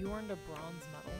you earned a bronze medal.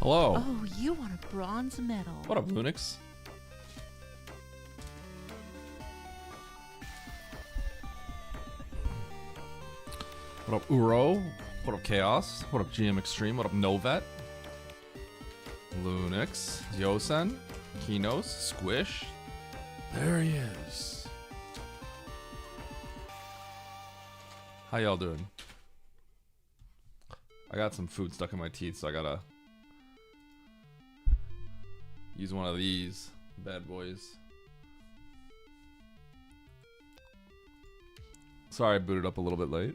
Hello. Oh, you want a bronze medal. What up, Lunix? What up, Uro? What up, Chaos? What up, GM Extreme? What up, Novet? Lunix, Yosen, Kinos, Squish. There he is. How y'all doing? I got some food stuck in my teeth, so I gotta use one of these bad boys. Sorry I booted up a little bit late.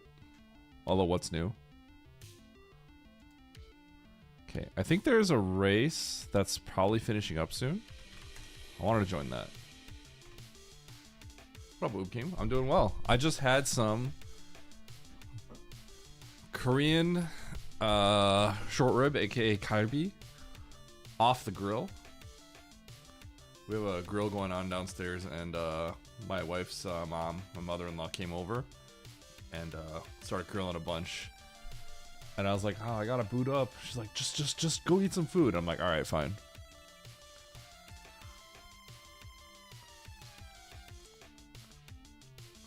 Although, what's new? Okay, I think there's a race that's probably finishing up soon. I wanted to join that. What up, Boob King? I'm doing well. I just had some Korean short rib, aka kalbi, off the grill. We have a grill going on downstairs, and my wife's mom, my mother-in-law, came over and started grilling a bunch. And I was like, oh, I gotta boot up. She's like, just go eat some food. I'm like, all right, fine.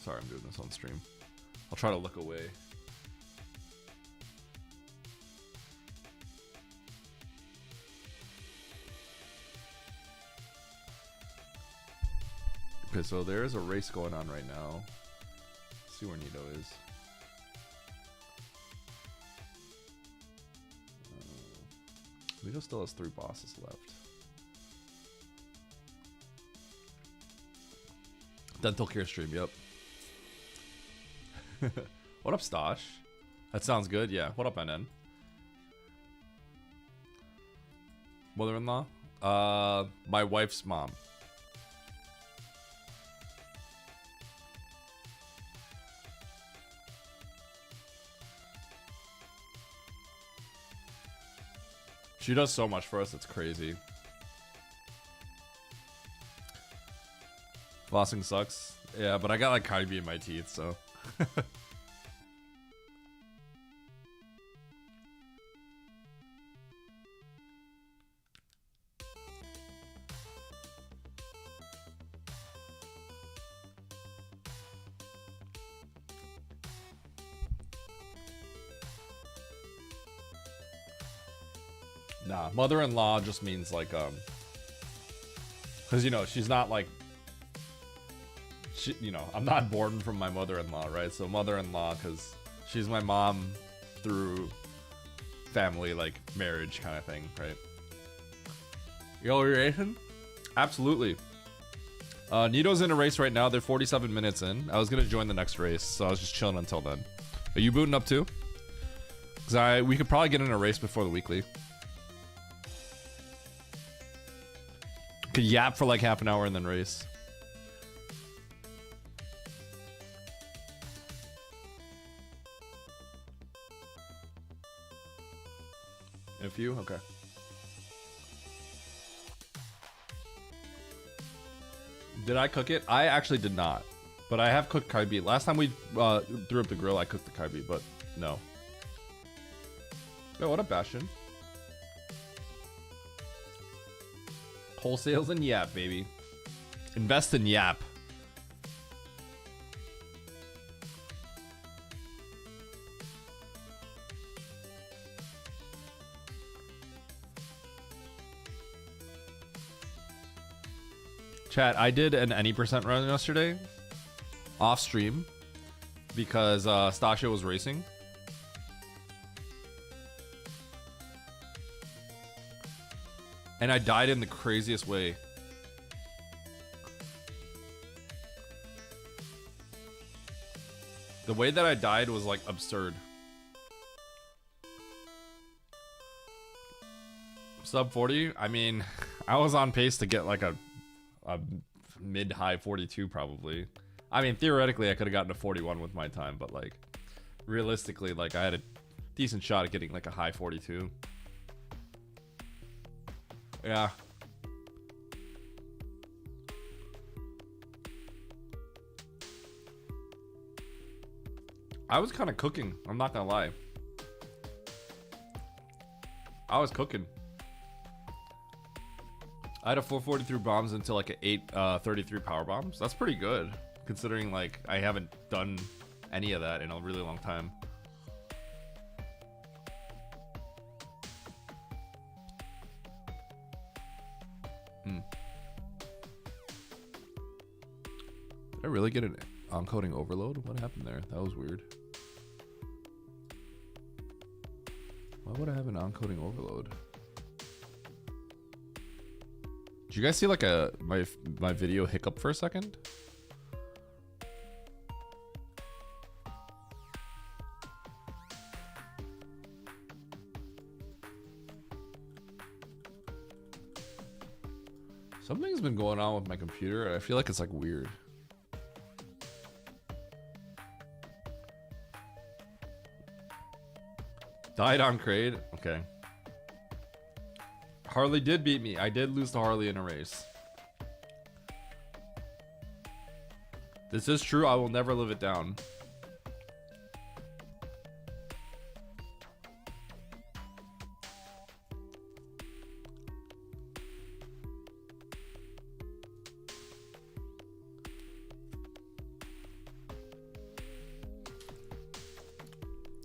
Sorry, I'm doing this on stream. I'll try to look away. Okay, so there's a race going on right now. Let's see where Nito is. Nito still has 3 bosses left. Dental care stream, yep. What up, Stosh? That sounds good, yeah. What up, NN? Mother-in-law? My wife's mom. She does so much for us, it's crazy. Flossing sucks. Yeah, but I got like Kyrie in my teeth, so. Nah, mother-in-law just means like, because, you know, she's not like, you know, I'm not born from my mother-in-law, right? So mother-in-law, because she's my mom through family, like, marriage kind of thing, right? Yo, you're Asian? Absolutely. Nito's in a race right now. They're 47 minutes in. I was going to join the next race, so I was just chilling until then. Are you booting up too? Because we could probably get in a race before the weekly. Could yap for like half an hour and then race. In a few? Okay. Did I cook it? I actually did not. But I have cooked kaibi. Last time we threw up the grill, I cooked the kaibi, but no. Yo, what up, Bastion? Wholesales and Yap, baby. Invest in Yap. Chat, I did an any percent run yesterday. off stream because Stasha was racing. And I died in the craziest way. The way that I died was like absurd. Sub 40? I mean, I was on pace to get like a mid-high 42 probably. I mean, theoretically I could have gotten to 41 with my time, but like realistically, like I had a decent shot at getting like a high 42. Yeah. I was kind of cooking. I'm not gonna lie. I was cooking. I had a 443 bombs into like an 833 power bombs. That's pretty good, considering like I haven't done any of that in a really long time. Did I really get an encoding overload? What happened there? That was weird. Why would I have an encoding overload? Did you guys see like my video hiccup for a second? Something's been going on with my computer. I feel like it's like weird. Died on Kraid? Okay. Harley did beat me. I did lose to Harley in a race. This is true. I will never live it down.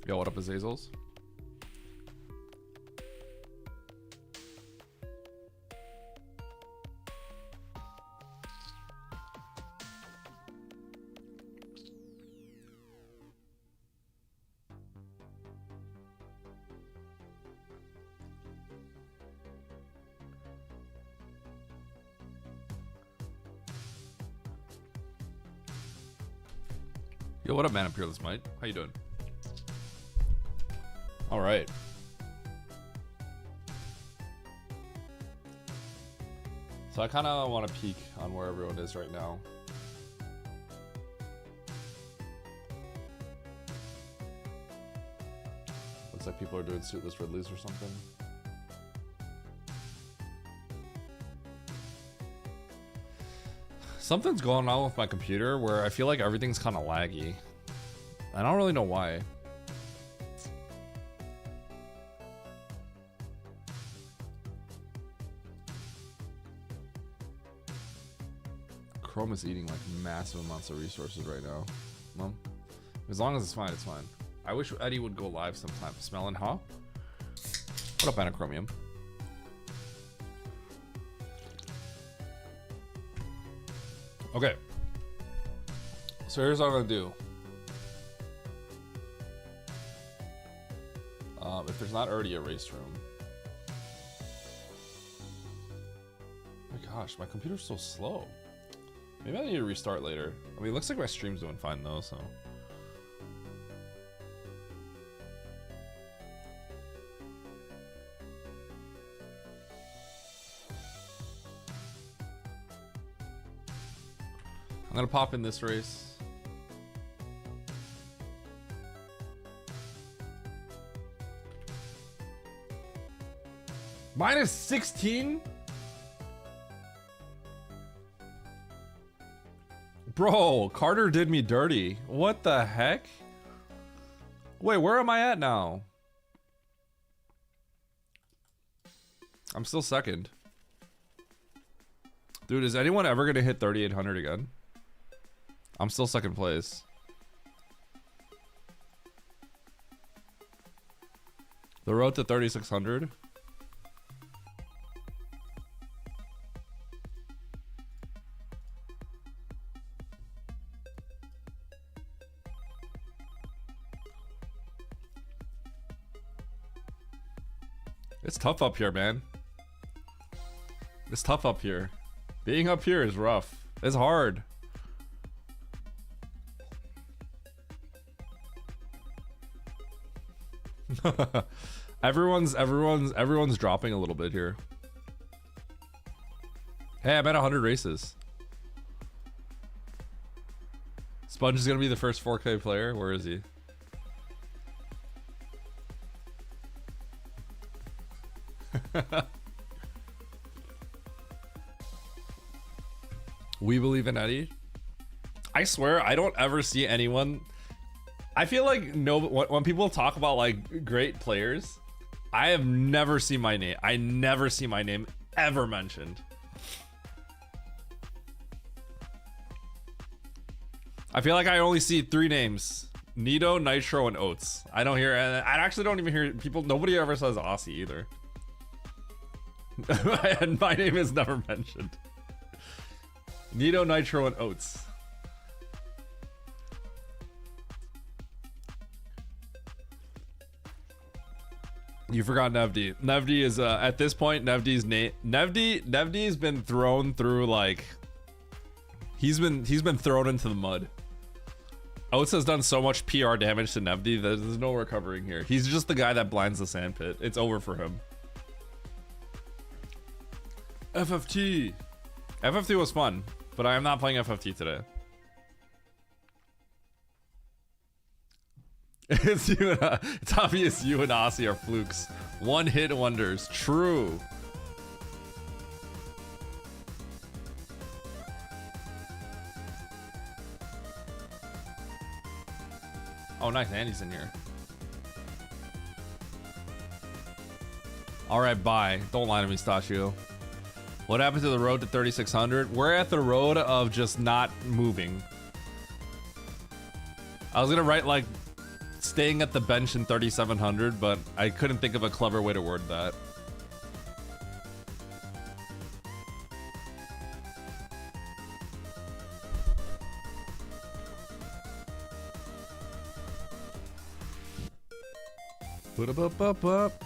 Yo, what up, Azazels? Yo, what up, man? I'm Peerless Might. How you doing? All right. So I kind of want to peek on where everyone is right now. Looks like people are doing suitless Ridleys or something. Something's going on with my computer where I feel like everything's kind of laggy. I don't really know why. Chrome is eating like massive amounts of resources right now. Well, as long as it's fine, it's fine. I wish Eddie would go live sometime. Smelling huh? What up, Anachromium? Okay. So here's what I'm gonna do. If there's not already a race room. Oh my gosh, my computer's so slow. Maybe I need to restart later. I mean, it looks like my stream's doing fine though, so. I'm gonna pop in this race. Minus 16? Bro, Carter did me dirty. What the heck? Wait, where am I at now? I'm still second. Dude, is anyone ever gonna hit 3,800 again? I'm still second place. The road to 3,600. It's tough up here, man. It's tough up here. Being up here is rough. It's hard. Everyone's dropping a little bit here. Hey, I'm at 100 races. Sponge is gonna be the first 4K player. Where is he? We believe in Eddie. I swear I don't ever see anyone. I feel like when people talk about like great players, I have never seen my name. I never see my name ever mentioned. I feel like I only see 3 names: Nito, Nitro, and Oats. I don't hear. I actually don't even hear people. Nobody ever says Aussie either. And my name is never mentioned. Nito, Nitro, and Oats. You forgot Nevdi. Nevdi is at this point. Nevdi's name. Nevdi's been thrown through like. He's been thrown into the mud. Oats has done so much PR damage to Nevdi that there's no recovering here. He's just the guy that blinds the sandpit. It's over for him. FFT. FFT was fun, but I am not playing FFT today. It's obvious you and Aussie are flukes. One-hit wonders. True. Oh, nice. Andy's in here. All right, bye. Don't lie to me, Stachio. What happened to the road to 3600? We're at the road of just not moving. I was gonna write like staying at the bench in 3700, but I couldn't think of a clever way to word that. Put up.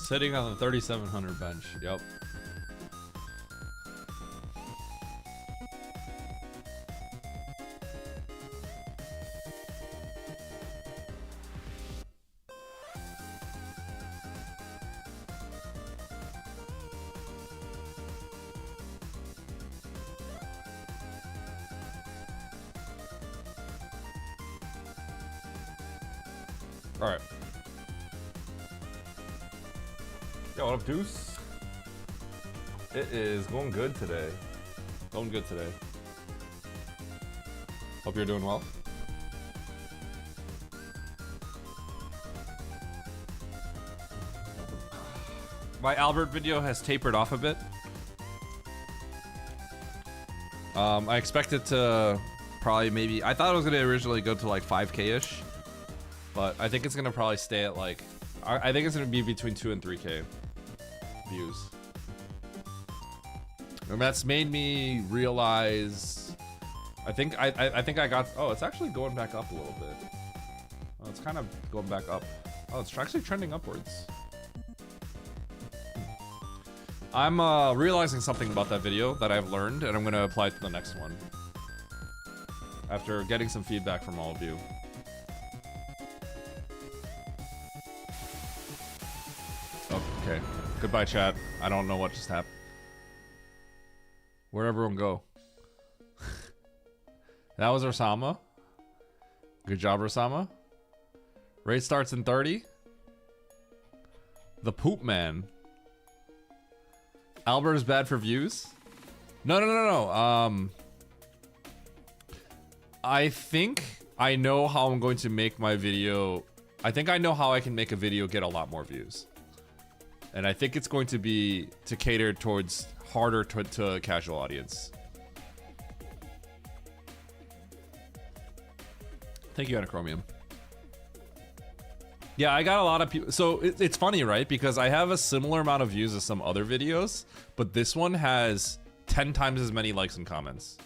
Sitting on the 3700 bench. Yep. All right. Yo, what up, Deuce? It is going good today. Going good today. Hope you're doing well. My Albert video has tapered off a bit. I expect it to probably maybe... I thought it was going to originally go to like 5K-ish. But I think it's going to probably stay at like... I think it's going to be between 2 and 3K views. And that's made me realize... I think I got... Oh, it's actually going back up a little bit. Oh, it's kind of going back up. Oh, it's actually trending upwards. I'm realizing something about that video that I've learned, and I'm going to apply it to the next one. After getting some feedback from all of you. Oh, okay. Goodbye, chat. I don't know what just happened. Where'd everyone go? That was Osama. Good job, Osama. Race starts in 30. The Poop Man. Albert is bad for views? No. I think I know how I'm going to make my video. I think I know how I can make a video get a lot more views. And I think it's going to be to cater towards harder to a casual audience. Thank you, Anachromium. Yeah, I got a lot of people. So it's funny, right? Because I have a similar amount of views as some other videos, but this one has 10 times as many likes and comments.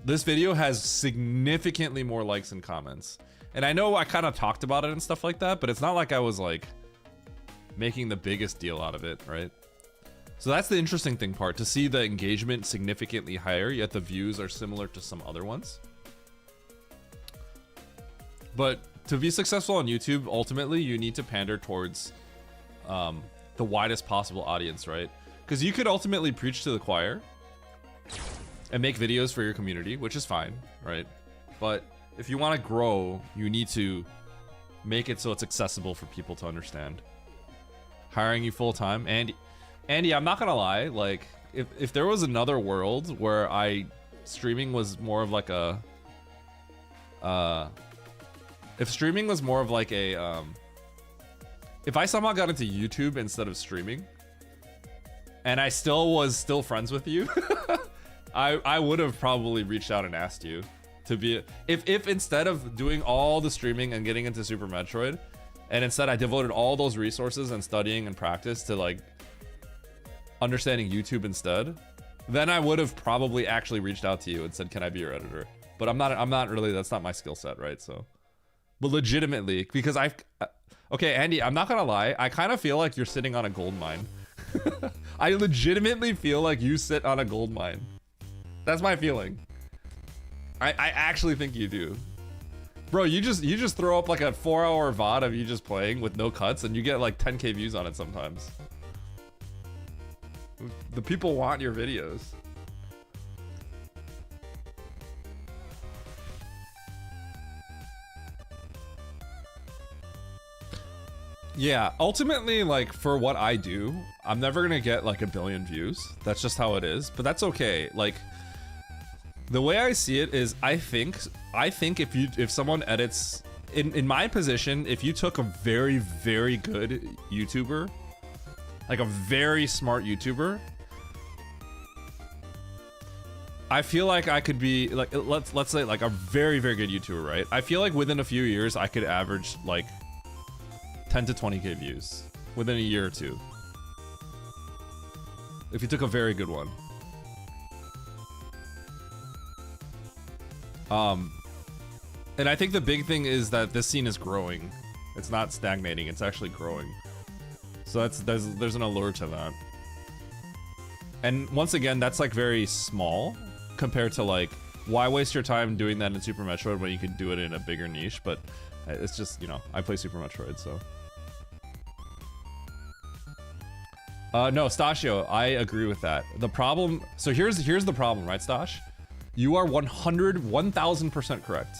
This video has significantly more likes and comments. And I know I kind of talked about it and stuff like that, but it's not like I was like making the biggest deal out of it, right? So that's the interesting thing part, to see the engagement significantly higher, yet the views are similar to some other ones. But to be successful on YouTube, ultimately, you need to pander towards the widest possible audience, right? Because you could ultimately preach to the choir and make videos for your community, which is fine, right? But if you want to grow, you need to make it so it's accessible for people to understand. Hiring you full-time, Andy, I'm not gonna lie, like, if there was another world where streaming was more of like a, if streaming was more of like a, if I somehow got into YouTube instead of streaming, and I was still friends with you, I would have probably reached out and asked you to be, if instead of doing all the streaming and getting into Super Metroid, and instead I devoted all those resources and studying and practice to like understanding YouTube instead, then I would have probably actually reached out to you and said, can I be your editor? But I'm not really, that's not my skill set, right? So, but legitimately, because okay, Andy, I'm not gonna lie, I kind of feel like you're sitting on a gold mine. I legitimately feel like you sit on a gold mine. That's my feeling. I actually think you do. Bro, you just throw up like a 4-hour VOD of you just playing with no cuts and you get like 10K views on it sometimes. The people want your videos. Yeah, ultimately, like, for what I do, I'm never gonna get like 1 billion views. That's just how it is, but that's okay. Like, the way I see it is, I think if someone edits, in my position, if you took a very, very good YouTuber, like a very smart YouTuber, I feel like I could be like, let's say like a very, very good YouTuber, right? I feel like within a few years I could average like 10 to 20K views within a year or two. If you took a very good one. And I think the big thing is that this scene is growing. It's not stagnating, it's actually growing. So there's an allure to that. And once again, that's like very small compared to like, why waste your time doing that in Super Metroid when you could do it in a bigger niche? But it's just, you know, I play Super Metroid, so. No, Stashio, I agree with that. The problem, so here's the problem, right, Stash? You are 1000% correct.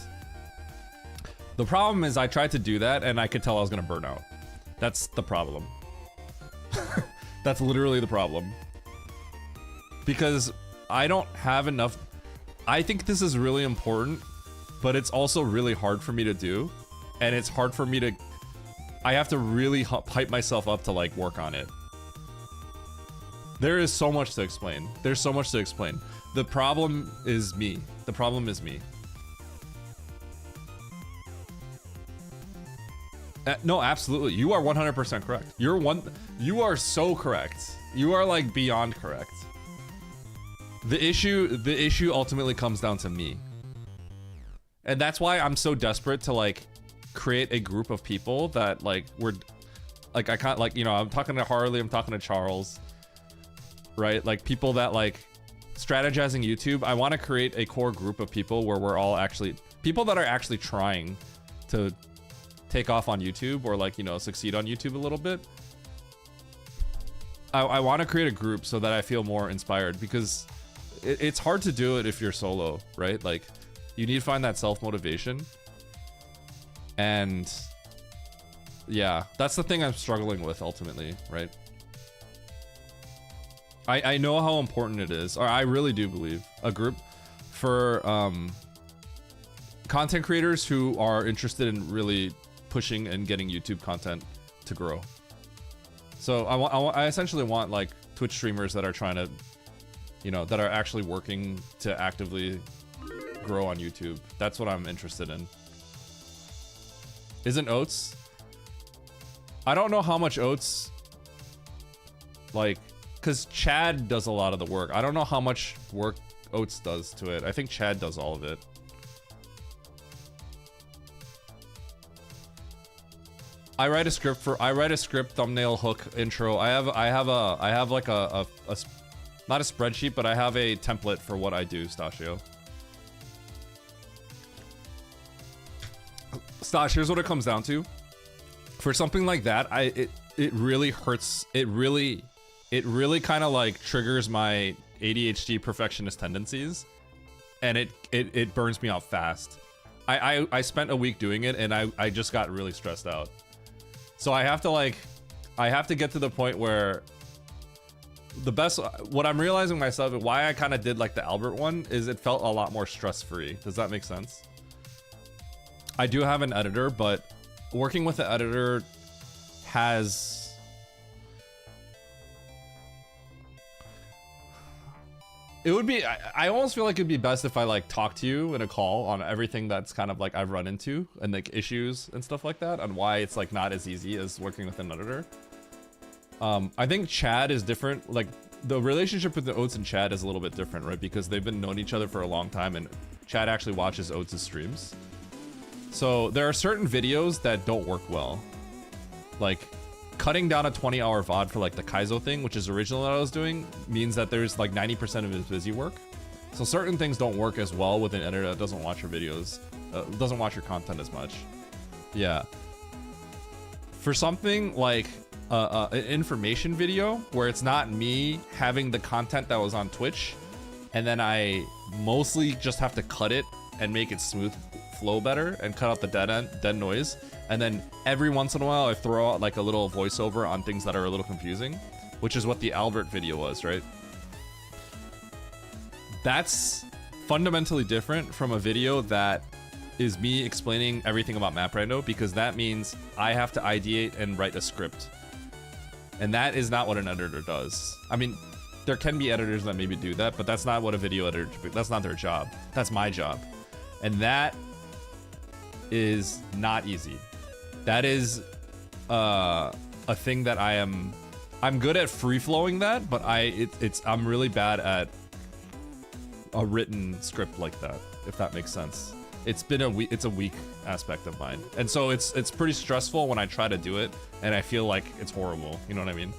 The problem is I tried to do that and I could tell I was gonna burn out. That's the problem. That's literally the problem. Because I don't have enough. I think this is really important, but it's also really hard for me to do. And it's hard for me to, I have to really hype myself up to like work on it. There is so much to explain. There's so much to explain. The problem is me. The problem is me. No, absolutely. You are 100% correct. You are so correct. You are like beyond correct. The issue ultimately comes down to me. And that's why I'm so desperate to like create a group of people that like I can't, like, you know, I'm talking to Harley, I'm talking to Charles, right? Like people that like strategizing YouTube. I want to create a core group of people where we're all actually people that are actually trying to take off on YouTube or like, you know, succeed on YouTube a little bit. I want to create a group so that I feel more inspired, because it's hard to do it if you're solo, right? Like, you need to find that self-motivation. And yeah, that's the thing I'm struggling with ultimately, right? I know how important it is, or I really do believe a group for content creators who are interested in really pushing and getting YouTube content to grow. So I essentially want like Twitch streamers that are trying to, you know, that are actually working to actively grow on YouTube. That's what I'm interested in. Isn't Oats? I don't know how much Oats, like, because Chad does a lot of the work. I don't know how much work Oats does to it. I think Chad does all of it. I write a script, thumbnail, hook, intro. I have like a not a spreadsheet, but I have a template for what I do, Stashio. Stash, here's what it comes down to. For something like that, it really hurts. It really kind of like triggers my ADHD perfectionist tendencies, and it burns me out fast. I spent a week doing it, and I just got really stressed out. So I have to get to the point where what I'm realizing myself, why I kind of did like the Albert one, is it felt a lot more stress-free. Does that make sense? I do have an editor, but working with the editor has... It would be, I almost feel like it'd be best if I like talk to you in a call on everything that's kind of like I've run into and like issues and stuff like that, and why it's like not as easy as working with an editor. I think Chad is different. Like the relationship with the Oats and Chad is a little bit different, right? Because they've been knowing each other for a long time, and Chad actually watches Oats' streams. So there are certain videos that don't work well. Like cutting down a 20-hour VOD for like the Kaizo thing, which is original that I was doing, means that there's like 90% of his busy work. So certain things don't work as well with an editor that doesn't watch your videos, doesn't watch your content as much. Yeah. For something like an information video where it's not me having the content that was on Twitch, and then I mostly just have to cut it and make it smooth flow better and cut out the dead noise, and then every once in a while I throw out like a little voiceover on things that are a little confusing, which is what the Albert video was, right? That's fundamentally different from a video that is me explaining everything about Rando, because that means I have to ideate and write a script, and that is not what an editor does. I mean, there can be editors that maybe do that, but that's not what a video editor, that's not their job. That's my job. And that is not easy. That is a thing that I'm good at free flowing that, but I'm really bad at a written script like that, if that makes sense. It's a weak aspect of mine. And so it's pretty stressful when I try to do it and I feel like it's horrible, you know what I mean?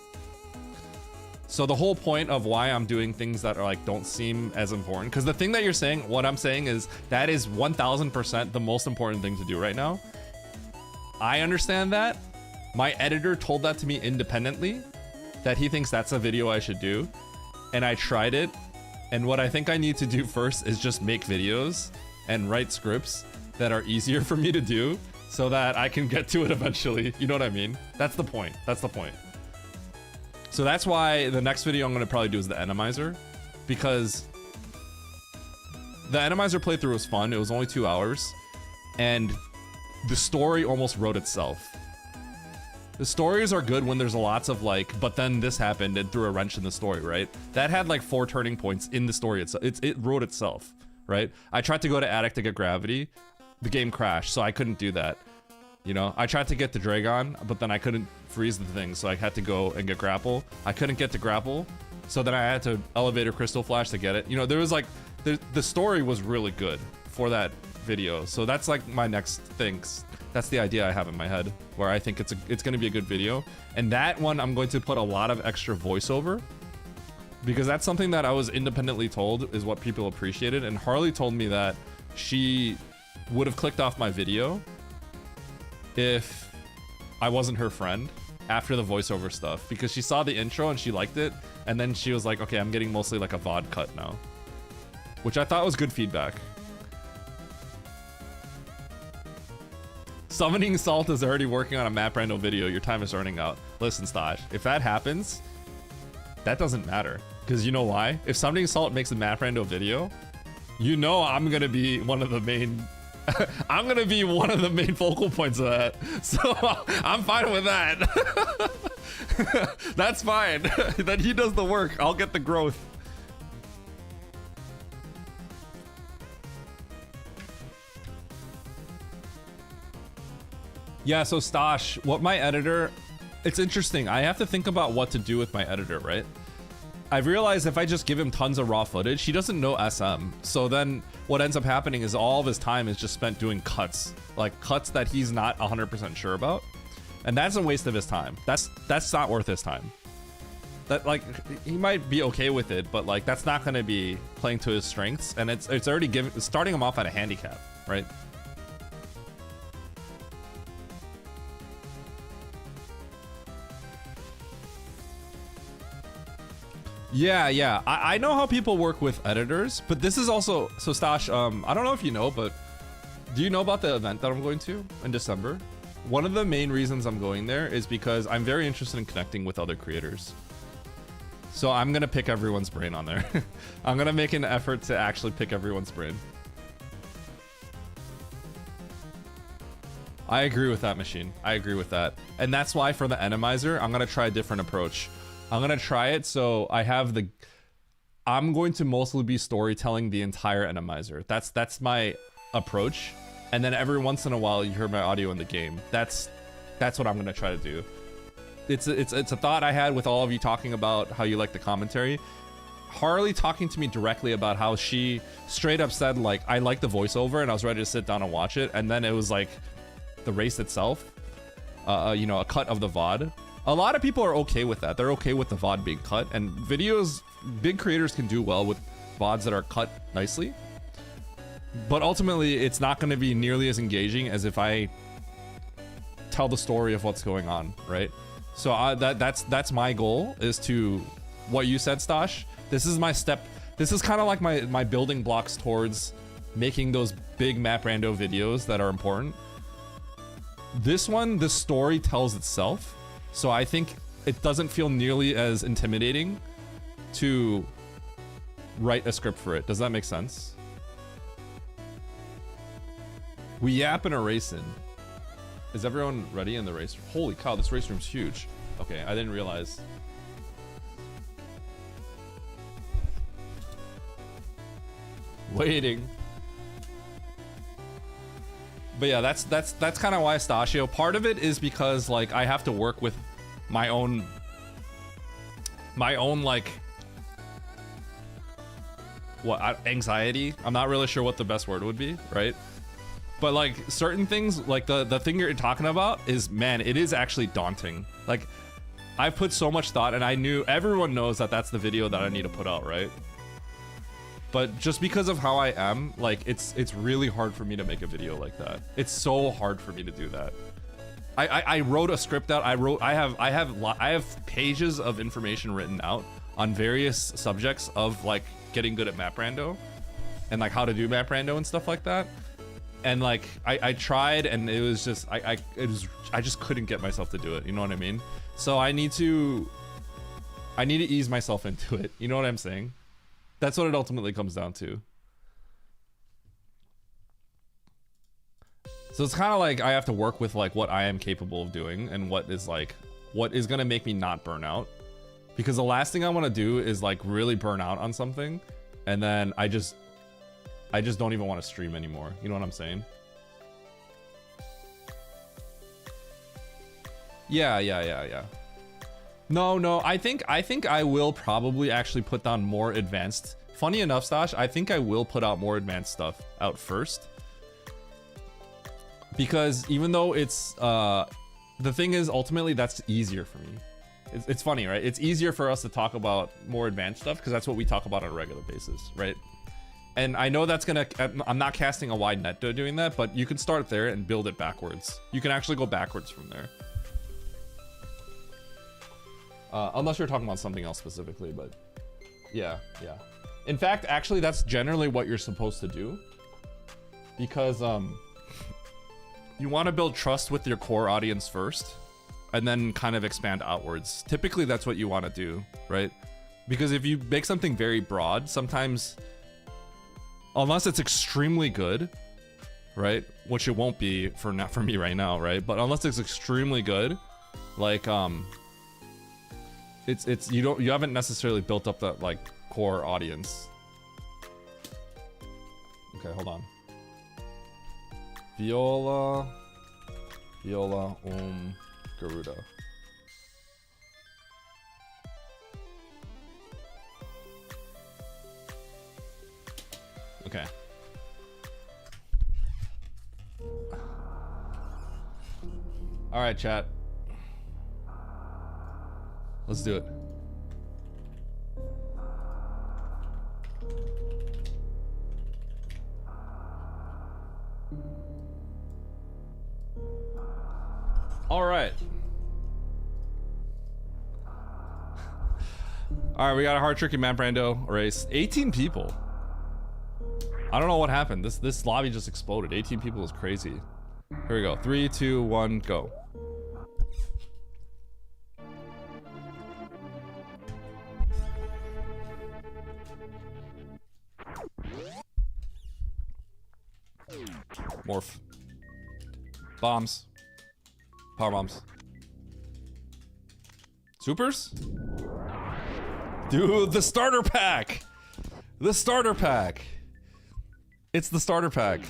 So the whole point of why I'm doing things that are like don't seem as important, because the thing that you're saying, what I'm saying is that is 1000% the most important thing to do right now. I understand that. My editor told that to me independently, that he thinks that's a video I should do, and I tried it. And what I think I need to do first is just make videos and write scripts that are easier for me to do, so that I can get to it eventually. You know what I mean? That's the point. That's the point. So that's why the next video I'm gonna probably do is the Enemizer, because the Enemizer playthrough was fun. It was only 2 hours, and the story almost wrote itself. The stories are good when there's lots of like, but then this happened and threw a wrench in the story, right? That had like 4 turning points in the story itself. It wrote itself, right? I tried to go to Attic to get gravity. The game crashed, so I couldn't do that. You know, I tried to get to Dragon, but then I couldn't freeze the thing, so I had to go and get grapple. I couldn't get to grapple, so then I had to elevator crystal flash to get it. You know, there was like, the story was really good for that video. So that's like my next thing. That's the idea I have in my head, where I think it's gonna be a good video. And that one, I'm going to put a lot of extra voiceover, because that's something that I was independently told is what people appreciated. And Harley told me that she would have clicked off my video if I wasn't her friend after the voiceover stuff, because she saw the intro and she liked it, and then she was like, okay, I'm getting mostly like a VOD cut now, which I thought was good feedback. Summoning Salt is already working on a Rando video. Your time is running out. Listen, Stash, if that happens, that doesn't matter, because you know why? If Summoning Salt makes a Rando video, you know I'm gonna be one of the main I'm gonna be one of the main focal points of that, so I'm fine with that. That's fine. Then he does the work, I'll get the growth. Yeah, so Stash, what my editor, It's interesting. I have to think about what to do with my editor, right? I've realized if I just give him tons of raw footage, he doesn't know SM. So then what ends up happening is all of his time is just spent doing cuts. Like cuts that he's not 100% sure about. And that's a waste of his time. That's not worth his time. That, like, he might be okay with it, but like that's not going to be playing to his strengths, and it's already starting him off at a handicap, right? Yeah. I know how people work with editors, but this is also so Stash. I don't know if you know, but do you know about the event that I'm going to in December? One of the main reasons I'm going there is because I'm very interested in connecting with other creators. So I'm gonna pick everyone's brain on there. I'm gonna make an effort to actually pick everyone's brain. I agree with that, Machine. I agree with that. And that's why for the Enemizer, I'm gonna try a different approach. I'm gonna try it so I'm going to mostly be storytelling the entire Enemizer. That's my approach. And then every once in a while you hear my audio in the game. That's what I'm gonna try to do. It's a thought I had with all of you talking about how you like the commentary. Harley talking to me directly about how she straight up said, like, I like the voiceover and I was ready to sit down and watch it. And then it was like the race itself, you know, a cut of the VOD. A lot of people are okay with that. They're okay with the VOD being cut, and videos, big creators can do well with VODs that are cut nicely. But ultimately, it's not going to be nearly as engaging as if I tell the story of what's going on, right? So that's my goal, is to what you said, Stash. This is my step. This is kind of like my building blocks towards making those big map rando videos that are important. This one, the story tells itself. So I think it doesn't feel nearly as intimidating to write a script for it. Does that make sense? We yap and a race in. Is everyone ready in the race room? Holy cow, this race room's huge. Okay, I didn't realize. Waiting. But yeah, that's kind of why Stashio. Part of it is because like I have to work with my own like anxiety. I'm not really sure what the best word would be, right? But like certain things, like the thing you're talking about is, man, it is actually daunting. Like I put so much thought, and I knew everyone knows that that's the video that I need to put out, right? But just because of how I am, like it's really hard for me to make a video like that. It's so hard for me to do that. I wrote a script out. I have pages of information written out on various subjects of like getting good at map rando and like how to do map rando and stuff like that. And like I tried, and it was just I just couldn't get myself to do it. You know what I mean? So I need to ease myself into it. You know what I'm saying? That's what it ultimately comes down to. So it's kind of like I have to work with like what I am capable of doing and what is gonna make me not burn out. Because the last thing I want to do is like really burn out on something, and then I just don't even want to stream anymore. You know what I'm saying? Yeah. No, I think I will probably actually put down more advanced. Funny enough, Stash, I think I will put out more advanced stuff out first. Because even though it's, the thing is, ultimately, that's easier for me. It's funny, right? It's easier for us to talk about more advanced stuff because that's what we talk about on a regular basis, right? And I know that's gonna, I'm not casting a wide net doing that, but you can start there and build it backwards. You can actually go backwards from there. Unless you're talking about something else specifically, but yeah. In fact, actually, that's generally what you're supposed to do. Because, you want to build trust with your core audience first, and then kind of expand outwards. Typically, that's what you want to do, right? Because if you make something very broad, sometimes, unless it's extremely good, right? Which it won't be for me right now, right? But unless it's extremely good, like, you haven't necessarily built up that like core audience. Okay, hold on. Viola, Garuda. All right, chat. Let's do it. All right. All right, we got a hard tricky map Rando race. 18 people. I don't know what happened. This lobby just exploded. 18 people is crazy. Here we go. 3, 2, 1, go. Morph. Bombs. Power bombs. Supers? Dude, the starter pack! The starter pack! It's the starter pack.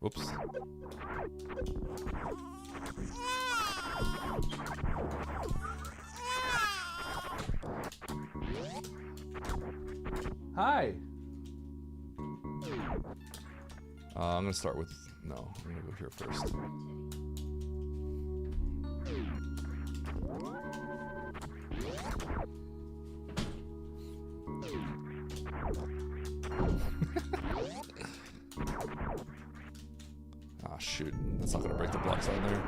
Whoops. Hi! I'm gonna start with... No, I'm gonna go here first. Ah, shoot. That's not gonna break the blocks on there.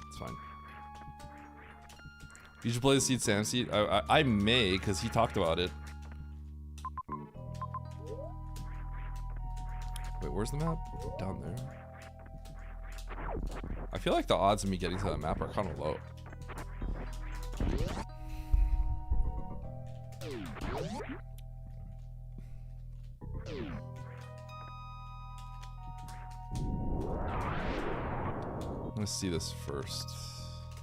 It's fine. You should play the Seed Sam Seed. I may, because he talked about it. Wait, where's the map? Down there. I feel like the odds of me getting to that map are kind of low. Let's see this first.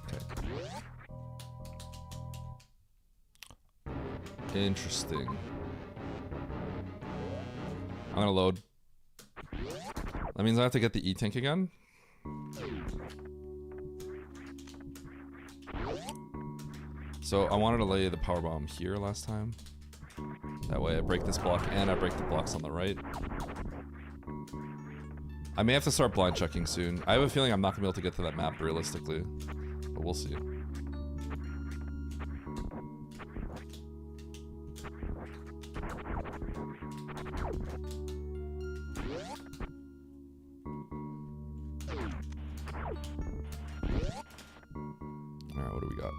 Okay. Interesting. I'm gonna load. That means I have to get the E-Tank again. So I wanted to lay the power bomb here last time. That way I break this block and I break the blocks on the right. I may have to start blind checking soon. I have a feeling I'm not gonna be able to get to that map realistically, but we'll see. Alright, what do we got?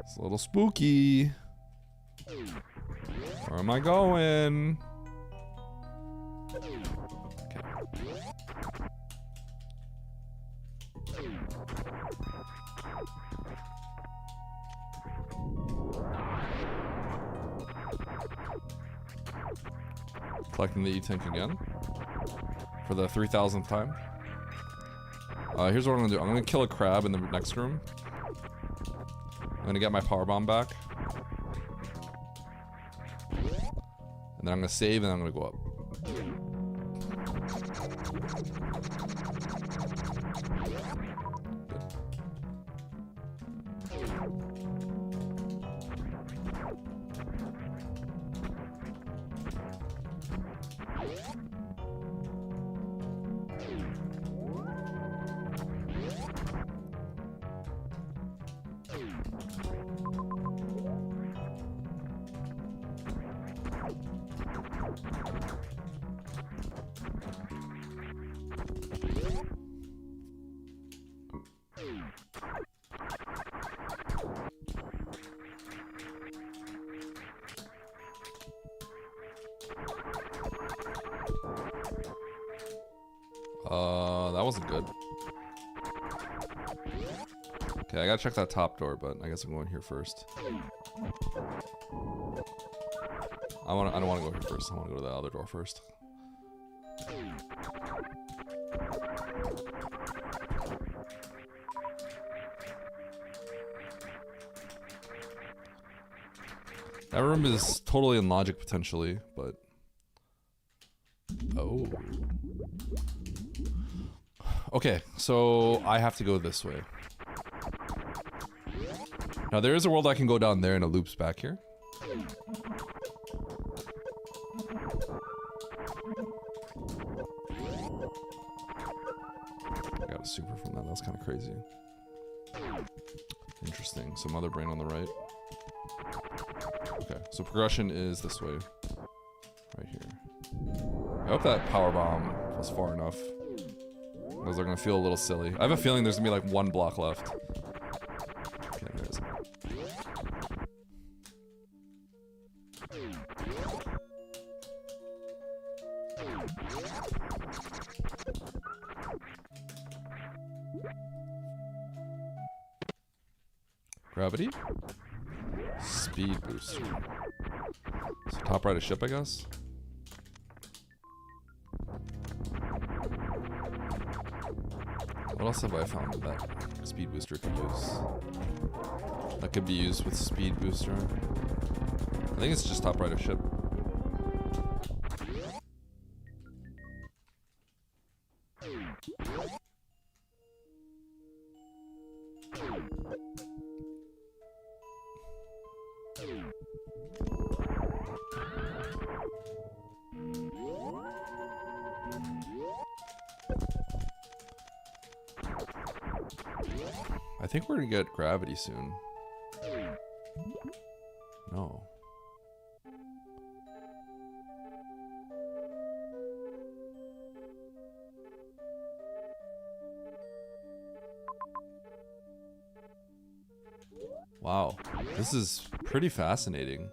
It's a little spooky. Where am I going? Okay. Collecting the E-Tank again. For the 3,000th time. Here's what I'm gonna do. I'm gonna kill a crab in the next room. I'm gonna get my power bomb back. And then I'm gonna save and I'm gonna go up. That wasn't good. Okay, I gotta check that top door, but I guess I'm going here first. I don't wanna go here first. I wanna go to the other door first. That room is totally in logic potentially, but oh. Okay, so I have to go this way. Now there is a world I can go down there and it loops back here. I got a super from that. That was kind of crazy. Interesting. So mother brain on the right. Okay, so progression is this way. Right here. I hope that power bomb was far enough. Because they're gonna feel a little silly. I have a feeling there's gonna be like one block left. Okay, there is. Gravity? Speed booster. So top right of ship, I guess? What else have I found that speed booster could use? That could be used with speed booster. I think it's just top right of ship. I think we're gonna get gravity soon. No. Wow, this is pretty fascinating.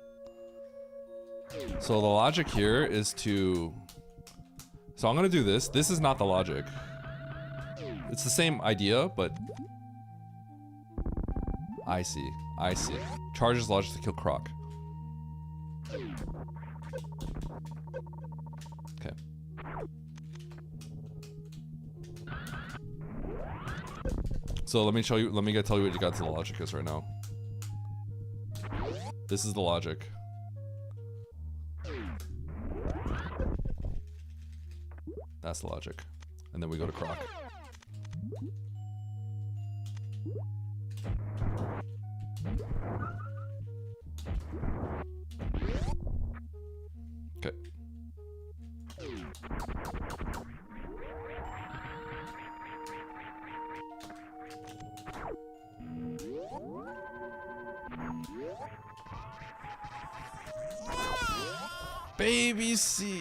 So the logic here is to... So I'm gonna do this. This is not the logic. It's the same idea, but... I see. I see. Charges logic to kill Croc. Okay. So let me show you, tell you what you got to the logic is right now. This is the logic. That's the logic. And then we go to Croc. Okay. Baby seed.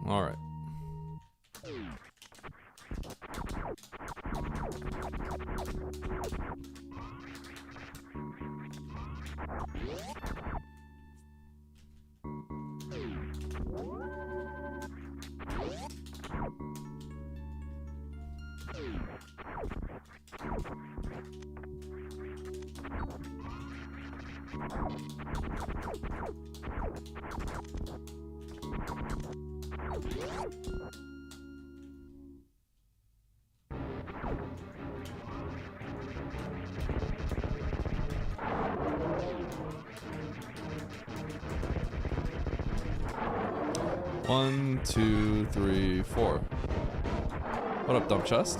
All right. One, two, three, four. What up, dump chest?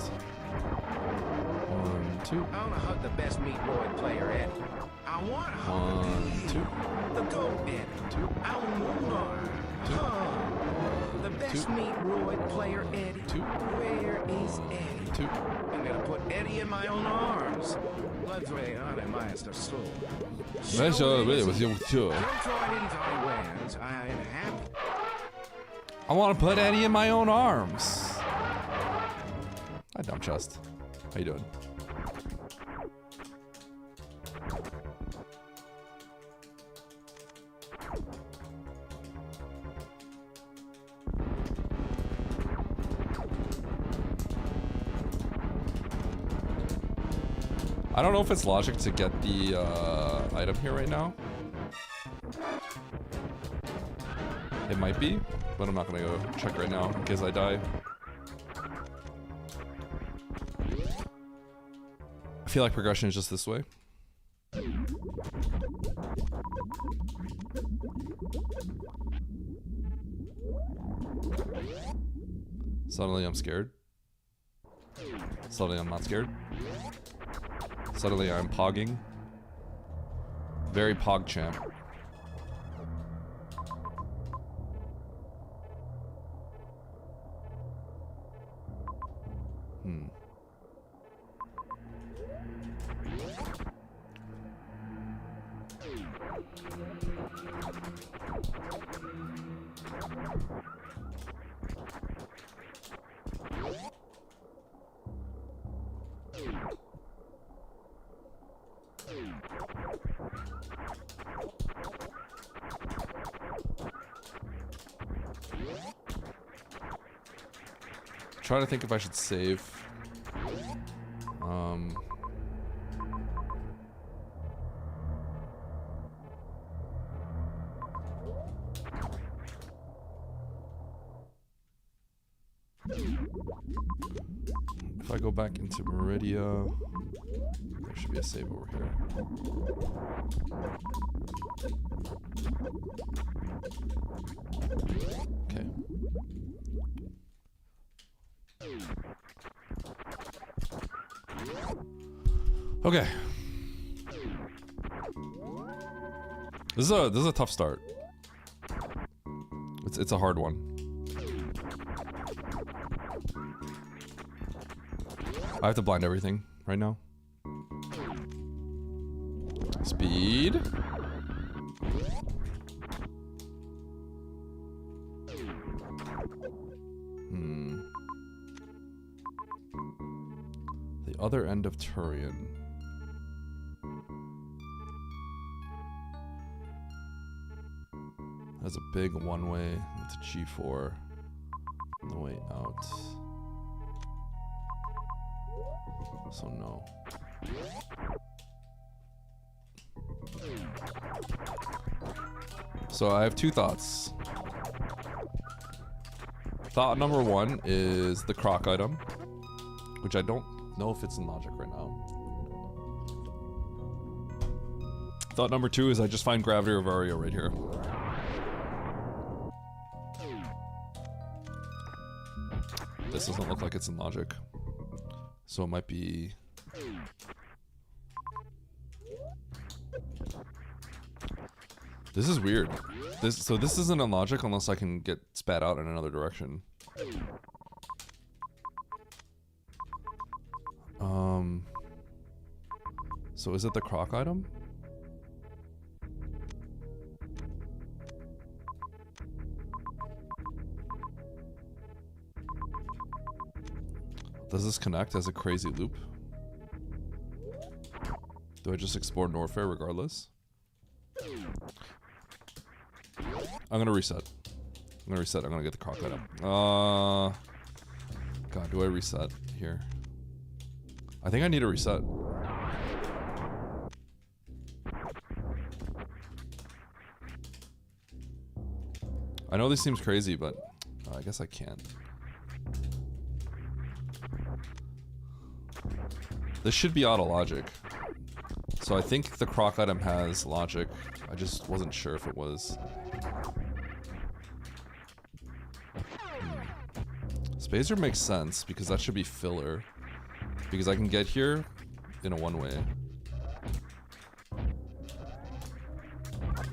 One, two. I wanna hug the best Metroid player, Eddie. I wanna hug One, two. the GOAT, Eddie. Two. I wanna hug the best Metroid player, Eddie. Two. Where is Eddie? Two. I'm gonna put Eddie in my own arms. Ledre ane master slow. Metroid in Taiwan's, I am happy. I want to put Eddie in my own arms. Hi, dump chest. How you doing? I don't know if it's logic to get the item here right now. It might be, but I'm not gonna go check right now in case I die. I feel like progression is just this way. Suddenly I'm scared. Suddenly I'm not scared. Suddenly I'm pogging. Very pog champ. Trying to think if I should save. If I go back into Meridia, there should be a save over here. Okay. Okay. This is a tough start. It's a hard one. I have to blind everything right now. Speed. The other end of Turian. Has a big one-way. It's a G4 on the way out. So no. So I have two thoughts. Thought number one is the croc item, which I don't know if it's in logic right now. Thought number two is I just find Gravity Revario right here. This doesn't look like it's in logic. So it might be... This is weird. So this isn't in logic unless I can get spat out in another direction. So is it the croc item? Does this connect as a crazy loop? Do I just explore Norfair regardless? I'm gonna reset. I'm gonna get the croc item. God, do I reset here? I think I need a reset. I know this seems crazy, but I guess I can't. This should be auto logic. So I think the croc item has logic. I just wasn't sure if it was. Spacer makes sense because that should be filler. Because I can get here in a one-way.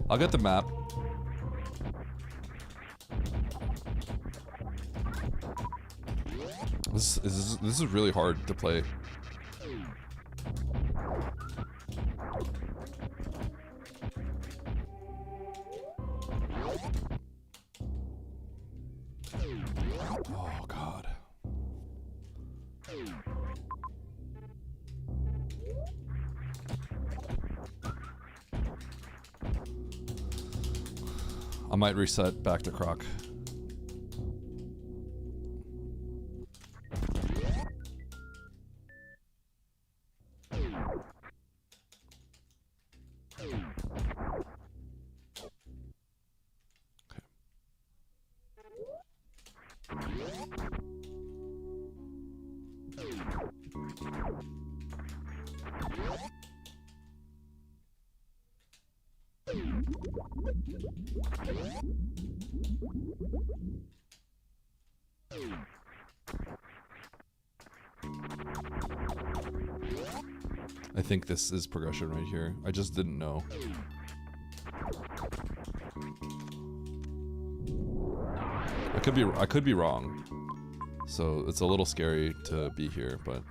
I'll get the map. This is really hard to play. Oh God. I might reset back to Croc. I think this is progression right here. I just didn't know. I could be wrong. So it's a little scary to be here, but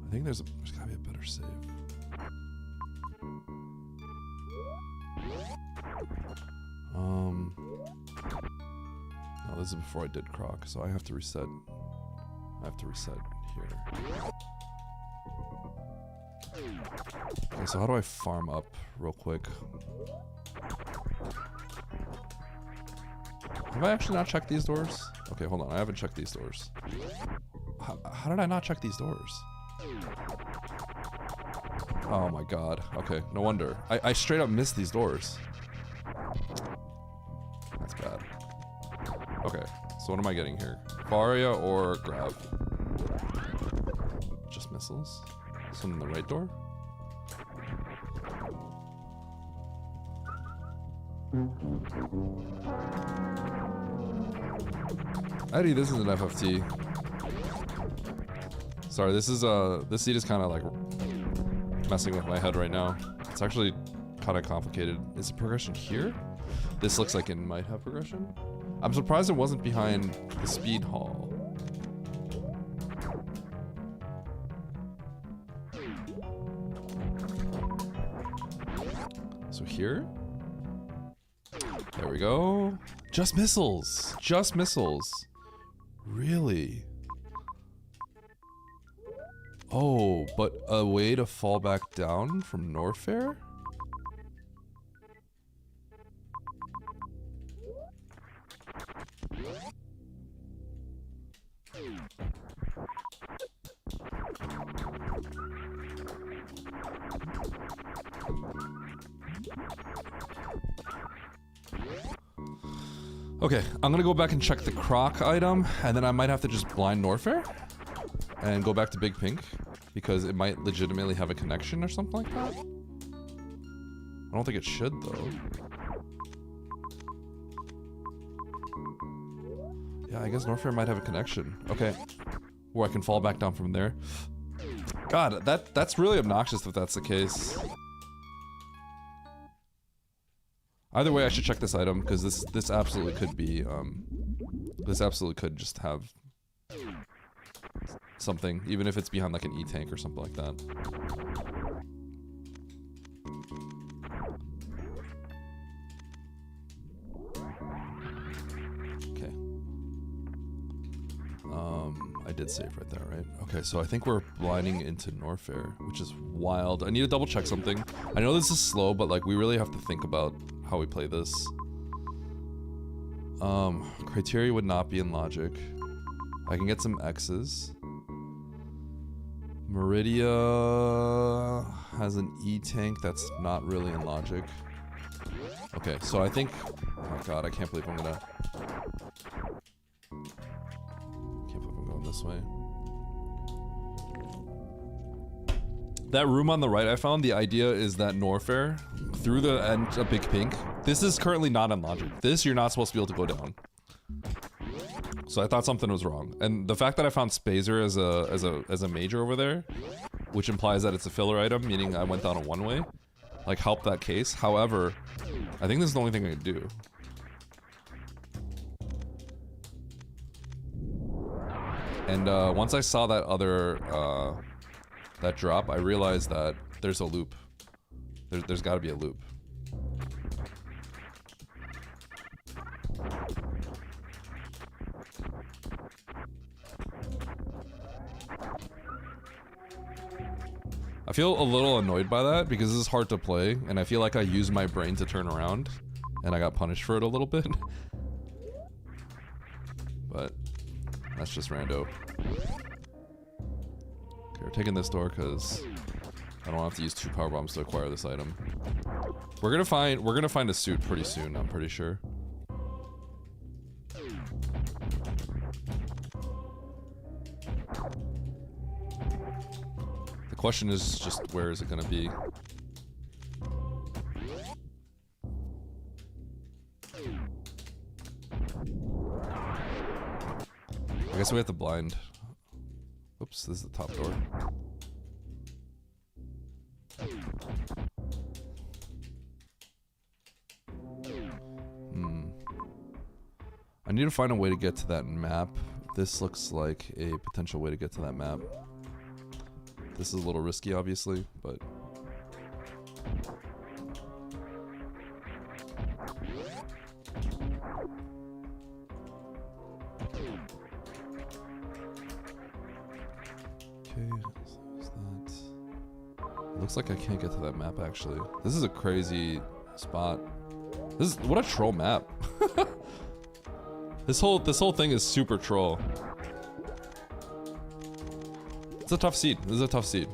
I think there's gotta be a better save. No, this is before I did Croc, so I have to reset. I have to reset here. Okay, so how do I farm up real quick? Have I actually not checked these doors? Okay, hold on. I haven't checked these doors. How did I not check these doors? Oh my god. Okay, no wonder. I straight up missed these doors. That's bad. Okay, so what am I getting here? Faria or grab? Just missiles? Something in the right door? Eddie, this is an FFT. Sorry, this seat is kind of like messing with my head right now. It's actually kind of complicated. Is it progression here? This looks like it might have progression. I'm surprised it wasn't behind the speed hall. So here? There we go. Just missiles. Just missiles. Really? Oh, but a way to fall back down from Norfair? Okay, I'm gonna go back and check the Croc item, and then I might have to just blind Norfair and go back to Big Pink because it might legitimately have a connection or something like that. I don't think it should though. Yeah, I guess Norfair might have a connection. Okay, where I can fall back down from there. God, that's really obnoxious if that's the case. Either way, I should check this item because this absolutely could be this absolutely could just have something, even if it's behind like an E-tank or something like that. Okay. I did save right there, right? Okay, so I think we're blinding into Norfair, which is wild. I need to double check something. I know this is slow, but like we really have to think about how we play this. Criteria would not be in logic. I can get some X's. Meridia has an E-tank that's not really in logic. Okay, so I think... Oh god, I can't believe I'm gonna... Can't believe I'm going this way. That room on the right I found, the idea is that Norfair, through the end of Big Pink, this is currently not in logic. This, you're not supposed to be able to go down. So I thought something was wrong. And the fact that I found Spazer as a major over there, which implies that it's a filler item, meaning I went down a one-way, like helped that case. However, I think this is the only thing I can do. And once I saw that other, that drop, I realized that there's a loop. There's gotta be a loop. I feel a little annoyed by that because this is hard to play and I feel like I used my brain to turn around and I got punished for it a little bit. But that's just rando. Okay, we're taking this door because I don't have to use 2 power bombs to acquire this item. We're gonna find a suit pretty soon, I'm pretty sure. Question is just where is it gonna be? I guess we have to blind. Oops, this is the top door. I need to find a way to get to that map. This looks like a potential way to get to that map. This is a little risky, obviously, but... Okay, is that... It looks like I can't get to that map, actually. This is a crazy spot. This is... What a troll map. This whole thing is super troll. It's a tough seed. This is a tough seed.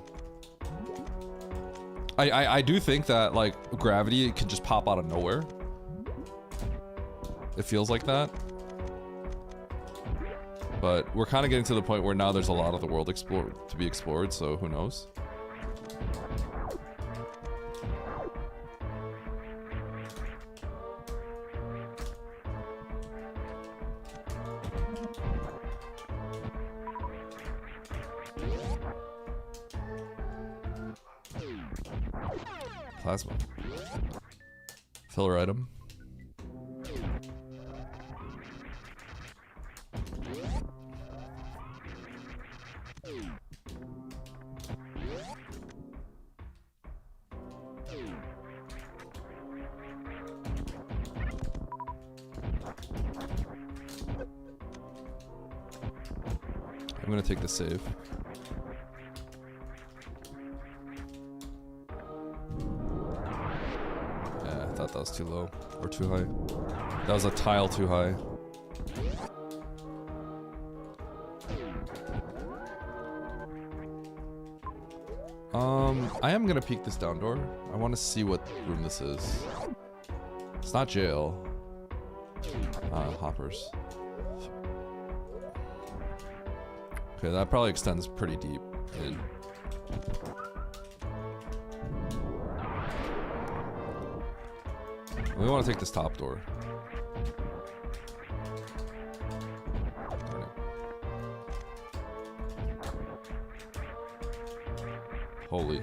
I do think that like gravity can just pop out of nowhere. It feels like that. But we're kind of getting to the point where now there's a lot of the world to be explored, so who knows? Plasma. Filler item. I'm gonna take the save. That was too low or too high. That was a tile too high. I am gonna peek this down door. I want to see what room this is. It's not jail. Hoppers. Okay, that probably extends pretty deep in. We want to take this top door. Darn it. Holy.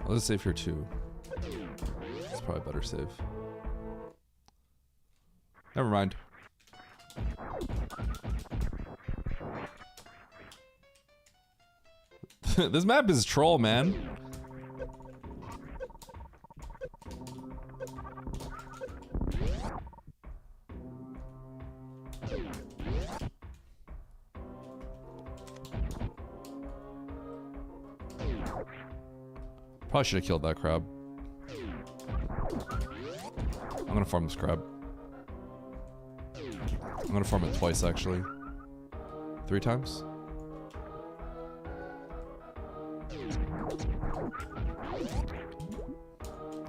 I'll just save here too. It's probably a better save. Never mind. This map is troll, man. Probably should have killed that crab. I'm gonna farm this crab. I'm gonna farm it twice, actually. 3 times?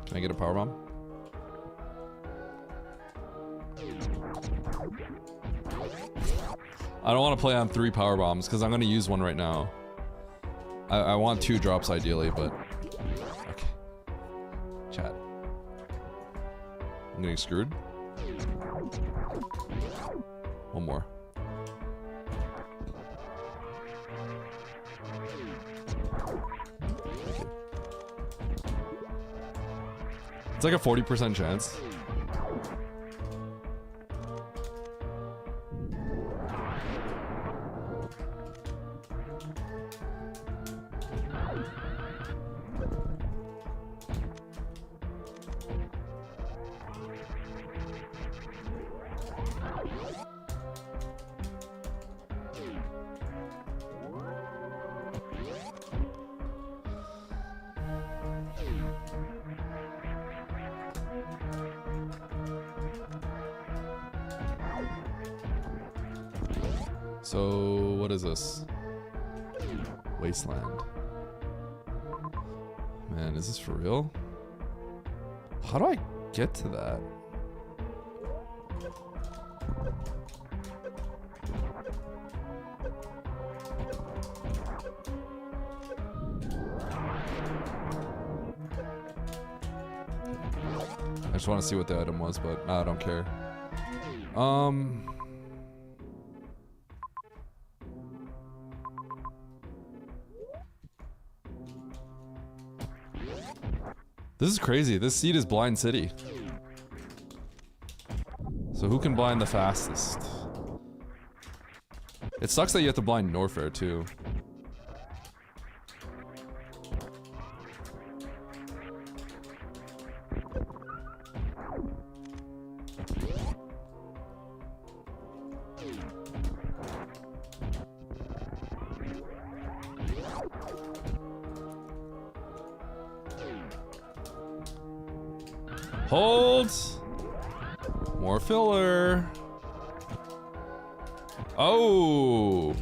Can I get a power bomb? I don't want to play on 3 power bombs because I'm going to use one right now. I want 2 drops ideally, but okay. Chat. I'm getting screwed. One more. It's like a 40% chance. So, what is this? Wasteland. Man, is this for real? How do I get to that? just want to see what the item was, but nah, I don't care. This is crazy. This seed is Blind City. So who can blind the fastest? It sucks that you have to blind Norfair too. Hold! More filler. Oh!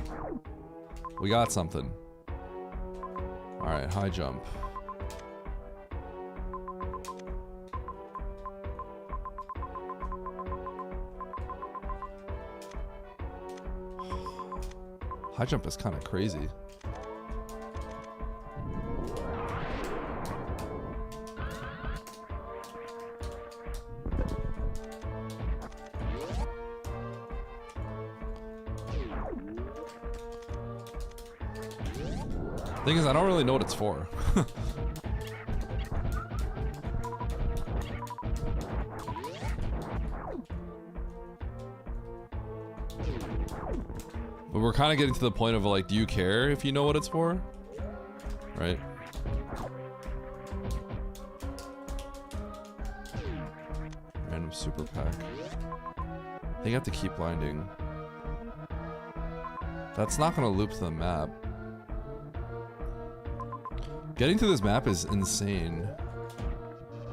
We got something. Alright, high jump. High jump is kind of crazy. Thing is, I don't really know what it's for. But we're kind of getting to the point of like, do you care if you know what it's for? Right? Random super pack. I think I have to keep blinding. That's not gonna loop the map. Getting to this map is insane.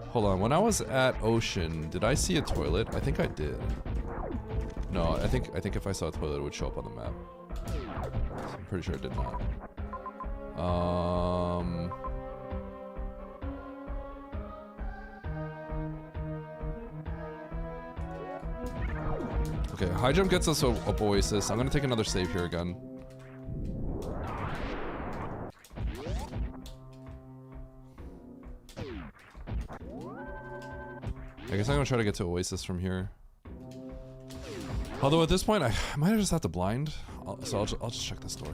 Hold on, when I was at Ocean, did I see a toilet? I think I did. No, I think if I saw a toilet, it would show up on the map. So I'm pretty sure it did not. Okay, high jump gets us up Oasis. I'm gonna take another save here again. I guess I'm gonna try to get to Oasis from here. Although at this point, I might just have to blind. I'll just check this door.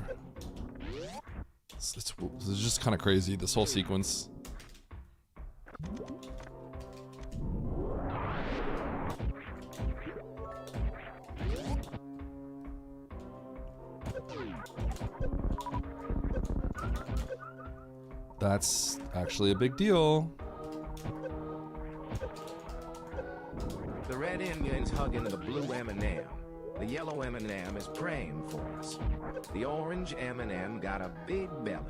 It's just kind of crazy, this whole sequence. That's actually a big deal. The red Indian's hugging the blue M&M. The yellow M&M is praying for us. The orange M&M got a big belly.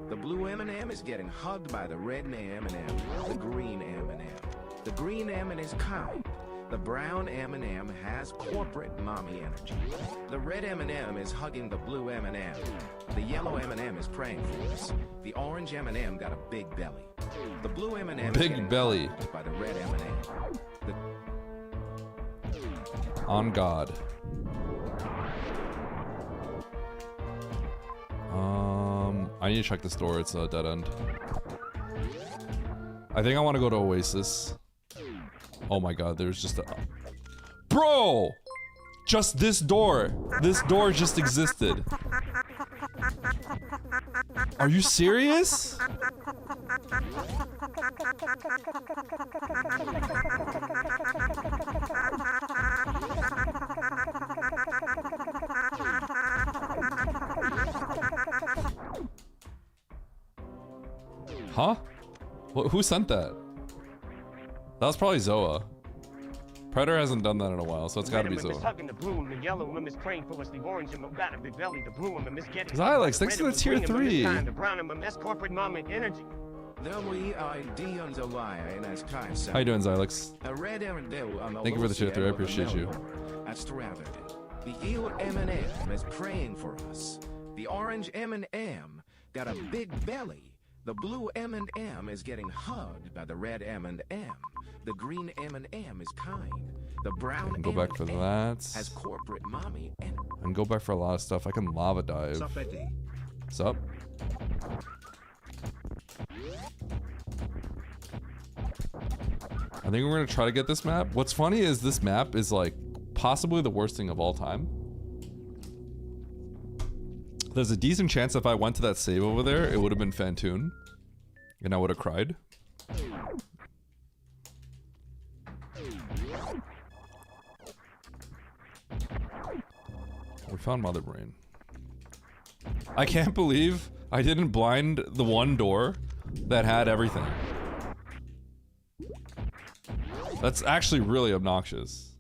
The blue M&M is getting hugged by the red M&M. The green M&M. The green M is kind. The brown M&M has corporate mommy energy. The red M&M is hugging the blue M&M. The yellow M&M is praying for us. The orange M&M got a big belly. The blue M&M Big belly. by the red M&M. On God. I need to check this door. It's a dead end. I think I want to go to Oasis. Oh my God, there's just a... Bro! Just this door. This door just existed. Are you serious? Huh? Who sent that? That was probably Zoa. Predator hasn't done that in a while, so it's gotta be Zoa. Xylex, thanks for the tier 3. How you doing, Xylex? Thank you for the tier 3, I appreciate you. The yellow M&M is praying for us. The orange M&M got a big belly. The blue M&M is getting hugged by the red M&M. The green M&M is kind. The brown I can go back for that. has corporate mommy and I can go back for a lot of stuff. I can lava dive. Sup, Eddie? What's up? I think we're gonna try to get this map. What's funny is this map is like possibly the worst thing of all time. There's a decent chance if I went to that save over there, it would have been Fantoon. And I would have cried. We found Mother Brain. I can't believe I didn't blind the one door that had everything. That's actually really obnoxious.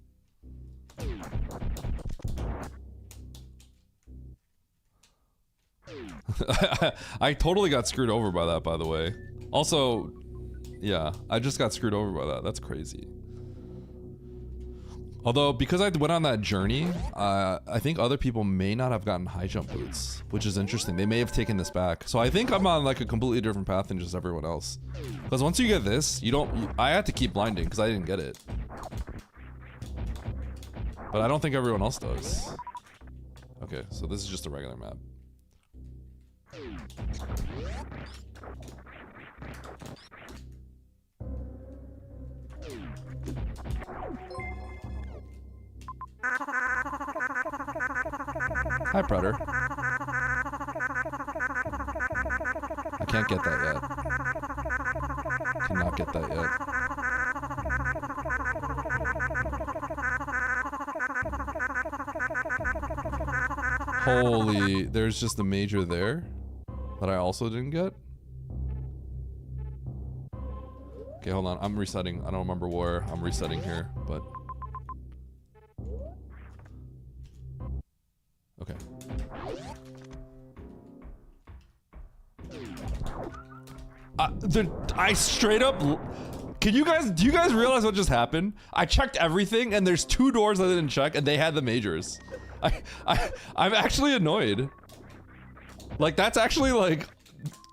I totally got screwed over by that, by the way. Also, yeah, I just got screwed over by that. That's crazy. Although, because I went on that journey, I think other people may not have gotten high jump boots, which is interesting. They may have taken this back. So I think I'm on like a completely different path than just everyone else. Because once you get this, you don't... I had to keep blinding because I didn't get it. But I don't think everyone else does. Okay, so this is just a regular map. Hi, Predator. I can't get that yet. Cannot get that yet. Holy, there's just a major there that I also didn't get. Okay, hold on. I'm resetting. I don't remember where I'm resetting here, but... Okay. I straight up... do you guys realize what just happened? I checked everything and there's 2 doors I didn't check and they had the majors. I'm actually annoyed. Like, that's actually like...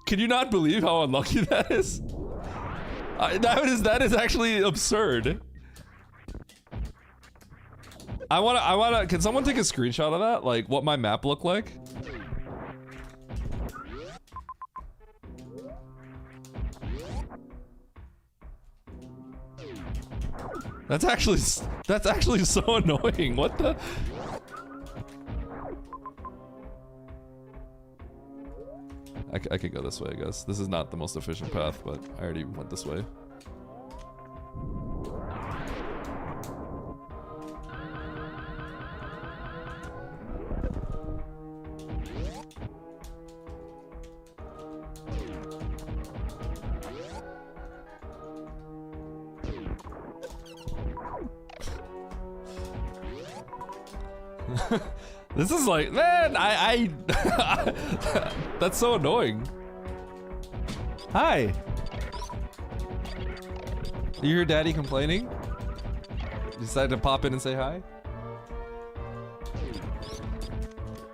Can you not believe how unlucky that is? That is actually absurd. I wanna, can someone take a screenshot of that? Like, what my map looked like? That's actually so annoying. What the? I could go this way, I guess. This is not the most efficient path, but I already went this way. This is like, man, that's so annoying. Hi. You hear Daddy complaining? You decided to pop in and say hi?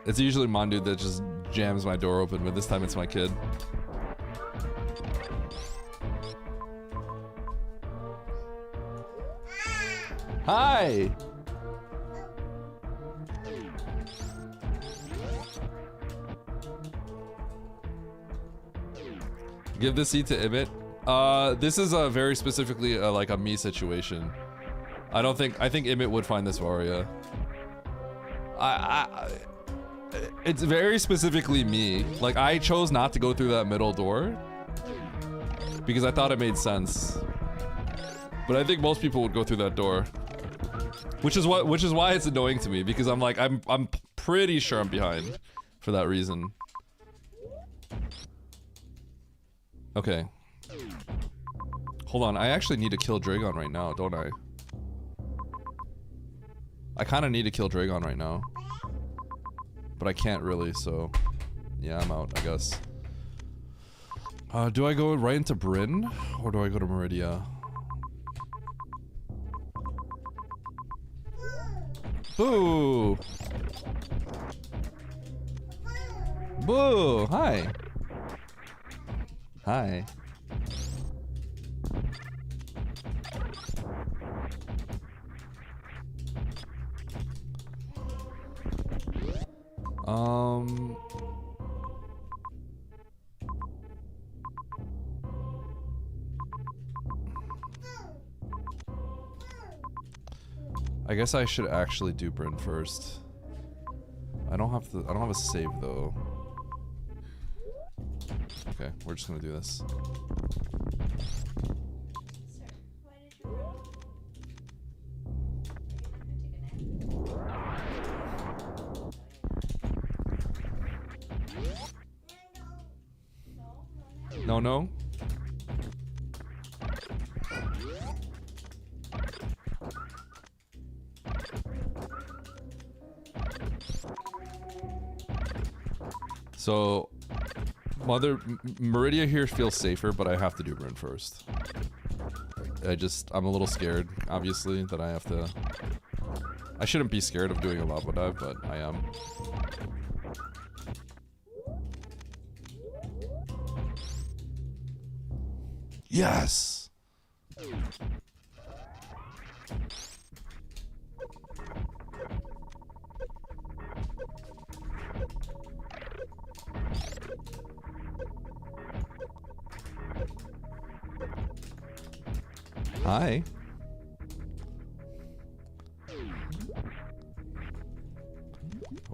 It's usually Mondu that just jams my door open, but this time it's my kid. Hi. Give the seat to Ibit. This is a very specifically like a me situation. I think Ibit would find this Varia. It's very specifically me. Like, I chose not to go through that middle door because I thought it made sense. But I think most people would go through that door. Which is why it's annoying to me, because I'm like, I'm pretty sure I'm behind for that reason. Okay. Hold on, I actually need to kill Dragon right now, don't I? I kind of need to kill Dragon right now. But I can't really, so... Yeah, I'm out, I guess. Do I go right into Bryn? Or do I go to Meridia? Boo! Boo! Hi! Hi. I guess I should actually do Bryn first. I don't have a save though. Okay, we're just gonna do this. No, no. So, Meridia here feels safer, but I have to do Bryn first. I'm a little scared, obviously, that I have to... I shouldn't be scared of doing a lava dive, but I am. Yes! Hi.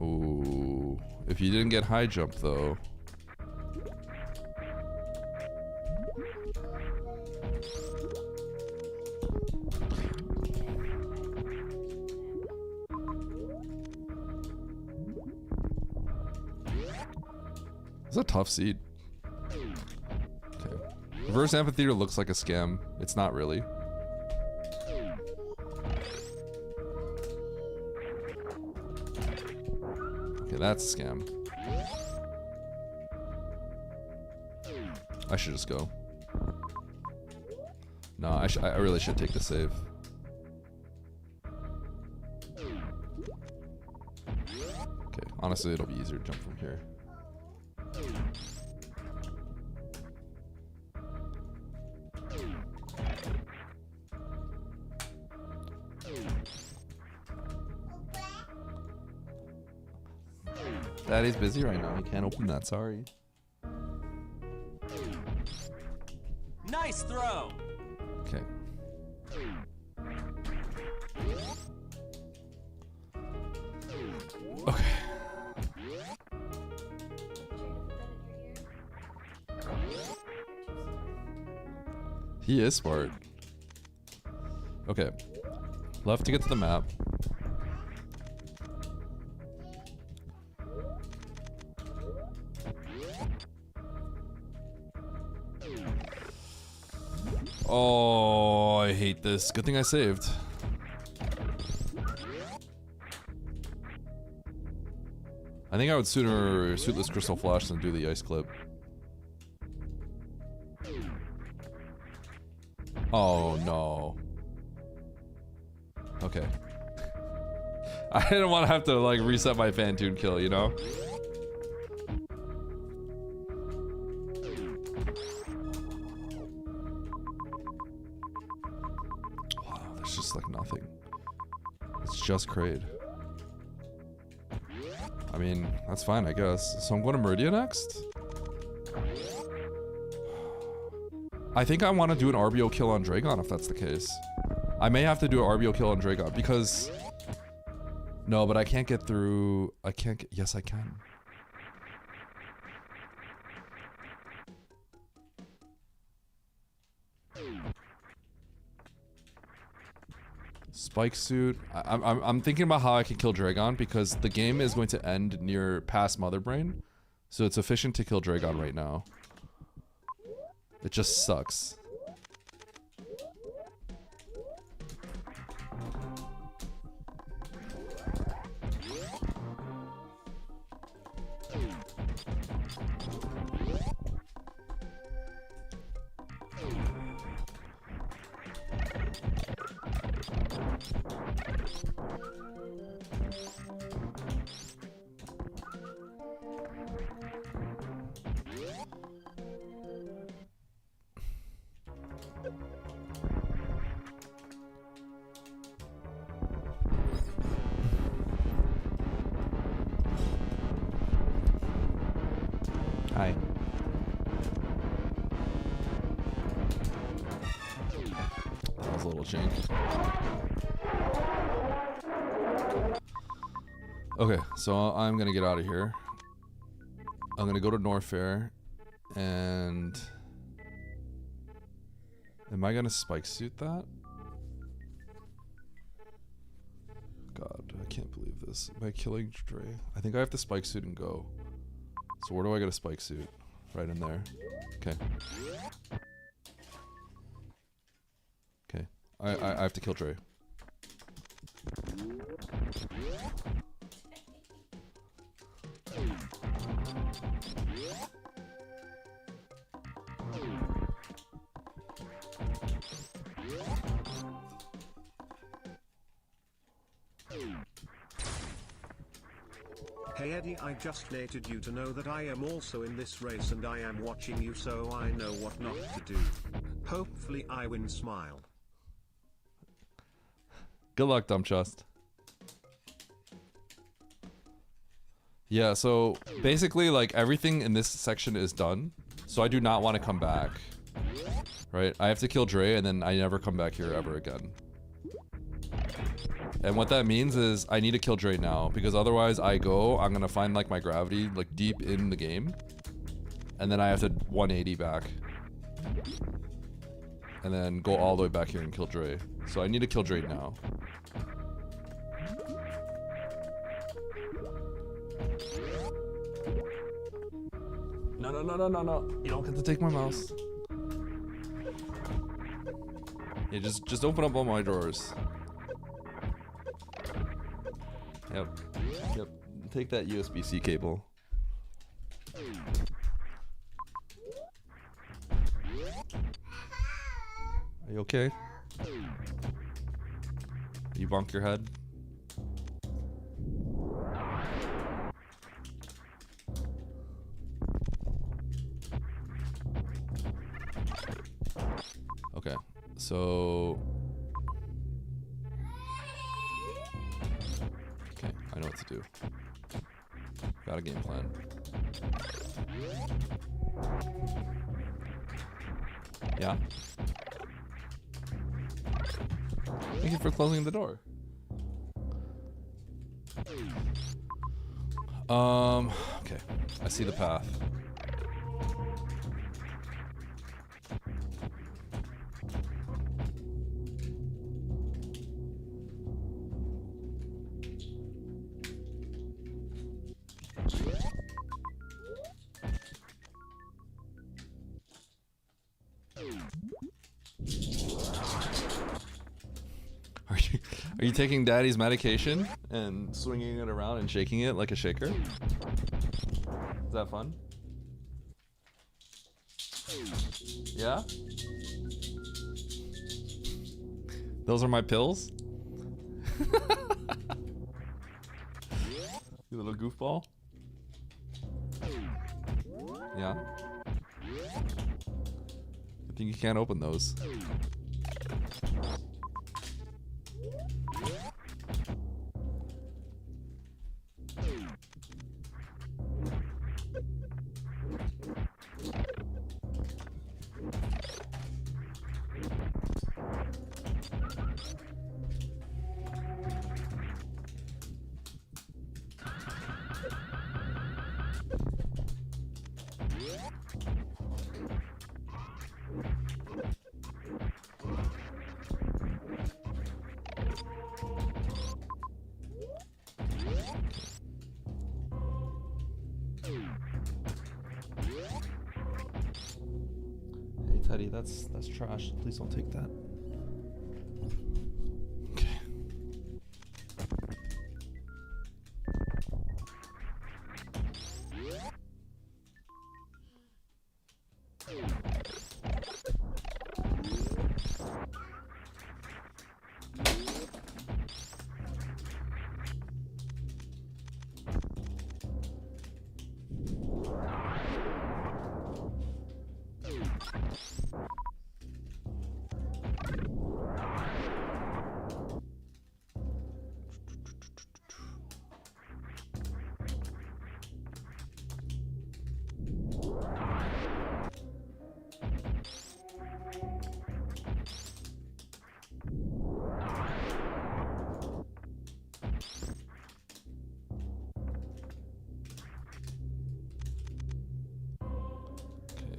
Ooh. If you didn't get high jump though. It's a tough seed. Okay. Reverse amphitheater looks like a scam. It's not really. Okay, that's a scam. I should just go. No, I really should take the save. Okay, honestly, it'll be easier to jump from here. Daddy's busy right now. He can't open that. Sorry. Nice throw. Okay. Okay. He is smart. Okay. Left to get to the map. Oh, I hate this. Good thing I saved. I think I would sooner Suitless Crystal Flash than do the ice clip. Oh no. Okay. I didn't want to have to like reset my Fantoon kill, you know? Wow, there's just like nothing. It's just Kraid. I mean, that's fine, I guess. So I'm going to Meridia next? I think I want to do an RBO kill on Dragon if that's the case. I may have to do an RBO kill on Dragon because... No, but I can't get through... I can't get... Yes, I can. Spike suit. I'm thinking about how I can kill Dragon because the game is going to end near past Mother Brain. So it's efficient to kill Dragon right now. It just sucks. Hi. That was a little jank. Okay, so I'm gonna get out of here. I'm gonna go to Norfair, and am I gonna spike suit that? God, I can't believe this. Am I killing Dre? I think I have to spike suit and go. So where do I get a spike suit? Right in there. Okay. Okay. I have to kill Dre. Hey Eddie, I just letted you to know that I am also in this race and I am watching you so I know what not to do. Hopefully I win, smile. Good luck, dumb chest. Yeah, so basically, like, everything in this section is done. So I do not want to come back. Right? I have to kill Dre, and then I never come back here ever again. And what that means is I need to kill Dre now, because otherwise I'm gonna find, like, my gravity, like, deep in the game. And then I have to 180 back. And then go all the way back here and kill Dre. So I need to kill Dre now. No. You don't get to take my mouse. Yeah, just open up all my drawers. Yep. Take that USB-C cable. Are you okay? You bonk your head? Okay, so... Okay, I know what to do. Got a game plan. Yeah? Thank you for closing the door. Okay. I see the path. Are you taking daddy's medication and swinging it around and shaking it like a shaker? Is that fun? Yeah? Those are my pills? You little goofball? Yeah? I think you can't open those. Hey Teddy, that's trash. Please don't take that. Okay.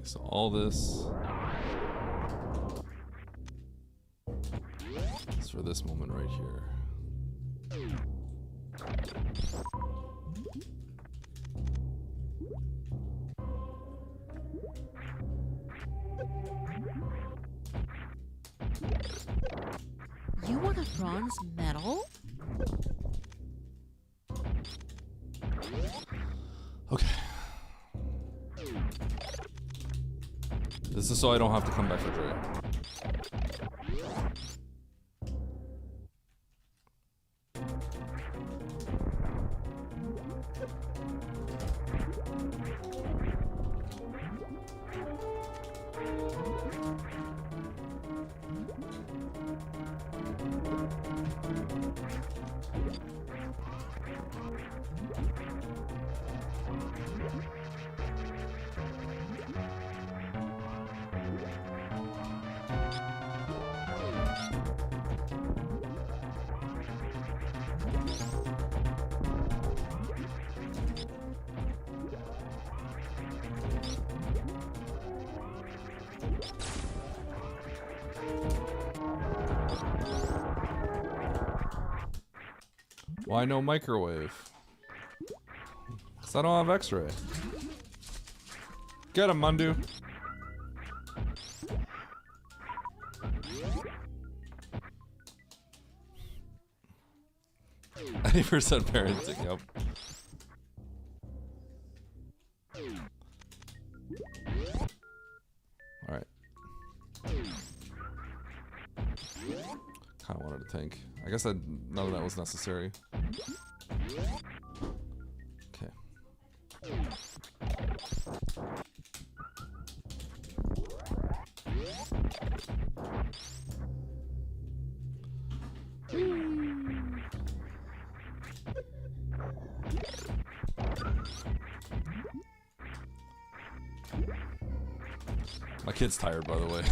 so all this is for this moment right here. You want a bronze medal? Okay. This is so I don't have to come back for Dre. Why no microwave? Cause I don't have X-ray. Get him, Mundu. Any percent parenting, yep. Alright. Kinda wanted to tank. I guess none of that was necessary. Okay. My kid's tired, by the way.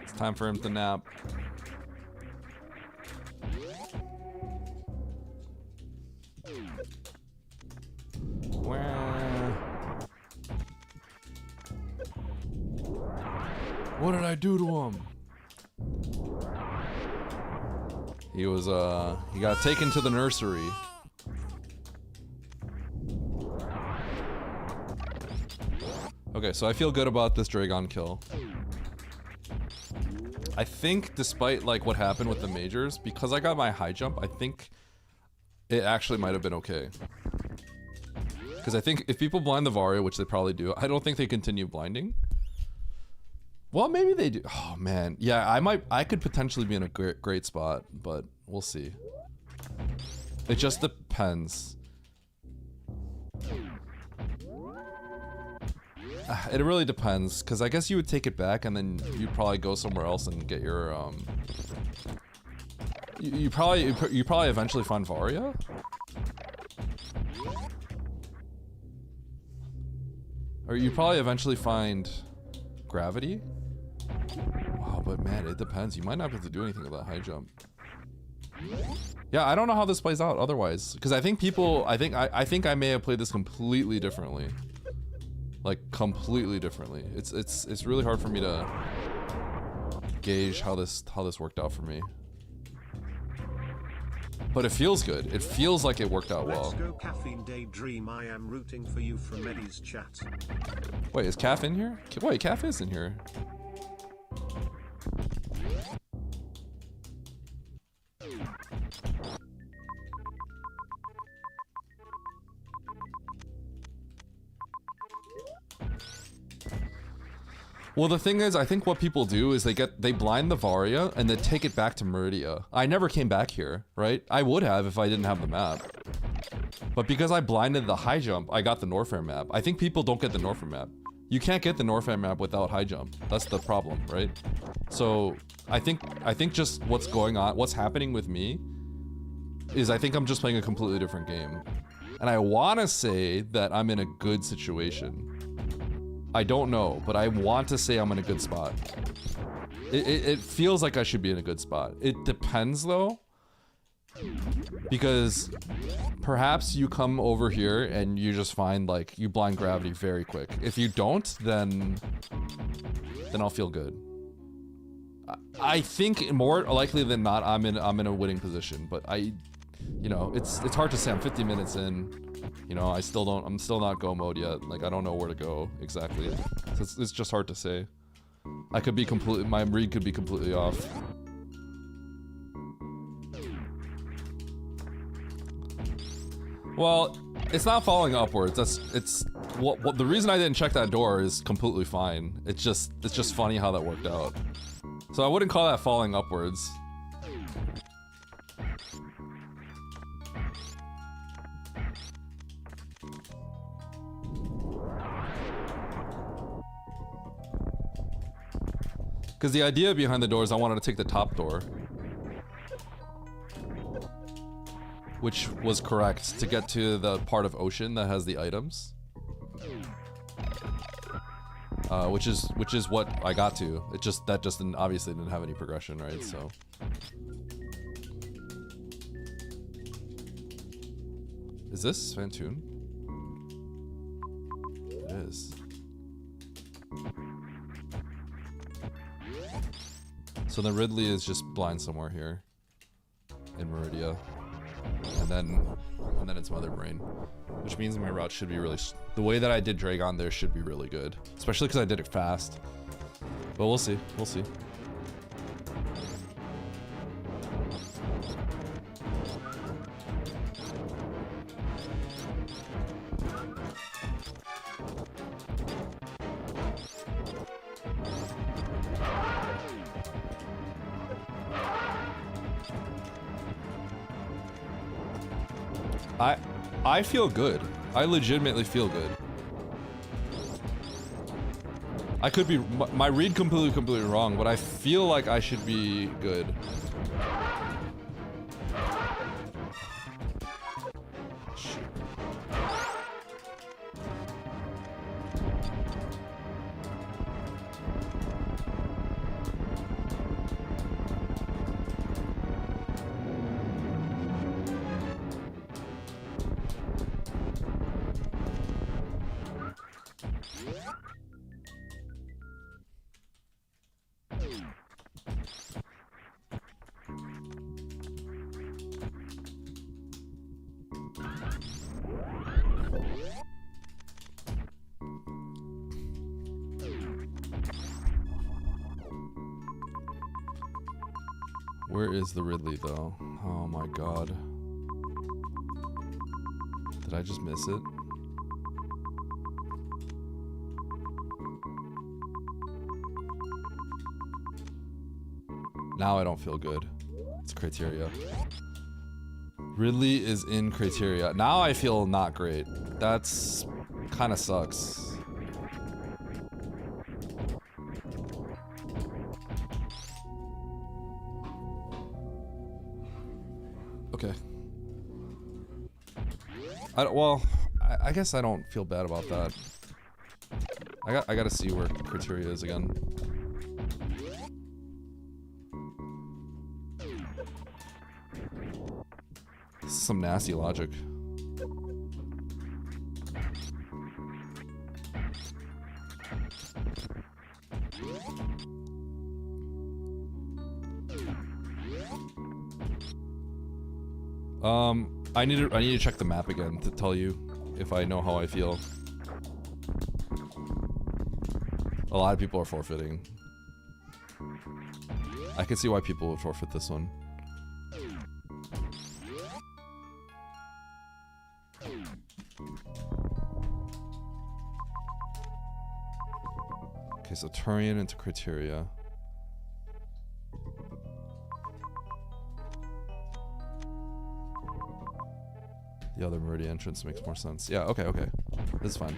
It's time for him to nap. What did I do to him? He was, he got taken to the nursery. Okay, so I feel good about this Dragon kill. I think despite like what happened with the majors, because I got my high jump, I think it actually might have been okay. Because I think if people blind the Varia, which they probably do, I don't think they continue blinding. Well, maybe they do. Oh man, yeah, I could potentially be in a great spot, but we'll see. It just depends. It really depends, because I guess you would take it back and then you'd probably go somewhere else and get your you probably eventually find Varia. Or you probably eventually find Gravity. Wow, but man, it depends. You might not have to do anything with that high jump. Yeah, I don't know how this plays out otherwise, because I think I think I may have played this completely differently. Like completely differently. It's really hard for me to gauge how this worked out for me. But it feels good. It feels like it worked out well. Let's go Caffeine Daydream. I am rooting for you from Eddie's chat. Wait, is Calf in here? Wait, Calf is in here. Well, the thing is, I think what people do is they blind the Varia and then take it back to Meridia. I never came back here, right? I would have if I didn't have the map. But because I blinded the high jump, I got the Norfair map. I think people don't get the Norfair map. You can't get the Norfair map without high jump. That's the problem, right? So I think just what's going on, what's happening with me is I think I'm just playing a completely different game. And I want to say that I'm in a good situation. I don't know, but I want to say I'm in a good spot. It feels like I should be in a good spot. It depends though. Because perhaps you come over here and you just find like you blind gravity very quick. If you don't, then I'll feel good. I think more likely than not I'm in a winning position, but you know, it's hard to say. I'm 50 minutes in. You know, I'm still not go mode yet. Like I don't know where to go exactly. So it's just hard to say. My read could be completely off. Well, it's not falling upwards. What the reason I didn't check that door is completely fine. It's just funny how that worked out. So I wouldn't call that falling upwards. Because the idea behind the door is I wanted to take the top door. Which was correct to get to the part of ocean that has the items. Which is what I got to. That just obviously didn't have any progression, right? So. Is this Svantoon? It is. So then Ridley is just blind somewhere here. In Meridia. And then it's Mother Brain. Which means my route should be really... The way that I did Dragon there should be really good. Especially because I did it fast. But we'll see. We'll see. I feel good. I legitimately feel good. I could be... My read completely wrong, but I feel like I should be good. Where is the Ridley though? Oh my god. Did I just miss it? Now I don't feel good. It's criteria. Ridley is in criteria. Now I feel not great. That's kind of sucks. Okay. I guess I don't feel bad about that. I gotta see where criteria is again. This is some nasty logic. I need to check the map again to tell you if I know how I feel. A lot of people are forfeiting. I can see why people would forfeit this one. Okay, so Turian into criteria. The other Meridian entrance makes more sense. Yeah, okay. This is fine.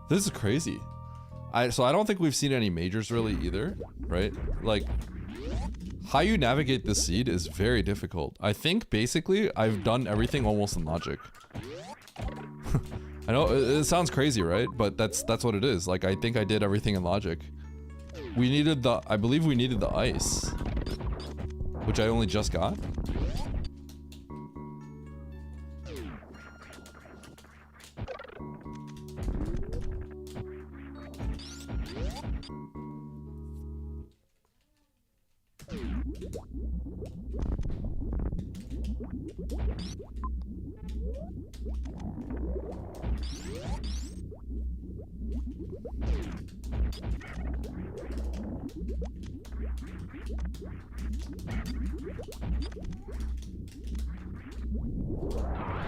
This is crazy. So I don't think we've seen any majors really either, right? Like how you navigate this seed is very difficult. I think basically I've done everything almost in logic. I know it sounds crazy, right? But that's what it is. Like, I think I did everything in logic. We needed the, I believe we needed the ice, which I only just got.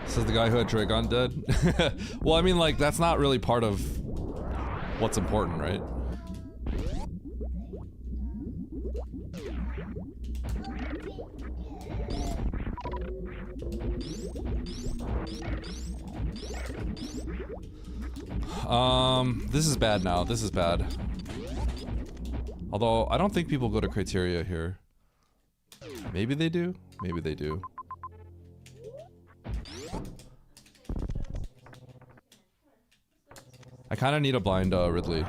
This is the guy who had Dragon dead. Well, I mean, like, that's not really part of what's important, right? This is bad now. This is bad. Although, I don't think people go to criteria here. Maybe they do? Maybe they do. I kind of need a blind Ridley.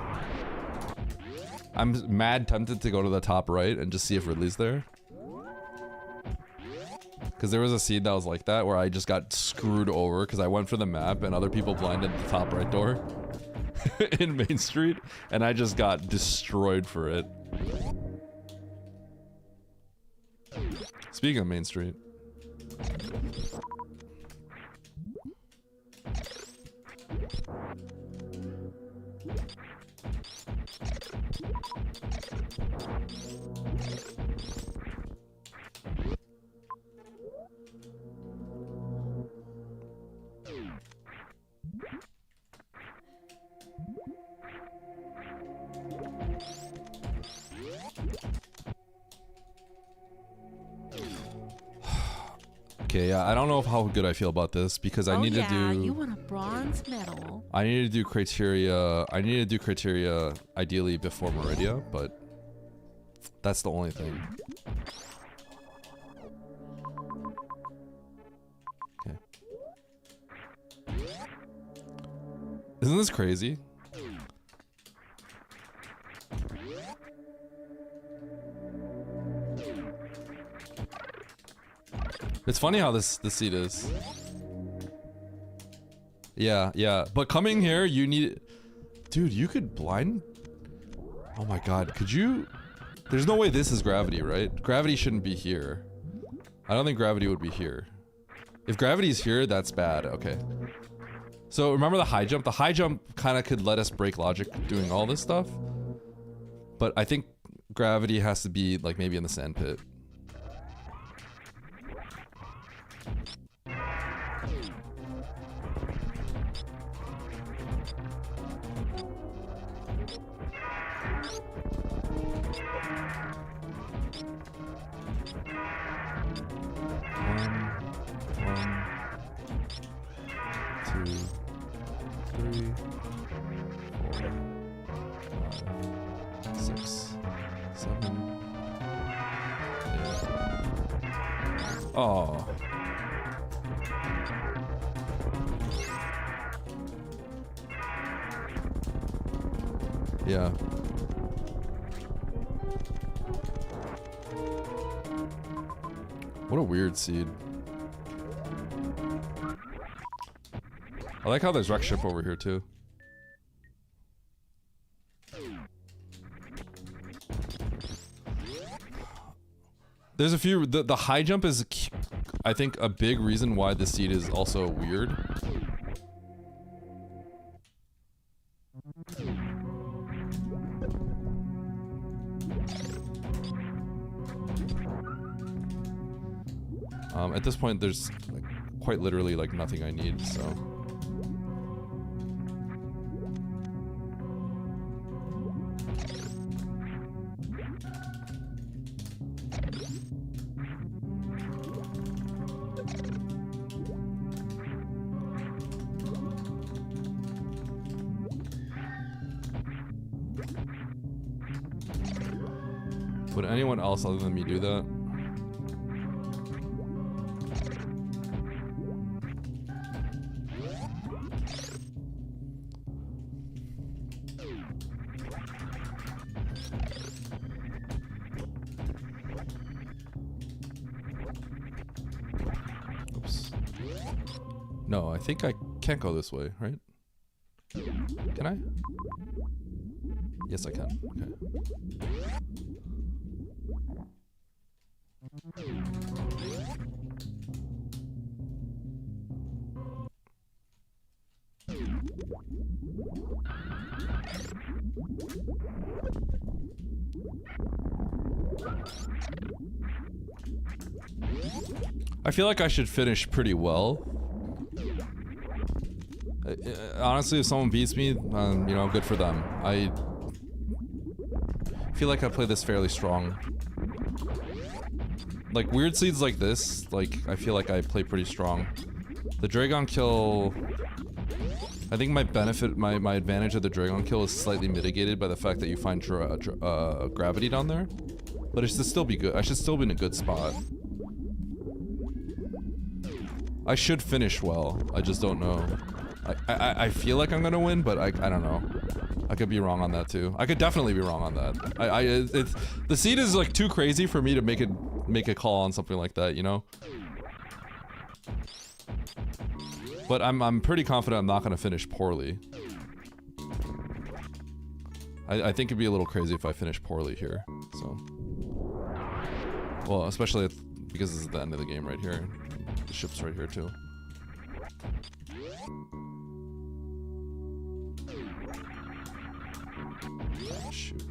I'm mad tempted to go to the top right and just see if Ridley's there. Because there was a seed that was like that where I just got screwed over because I went for the map and other people blinded the top right door in Main Street and I just got destroyed for it. Speaking of Main Street. Okay, yeah, I don't know how good I feel about this because I need to do. You want a bronze medal? I need to do criteria. I need to do criteria ideally before Meridia, but that's the only thing. Okay. Isn't this crazy? It's funny how this seat is. Yeah, yeah. But coming here, you need... Dude, you could blind... Oh my god, could you... There's no way this is gravity, right? Gravity shouldn't be here. I don't think gravity would be here. If gravity's here, that's bad. Okay. So remember the high jump? The high jump kind of could let us break logic doing all this stuff. But I think gravity has to be like maybe in the sand pit. Oh. Yeah. What a weird seed. I like how there's wreck ship over here too. There's a few, the high jump is, I think, a big reason why this seed is also weird. At this point, there's like, quite literally like nothing I need, so. Would anyone else other than me do that? Oops. No, I think I can't go this way, right? Can I? Yes, I can. Okay. I feel like I should finish pretty well. Honestly, if someone beats me, you know, good for them. I feel like I play this fairly strong. Like, weird seeds like this, like, I feel like I play pretty strong. The Dragon kill... I think my benefit, my advantage of the Dragon kill is slightly mitigated by the fact that you find gravity down there. But it should still be good. I should still be in a good spot. I should finish well. I just don't know. I feel like I'm gonna win, but I don't know. I could be wrong on that too. I could definitely be wrong on that. The seed is like too crazy for me to make a call on something like that, you know? But I'm pretty confident I'm not gonna finish poorly. I think it'd be a little crazy if I finish poorly here, so. Well, especially because this is the end of the game right here. The ship's right here too. Oh, shoot.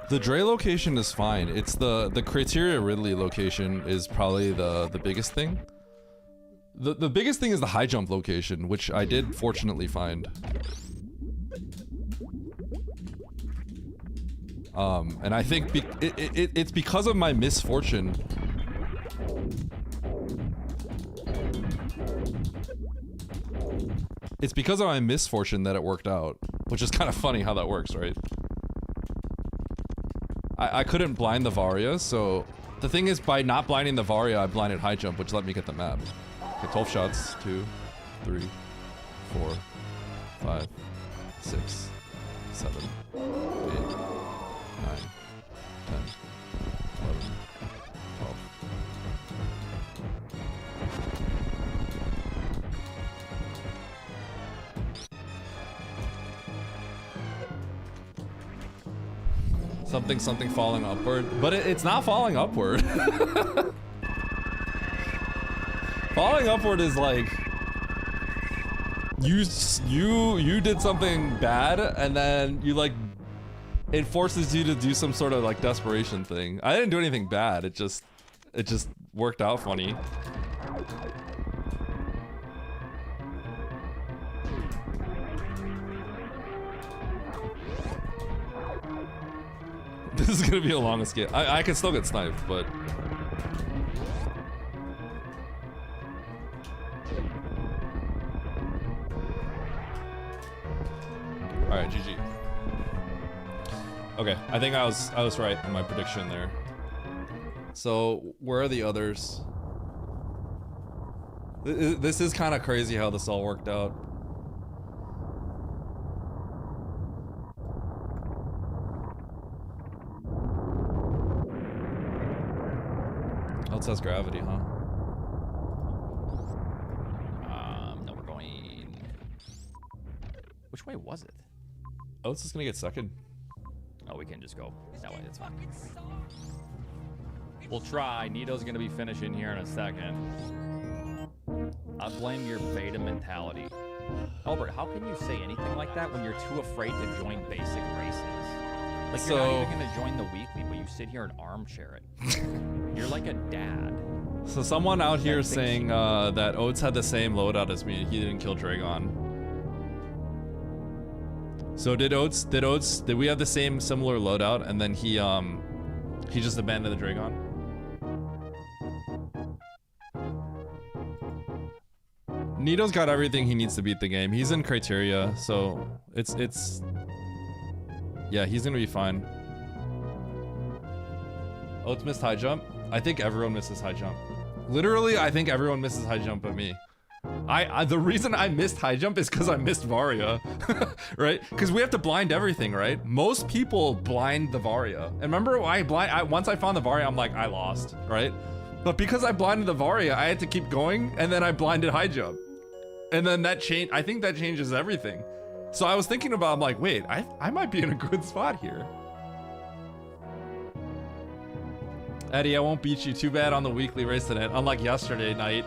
The Dre location is fine. It's the Criteria Ridley location is probably the biggest thing. The biggest thing is the high jump location, which I did fortunately find. And I think it's because of my misfortune. It's because of my misfortune that it worked out, which is kind of funny how that works, right? I couldn't blind the Varia, so the thing is, by not blinding the Varia, I blinded high jump, which let me get the map. Okay, 12 shots. 2, 3, 4, 5, 6, 7, 8, 9, 10, 11, 12. Something falling upward, but it's not falling upward. Falling upward is like you did something bad, and then you like it forces you to do some sort of like desperation thing. I didn't do anything bad. It just worked out funny. This is gonna be a long escape. I can still get sniped, but... Alright, GG. Okay, I think I was right in my prediction there. So, where are the others? This is kind of crazy how this all worked out. It says gravity, huh? No, we're going... Which way was it? Oh, it's just gonna get second. Oh, we can just go that way, it's fine. We'll try. Nito's gonna be finishing here in a second. I blame your beta mentality. Albert, how can you say anything like that when you're too afraid to join basic races? Like, you're not even gonna join the weekly, but you sit here and armchair it. You're like a dad. So someone out here is saying that Oates had the same loadout as me. He didn't kill Dragon. So did we have the similar loadout and then he just abandoned the Dragon? Nito's got everything he needs to beat the game. He's in criteria, so it's yeah, he's gonna be fine. Oates missed high jump. I think everyone misses high jump. Literally, I think everyone misses high jump but me. The reason I missed high jump is because I missed Varia, right? Because we have to blind everything, right? Most people blind the Varia. And remember, once I found the Varia, I'm like, I lost, right? But because I blinded the Varia, I had to keep going, and then I blinded high jump. And then that changed, I think that changes everything. So I was thinking about, I'm like, wait, I might be in a good spot here. Eddie, I won't beat you. Too bad on the weekly race tonight, unlike yesterday night.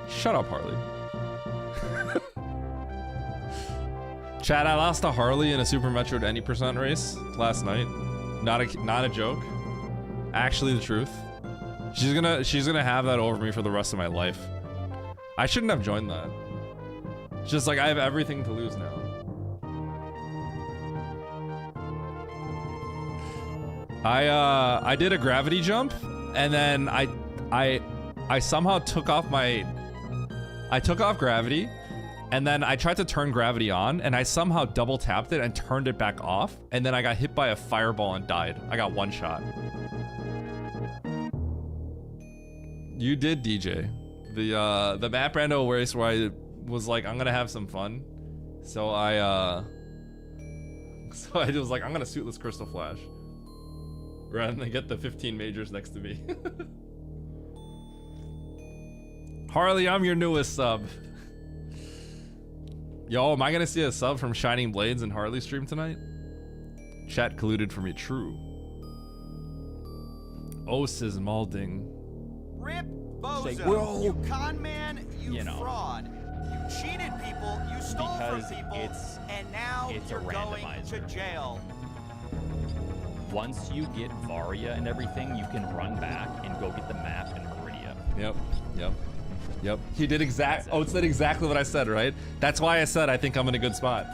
Shut up, Harley. Chad, I lost to Harley in a Super Metroid any percent race last night. Not a joke. Actually, the truth. She's gonna have that over me for the rest of my life. I shouldn't have joined that. It's just like I have everything to lose now. I did a gravity jump, and then I somehow took off gravity, and then I tried to turn gravity on, and I somehow double tapped it and turned it back off, and then I got hit by a fireball and died. I got one shot. You did, DJ. The map Rando race where I was like, I'm gonna have some fun. So I was like, I'm gonna suitless Crystal Flash. Rather than get the 15 majors next to me. Harley, I'm your newest sub. Yo, am I gonna see a sub from Shining Blades and Harley stream tonight? Chat colluded for me, true. Os is molding. Rip Bozo, Well, you con man, you know. fraud. You cheated people, you stole Because from people, it's- and now it's a you're going to randomizer. jail. Once you get Varia and everything, you can run back and go get the map in Meridia. Yep. He did Oates did exactly what I said, right? That's why I said I think I'm in a good spot.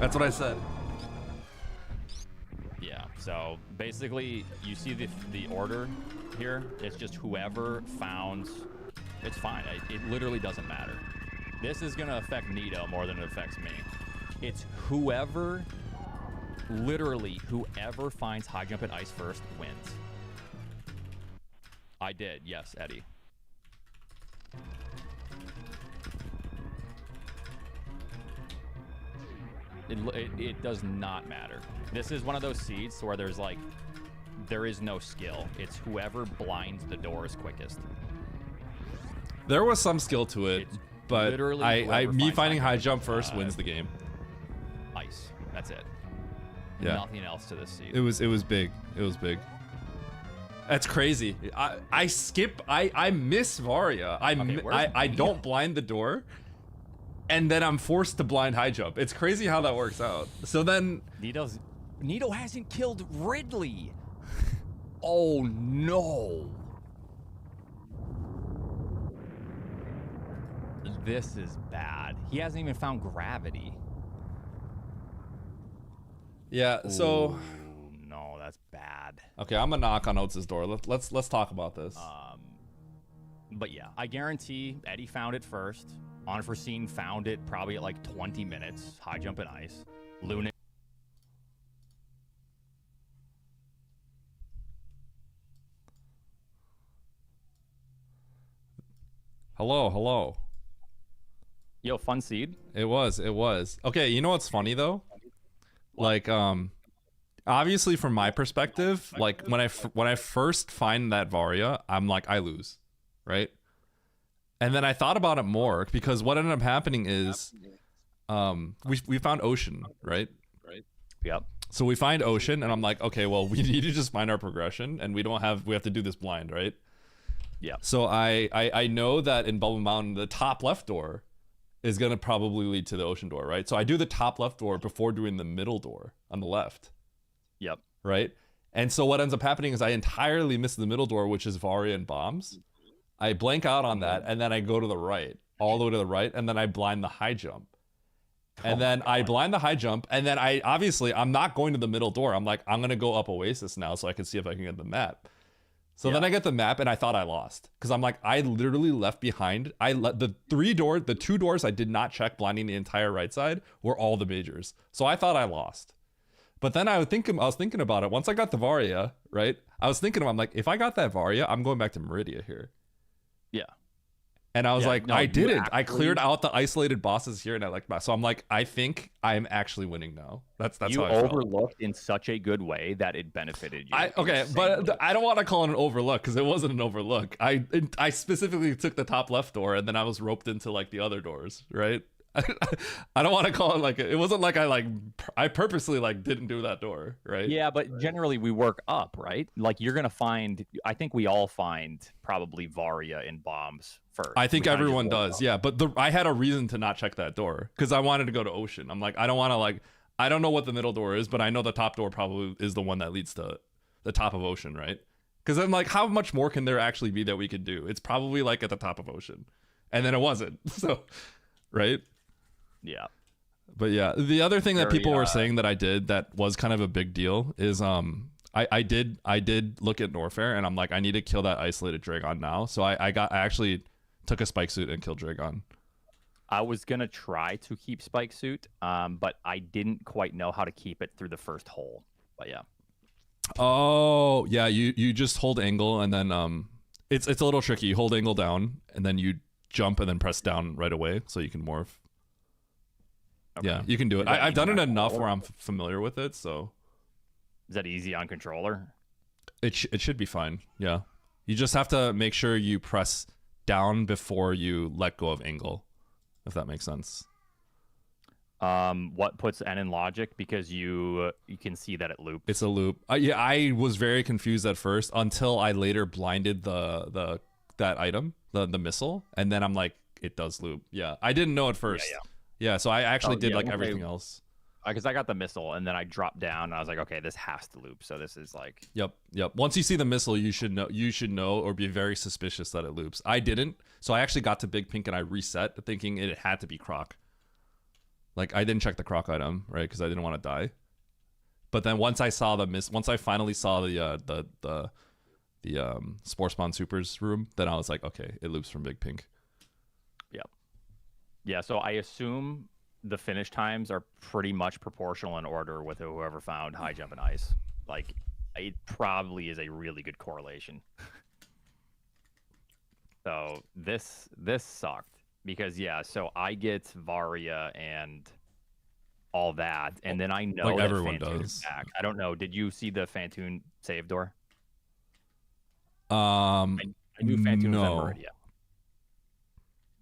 That's what I said. Yeah, so basically, you see the order here. It's just whoever found, it's fine. It literally doesn't matter. This is gonna affect Nito more than it affects me. It's whoever, literally whoever finds high jump and ice first wins. I did, yes, Eddie. It does not matter. This is one of those seeds where there is no skill. It's whoever blinds the doors quickest. There was some skill to it, It's but literally me whoever finding finds high jump first wins the game. Ice. That's it. Yeah. Nothing else to this seed. It was big. It was big. That's crazy. I miss Varia. I don't blind the door, and then I'm forced to blind high jump. It's crazy how that works out. So then Nito hasn't killed Ridley. Oh no. This is bad. He hasn't even found gravity. yeah. So Ooh, no, that's bad. okay, I'm gonna knock on Oates' door. Let's talk about this. But yeah, I guarantee Eddie found it first. Unforeseen found it probably at like 20 minutes. High jump and ice. Luna. Hello. Yo, fun seed. It was. Okay, you know what's funny though? Like, obviously from my perspective, like when I first find that Varia, I'm like, I lose, right? And then I thought about it more because what ended up happening is, we found Ocean, right? Yep. So we find Ocean, and I'm like, okay, well, we need to just find our progression, and we have to do this blind, right? Yeah. So I know that in Bubble Mountain, the top left door is gonna probably lead to the Ocean door, right? So I do the top left door before doing the middle door on the left. Yep. Right? And so what ends up happening is I entirely miss the middle door, which is Varia and bombs. I blank out on that, and then I go to the right, all the way to the right, and then I blind the high jump. And then I blind the high jump, and then I'm not going to the middle door. I'm like, I'm gonna go up Oasis now so I can see if I can get the map. So then I get the map, and I thought I lost because I'm like, I literally left behind. The two doors I did not check, blinding the entire right side, were all the majors. So I thought I lost. But then I was thinking about it. Once I got the Varia, right? I'm like, if I got that Varia, I'm going back to Meridia here. Yeah. And I was like, no, I you didn't. I actually- cleared out the isolated bosses here, and I like. So I'm like, I think I'm actually winning now. That's You how I felt. overlooked in such a good way that it benefited you. Okay, but I don't want to call it an overlook because it wasn't an overlook. I specifically took the top left door, and then I was roped into like the other doors, right? I don't want to call it like it wasn't like I purposely like didn't do that door, right? Yeah, but generally we work up, right? Like you're gonna find. I think we all find probably Varia and bombs first. I think We kinda everyone just work does, up. yeah. But I had a reason to not check that door because I wanted to go to Ocean. I'm like, I don't want to I don't know what the middle door is, but I know the top door probably is the one that leads to the top of Ocean, right? Because I'm like, how much more can there actually be that we could do? It's probably like at the top of Ocean, and then it wasn't. So, right? Yeah. But yeah, the other thing that Very, people were saying that I did that was kind of a big deal is I did look at Norfair, and I'm like, I need to kill that isolated Dragon now. So I actually took a spike suit and killed Dragon. I was gonna try to keep Spike Suit, but I didn't quite know how to keep it through the first hole. But yeah. Oh yeah, you just hold angle, and then it's a little tricky. You hold angle down, and then you jump and then press down right away so you can morph. Okay. Yeah, you can do it. Is that I've done easy it on enough controller? where I'm familiar with it, so Is that easy on controller? it should be fine. Yeah, you just have to make sure you press down before you let go of angle, if that makes sense. What puts N in logic? Because you can see that it loops. It's a loop. Yeah, I was very confused at first until I later blinded that item, the missile, and then I'm like, it does loop. Yeah, I didn't know at first. Yeah, so I actually did like everything else. Because I got the missile and then I dropped down and I was like, okay, this has to loop. So this is like, Yep. Once you see the missile, you should know or be very suspicious that it loops. I didn't, so I actually got to Big Pink and I reset, thinking it had to be Croc. Like I didn't check the Croc item, right? Because I didn't want to die. But then once I finally saw the Spore Spawn Supers room, then I was like, okay, it loops from Big Pink. yeah. So I assume the finish times are pretty much proportional in order with whoever found high jump and ice. Like it probably is a really good correlation. So this sucked because so I get Varia and all that, and then I know Like that everyone Fantoon does. is back. I don't know. Did you see the Fantoon save door? I I knew Fantoon was no. at Meridia.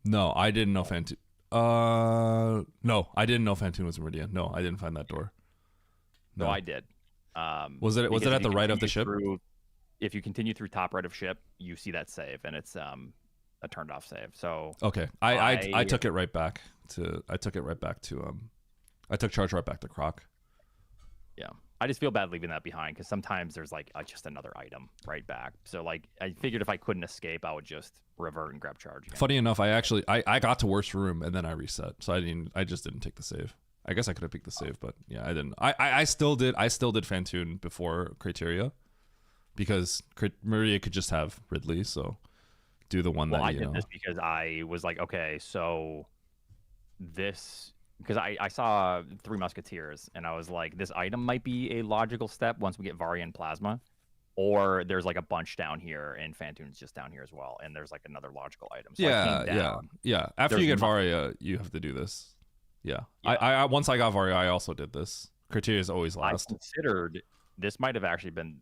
No, I didn't know Fantoon. No, I didn't know Fantoon was in Meridian. No, I didn't find that door. No, I did. Was it because at if the you right of the continue ship? If you continue through top right of ship, you see that save, and it's a turned off save. So Okay, I took it right back to. I took charge right back to Croc. yeah, I just feel bad leaving that behind because sometimes there's like just another item right back. So like I figured if I couldn't escape, I would just revert and grab charge again. Funny enough, I got to worst room and then I reset, so I just didn't take the save. I guess I could have picked the save, but yeah, I didn't. I still did Fantoon before Criteria because Maria could just have Ridley, so do the one Well, that I you did know. this because I was like, okay, so this because I saw Three Musketeers and I was like, this item might be a logical step once we get Varia and Plasma, or there's like a bunch down here and Fantoon's just down here as well, and there's like another logical item. So I came down. Yeah. After There's you get nothing. Varia, you have to do this. Yeah. Yeah. I once I got Varia, I also did this. Criteria is always I last. considered this might have actually been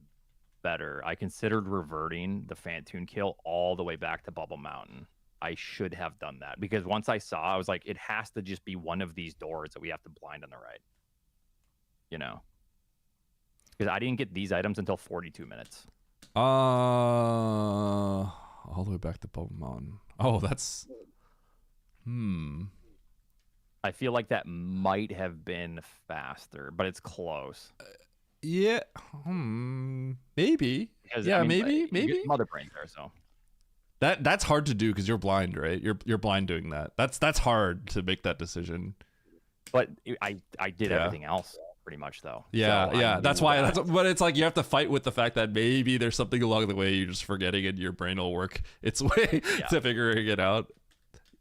better. I considered reverting the Fantoon kill all the way back to Bubble Mountain. I should have done that because once I saw, I was like, it has to just be one of these doors that we have to blind on the right. You know, Because I didn't get these items until 42 minutes. All the way back to Bubble Mountain. Oh, that's. I feel like that might have been faster, but it's close. Yeah. Maybe. Because, Yeah, I mean, maybe. you Maybe. get Mother Brain there, so. That's hard to do because you're blind, right? You're blind doing that. That's hard to make that decision. But I did Yeah. everything else pretty much though. Yeah, So I yeah. knew That's why. that. But it's like you have to fight with the fact that maybe there's something along the way you're just forgetting, and your brain will work its way to figuring it out.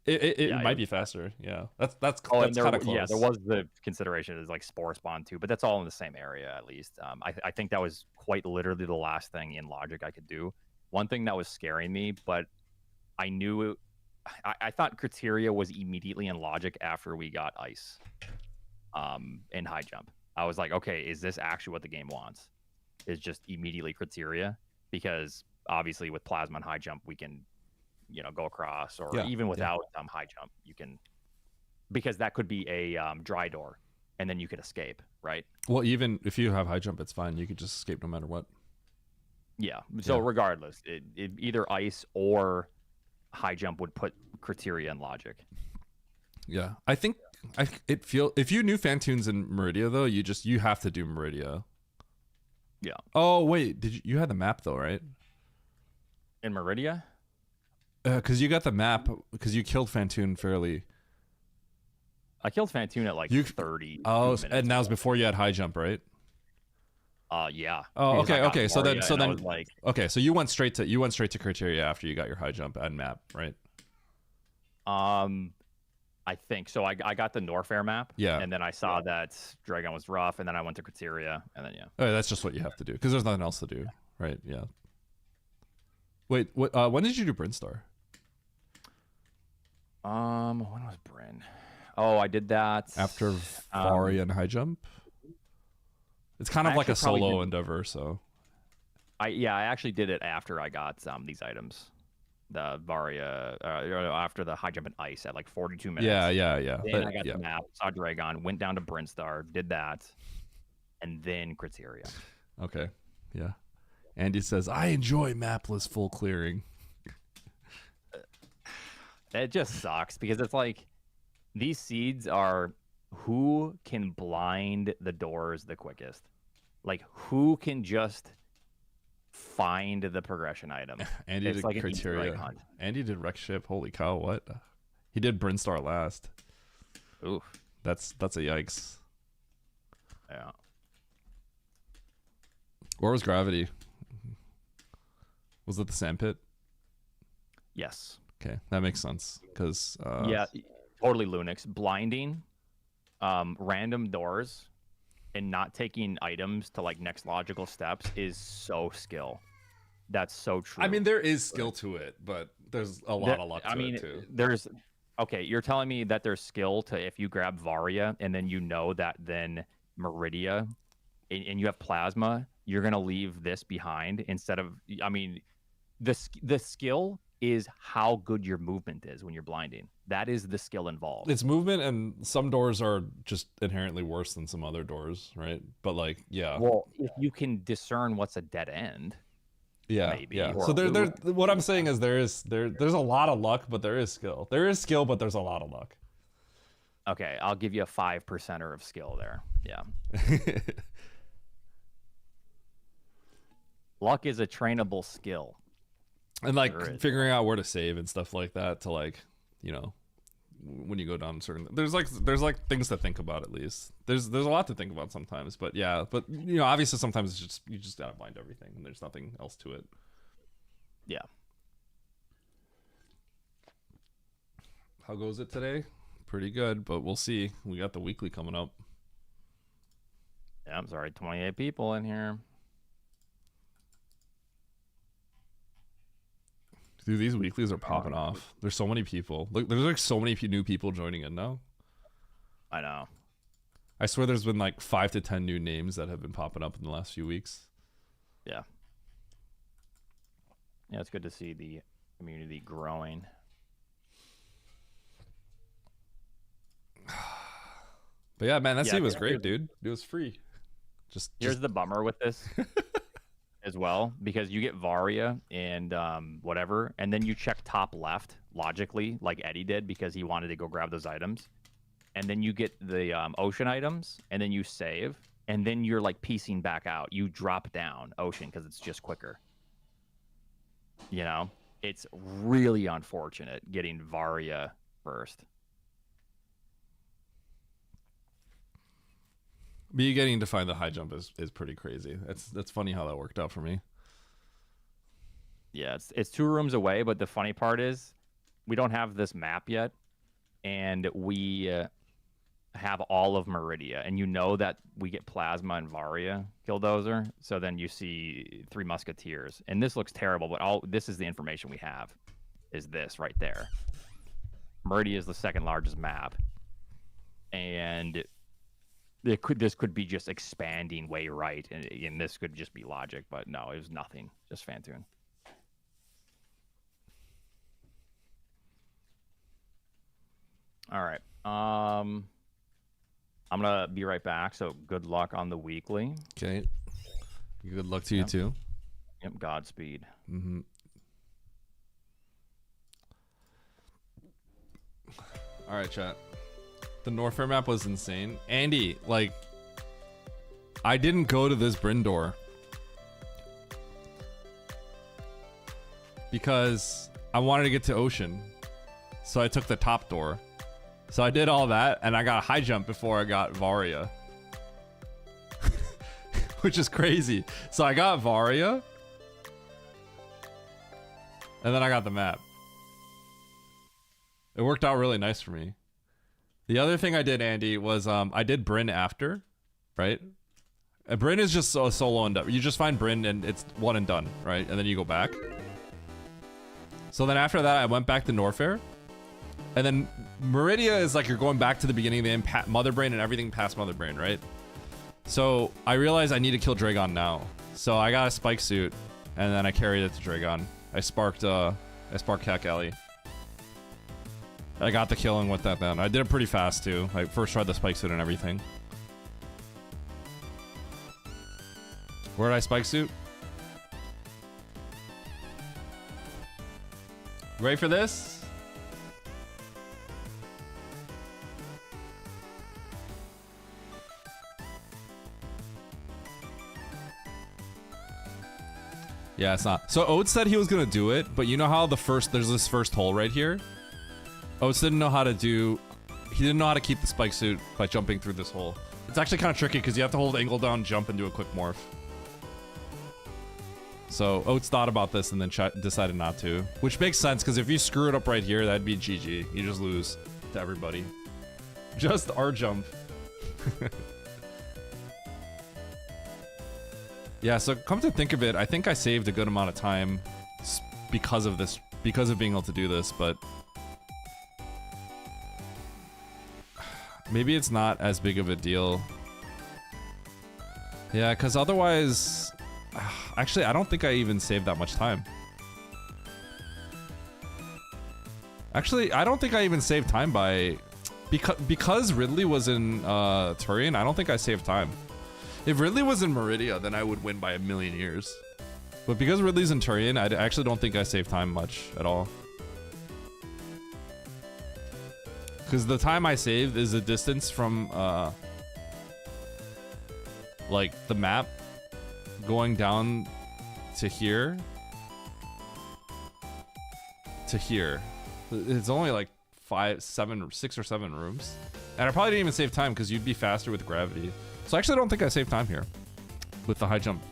It might be faster. Yeah, that's Oh, that's and kind of close. yeah, there was the consideration is like Spore Spawn too, but that's all in the same area at least. I think that was quite literally the last thing in Logic I could do. One thing that was scaring me, but I knew it, I thought Criteria was immediately in Logic after we got Ice in High Jump. I was like, okay, is this actually what the game wants? Is just immediately Criteria? Because obviously with Plasma and High Jump, we can, go across, or even without High Jump, you can, because that could be a dry door, and then you could escape, right? Well, even if you have High Jump, it's fine. You could just escape no matter what. Yeah. So regardless, it either Ice or High Jump would put Criteria in Logic. Yeah, I think if you knew Fantoons in Meridia though, you have to do Meridia. Yeah. Oh wait, you had the map though, right? In Meridia? Because you got the map because you killed Fantoon fairly. I killed Fantoon at like 30. Oh, and that was before you had High Jump, right? Yeah. Oh, Because I got okay. So then, Moria, and I was like, okay. So you went straight to Criteria after you got your High Jump and map, right? I think so. I got the Norfair map. Yeah. And then I saw that Dragon was rough, and then I went to Criteria, and then Oh, that's just what you have to do because there's nothing else to do, right? Yeah. Wait, what? When did you do Brinstar? When was Bryn? Oh, I did that After Varia and High Jump. It's kind of I like a actually probably solo did- endeavor, so. I actually did it after I got these items, the Varia, after the High Jump and Ice at like 42 minutes. Yeah. Then I got the map, saw Dragon, went down to Brinstar, did that, and then Criteria. Okay. Yeah. Andy says, I enjoy mapless full clearing. It just sucks because it's like these seeds are who can blind the doors the quickest. Like who can just find the progression item. Andy It's did like an Easter egg Criteria. hunt. Andy did Wreck Ship. Holy cow, what? He did Brinstar last. Oof. That's a yikes. Yeah. Where was Gravity? Was it the sandpit? Yes. Okay, that makes sense. Because Yeah, totally Lunix. Blinding random doors and not taking items to like next logical steps is so skill. That's so true. I mean, there is skill to it, but there's a lot of luck to it too. There's okay, you're telling me that there's skill to if you grab Varia and then you know that then Meridia and you have Plasma, you're gonna leave this behind instead of. I mean, the skill is how good your movement is when you're blinding. That is the skill involved. It's movement, and some doors are just inherently worse than some other doors, right? But like, yeah. Well, if you can discern what's a dead end. Yeah, maybe, yeah. or So a there, loop. what I'm saying is there's a lot of luck, but there is skill. There is skill, but there's a lot of luck. Okay, I'll give you a 5%er of skill there. Yeah. Luck is a trainable skill. And like There is. figuring out where to save and stuff like that to like, when you go down certain there's like things to think about. At least there's a lot to think about sometimes, but yeah, but obviously sometimes it's just you just gotta blind everything and there's nothing else to it. Yeah. How goes it today? Pretty good, but we'll see. We got the weekly coming up. Yeah, I'm sorry, 28 people in here. Dude, these weeklies are popping off. There's so many people. Look, there's like so many new people joining in now. I know. I swear there's been like 5 to 10 new names that have been popping up in the last few weeks. Yeah. Yeah, it's good to see the community growing. But yeah, man, that Yeah, scene was yeah. great, dude. It was free. Here's the bummer with this as well, because you get Varia and whatever, and then you check top left logically, like Eddie did, because he wanted to go grab those items, and then you get the ocean items, and then you save, and then you're like piecing back out. You drop down ocean because it's just quicker. You know, it's really unfortunate getting Varia first. Me getting to find the high jump is pretty crazy. That's funny how that worked out for me. Yeah, it's 2 rooms away, but the funny part is we don't have this map yet, and we have all of Meridia, and you know that we get Plasma and Varia Killdozer, so then you see 3 Musketeers, and this looks terrible, but this is the information we have, is this right there. Meridia is the 2nd largest map, and this could be just expanding way right, and this could just be logic, but no, it was nothing, just Phantoon. All right. I'm gonna be right back. So good luck on the weekly. Okay. Good luck to you too. Yep. Godspeed. Mm-hmm. All right, chat. The Norfair map was insane. Andy, like, I didn't go to this Bryn door because I wanted to get to Ocean, so I took the top door. So I did all that, and I got a high jump before I got Varia. Which is crazy. So I got Varia, and then I got the map. It worked out really nice for me. The other thing I did, Andy, was I did Bryn after, right? Bryn is just a solo and done. You just find Bryn, and it's one and done, right? And then you go back. So then after that, I went back to Norfair. And then Meridia is like you're going back to the beginning, then Mother Brain and everything past Mother Brain, right? So I realized I need to kill Dragon now. So I got a spike suit, and then I carried it to Dragon. I sparked Cat Alley. I got the killing with that then. I did it pretty fast too. I first tried the spike suit and everything. Where did I spike suit? Ready for this? Yeah, it's not. So Oates said he was gonna do it, but you know how there's this first hole right here? Oates didn't know how to he didn't know how to keep the spike suit by jumping through this hole. It's actually kind of tricky because you have to hold angle down, jump, and do a quick morph. So Oates thought about this and then decided not to, which makes sense because if you screw it up right here, that'd be GG. You just lose to everybody. Just our jump. Yeah, so come to think of it, I think I saved a good amount of time because of this, because of being able to do this, but maybe it's not as big of a deal. Yeah, because otherwise, actually, I don't think I even saved that much time. Actually, I don't think I even saved time by, because Ridley was in Turian, I don't think I saved time. If Ridley was in Meridia, then I would win by a million years. But because Ridley's in Turian, I actually don't think I saved time much at all. Because the time I saved is the distance from, like, the map going down to here. To here. It's only like 6 or 7 rooms. And I probably didn't even save time because you'd be faster with gravity. So I actually don't think I saved time here with the high jump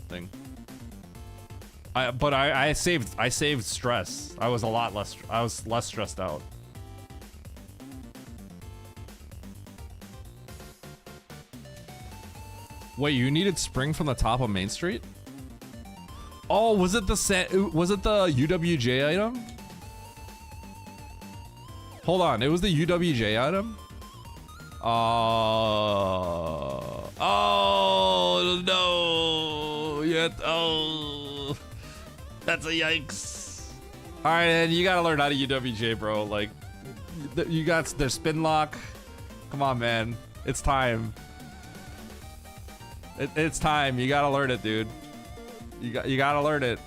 thing. But I saved stress. I was less stressed out. Wait, you needed spring from the top of Main Street? Oh, was it the UWJ item? Hold on, it was the UWJ item? Oh no! Oh, that's a yikes. All right, and you gotta learn how to UWJ, bro. Like, you got their spin lock. Come on, man, it's time. It's time. You gotta learn it, dude. You gotta learn it.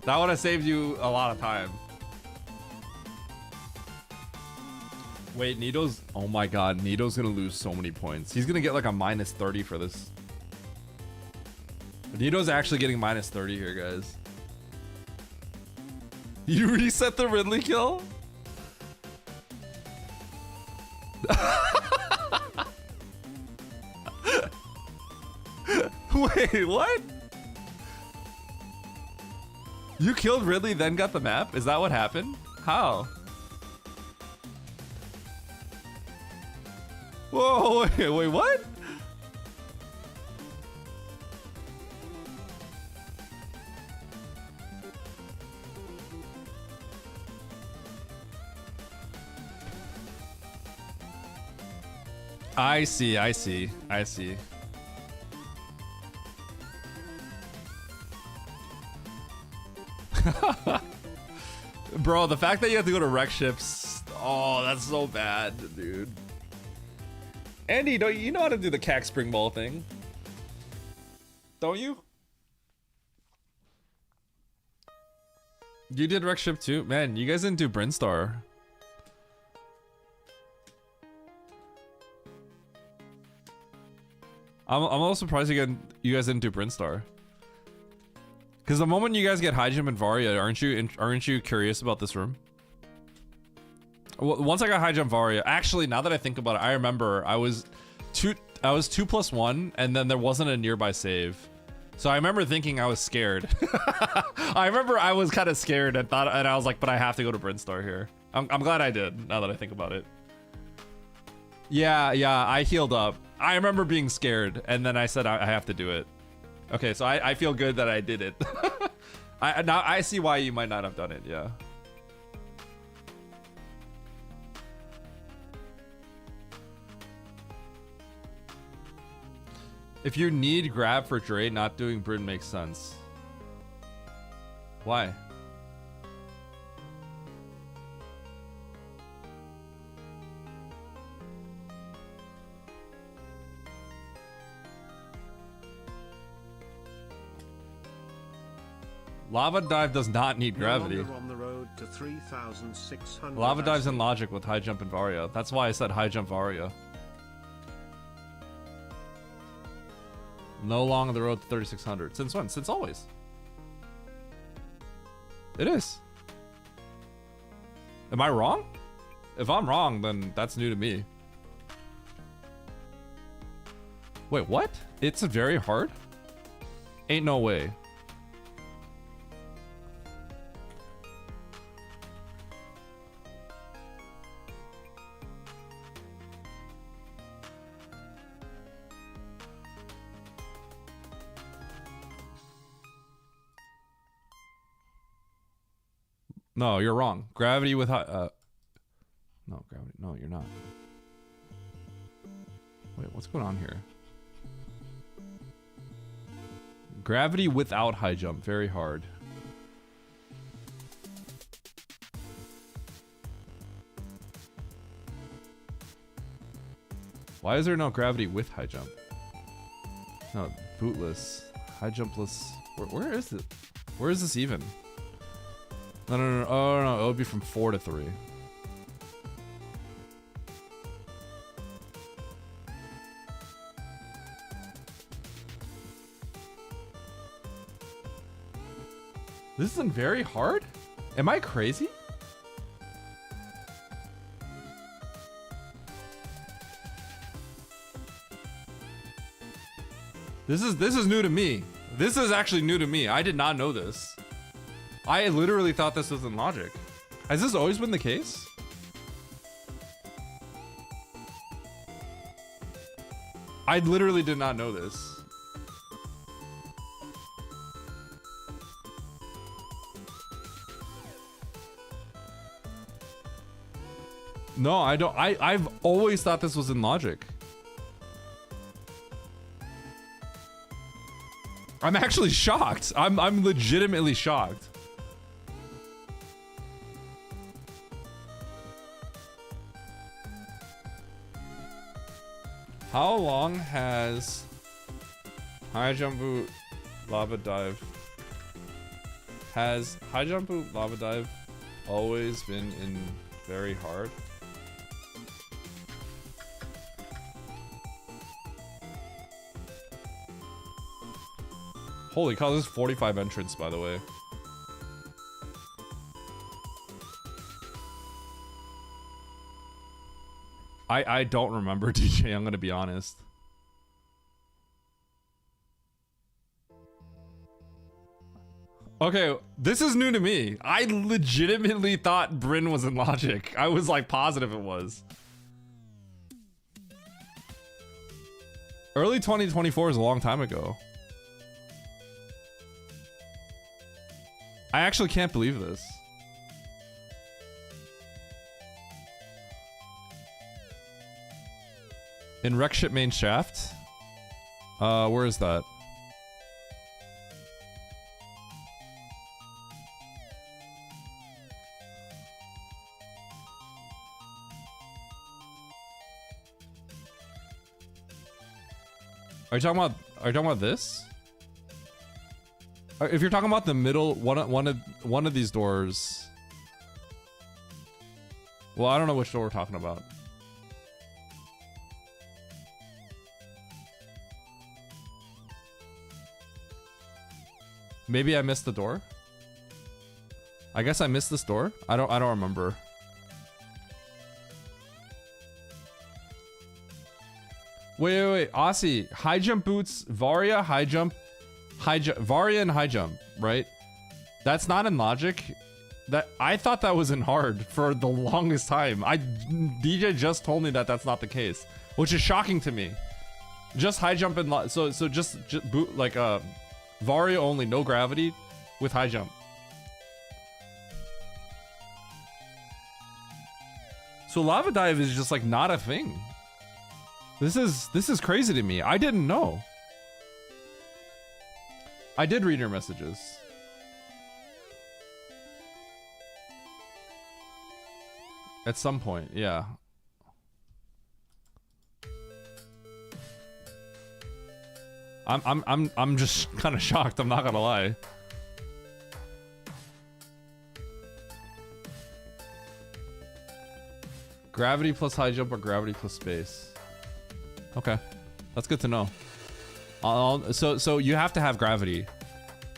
That would have saved you a lot of time. Wait, Nito's... Oh my god, Nito's gonna lose so many points. He's gonna get like a minus 30 for this. Nito's actually getting minus 30 here, guys. You reset the Ridley kill? Wait, what? You killed Ridley, then got the map? Is that what happened? How? Whoa, wait, what? I see. Bro, the fact that you have to go to wreck ships, oh, that's so bad, dude. Andy, don't you know how to do the cack spring ball thing? Don't you? You did wreck ship too? Man, you guys didn't do Brinstar. I'm a little surprised you guys didn't do Brinstar. Because the moment you guys get high jump and Varia, aren't you curious about this room? Well, once I got high jump Varia, actually, now that I think about it, I remember I was 2+1, and then there wasn't a nearby save. So I remember thinking I was scared. I remember I was kind of scared and I was like, but I have to go to Brinstar here. I'm glad I did. Now that I think about it. Yeah, I healed up. I remember being scared, and then I said I have to do it. Okay, so I feel good that I did it. Now I see why you might not have done it, yeah. If you need grab for Dre, not doing Bryn makes sense. Why? Lava dive does not need gravity. On the road to 3,600 Lava dive's in logic with high jump and Varia. That's why I said high jump Varia. No long on the road to 3,600. Since when? Since always. It is. Am I wrong? If I'm wrong, then that's new to me. Wait, what? It's very hard? Ain't no way. No, you're wrong. Gravity with high... No, gravity... No, you're not. Wait, what's going on here? Gravity without high jump. Very hard. Why is there no gravity with high jump? No, bootless. High jumpless... Where is it? Where is this even? No. Oh, no. It would be from 4 to 3. This isn't very hard? Am I crazy? This is new to me. This is actually new to me. I did not know this. I literally thought this was in logic. Has this always been the case? I literally did not know this. No, I don't. I've always thought this was in logic. I'm actually shocked. I'm legitimately shocked. How long has high jump boot lava dive? Has high jump boot lava dive always been in very hard? Holy cow, this is 45 entrants, by the way. I don't remember, DJ, I'm gonna be honest. Okay, this is new to me. I legitimately thought Bryn was in Logic. I was like positive it was. Early 2024 is a long time ago. I actually can't believe this. In wreck ship main shaft? Where is that? Are you talking about this? If you're talking about the middle one of these doors. Well, I don't know which door we're talking about. Maybe I missed the door? I guess I missed this door? I don't remember. Wait. Aussie, high jump boots, Varia, high jump, Varia and high jump, right? That's not in Logic. That I thought that was in hard for the longest time. DJ just told me that that's not the case, which is shocking to me. Just high jump and so just boot like Varia only, no gravity with high jump. So lava dive is just like not a thing. This is crazy to me. I didn't know. I did read your messages. At some point, yeah. I'm just kind of shocked, I'm not gonna lie. Gravity plus high jump or gravity plus space? Okay, that's good to know. So you have to have gravity.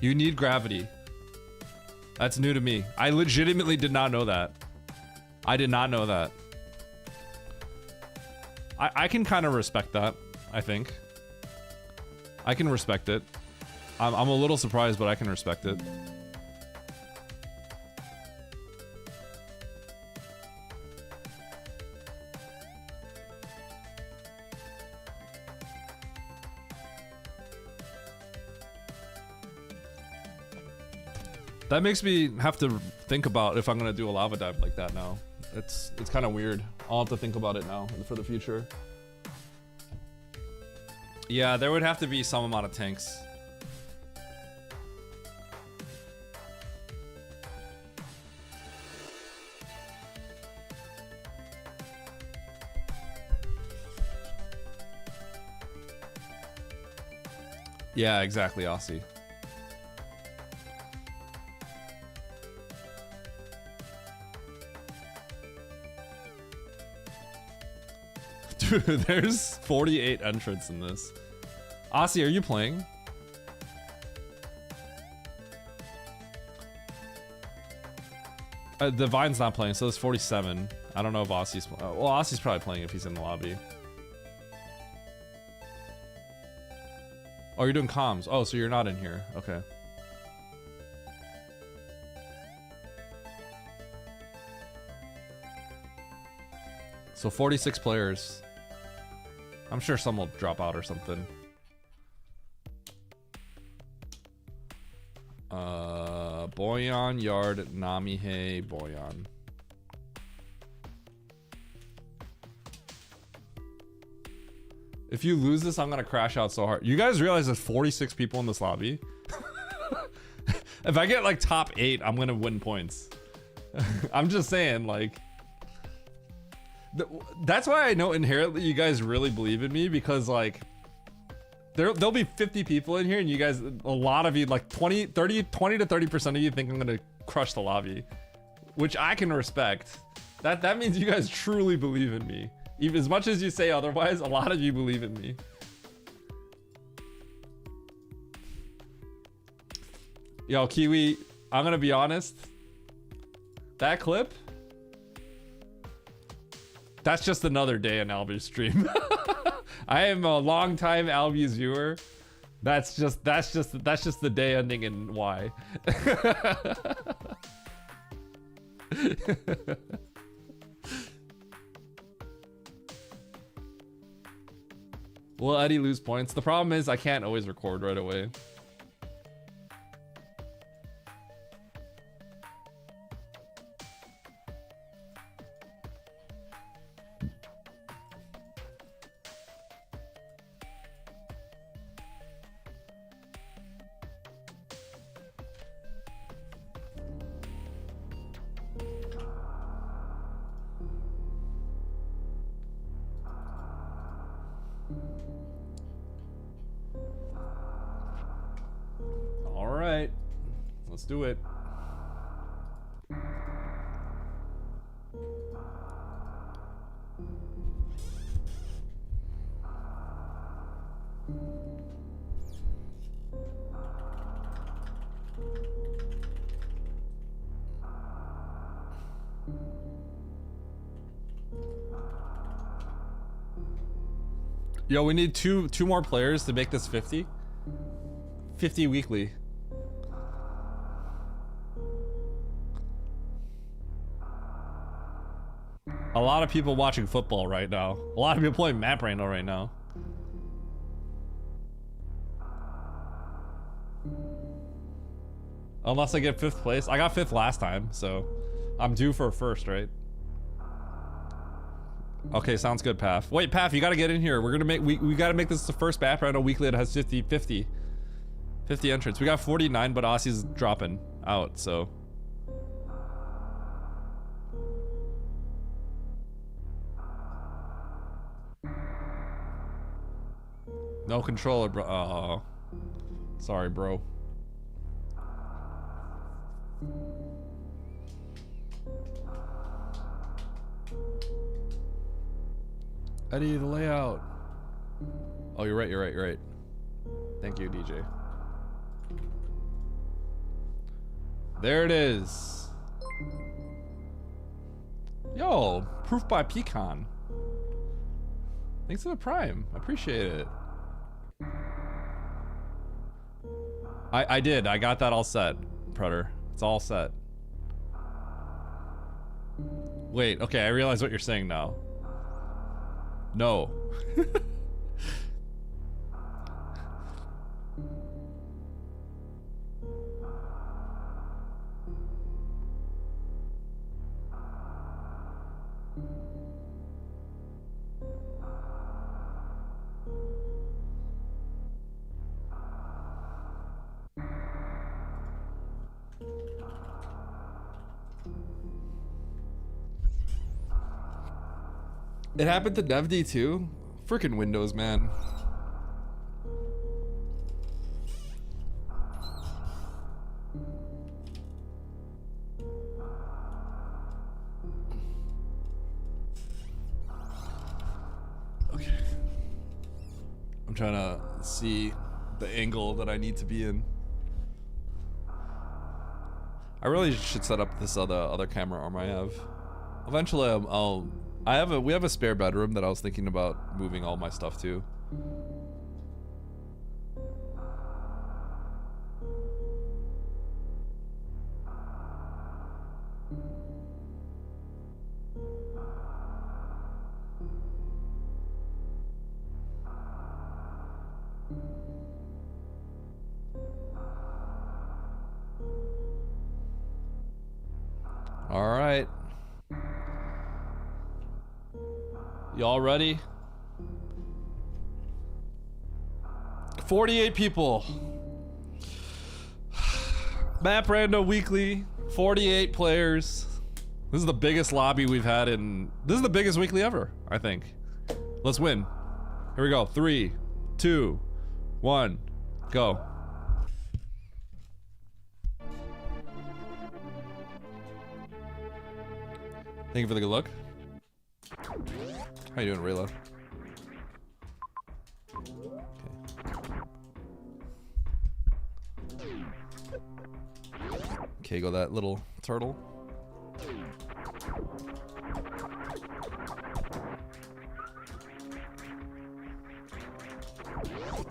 You need gravity. That's new to me. I legitimately did not know that. I did not know that. I can kind of respect that, I think. I can respect it. I'm a little surprised, but I can respect it. That makes me have to think about if I'm gonna do a lava dive like that now. It's kind of weird. I'll have to think about it now for the future. Yeah, there would have to be some amount of tanks. Yeah, exactly, Aussie. Dude, there's 48 entrants in this. Aussie, are you playing? The Vine's not playing, so there's 47. I don't know if Aussie's... well, Aussie's probably playing if he's in the lobby. Oh, you're doing comms. Oh, so you're not in here. Okay. So 46 players. I'm sure some will drop out or something. Boyan, Yard, Namihe, Boyan. If you lose this, I'm gonna crash out so hard. You guys realize there's 46 people in this lobby? If I get like top 8, I'm gonna win points. I'm just saying, like... That's why I know inherently you guys really believe in me, because like there'll be 50 people in here and you guys, a lot of you, like 20 to 30% of you think I'm gonna crush the lobby, which I can respect. That means you guys truly believe in me. Even as much as you say otherwise, a lot of you believe in me. Yo, Kiwi, I'm gonna be honest. That clip, that's just another day in Albi's stream. I am a long-time Albi's viewer. That's just the day ending in Y. Will Eddie lose points? The problem is I can't always record right away. All right, let's do it. Yo, we need two more players to make this 50. 50 weekly. A lot of people watching football right now. A lot of people playing map Rando right now. Unless I get 5th place. I got 5th last time, so I'm due for a 1st, right? Okay, sounds good, Paf. Wait, Paf, you gotta get in here. We're gonna make, we gotta make this the first map Rando weekly that has 50 entrants. We got 49, but Aussie's dropping out, so. No controller, bro. Oh, sorry, bro. Eddie, the layout. Oh, you're right. Thank you, DJ. There it is. Yo, proof by Pecan. Thanks for the prime. I appreciate it. I did. I got that all set, Predator. It's all set. Wait, okay, I realize what you're saying now. No. It happened to DevD too? Freaking Windows, man. Okay. I'm trying to see the angle that I need to be in. I really should set up this other camera arm I have. Eventually we have a spare bedroom that I was thinking about moving all my stuff to. All right. Y'all ready? 48 people. Map Rando Weekly, 48 players. This is the biggest lobby we've had in... This is the biggest weekly ever, I think. Let's win. Here we go. 3, 2, 1, go. Thank you for the good luck. How you doing, Rayla? Okay, go that little turtle.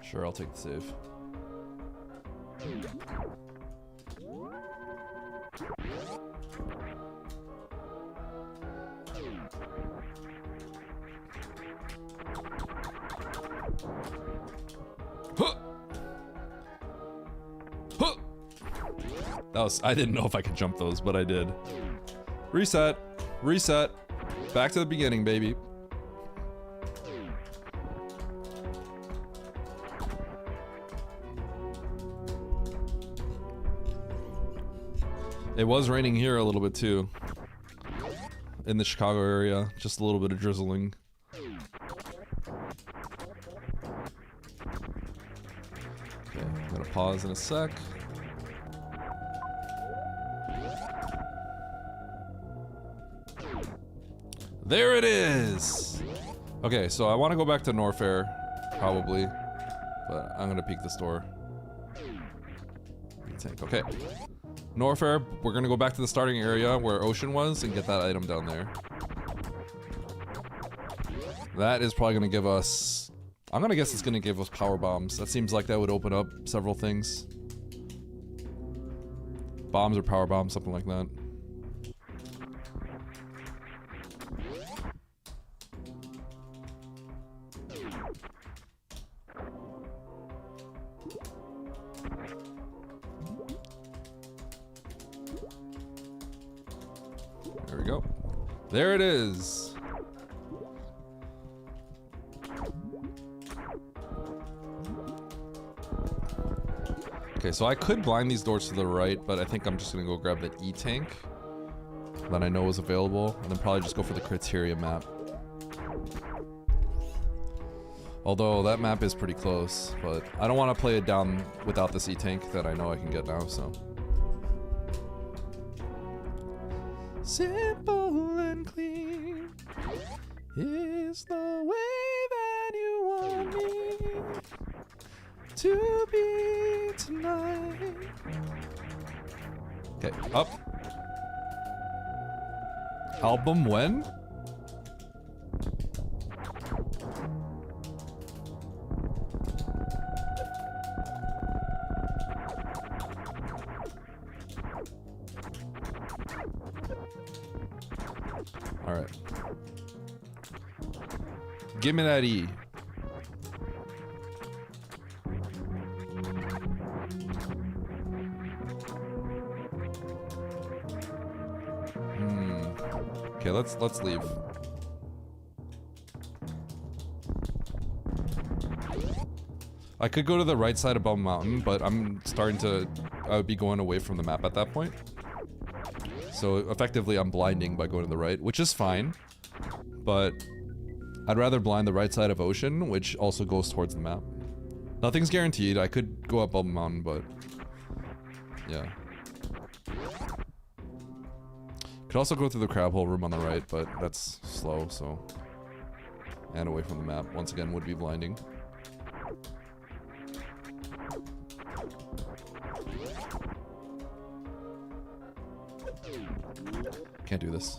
Sure, I'll take the save. Huh. Huh. That was, I didn't know if I could jump those, but I did. Reset. Reset. Back to the beginning, baby. It was raining here a little bit too. In the Chicago area. Just a little bit of drizzling. Okay, I'm gonna pause in a sec. There it is! Okay, so I want to go back to Norfair, probably. But I'm gonna peek the store. Tank. Okay. Norfair, we're gonna go back to the starting area where Ocean was and get that item down there. That is probably gonna give us... I'm gonna guess it's gonna give us power bombs. That seems like that would open up several things. Bombs or power bombs, something like that. There we go. There it is. Okay, so I could blind these doors to the right, but I think I'm just gonna go grab the E-tank that I know is available, and then probably just go for the criteria map. Although that map is pretty close, but I don't want to play it down without this E-tank that I know I can get now, so. Simple and clean is the way that you want me to be tonight. Okay, up. Album when? Alright. Give me that E. Okay, let's leave. I could go to the right side of Bum Mountain, but I'm starting to... I would be going away from the map at that point. So effectively I'm blinding by going to the right, which is fine. But I'd rather blind the right side of Ocean, which also goes towards the map. Nothing's guaranteed. I could go up Bum Mountain, but... yeah. Could also go through the crab hole room on the right, but that's slow, so... and away from the map. Once again, would be blinding. Can't do this.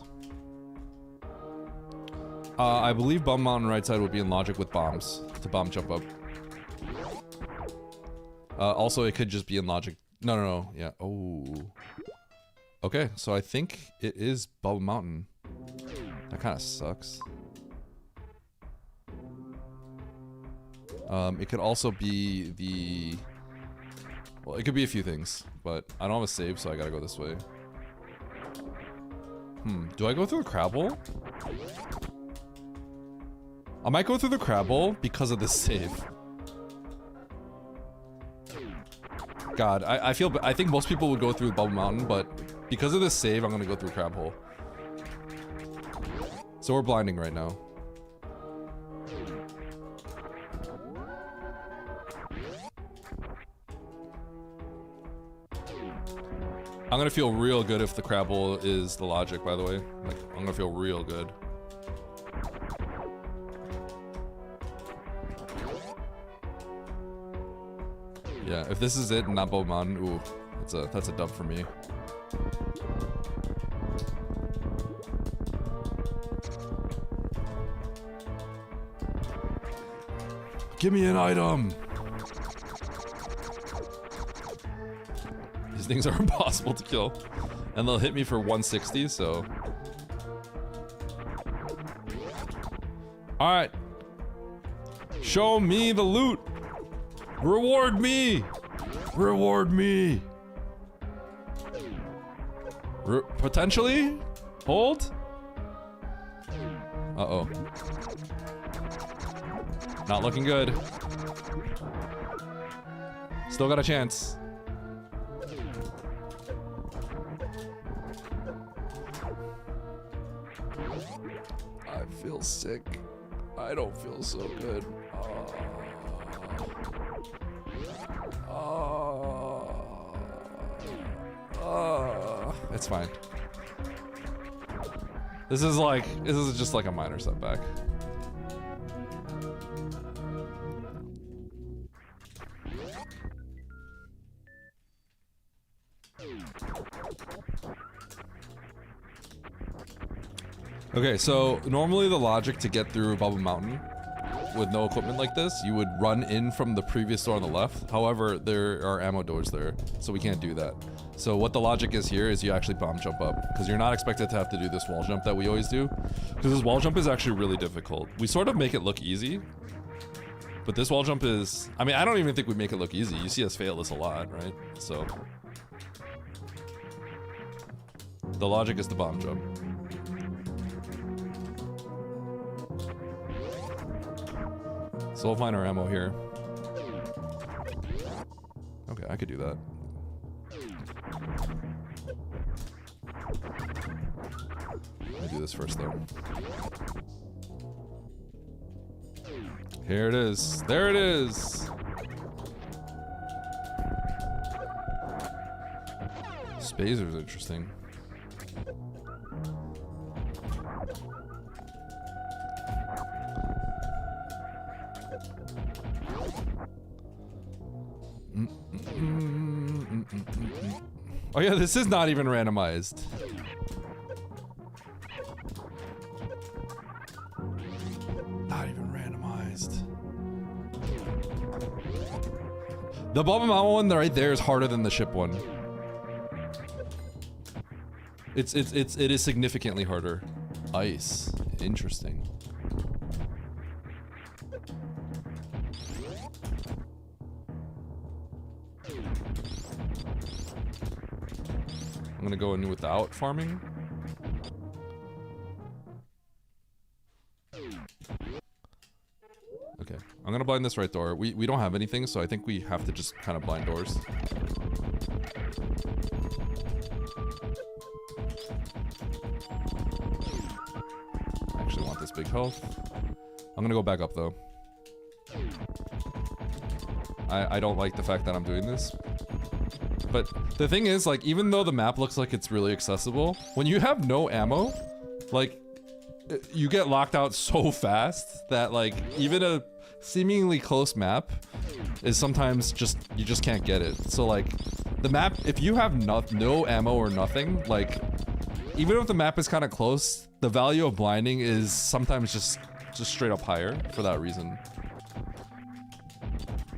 I believe Bum Mountain right side would be in logic with bombs to bomb jump up. Also, it could just be in logic. No. Yeah. Oh. Okay, so I think it is Bum Mountain. That kind of sucks. It could also be the... well, it could be a few things, but I don't have a save, so I gotta go this way. Do I go through the crab hole? I might go through the crab hole because of this save. God, I think most people would go through Bubble Mountain, but because of this save, I'm gonna go through crab hole. So we're blinding right now. I'm gonna feel real good if the Crabble is the logic, by the way. Like, I'm gonna feel real good. Yeah, if this is it and not Boba Mountain, ooh, that's a dub for me. Give me an item! These things are impossible to kill. And they'll hit me for 160, so... Alright. Show me the loot! Reward me! Reward me! Potentially? Hold? Uh-oh. Not looking good. Still got a chance. I feel sick. I don't feel so good. It's fine. This is just like a minor setback. Okay, so normally the logic to get through Bubble Mountain with no equipment like this, you would run in from the previous door on the left. However, there are ammo doors there, so we can't do that. So what the logic is here is you actually bomb jump up, because you're not expected to have to do this wall jump that we always do. Because this wall jump is actually really difficult. We sort of make it look easy, but this wall jump is... I mean, I don't even think we make it look easy. You see us fail this a lot, right? So... the logic is the bomb jump. So we'll find our ammo here. Okay, I could do that. Let me do this first, though. Here it is. There it is. Spazer's interesting. Oh yeah, this is not even randomized. Not even randomized. The Bubba Mama one right there is harder than the ship one. It is significantly harder. Ice. Interesting. I'm gonna go in without farming. Okay, I'm gonna blind this right door. We don't have anything, so I think we have to just kind of blind doors. I actually want this big health. I'm gonna go back up though. I don't like the fact that I'm doing this. But the thing is, like, even though the map looks like it's really accessible, when you have no ammo, like, you get locked out so fast that, like, even a seemingly close map is sometimes just, you just can't get it. So, like, the map, if you have no ammo or nothing, like, even if the map is kind of close, the value of blinding is sometimes just straight up higher for that reason.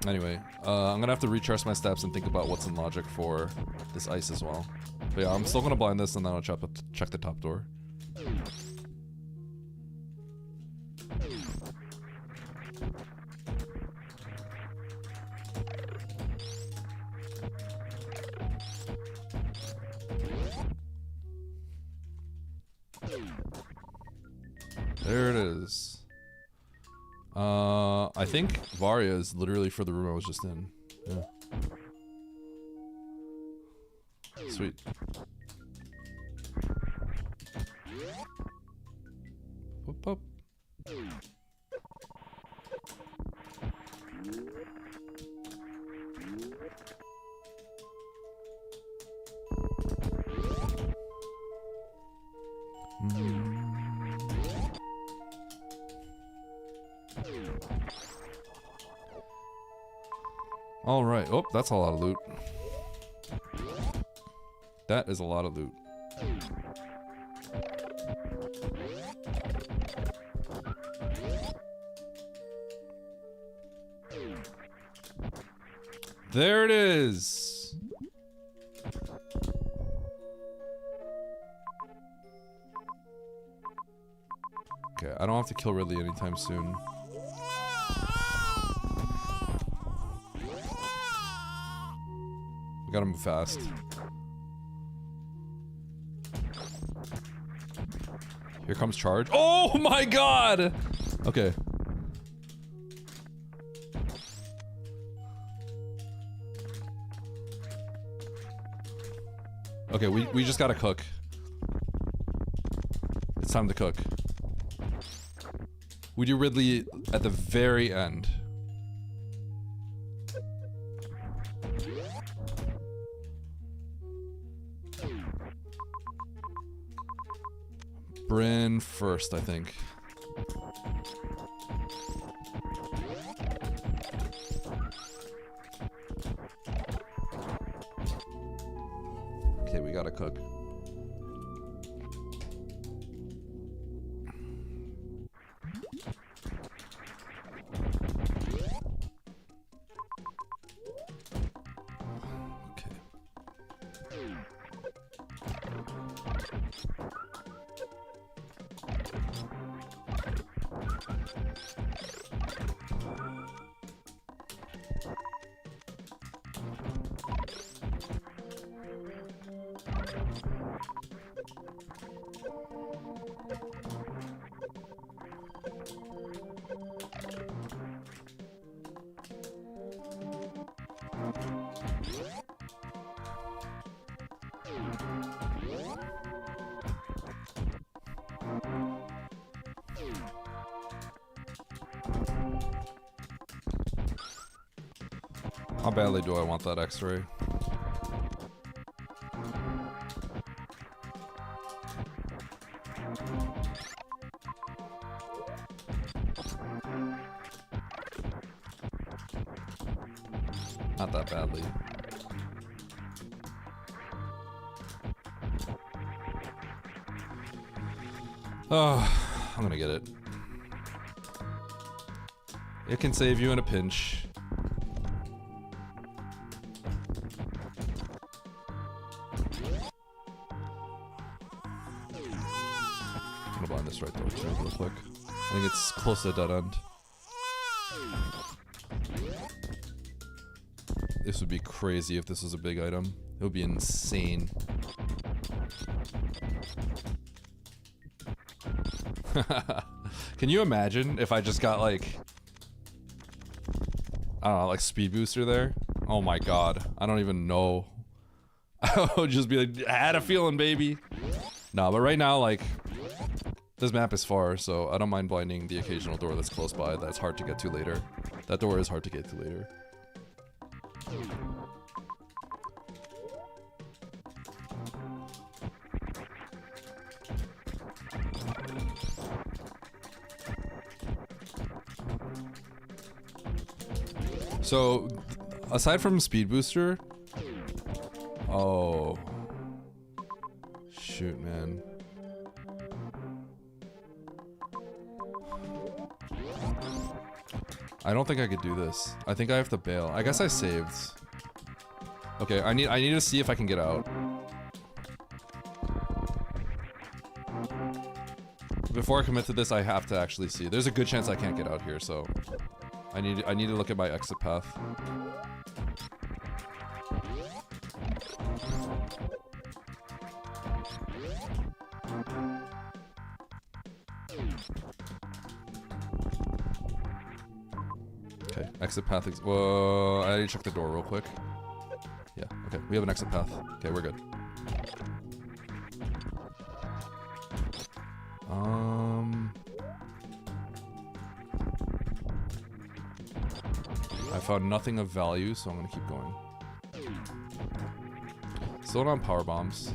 Anyway, I'm gonna have to retrace my steps and think about what's in logic for this ice as well. But yeah, I'm still gonna blind this and then I'll check the top door. There it is. I think Varia is literally for the room I was just in. Yeah. Sweet. All right. Oh, that's a lot of loot. That is a lot of loot. There it is. Okay, I don't have to kill Ridley anytime soon. We gotta move fast. Here comes charge. Oh my god! Okay. Okay, we just gotta cook. It's time to cook. We do Ridley at the very end. Bryn first, I think. Okay, we gotta cook. How badly do I want that X-ray? Not that badly. Oh, I'm gonna get it. It can save you in a pinch. I'm gonna blind this right door too, real quick. I think it's close to a dead end. This would be crazy if this was a big item. It would be insane. Can you imagine if I just got like, I don't know, like speed booster there? Oh my god. I don't even know. I would just be like, I had a feeling, baby. No, but right now, like, this map is far, so I don't mind blinding the occasional door that's close by that's hard to get to later. That door is hard to get to later. So, aside from speed booster, oh, shoot, man. I don't think I could do this. I think I have to bail. I guess I saved. Okay, I need to see if I can get out. Before I commit to this, I have to actually see. There's a good chance I can't get out here, so I need to look at my exit path. Okay, exit path. Whoa, I need to check the door real quick. Yeah, okay, we have an exit path. Okay, we're good. I found nothing of value, so I'm gonna keep going. Still on power bombs.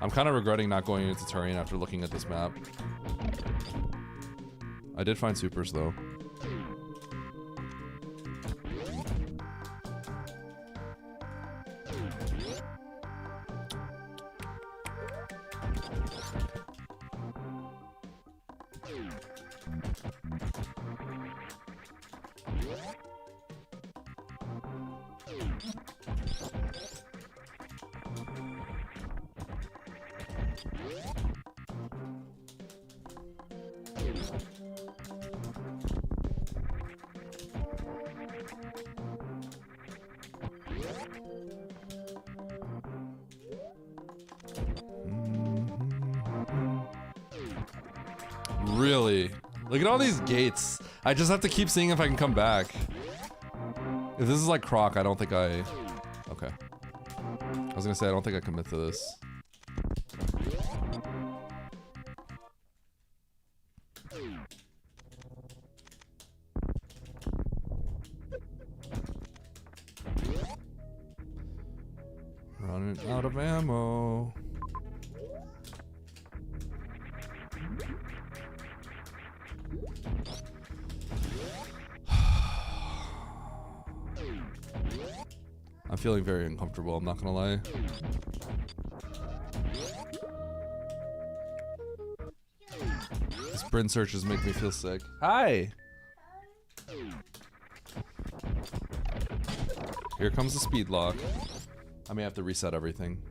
I'm kind of regretting not going into Turian after looking at this map. I did find supers though. Really? Look at all these gates. I just have to keep seeing if I can come back. If this is like Croc, I don't think I... Okay. I was gonna say, I don't think I commit to this. Running out of ammo. I'm feeling very uncomfortable, I'm not gonna lie. Sprint searches make me feel sick. Hi! Here comes the speed lock. I may have to reset everything.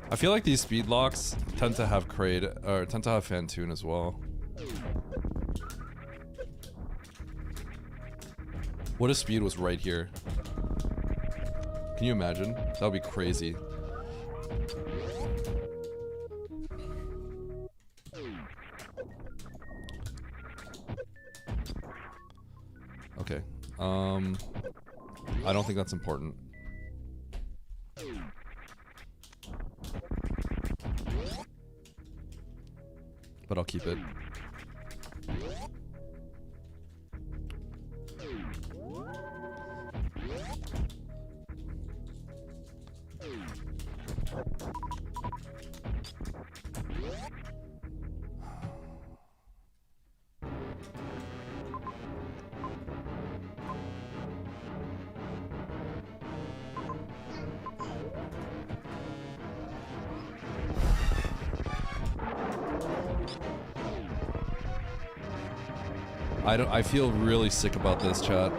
I feel like these speed locks tend to have tend to have Fantoon as well. What if speed was right here? Can you imagine? That would be crazy. Okay. I don't think that's important. But I'll keep it. I feel really sick about this, chat.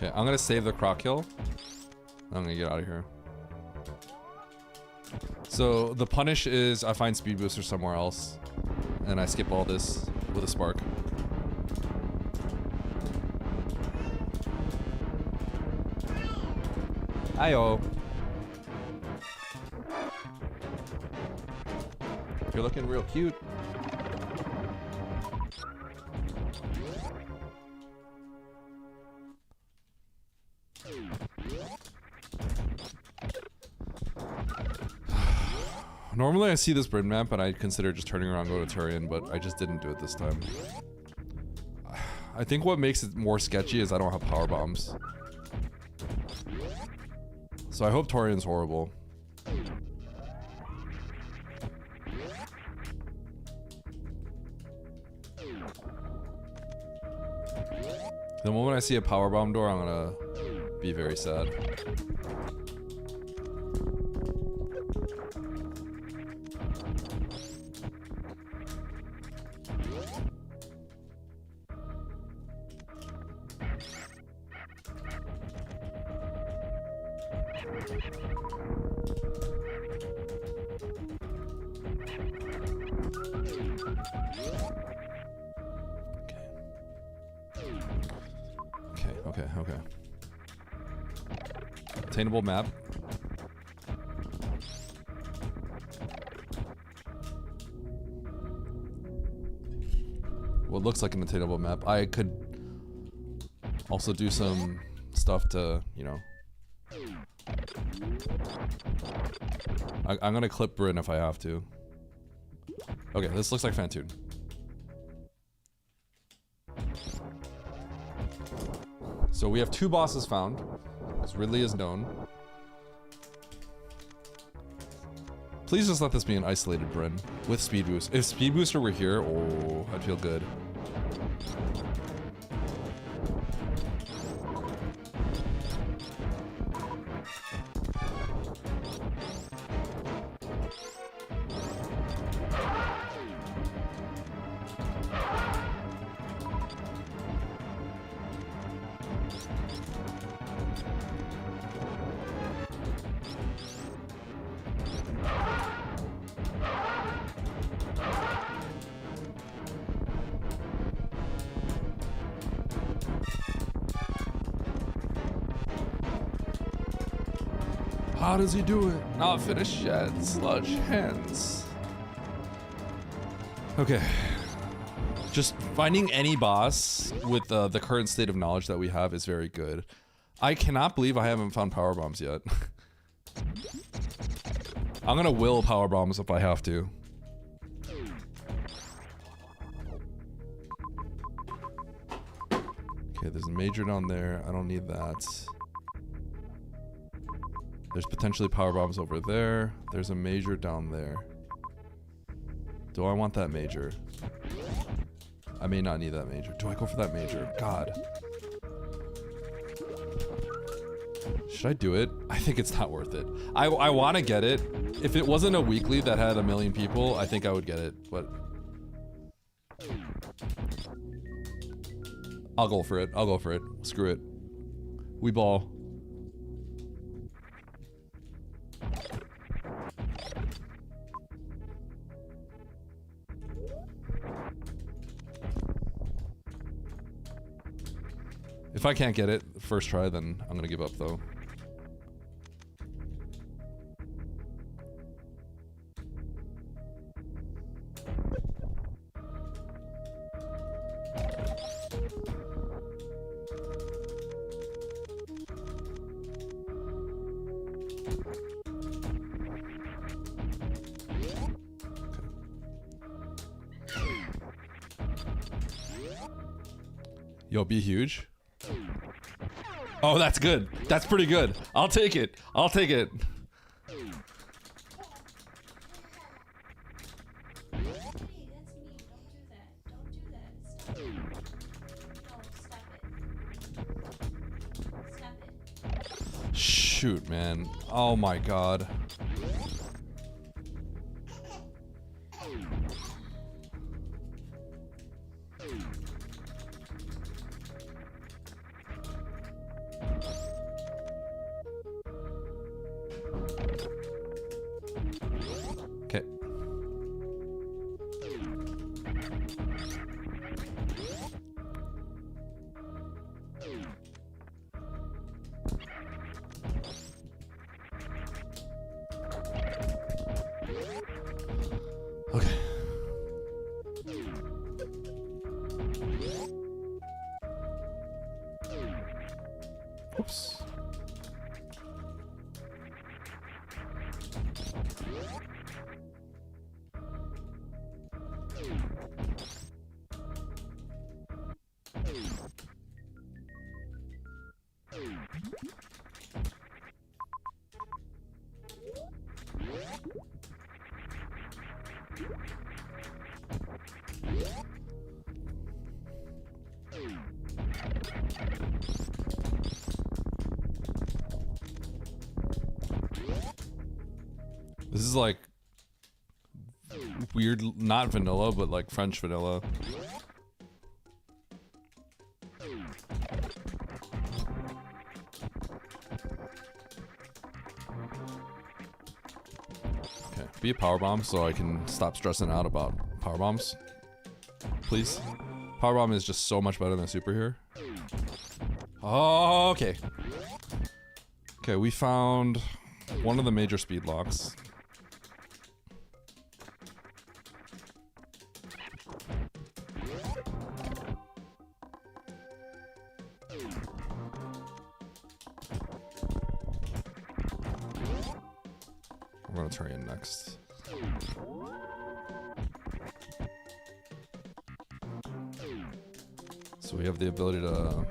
Okay, I'm gonna save the Croc kill. I'm gonna get out of here. So the punish is I find speed booster somewhere else, and I skip all this with a spark. Ayo. You're looking real cute. Normally I see this bird map and I consider just turning around and go to Turian, but I just didn't do it this time. I think what makes it more sketchy is I don't have power bombs. So I hope Turian's horrible. The moment I see a power bomb door, I'm gonna be very sad. Okay. Attainable map. What looks like an attainable map. I could also do some stuff to, you know. I'm gonna clip Bryn if I have to. Okay, this looks like Fantoon. So we have 2 bosses found, because Ridley is known. Please just let this be an isolated Bryn with Speed Boost. If Speed Booster were here, oh, I'd feel good. How does he do it? Not finished yet. Sludge hands. Okay. Just finding any boss with the current state of knowledge that we have is very good. I cannot believe I haven't found power bombs yet. I'm gonna will power bombs if I have to. Okay, there's a major down there. I don't need that. There's potentially power bombs over there. There's a major down there. Do I want that major? I may not need that major. Do I go for that major? God. Should I do it? I think it's not worth it. I want to get it. If it wasn't a weekly that had 1 million people, I think I would get it, but... I'll go for it. I'll go for it. Screw it. We ball. If I can't get it first try, then I'm gonna give up though. Yo, be huge. Oh, that's good. That's pretty good. I'll take it. I'll take it. Shoot, man. Oh my god. Okay. Okay. Oops. This is like weird, not vanilla, but like French vanilla. Okay, be a power bomb so I can stop stressing out about power bombs? Please? Power bomb is just so much better than super here. Oh, okay. Okay, we found one of the major speed locks. We're gonna try in next. So we have the ability to...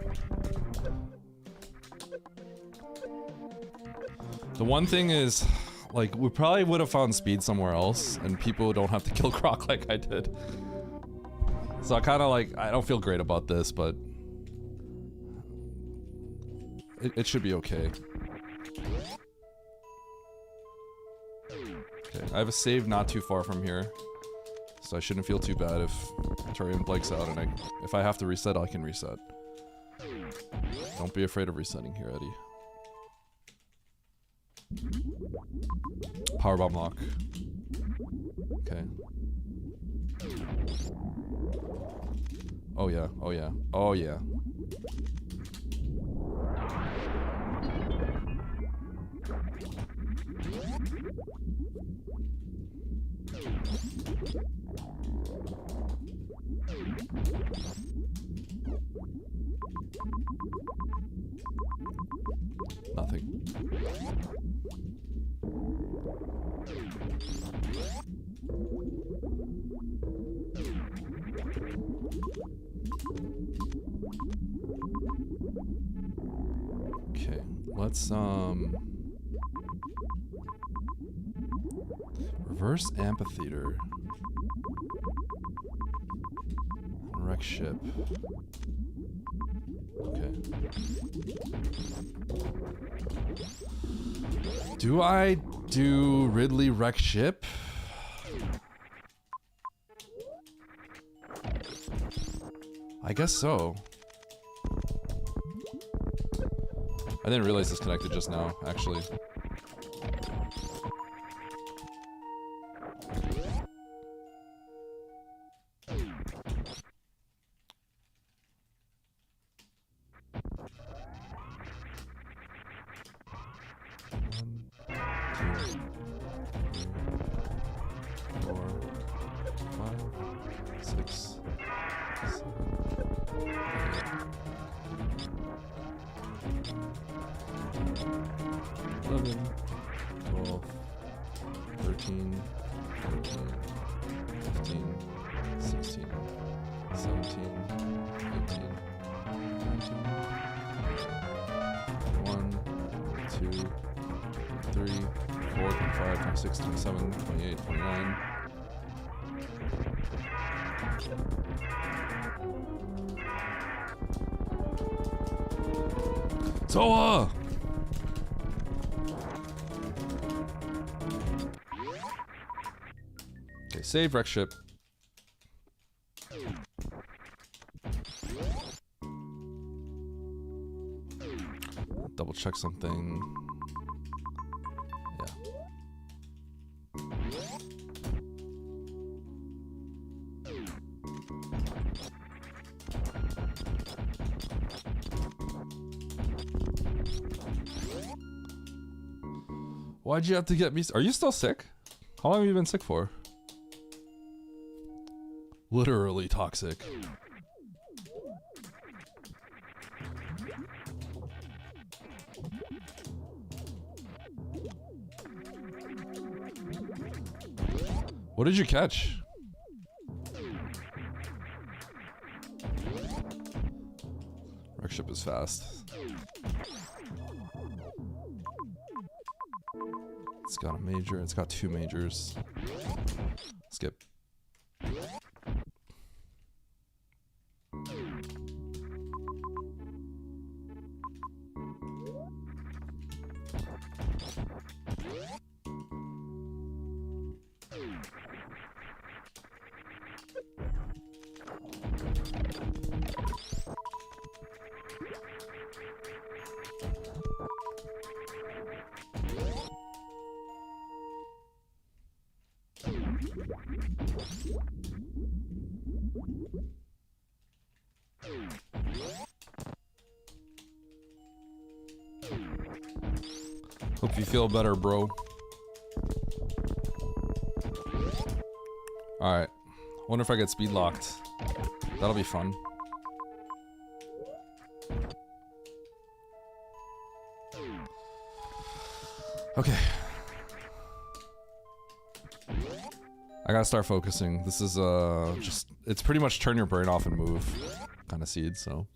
The one thing is, like, we probably would have found speed somewhere else, and people don't have to kill Croc like I did. So I kind of like, I don't feel great about this, but... It should be okay. Okay, I have a save not too far from here. So I shouldn't feel too bad if Turian blanks out and if I have to reset, I can reset. Don't be afraid of resetting here, Eddie. Powerbomb lock. Okay. Oh yeah, oh yeah, oh yeah. Nothing. Okay, let's reverse amphitheater. Wreck ship. Okay. Do I do Ridley wreck ship? I guess so. I didn't realize this connected just now, actually. So, okay, save wreck ship. Double check something. Yeah. Why'd you have to get me? Are you still sick? How long have you been sick for? Literally toxic. What did you catch? Wreck ship is fast. It's got a major. It's got two majors. Skip. Hope you feel better, bro. Alright. Wonder if I get speed locked. That'll be fun. Okay. I gotta start focusing. This is just, it's pretty much turn your brain off and move kind of seed, so.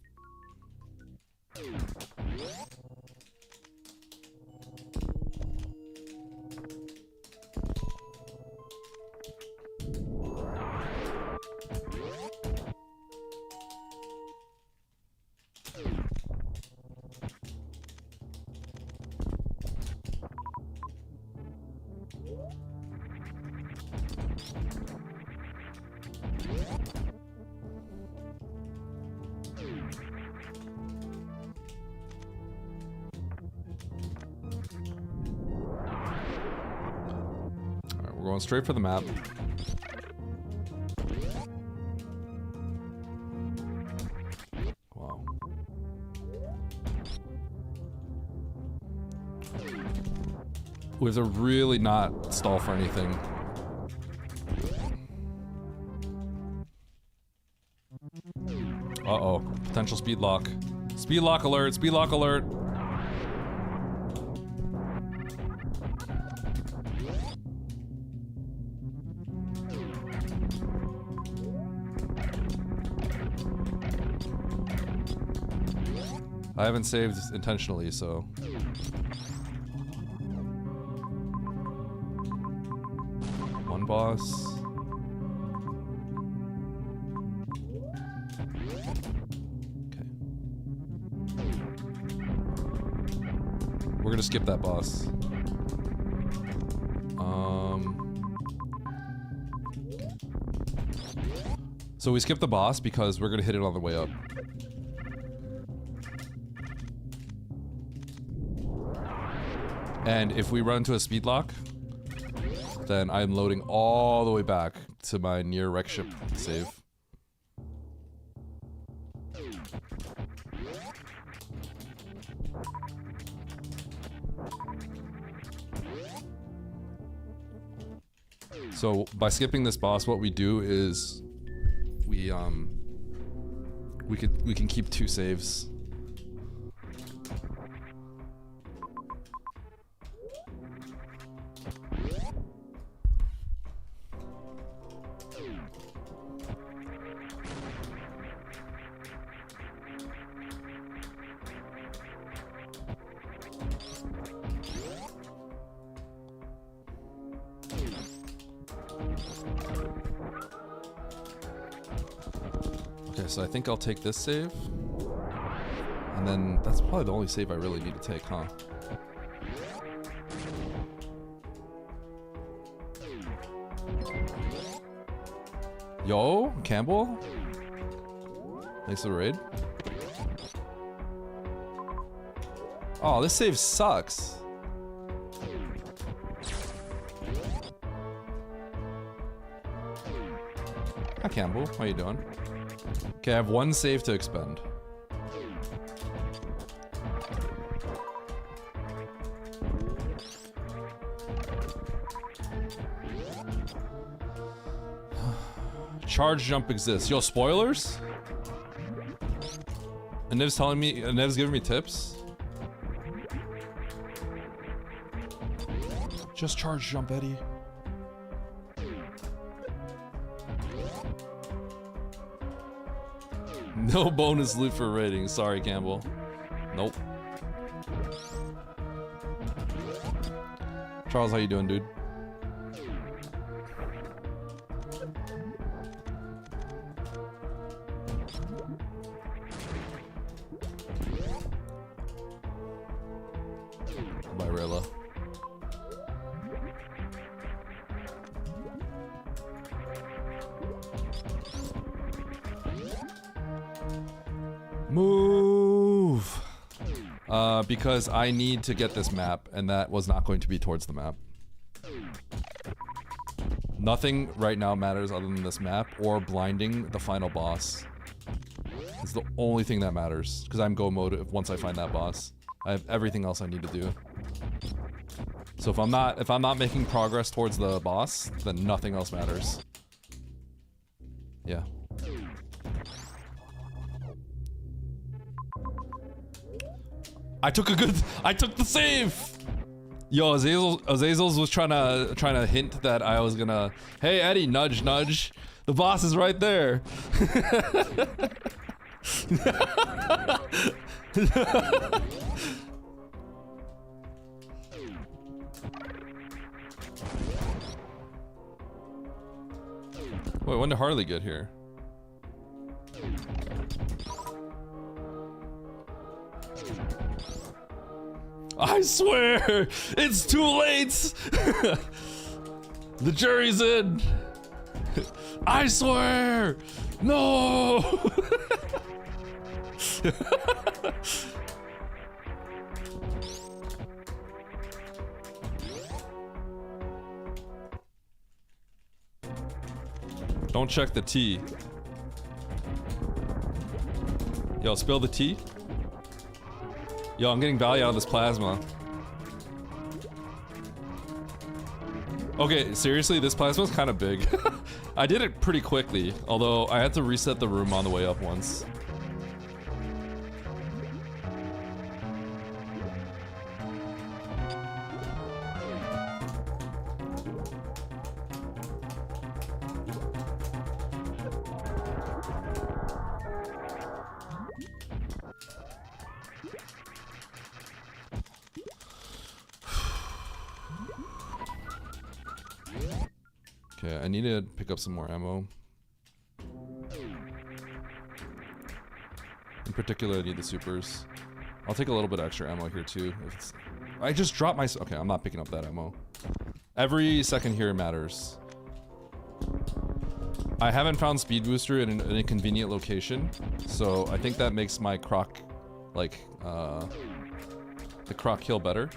We're going straight for the map. Wow. We have to really not stall for anything. Uh-oh. Potential speed lock. Speed lock alert! Speed lock alert! I haven't saved intentionally, so... One boss... Okay. We're gonna skip that boss. So we skip the boss because we're gonna hit it on the way up. And if we run into a speed lock, then I'm loading all the way back to my near wreck ship save. So by skipping this boss, what we do is we can keep 2 saves. Okay, so I think I'll take this save. And then that's probably the only save I really need to take, huh? Yo, Campbell? Thanks for the raid. Oh, this save sucks. Hi, Campbell. How you doing? Okay, I have 1 save to expend. Charge jump exists. Yo, spoilers? And Nev's telling me, Nev's giving me tips? Just charge jump, Eddie. No bonus loot for rating. Sorry, Campbell. Nope. Charles, how you doing, dude? Bye, Rayla. Move! Because I need to get this map, and that was not going to be towards the map. Nothing right now matters other than this map or blinding the final boss. It's the only thing that matters, because I'm go mode once I find that boss. I have everything else I need to do. So if I'm not making progress towards the boss, then nothing else matters. Yeah. I took the save! Yo, Azazel's was trying to hint that I was gonna, hey Eddie, nudge nudge. The boss is right there. Wait, when did Harley get here? I swear, it's too late. The jury's in. I swear, no. Don't check the tea. Yo, spill the tea. Yo, I'm getting value out of this plasma. Okay, seriously, this plasma's kind of big. I did it pretty quickly, although I had to reset the room on the way up once. Okay, I need to pick up some more ammo. In particular, I need the supers. I'll take a little bit of extra ammo here too. If it's, I just dropped my... Okay, I'm not picking up that ammo. Every second here matters. I haven't found Speed Booster in an inconvenient location, so I think that makes my croc, like, the croc kill better.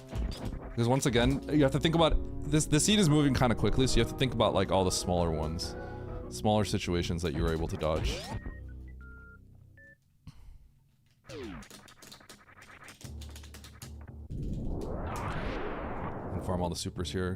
Because once again, you have to think about... The seed is moving kind of quickly, so you have to think about like all the smaller ones. Smaller situations that you were able to dodge. And farm all the supers here.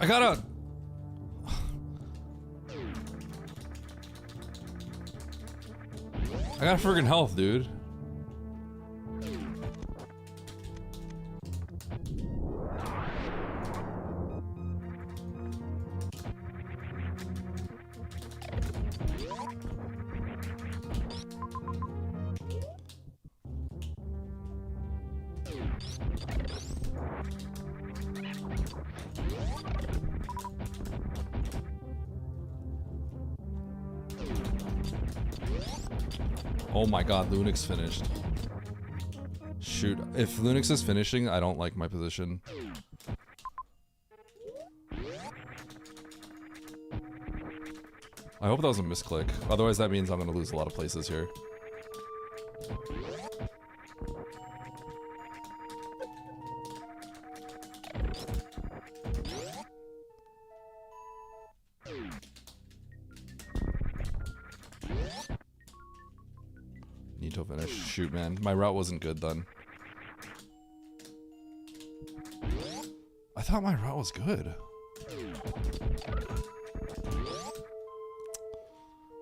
I got friggin' health, dude. Oh my god, Lunix finished. Shoot, if Lunix is finishing, I don't like my position. I hope that was a misclick. Otherwise that means I'm gonna lose a lot of places here. Need to finish. Shoot, man. My route wasn't good then. I thought my route was good.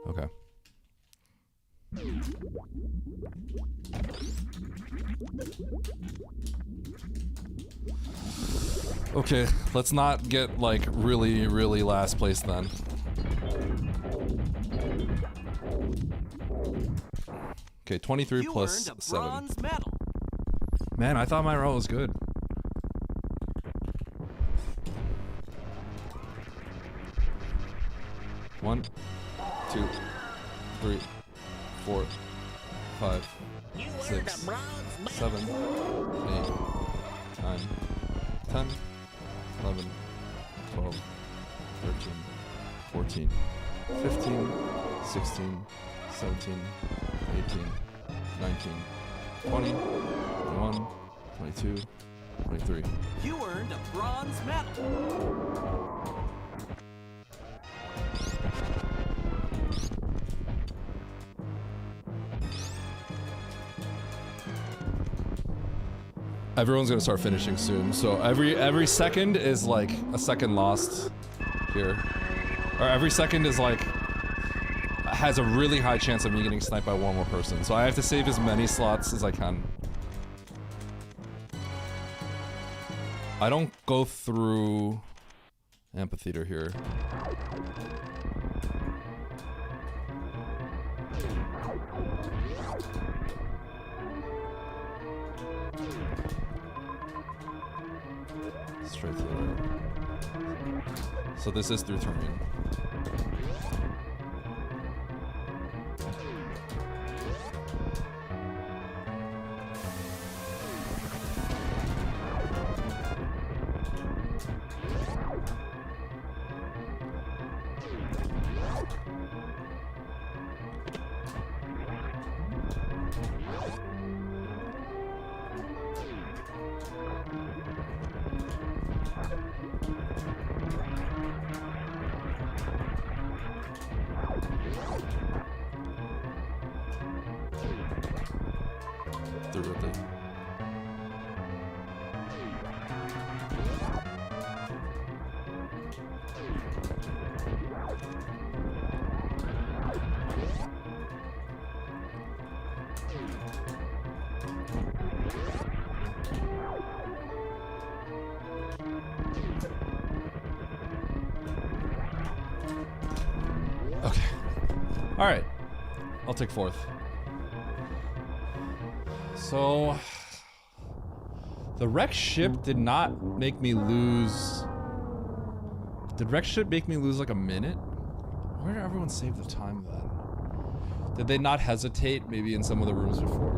Okay. Okay, let's not get like really, really last place then. Okay, 23 You plus earned a 7. bronze medal. Man, I thought my roll was good. One, 2, 3, 4, 5, 6, 7, 8, 9, 10, 11, 12, 13, 14, 15, 16, 17, 18, 19, 20, 21, 22, 23. You earned a bronze medal. Everyone's gonna start finishing soon, so every second is like a second lost here. Or every second is like has a really high chance of me getting sniped by one more person. So I have to save as many slots as I can. I don't go through amphitheater here. Straight to the right. So this is through terrain. Through with it. Okay. All right. I'll take fourth. So, the wreck ship did not make me lose. Did wreck ship make me lose like a minute? Where did everyone save the time then? Did they not hesitate maybe in some of the rooms before?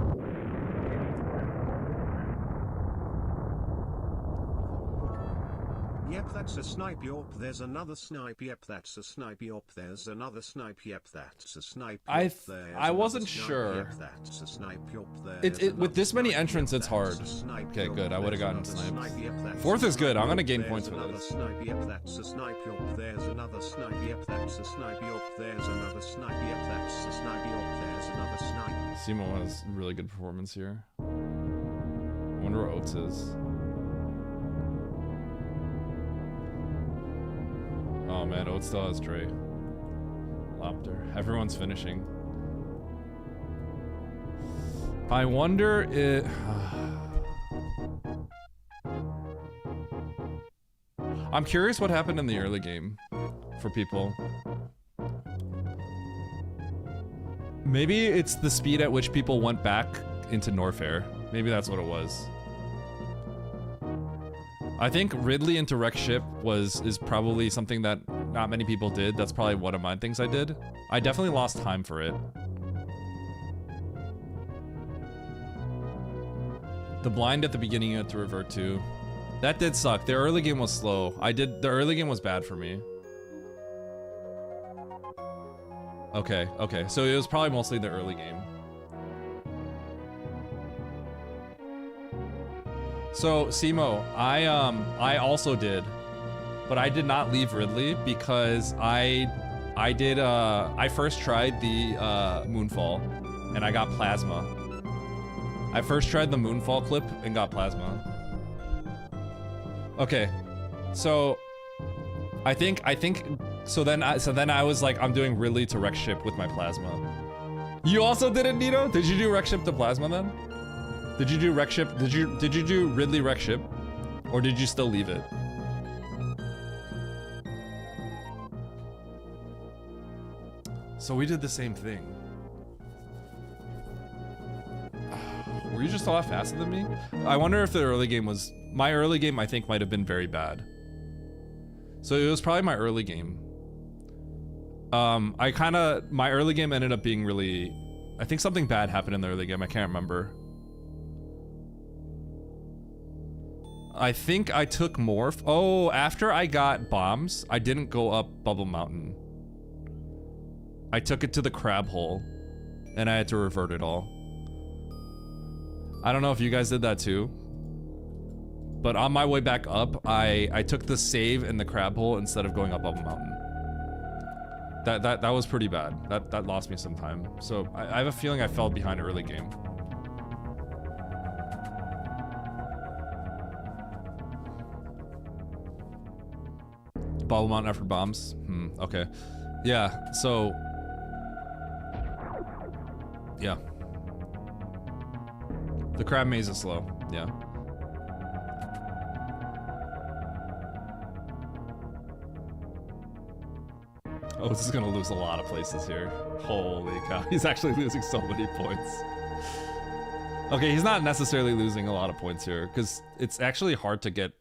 Yep, that's a snipe. Yup, there's another snipe. Yep, that's a snipe. Yup, there's another snipe. Yep, that's a snipe. Yup, there's I wasn't another snipe. sure. Yep, that's a snipe. Yup, there's With another this many snipe. entrants, Yep, it's hard. that's a snipe. Okay, Yup, good. I would have there's gotten another sniped. snipe. Yep, that's Fourth a is good. I'm snipe. gonna Yup, gain there's points with another this. Snipe. Yep, that's a snipe. Yup, there's another snipe. Yep, that's a snipe. Yup, there's another snipe. Yep, that's a snipe. Yup, there's another snipe. Simo has really good performance here. I wonder what Oates is. Oh man, Oates still has Dre. Lopter. Everyone's finishing. I wonder if... I'm curious what happened in the early game for people. Maybe it's the speed at which people went back into Norfair. Maybe that's what it was. I think Ridley into Wreck Ship is probably something that not many people did. That's probably one of my things I did. I definitely lost time for it. The blind at the beginning you had to revert to. That did suck. The early game was slow. The early game was bad for me. Okay, okay. So it was probably mostly the early game. So, Simo, I also did, but I did not leave Ridley because I first tried the Moonfall, and I got Plasma. I first tried the Moonfall clip and got Plasma. Okay, so I think so then I was like, I'm doing Ridley to Wreck Ship with my Plasma. You also did it, Nito? Did you do Wreck Ship to Plasma then? Did you do Wreck Ship? Did you do Ridley Wreck Ship? Or did you still leave it? So we did the same thing. Were you just a lot faster than me? I wonder if the early game was... My early game, I think, might have been very bad. So it was probably my early game. My early game ended up being really... I think something bad happened in the early game. I can't remember. I think I took more... Oh, after I got bombs, I didn't go up Bubble Mountain. I took it to the crab hole, and I had to revert it all. I don't know if you guys did that too, but on my way back up, I took the save in the crab hole instead of going up Bubble Mountain. That was pretty bad. That lost me some time. So I have a feeling I fell behind early game. Bubble Mountain after bombs? Okay. Yeah, so... Yeah. The crab maze is slow, yeah. Oh, this is gonna lose a lot of places here. Holy cow, he's actually losing so many points. Okay, he's not necessarily losing a lot of points here, because it's actually hard to get...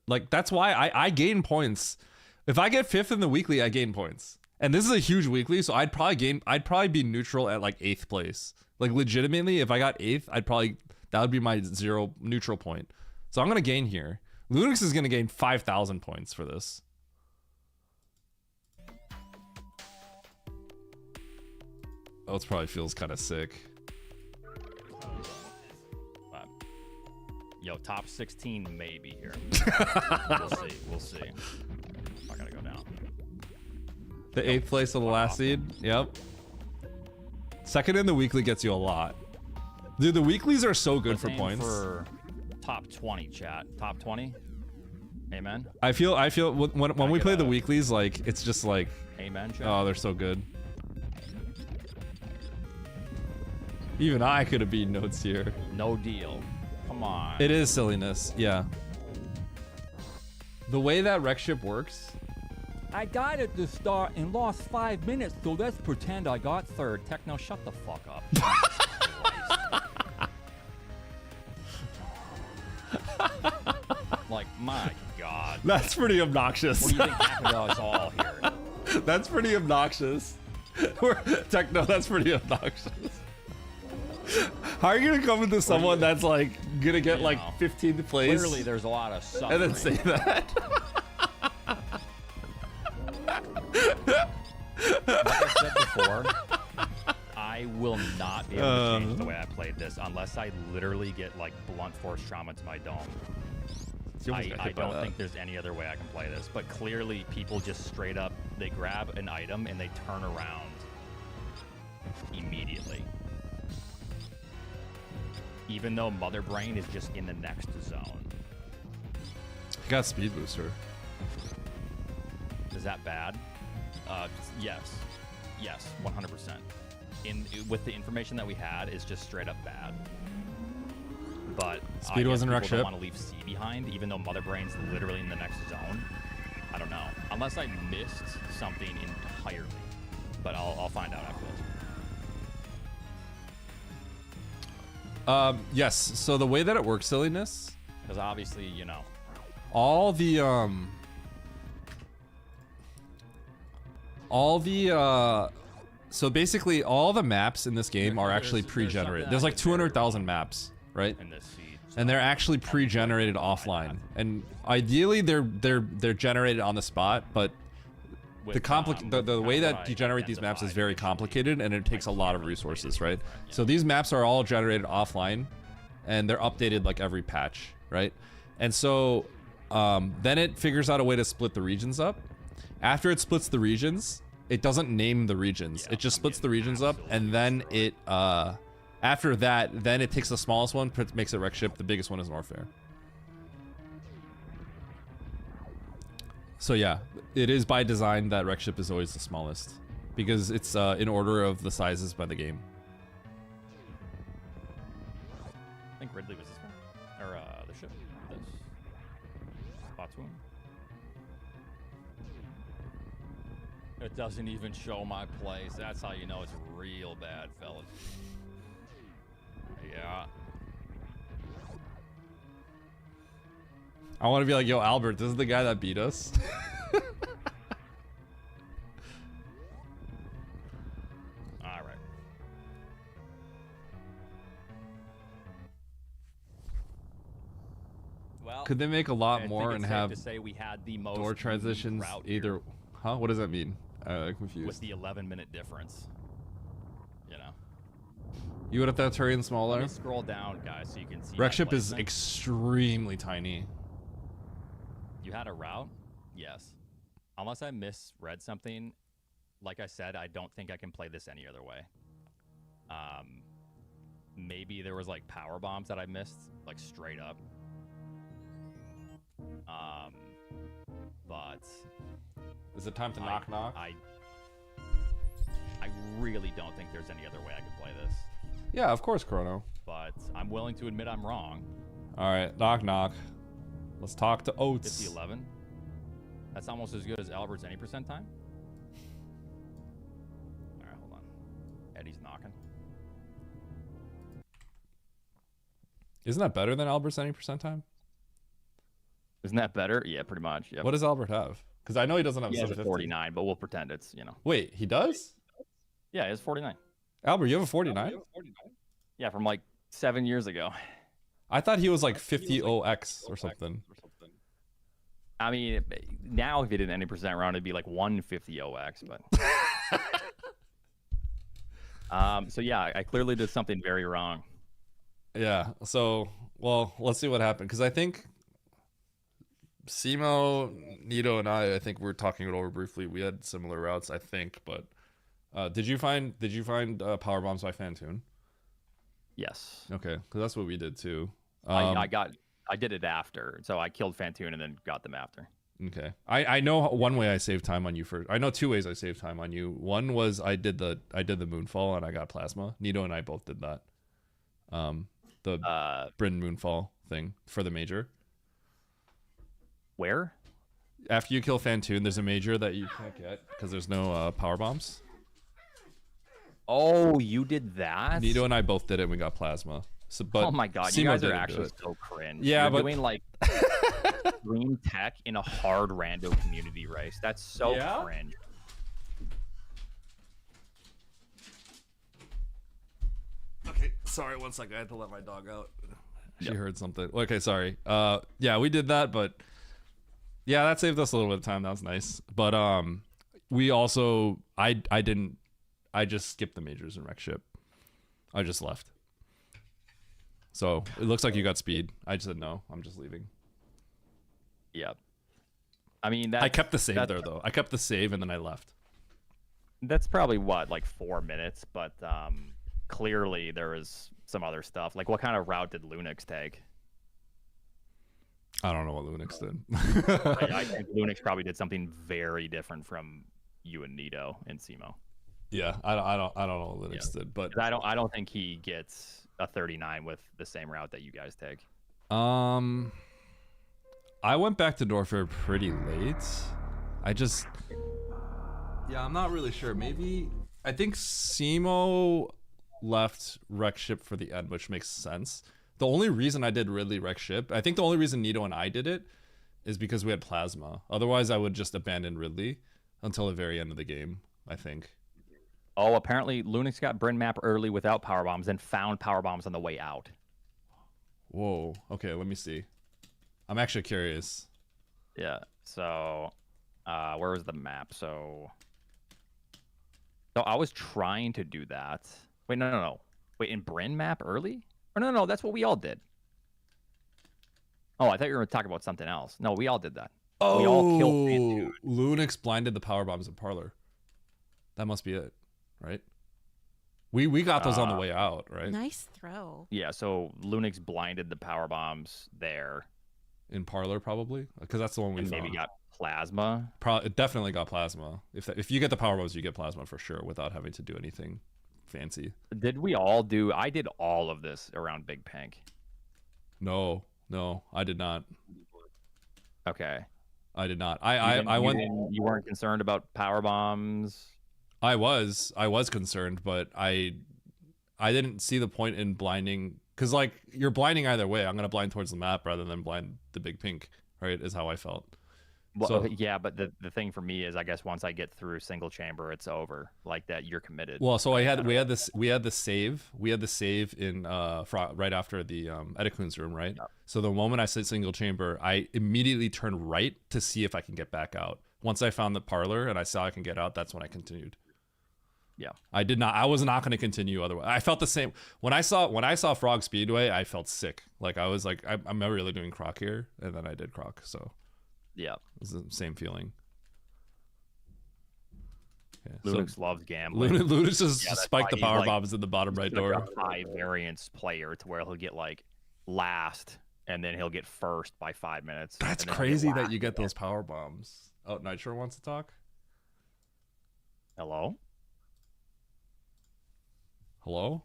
like, that's why I gain points. If I get 5th in the weekly, I gain points. And this is a huge weekly, so I'd probably be neutral at like 8th place. Like legitimately, if I got 8th, that would be my 0 neutral point. So I'm gonna gain here. Lunix is gonna gain 5,000 points for this. Oh, it probably feels kind of sick. Yo, top 16 maybe here. We'll see. I gotta go down. The 8th place of the last seed. Yep. 2nd in the weekly gets you a lot. Dude, the weeklies are so good for points. For top 20, chat. Top 20. Amen. I feel when we play the weeklies, like it's just like, amen, chat. Oh, they're so good. Even I could have beaten notes here. No deal. Come on. It is silliness, yeah. The way that wreck ship works. I died at the start and lost 5 minutes, so let's pretend I got 3rd. Techno, shut the fuck up. Like, my God. That's pretty obnoxious. What do you think happened to us all here? That's pretty obnoxious. Techno, that's pretty obnoxious. How are you gonna come into someone that's like gonna get like 15th place? Clearly, there's a lot of suffering. And then say that. Like I said before, I will not be able to change the way I played this unless I literally get like blunt force trauma to my dome. I don't think there's any other way I can play this. But clearly, people just straight up, they grab an item and they turn around immediately. Even though Mother Brain is just in the next zone. You got speed booster. Is that bad? Yes. Yes, 100%. With the information that we had, it's just straight up bad. But speed wasn't wreck ship. Don't want to leave C behind, even though Mother Brain's literally in the next zone. I don't know. Unless I missed something entirely. But I'll find out after this. Yes. So the way that it works, silliness. Because obviously, you know. All the so basically all the maps in this game are actually pre-generated. There's like 200,000 maps, right? And they're actually pre-generated offline. And ideally they're generated on the spot, but the way that you generate these maps is very complicated and it takes a lot of resources, right? So these maps are all generated offline and they're updated like every patch, right? And so then it figures out a way to split the regions up. After it splits the regions, it doesn't name the regions. It just splits the regions up, and then it, after that, then it takes the smallest one, makes it wreck ship. The biggest one is Norfair. So yeah, it is by design that wreck ship is always the smallest, because it's in order of the sizes by the game. I think Ridley was this one, or the ship. This Spatoon. It doesn't even show my place. That's how you know it's real bad, fellas. Yeah. I want to be like, yo, Albert, this is the guy that beat us. All right. Well, Could they make a lot I more think and it's safe have to say we had the most door unique transitions route either? here Huh? What does that mean? I'm with confused. the 11-minute difference. You know. You would have that terrain Let smaller. me scroll down, guys, so you can see. Wreck my ship is placement. extremely tiny. You had a route? Yes. Unless I misread something, like I said, I don't think I can play this any other way. Maybe there was like power bombs that I missed, like straight up. But Is it time to knock knock? I really don't think there's any other way I could play this. Yeah, of course, Chrono. But I'm willing to admit I'm wrong. All right, knock knock. Let's talk to Oats. 50-11. That's almost as good as Albert's any percent time. All right, hold on. Eddie's knocking. Isn't that better than Albert's 90% time? Isn't that better? Yeah, pretty much. Yep. What does Albert have? Because I know he doesn't have He has a 750. 49, but we'll pretend it's, you know. Wait, he does? Yeah, it's 49. Albert, you have a 49? Yeah, from like 7 years ago. I thought he was like 50OX or something. I mean, now if he did any percent round, it'd be like 150 OX, but. So yeah, I clearly did something very wrong. Yeah, so, well, let's see what happened. Because I think Simo, Nito, and I think we were talking it over briefly. We had similar routes, I think, but did you find power bombs by Fantoon? Yes. Okay, because that's what we did too. I did it after, so I killed Fantoon and then got them after. Okay, I know one way I saved time on you first. I know two ways I saved time on you. One was I did the moonfall and I got plasma. Nito and I both did that. The Bryn moonfall thing for the major. Where? After you kill Fantoon, there's a major that you can't get because there's no power bombs. Oh, you did that? Nito and I both did it and we got plasma. So, but Oh my god, you Simo guys are didn't do actually it. so cringe. Yeah, You're but doing like green tech in a hard rando community race. That's so Yeah? cringe. Okay, sorry, one second. I had to let my dog out. She Yep. heard something. Okay, sorry. Yeah, we did that, but yeah, that saved us a little bit of time. That was nice. But we also I just skipped the majors in wreck ship. I just left. So it looks like you got speed. I just said no. I'm just leaving. Yep. I mean, I kept the save there though. I kept the save and then I left. That's probably what, like 4 minutes, but clearly there was some other stuff. Like, what kind of route did Lunix take? I don't know what Lunix did. I think Lunix probably did something very different from you and Nito and Simo. Yeah, I don't know what Linux did, but 'Cause I don't think he gets a 39 with the same route that you guys take. I went back to Norfair pretty late. Yeah, I'm not really sure. Maybe I think Simo left wreck ship for the end, which makes sense. The only reason I did Ridley wreck ship, I think the only reason Nito and I did it is because we had plasma. Otherwise, I would just abandon Ridley until the very end of the game, I think. Oh, apparently Lunix got Bryn map early without power bombs and found power bombs on the way out. Whoa. Okay, let me see. I'm actually curious. Yeah. So, where was the map? So I was trying to do that. Wait, no. Wait, in Bryn map early? Or no, that's what we all did. Oh, I thought you were talking about something else. No, we all did that. Oh, we all killed Fantoon. Lunix blinded the power bombs in Parlor. That must be it, right? We got those on the way out, right? Nice throw. Yeah, so Lunix blinded the power bombs there. In Parlor, probably, because that's the one we And found. maybe got plasma. It definitely got plasma. If you get the power bombs, you get plasma for sure without having to do anything fancy. Did we all do? I did all of this around Big Pink. No, I did not. Okay. I did not. You weren't concerned about power bombs. I was concerned, but I didn't see the point in blinding, because like you're blinding either way. I'm gonna blind towards the map rather than blind the Big Pink, right? Is how I felt. Well, So- yeah, but the thing for me is, I guess once I get through single chamber, it's over. Like that, you're committed. Well, so we had the save in right after the Edekun's room, right? Yep. So the moment I said single chamber, I immediately turned right to see if I can get back out. Once I found the parlor and I saw I can get out, that's when I continued. Yeah. I was not going to continue otherwise. I felt the same when I saw Frog Speedway. I felt sick. Like I was like, I'm never really doing Croc here, and then I did Croc. So Yeah. it was the same feeling. Yeah, Lunix loves gambling. Lunix just Yeah, that's spiked the why he's, power like, bombs in the bottom right He's like door. a high variance player to where he'll get like last, and then he'll get first by 5 minutes. That's and then he'll get crazy last that you get again. those power bombs. Oh, Nitro wants to talk. Hello. Hello.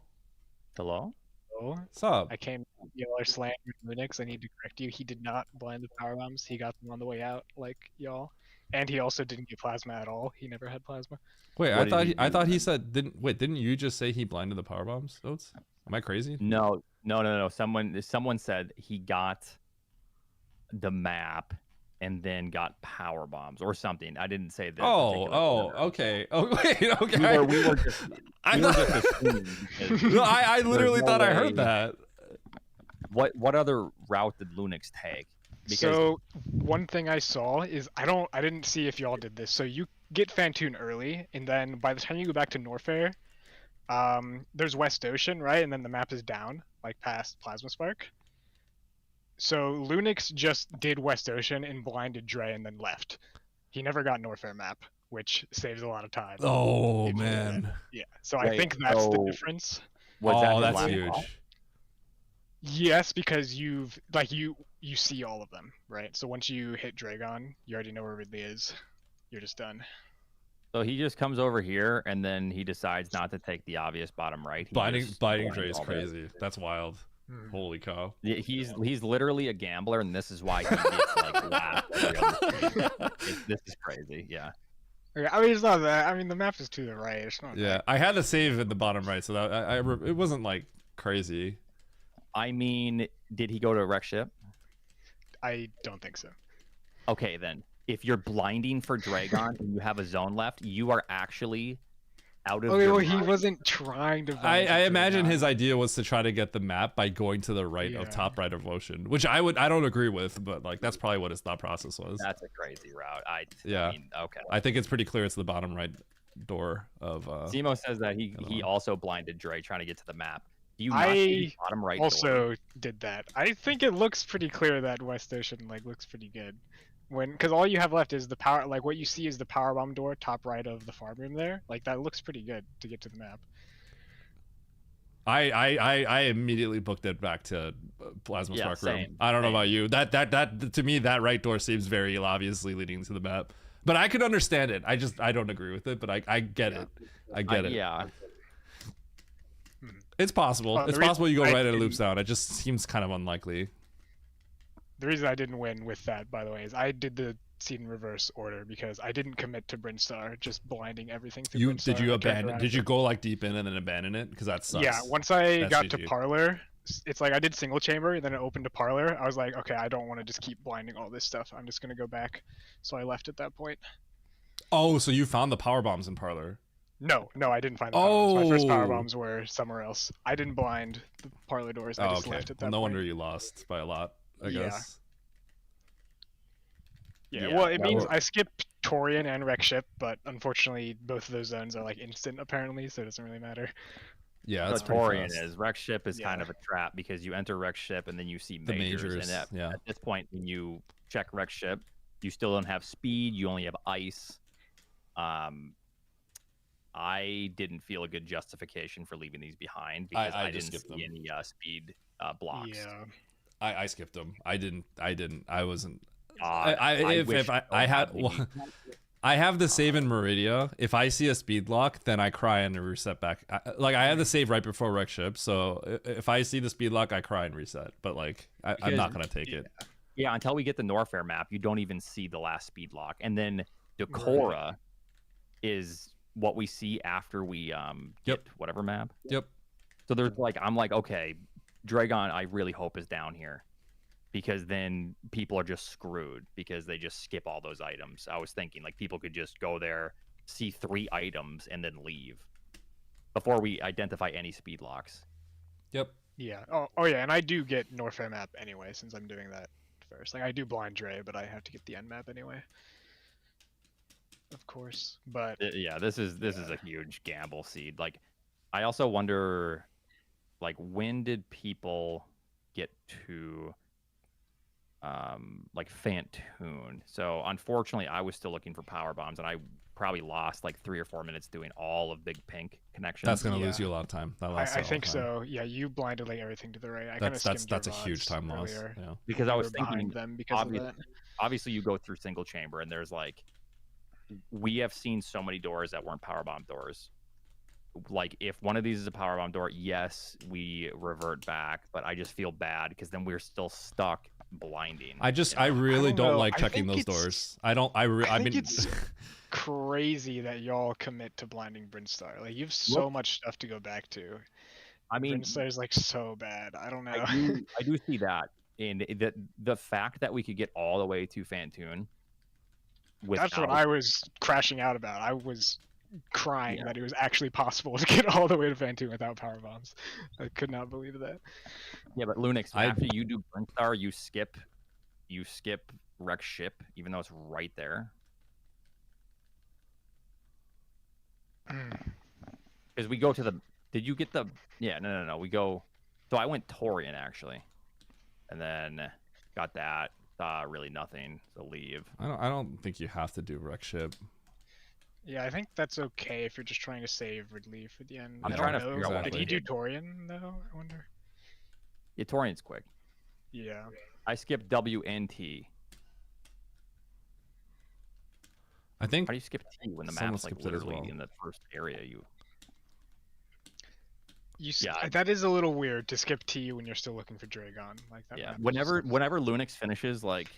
Hello. Oh, What's up? I came. Y'all are slandering Linux. I need to correct you. He did not blind the power bombs. He got them on the way out, like y'all. And he also didn't get plasma at all. He never had plasma. Wait, What did he I do thought he then? said didn't you just say he blinded the power bombs? Oats? Am I crazy? No. Someone said he got the map and then got power bombs or something. I didn't say that. Okay. Oh, wait, okay. We were just. I we were thought- just assuming because No, I literally no thought I way. heard that. What other route did Lunix take? Because So one thing I saw is I didn't see if y'all did this. So you get Fantoon early, and then by the time you go back to Norfair, there's West Ocean, right? And then the map is down, like past Plasma Spark. So Lunix just did West Ocean and blinded Dre and then left. He never got Norfair map, which saves a lot of time. Oh if you do that. man. Yeah. So I Wait, think that's the so- difference. was that Oh, his that's last huge. call? Yes, because you see all of them, right? So once you hit Dragon, you already know where Ridley is. You're just done. So he just comes over here and then he decides not to take the obvious bottom right. He Biting just biting blinds Dre is all this. crazy. That's wild. Hmm. Holy cow. Yeah, he's literally a gambler, and this is why he gets like last. every other stream. This is crazy. Yeah. Okay, I mean, it's not that. I mean, the map is to the right. It's not. Yeah, I had the save in the bottom right, so that it wasn't like crazy. I mean, did he go to a wreck ship? I don't think so. Okay, then. If you're blinding for Dragon and you have a zone left, you are actually out of. Okay, your well, he mind. wasn't trying to. I blind imagine Dragon. his idea was to try to get the map by going to the right of Yeah. top right of Ocean, which I don't agree with, but like that's probably what his thought process was. That's a crazy route. Yeah. I mean, okay. I think it's pretty clear it's the bottom right door of Zemo says that he one. also blinded Dre trying to get to the map. Do you not see the bottom right door? Also did that. I think it looks pretty clear that West Ocean like looks pretty good. Because all you have left is the power. Like what you see is the power bomb door, top right of the farm room there. Like that looks pretty good to get to the map. I immediately booked it back to Plasma Yeah, Spark room. same, I don't know same. about you. That to me that right door seems very obviously leading to the map. But I could understand it. I don't agree with it, but I get it. I get it. Yeah. It's possible. Well, the It's reason possible you go I right and it didn't- loops down. It just seems kind of unlikely. The reason I didn't win with that, by the way, is I did the seed in reverse order because I didn't commit to Brinstar, just blinding everything through You Brinstar. did you I kept abandon? around Did it. you go like deep in and then abandon it? Because that sucks. Yeah, once I That's got to GG. Parlor, it's like I did single chamber, and then it opened to Parlor. I was like, okay, I don't want to just keep blinding all this stuff. I'm just gonna go back. So I left at that point. Oh, so you found the power bombs in Parlor? No, I didn't find the power bombs. My first power Oh. bombs were somewhere else. I didn't blind the Parlor doors. I Oh, just okay. left at that Well, no point. wonder you lost by a lot. I Yeah. guess. Yeah, Yeah, well, it that means would- I skipped Torian and Wreck Ship, but unfortunately, both of those zones are like instant apparently, so it doesn't really matter. Yeah, that's pretty Notorian fast. is wreck ship is kind Yeah. of a trap because you enter wreck ship and then you see The majors, majors, and at, yeah. at this point when you check wreck ship, you still don't have speed, you only have ice. I didn't feel a good justification for leaving these behind because I I, just didn't skipped see them. any speed blocks. Yeah. I skipped them. I didn't. I wasn't. God, If I had well, I have the save in Meridia. If I see a speed lock, then I cry and reset back. I had the save right before wreck ship, so if I see the speed lock, I cry and reset. But like I'm Because- not gonna take it. Yeah, until we get the Norfair map, you don't even see the last speed lock. And then Decorah is what we see after we get whatever map. Yep. So there's like I'm like, okay, Dragon I really hope is down here. because then people are just screwed because they just skip all those items. I was thinking like people could just go there, see 3 items, and then leave before we identify any speed locks. Yep. Yeah. Oh yeah, and I do get Norfair map anyway since I'm doing that first. Like I do blind Dre, but I have to get the end map anyway. Of course, but Yeah, this is a huge gamble seed. Like, I also wonder, like, when did people get to, like Fantoon? So unfortunately, I was still looking for power bombs, and I probably lost like 3 or 4 minutes doing all of Big Pink connections. That's gonna Yeah. lose you a lot of time. That lasts I a long think time. so. Yeah, you blinded like everything to the right. I kind of That's a huge time loss. Yeah. Because I was behind thinking them because of that. obviously you go through single chamber, and there's like, we have seen so many doors that weren't power bomb doors. Like, if one of these is a power bomb door, yes, we revert back, but I just feel bad because then we're still stuck blinding. I really don't know. like I checking think those it's- doors. I don't. I think mean, it's crazy that y'all commit to blinding Brinstar. Like you have so much stuff to go back to. I mean, Brinstar's like so bad. I don't know. I do see that, and the fact that we could get all the way to Fantoon. That's what I was crashing out about. I was crying Yeah. that it was actually possible to get all the way to Fantoon without power bombs. I could not believe that. Yeah, but Lunix, after you do Brinstar, you skip Wreck Ship, even though it's right there. Because we go to the. Did you get the? Yeah, no. We go. So I went Torian actually, and then got that. Really nothing. So leave. I don't think you have to do wreck ship. Yeah, I think that's okay if you're just trying to save Ridley for the end. I'm I trying don't to know. figure out what Did we he do did. Torian though? I wonder. Yeah, Torian's quick. Yeah. I skipped W and T. I think How do you skip T when the Someone map's like skipped it as literally well. in the first area? You. Yeah, that is a little weird to skip T when you're still looking for Dragon. Like that. Yeah. map is Whenever so- Lunix finishes like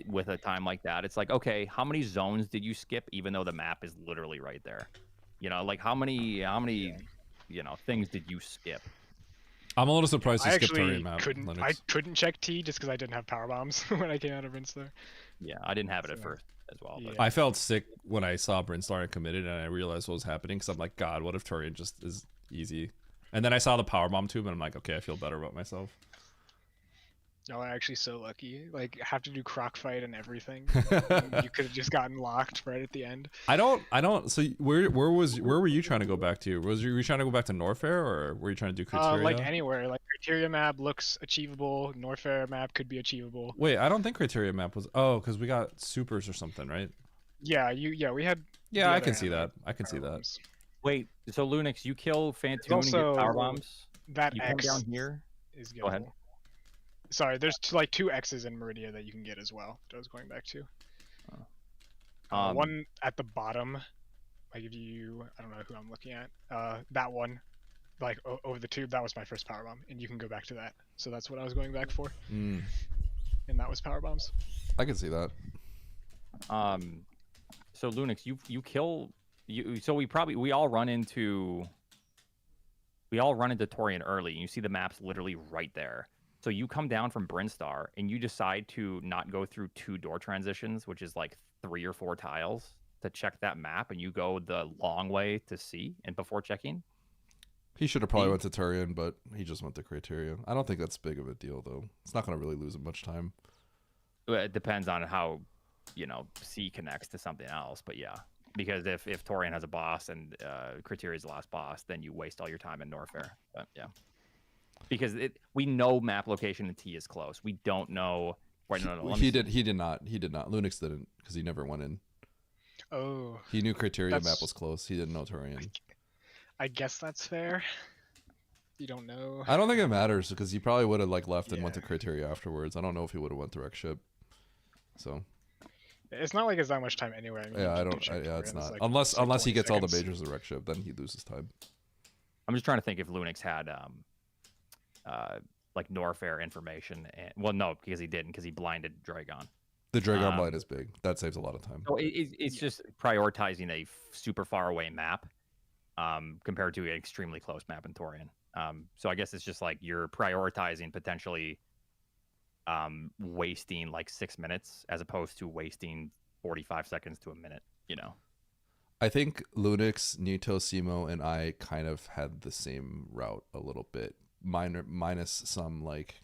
with a time like that, it's like, okay, how many zones did you skip even though the map is literally right there? You know, like how many things did you skip? I'm a little surprised you I skipped actually Terrain map. couldn't. Linux. I couldn't check T just because I didn't have power bombs when I came out of Brinstar. Yeah, I didn't have it at So, first as well. But yeah. I felt sick when I saw Brinstar and committed, and I realized what was happening. Because I'm like, God, what if Turian just is easy? And then I saw the power bomb tube, and I'm like, okay, I feel better about myself. Y'all are actually so lucky. Like, have to do croc fight and everything. You could have just gotten locked right at the end. I don't. So where were you trying to go back to? Were you trying to go back to Norfair, or were you trying to do criteria? Like anywhere. Like criteria map looks achievable. Norfair map could be achievable. Wait, I don't think criteria map was. Oh, because we got supers or something, right? Yeah, we had. Yeah, the I other can see hand, that. like, I can see power that. bombs. wait, so Lunix, you kill Fantoon and also get power bombs? That You come X down here? is Go ahead. gettable. Sorry, there's two X's in Meridia that you can get as well. That I was going back to. One at the bottom, like if you, I don't know who I'm looking at. That one, like over the tube, that was my first power bomb, and you can go back to that. So that's what I was going back for, Mm, and that was power bombs. I can see that. So Lunix, you kill you. So we all run into Torian early, and you see the map's literally right there. So you come down from Brinstar, and you decide to not go through 2 door transitions, which is like 3 or 4 tiles, to check that map, and you go the long way to C, and before checking. He should have probably went to Turian, but he just went to criteria. I don't think that's big of a deal, though. It's not going to really lose him much time. It depends on how, C connects to something else, but yeah. Because if Torian has a boss and Criteria is the last boss, then you waste all your time in Norfair. But yeah. Because we know map location and T is close. We don't know. Wait, no. He did not. Lunix didn't, because he never went in. Oh, He knew criteria map That's- was close. He didn't know Turian. I guess that's fair. You don't know. I don't think it matters, because he probably would have left and went to Yeah. criteria afterwards. I don't know if he would have went direct ship. So It's not like it's that much time anyway. I mean, yeah, you can check yeah, for it's it, not. like Unless he 20 gets all the seconds. majors direct ship, then he loses time. I'm just trying to think if Lunix had like Norfair information. Well, no, because he didn't, because he blinded Dragon. The Dragon Um, blind is big. That saves a lot of time. So it's just prioritizing a super far away map compared to an extremely close map in Torian. So I guess it's just like you're prioritizing potentially wasting like 6 minutes as opposed to wasting 45 seconds to a minute, you know. I think Lunix, Nito, Simo, and I kind of had the same route a little bit, minus some like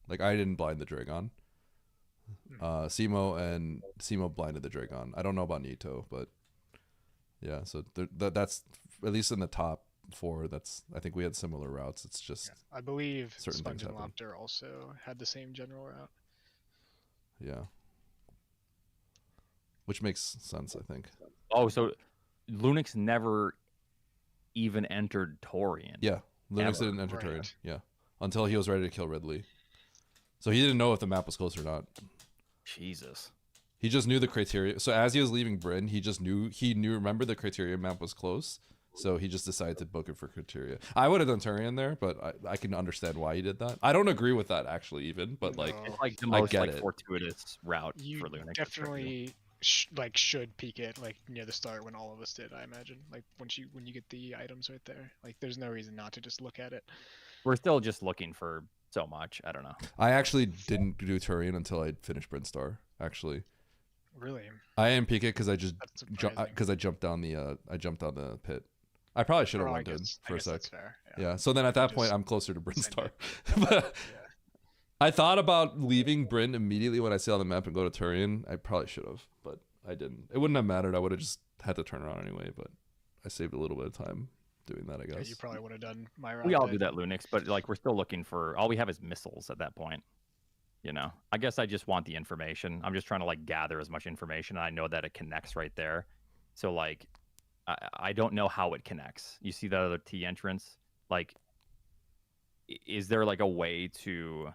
I didn't blind the Dragon. Simo blinded the Dragon. I don't know about Nito, but yeah. So that's at least in the top 4. I think we had similar routes. It's just I believe certain Sponge things and happen. Lopter also had the same general route. Yeah. Which makes sense, I think. Oh, so Lunix never even entered Torian. Yeah, Lunix Ever. didn't enter Right. Turian. Yeah, until he was ready to kill Ridley. So he didn't know if the map was close or not. Jesus. He just knew the criteria. So as he was leaving Bryn, he knew remember the criteria map was close. So he just decided to book it for criteria. I would have done Turian there, but I can understand why he did that. I don't agree with that actually even, but like No. It's like the I most get like it. fortuitous route You for Lunix. definitely should peek it like near the start when all of us did. I imagine like when you get the items right there. Like there's no reason not to just look at it. We're still just looking for so much. I don't know. I actually didn't do Turian until I finished Bryn Star. Actually, Really, I didn't peek it because I just that's surprising. I jumped down the pit. I probably should have Oh, I went in guess- I for a guess sec. that's fair. Yeah. So then at that You point, just I'm closer to Bryn send Star. it. But Yeah. I thought about leaving Bryn immediately when I saw the map and go to Turian. I probably should have, but I didn't. It wouldn't have mattered. I would have just had to turn around anyway, but I saved a little bit of time doing that, I Yeah, guess. you probably would have done my route. We all then. do that Lunix, but like we're still looking for all we have is missiles at that point. You know, I guess I just want the information. I'm just trying to like gather as much information. I know that it connects right there. So like I don't know how it connects. You see that other T entrance? Like is there like a way to,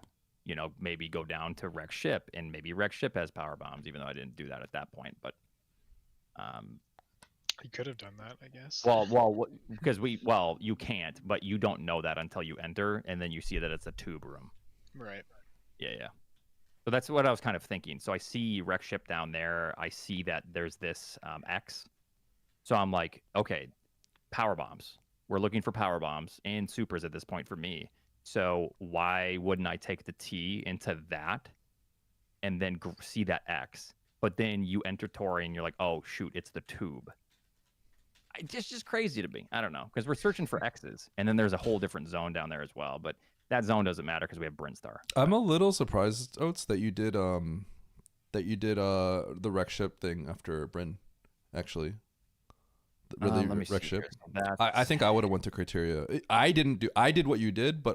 you know, maybe go down to Rex Ship and maybe Rex Ship has power bombs, even though I didn't do that at that point. But You could have done that, I guess. because you can't, but you don't know that until you enter, and then you see that it's a tube room. Right. Yeah. So that's what I was kind of thinking. So I see Rex Ship down there. I see that there's this X. So I'm like, okay, power bombs. We're looking for power bombs and supers at this point for me. So why wouldn't I take the T into that and then see that X? But then you enter Tori and you're like, oh, shoot, it's the tube. It's just crazy to me. I don't know. Because we're searching for X's. And then there's a whole different zone down there as well. But that zone doesn't matter because we have Bryn Star. I'm a little surprised, Oates, that you did the Rex Ship thing after Bryn, actually. Really, Let me Rex see Ship. here. So I think I would have went to criteria. I did what you did, but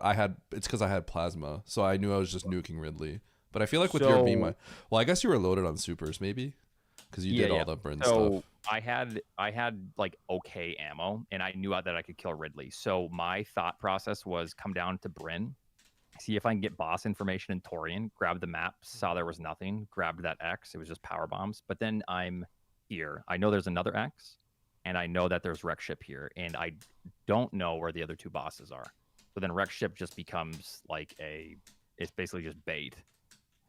it's because I had plasma, so I knew I was just nuking Ridley. But I feel like with your beam, I guess you were loaded on supers maybe, because you did all the Bryn so stuff. I had like okay ammo, and I knew that I could kill Ridley. So my thought process was come down to Bryn, see if I can get boss information in Torian, grab the map, saw there was nothing, grabbed that X. It was just power bombs. But then I'm here. I know there's another X, and I know that there's Rex Ship here, and I don't know where the other two bosses are. So then Rex Ship just becomes like it's basically just bait,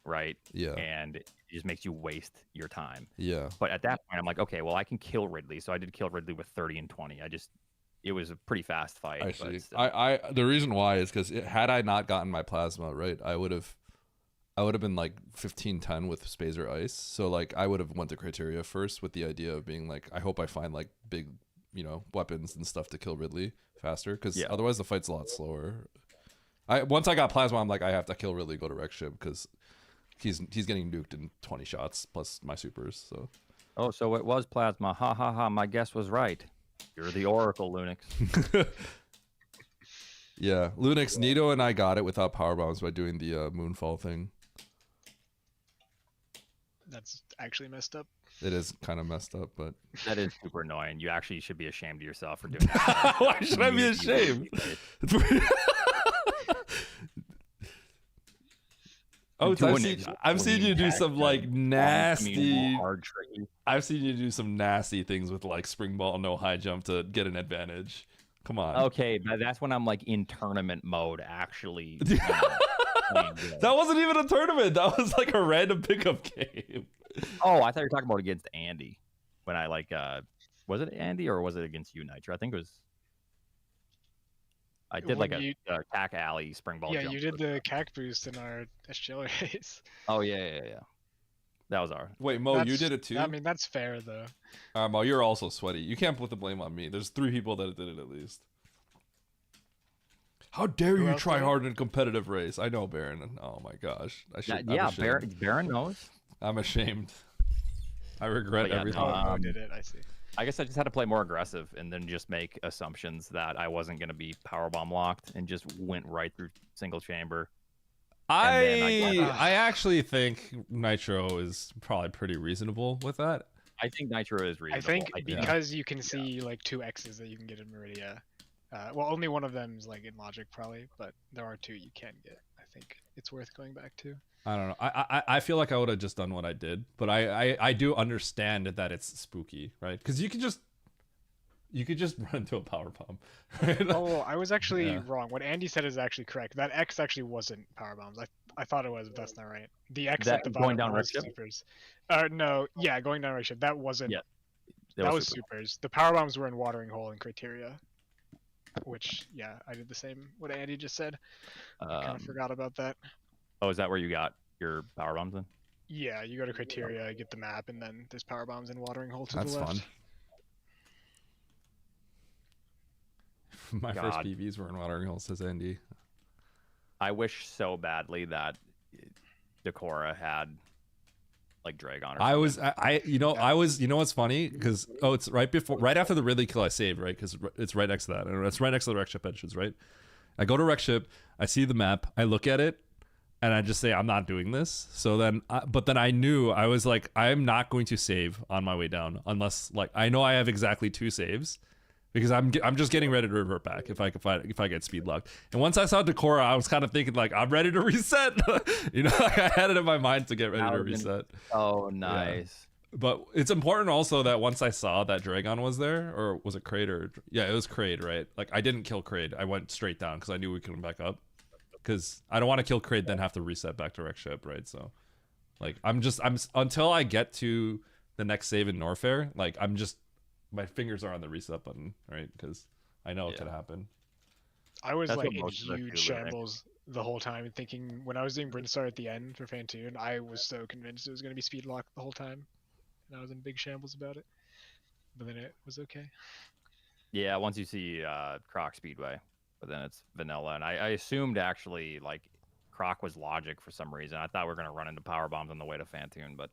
right? Yeah. And it just makes you waste your time. Yeah. But at that point, I'm like, okay, well, I can kill Ridley. So I did kill Ridley with 30 and 20. It was a pretty fast fight. I but see. still. The reason why is because had I not gotten my plasma right, I would have been like 15-10 with Spazer Ice. So like I would have went to criteria first with the idea of being like, I hope I find like big, weapons and stuff to kill Ridley faster, because otherwise the fight's a lot slower. Once I got plasma, I'm like, I have to kill Ridley, go to Rex Ship, because he's getting nuked in 20 shots plus my supers. So. Oh, so it was plasma. Ha ha ha! My guess was right. You're the Oracle, Lunix. Yeah, Lunix, Nito, and I got it without power bombs by doing the Moonfall thing. That's actually messed up. It is kind of messed up, but That is super annoying. You actually should be ashamed of yourself for doing that. why should I be ashamed? Oh, I've seen you do some like nasty. I've seen you do some nasty things with like spring ball, no high jump to get an advantage. Come on. Okay, but that's when I'm like in tournament mode, actually. That wasn't even a tournament. That was like a random pickup game. Oh, I thought you were talking about against Andy. When I like, was it Andy or was it against you, Nitro? I think it was. I did When like you- a cack alley spring ball Yeah, jump. you did the cac boost in our SGL race. Oh yeah. That was our. Wait, Mo, you That's- did it too? I mean, that's fair though. Mo, you're also sweaty. You can't put the blame on me. There's 3 people that did it at least. How dare Who you else try did it? hard in a competitive race? I know, Baron. Oh my gosh. I'm Yeah, ashamed. Baron knows. I'm ashamed. I regret But yeah, everything. no, Oh, Mo did it. I see. I guess I just had to play more aggressive and then just make assumptions that I wasn't going to be powerbomb locked and just went right through single chamber. I actually think Nitro is probably pretty reasonable with that. I think Nitro is reasonable. I think do. because you can see like 2 X's that you can get in Meridia. Well, only one of them is like in Logic probably, but there are 2 you can get. I think it's worth going back to. I don't know. I feel like I would have just done what I did, but I do understand that it's spooky, right? Because you could just run into a power bomb. Right? Oh, I was actually Yeah. wrong. What Andy said is actually correct. That X actually wasn't power bombs. I thought it was, but that's not right. The X That at the going bottom down was red ship? supers. No, yeah, going down right ship. That wasn't. Yeah, that was super. supers. The power bombs were in watering hole and criteria. Which, yeah, I did the same. What Andy just said. I kind of forgot about that. Oh, is that where you got your power bombs then? Yeah, you go to criteria, get the map, and then there's power bombs and watering hole to That's the left. fun. My first God. PVs were in Watering Hole, says Andy. I wish so badly that Decora had like Dragon. Or I was, something. I was, you know what's funny? Because, it's right after the Ridley kill I saved, right? Because it's right next to that. And it's right next to the wreck ship entrance, right? I go to wreck ship, I see the map, I look at it, and I just say, I'm not doing this. So then, but then I knew, I was like, I'm not going to save on my way down unless, like, I know I have exactly 2 saves. Because I'm just getting ready to revert back if I get speed locked. And once I saw Decora, I was kind of thinking like I'm ready to reset. Like, I had it in my mind to get ready to reset. Oh, nice. Yeah. But it's important also that once I saw that Dragon was there, or was it Kraid or yeah, it was Kraid, right? Like I didn't kill Kraid. I went straight down because I knew we could come back up. Because I don't want to kill Kraid then have to reset back to wreck ship, right? So, like I'm until I get to the next save in Norfair, like my fingers are on the reset button, right? Because I know it could happen. I was That's like what in most of us huge do, right? shambles the whole time, thinking when I was doing Brinstar at the end for Fantoon, I was so convinced it was going to be speed locked the whole time, and I was in big shambles about it. But then it was okay. Yeah, once you see Croc Speedway, but then it's vanilla, and I assumed actually like Croc was Logic for some reason. I thought we were gonna run into power bombs on the way to Fantoon, but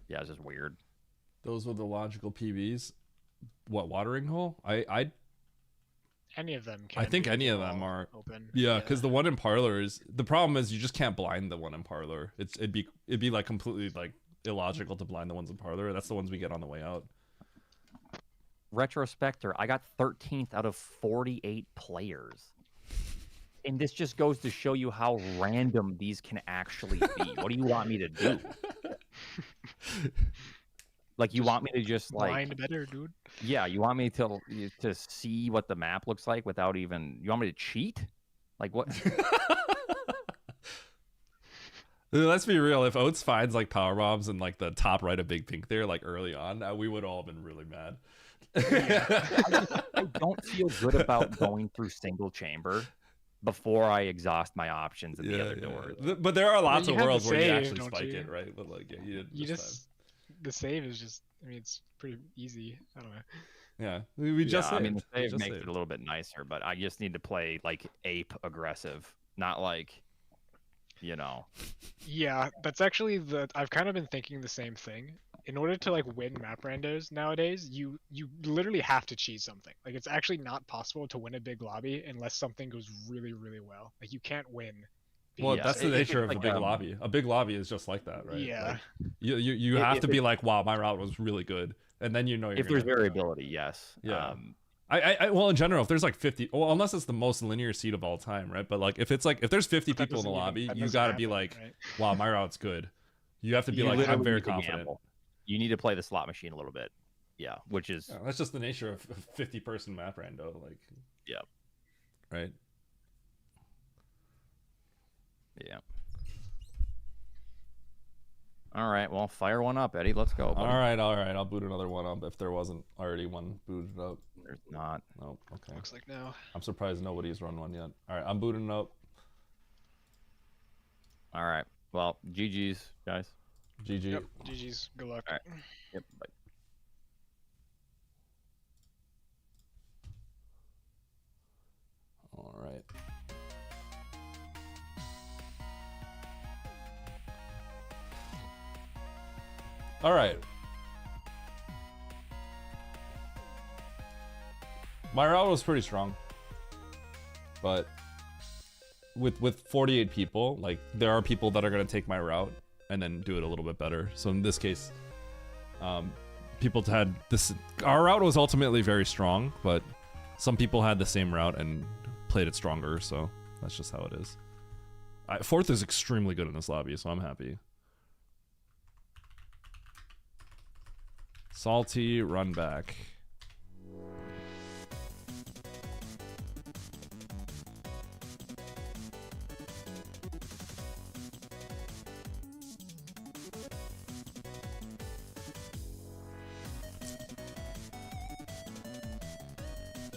yeah, it's just weird. Those were the logical PVs. What, Watering Hole? Any of them. I Can think be any of all them are open. Yeah, because the one in Parlor is the problem is you just can't blind the one in Parlor. It'd be like completely like illogical to blind the ones in Parlor. That's the ones we get on the way out. Retrospector, I got 13th out of 48 players. And this just goes to show you how random these can actually be. What do you want me to do? Like, you want me to just, like... Blind better, dude. Yeah, you want me to see what the map looks like without even... You want me to cheat? Like, what? Dude, let's be real. If Oates finds, like, power bombs in, like, the top right of Big Pink there, like, early on, we would all have been really mad. I don't feel good about going through single chamber before I exhaust my options in the other doors. But there are lots you of have the worlds where you save, actually don't spike you? it, right? But, like, yeah, you didn't You this just the save is just. I mean, it's pretty easy. I don't know. time. Yeah, we just I mean, the saved. We save just makes saved. it a little bit nicer, but I just need to play like ape aggressive, not like, you know. Yeah, that's actually I've kind of been thinking the same thing. In order to like win map randos nowadays, you literally have to cheese something. Like it's actually not possible to win a big lobby unless something goes really, really well. Like you can't win. Well, Yeah, that's the it's nature of like, a big lobby. A big lobby is just like that, right? Yeah. Like, you If- have if to be it- like, wow, my route was really good, and then you know you're If there's gonna- variability, yes. Yeah. Well, in general, if there's like 50, well, unless it's the most linear seed of all time, right? But like if there's 50 But that people in the doesn't even- lobby, that you doesn't got to be happen, like, right? wow, my route's good. You have to be You like, I'm literally very need to confident. gamble. You need to play the slot machine a little bit. Yeah, which is Yeah, that's just the nature of a 50-person map rando, like. Yeah. Right. Yeah. All right, well, fire one up, Eddie. Let's go. Buddy. All right. I'll boot another one up if there wasn't already one booted up. There's not. No, okay. Looks like no. I'm surprised nobody's run one yet. All right, I'm booting up. All right. Well, GG's, guys. GG. Yep. GG's. Good luck. All right. Yep. Bye. All right. All right. My route was pretty strong, but with 48 people, like there are people that are gonna take my route and then do it a little bit better. So in this case, people had this. Our route was ultimately very strong, but some people had the same route and played it stronger. So that's just how it is. Fourth is extremely good in this lobby, so I'm happy. Salty, run back.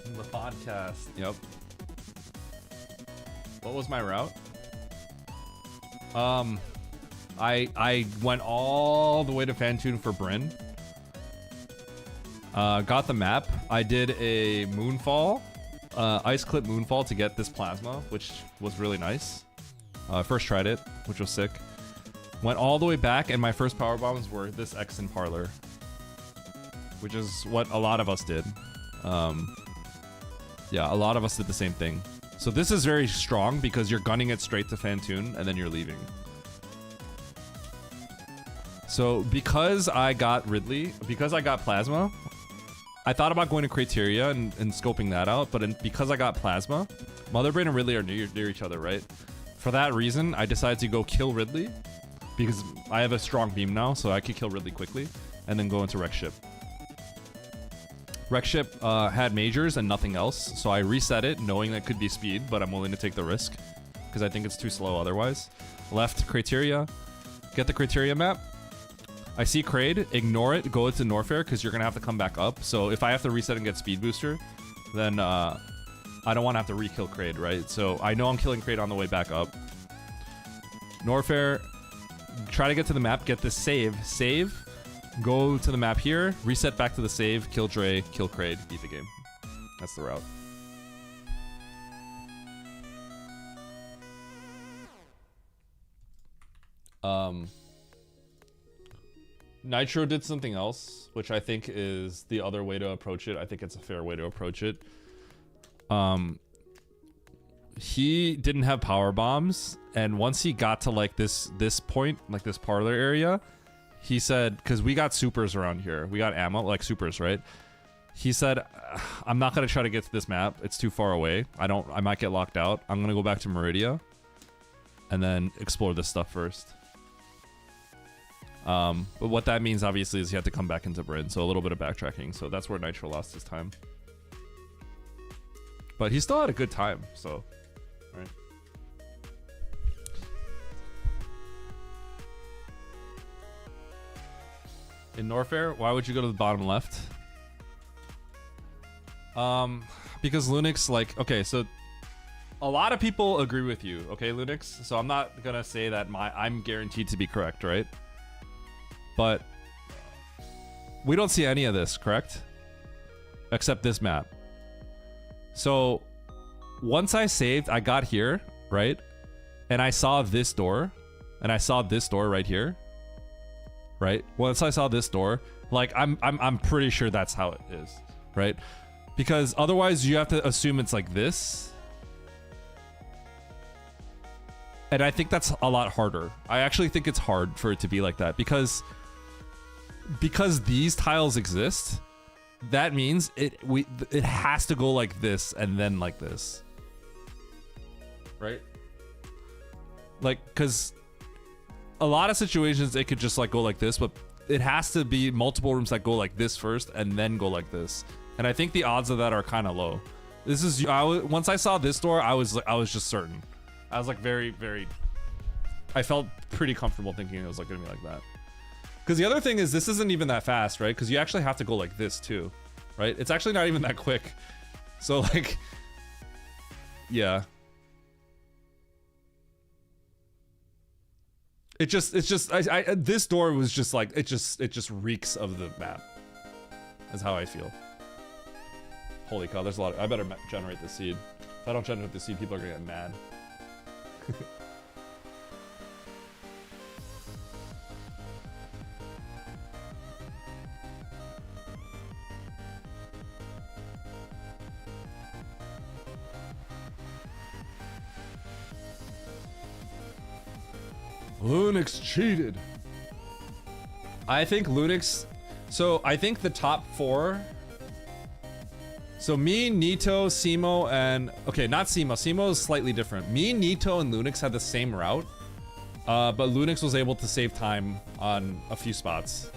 The podcast. Yep. What was my route? I went all the way to Fantune for Bryn. Got the map. I did a moonfall, ice clip moonfall to get this plasma, which was really nice. First tried it, which was sick. Went all the way back, and my first power bombs were this X in Parlor, which is what a lot of us did. Yeah, a lot of us did the same thing. So this is very strong because you're gunning it straight to Fantune, and then you're leaving. So because I got Ridley, because I got Plasma, I thought about going to Criteria and scoping that out, but because I got Plasma, Motherbrain and Ridley are near each other, right? For that reason, I decided to go kill Ridley, because I have a strong beam now, so I could kill Ridley quickly, and then go into Wreck Ship. Wreck Ship had majors and nothing else, so I reset it, knowing that it could be speed, but I'm willing to take the risk, because I think it's too slow otherwise. Left Criteria, get the Criteria map. I see Kraid, ignore it, go to Norfair, because you're going to have to come back up. So if I have to reset and get Speed Booster, then I don't want to have to re-kill Kraid, right? So I know I'm killing Kraid on the way back up. Norfair, try to get to the map, get this save, go to the map here, reset back to the save, kill Dre, kill Kraid, beat the game. That's the route. Nitro did something else, which I think is the other way to approach it. I think it's a fair way to approach it. He didn't have power bombs, and once he got to like this point, like this parlor area, he said, because we got supers around here, we got ammo, like supers, right? He said, I'm not gonna try to get to this map. It's too far away. I might get locked out. I'm gonna go back to Meridia and then explore this stuff first. But what that means, obviously, is you have to come back into Bryn, so a little bit of backtracking. So that's where Nitro lost his time. But he still had a good time, so... Right. In Norfair, why would you go to the bottom left? Because Lunix, like... Okay, so... A lot of people agree with you, okay, Lunix? So I'm not gonna say that I'm guaranteed to be correct, right? But we don't see any of this, correct? Except this map. So once I saved, I got here, right? And I saw this door, and I saw this door right here, right? Once I saw this door, like I'm pretty sure that's how it is, right? Because otherwise you have to assume it's like this. And I think that's a lot harder. I actually think it's hard for it to be like that because these tiles exist, that means it has to go like this and then like this. Right? Like, because a lot of situations it could just like go like this, but it has to be multiple rooms that go like this first and then go like this. And I think the odds of that are kind of low. This is once I saw this door, I was just certain. I was like very, very... I felt pretty comfortable thinking it was like gonna be like that. Because the other thing is this isn't even that fast, right? Because you actually have to go like this too, right? It's actually not even that quick. So like, yeah. It's just, this door was just like, it just reeks of the map. That's how I feel. Holy cow, there's a lot. I better generate the seed. If I don't generate the seed, people are gonna get mad. Lunix cheated. I think Lunix. So I think the top 4. So me, Nito, Simo, and okay, not Simo. Simo is slightly different. Me, Nito, and Lunix had the same route, but Lunix was able to save time on a few spots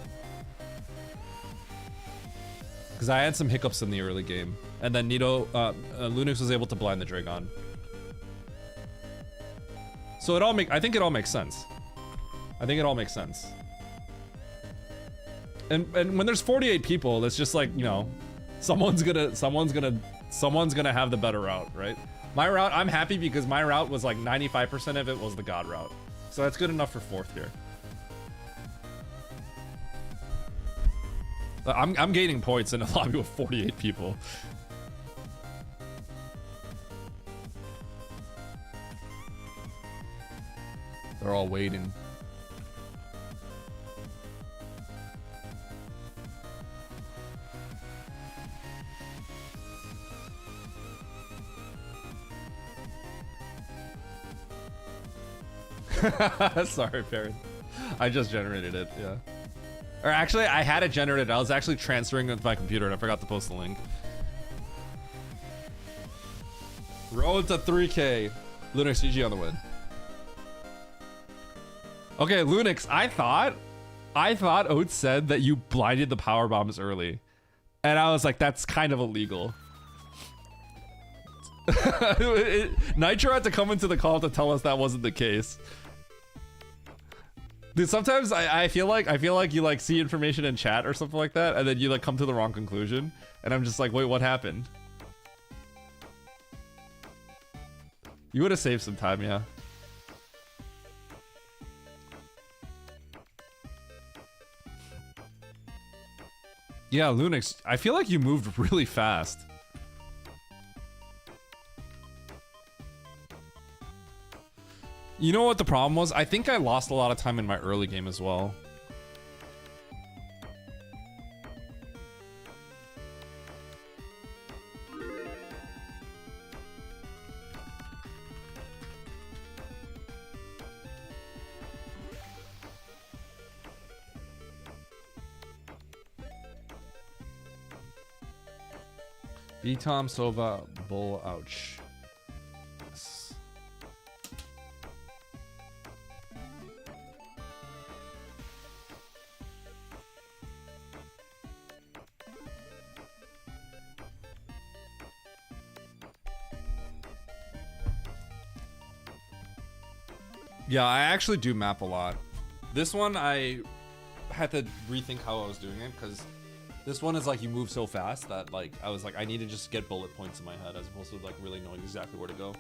because I had some hiccups in the early game, and then Lunix was able to blind the Dragon. So I think it all makes sense. I think it all makes sense. And when there's 48 people, it's just like, you know, someone's gonna have the better route, right? My route, I'm happy because my route was like 95% of it was the God route. So that's good enough for 4th here. I'm gaining points in a lobby with 48 people. They're all waiting. Sorry, Perrin. I just generated it, yeah. Or actually, I had it generated. I was actually transferring it to my computer and I forgot to post the link. Road to 3K. Lunix GG on the win. Okay, Lunix, I thought Oates said that you blinded the power bombs early. And I was like, that's kind of illegal. Nitro had to come into the call to tell us that wasn't the case. Dude, sometimes I feel like you like see information in chat or something like that, and then you like come to the wrong conclusion, and I'm just like, wait, what happened? You would have saved some time, yeah. Yeah, Lunix, I feel like you moved really fast. You know what the problem was? I think I lost a lot of time in my early game as well. Tom Sova Bull Ouch. Yes. Yeah, I actually do map a lot. This one I had to rethink how I was doing it because this one is like you move so fast that like I was like I need to just get bullet points in my head as opposed to like really knowing exactly where to go.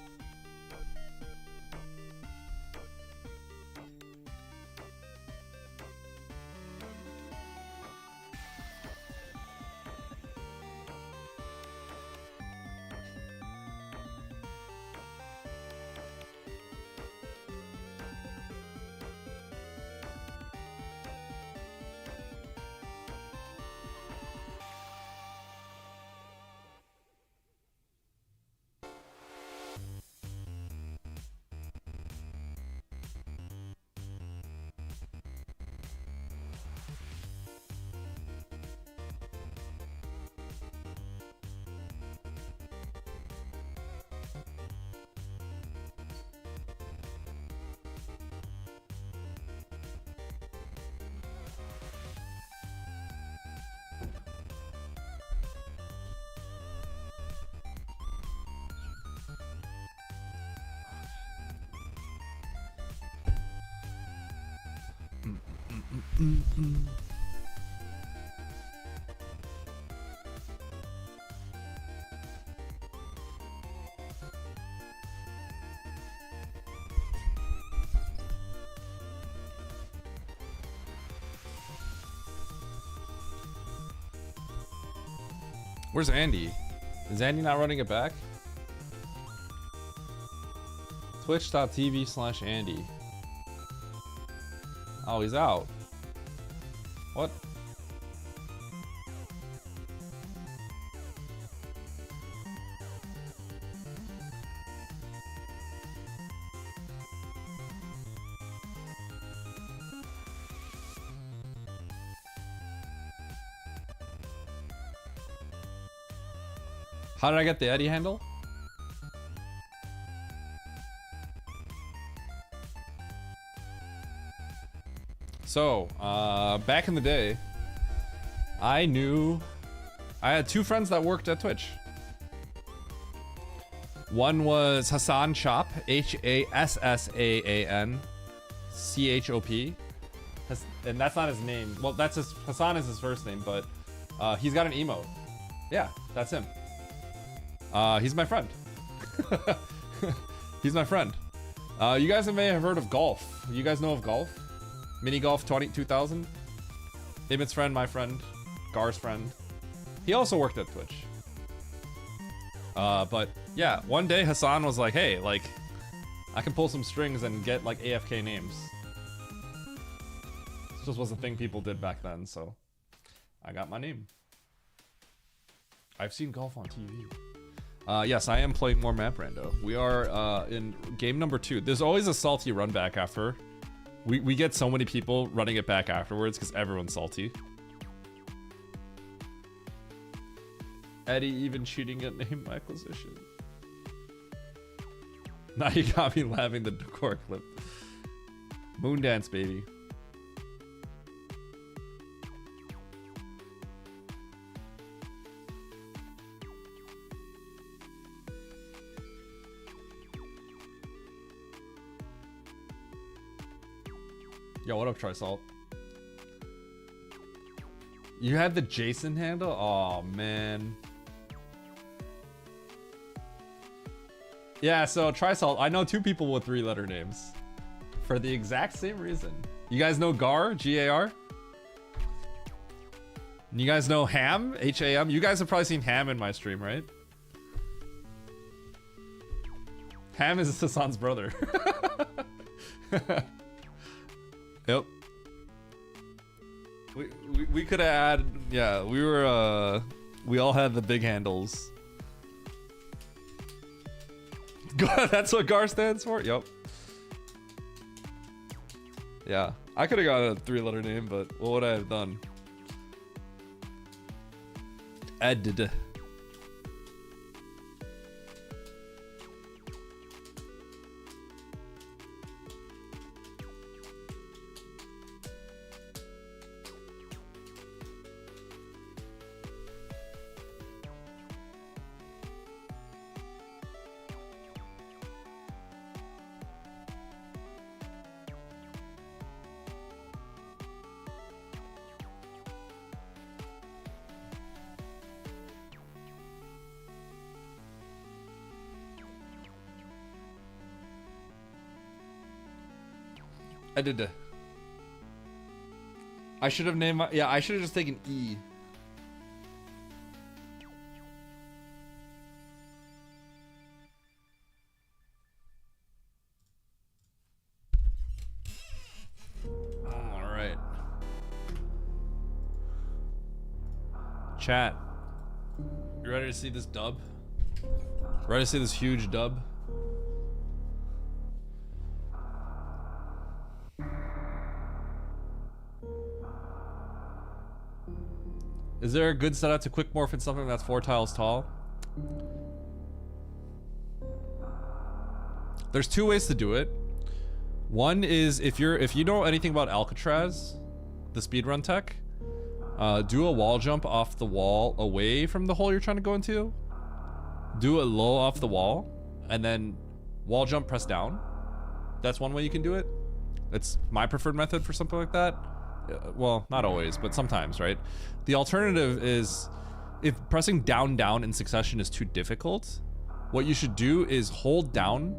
Where's Andy? Is Andy not running it back? Twitch.tv/Andy. Oh, he's out. What? How did I get the Eddie handle? So, back in the day, I had two friends that worked at Twitch. One was Hassan Chop, HASSAAN and that's not his name. Well, Hassan is his first name, but he's got an emote. Yeah, that's him. He's my friend. He's my friend. You guys may have heard of golf. You guys know of golf? Mini Golf 2000? Imit's friend, my friend, Gar's friend. He also worked at Twitch. But yeah, one day Hassan was like, hey, like, I can pull some strings and get like AFK names. This just was a thing people did back then, so I got my name. I've seen golf on TV. Yes, I am playing more map Rando. We are in game number 2. There's always a salty run back after. We get so many people running it back afterwards because everyone's salty. Eddie even cheating at name acquisition. Now you got me laughing the decor clip. Moondance, baby. Yo, what up, Trisalt? You had the Jason handle? Oh man. Yeah, so Trisalt, I know 2 people with 3-letter names. For the exact same reason. You guys know Gar? G-A-R? You guys know Ham? H-A-M? You guys have probably seen Ham in my stream, right? Ham is Hassan's brother. Yep. We could have had, yeah, we all had the big handles. That's what GAR stands for? Yep. Yeah, I could have got a 3-letter name, but what would I have done? Ed. I did. I should have named my, yeah, I should have just taken E. All right. Chat. You ready to see this dub? Ready to see this huge dub? Is there a good setup to quick morph in something that's 4 tiles tall? There's 2 ways to do it. One is if you know anything about Alcatraz, the speedrun tech, do a wall jump off the wall away from the hole you're trying to go into. Do it low off the wall, and then wall jump, press down. That's one way you can do it. It's my preferred method for something like that. Well, not always, but sometimes, right? The alternative is if pressing down, down in succession is too difficult, what you should do is hold down,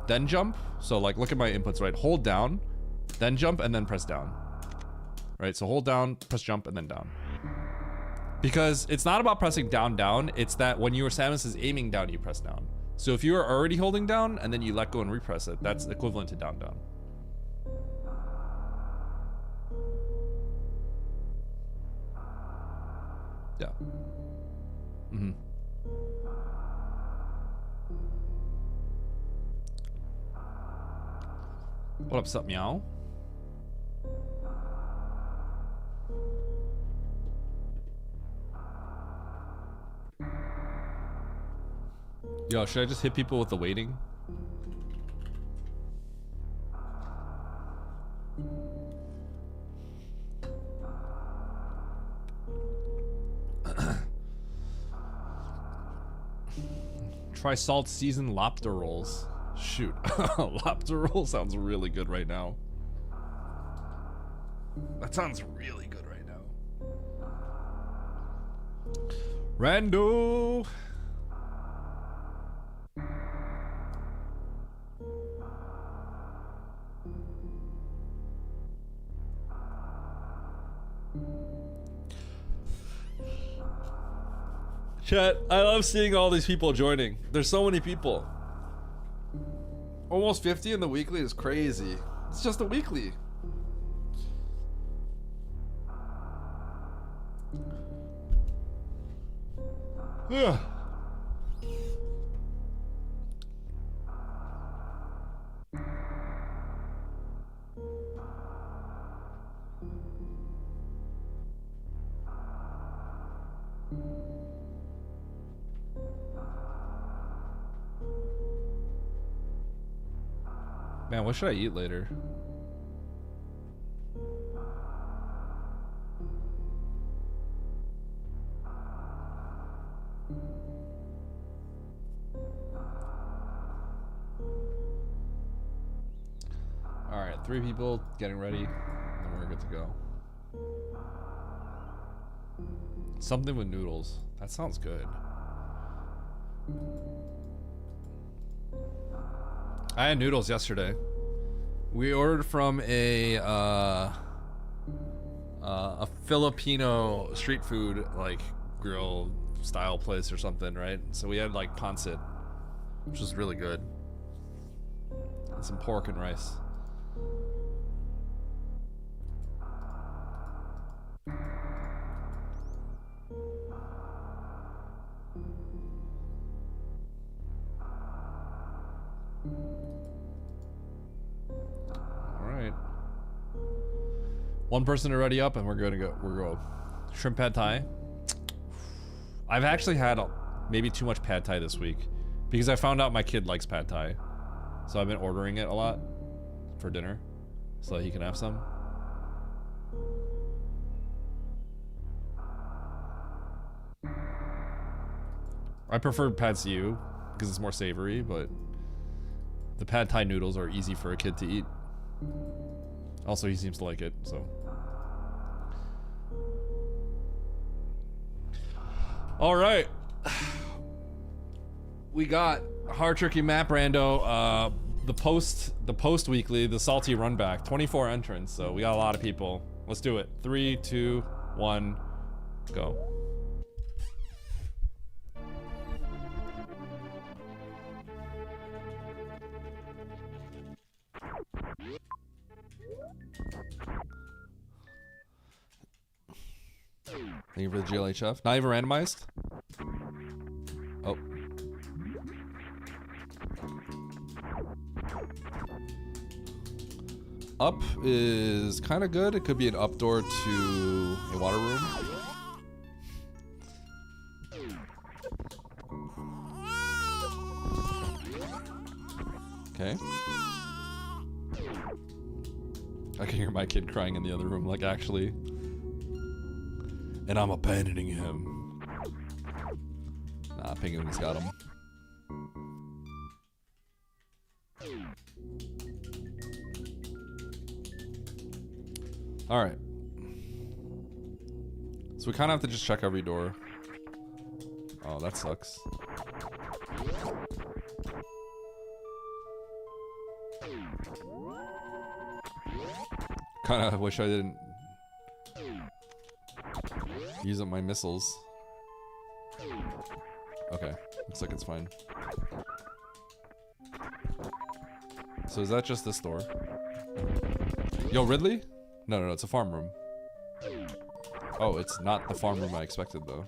then jump. So like, look at my inputs, right? Hold down, then jump, and then press down. Right, so hold down, press jump, and then down. Because it's not about pressing down, down, it's that when your Samus is aiming down, you press down. So if you are already holding down, and then you let go and repress it, that's equivalent to down, down. Yeah. Mm-hmm. What up, sup, meow? Yo, should I just hit people with the waiting? Try salt seasoned lobster rolls. Shoot, lobster roll sounds really good right now. That sounds really good right now. Rando. Chat, I love seeing all these people joining. There's so many people. Almost 50 in the weekly is crazy. It's just a weekly. Yeah. Man, what should I eat later? Alright, 3 people getting ready, and then we're good to go. Something with noodles. That sounds good. I had noodles yesterday. We ordered from a Filipino street food, like grill style place or something, right? So we had like pancit, which was really good, and some pork and rice. Alright. One person already up and we're gonna go. We're going. Shrimp pad thai. I've actually had maybe too much pad thai this week because I found out my kid likes pad thai. So I've been ordering it a lot for dinner so that he can have some. I prefer pad see ew because it's more savory, but the pad thai noodles are easy for a kid to eat. Also, he seems to like it, so. All right. We got Hard Tricky Map Rando, the post weekly, the Salty Run Back, 24 entrants, so we got a lot of people. Let's do it. 3, 2, 1, go. Thank you for the GLHF. Not even randomized? Oh. Up is kind of good. It could be an up door to a water room. Okay. I can hear my kid crying in the other room, like actually. And I'm abandoning him. Nah, Penguin's got him. All right. So we kind of have to just check every door. Oh, that sucks. Kind of wish I didn't use up my missiles. Okay, looks like it's fine. So is that just this door? Yo, Ridley? No, no, no, it's a farm room. Oh, it's not the farm room I expected, though.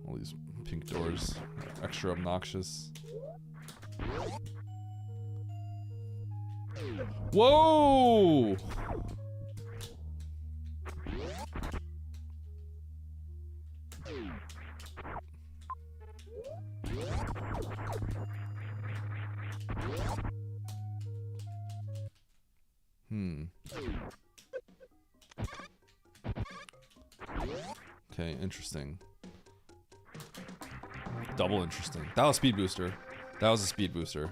All these pink doors, extra obnoxious. Whoa! Okay, interesting. Double interesting. That was speed booster. That was a speed booster.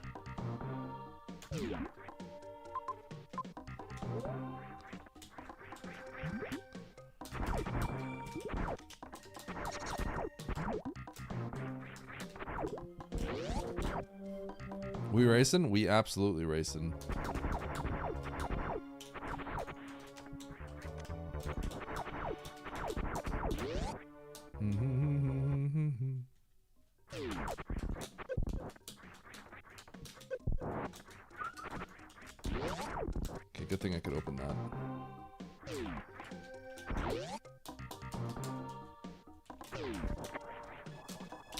We racing? We absolutely racing. Okay, good thing I could open that.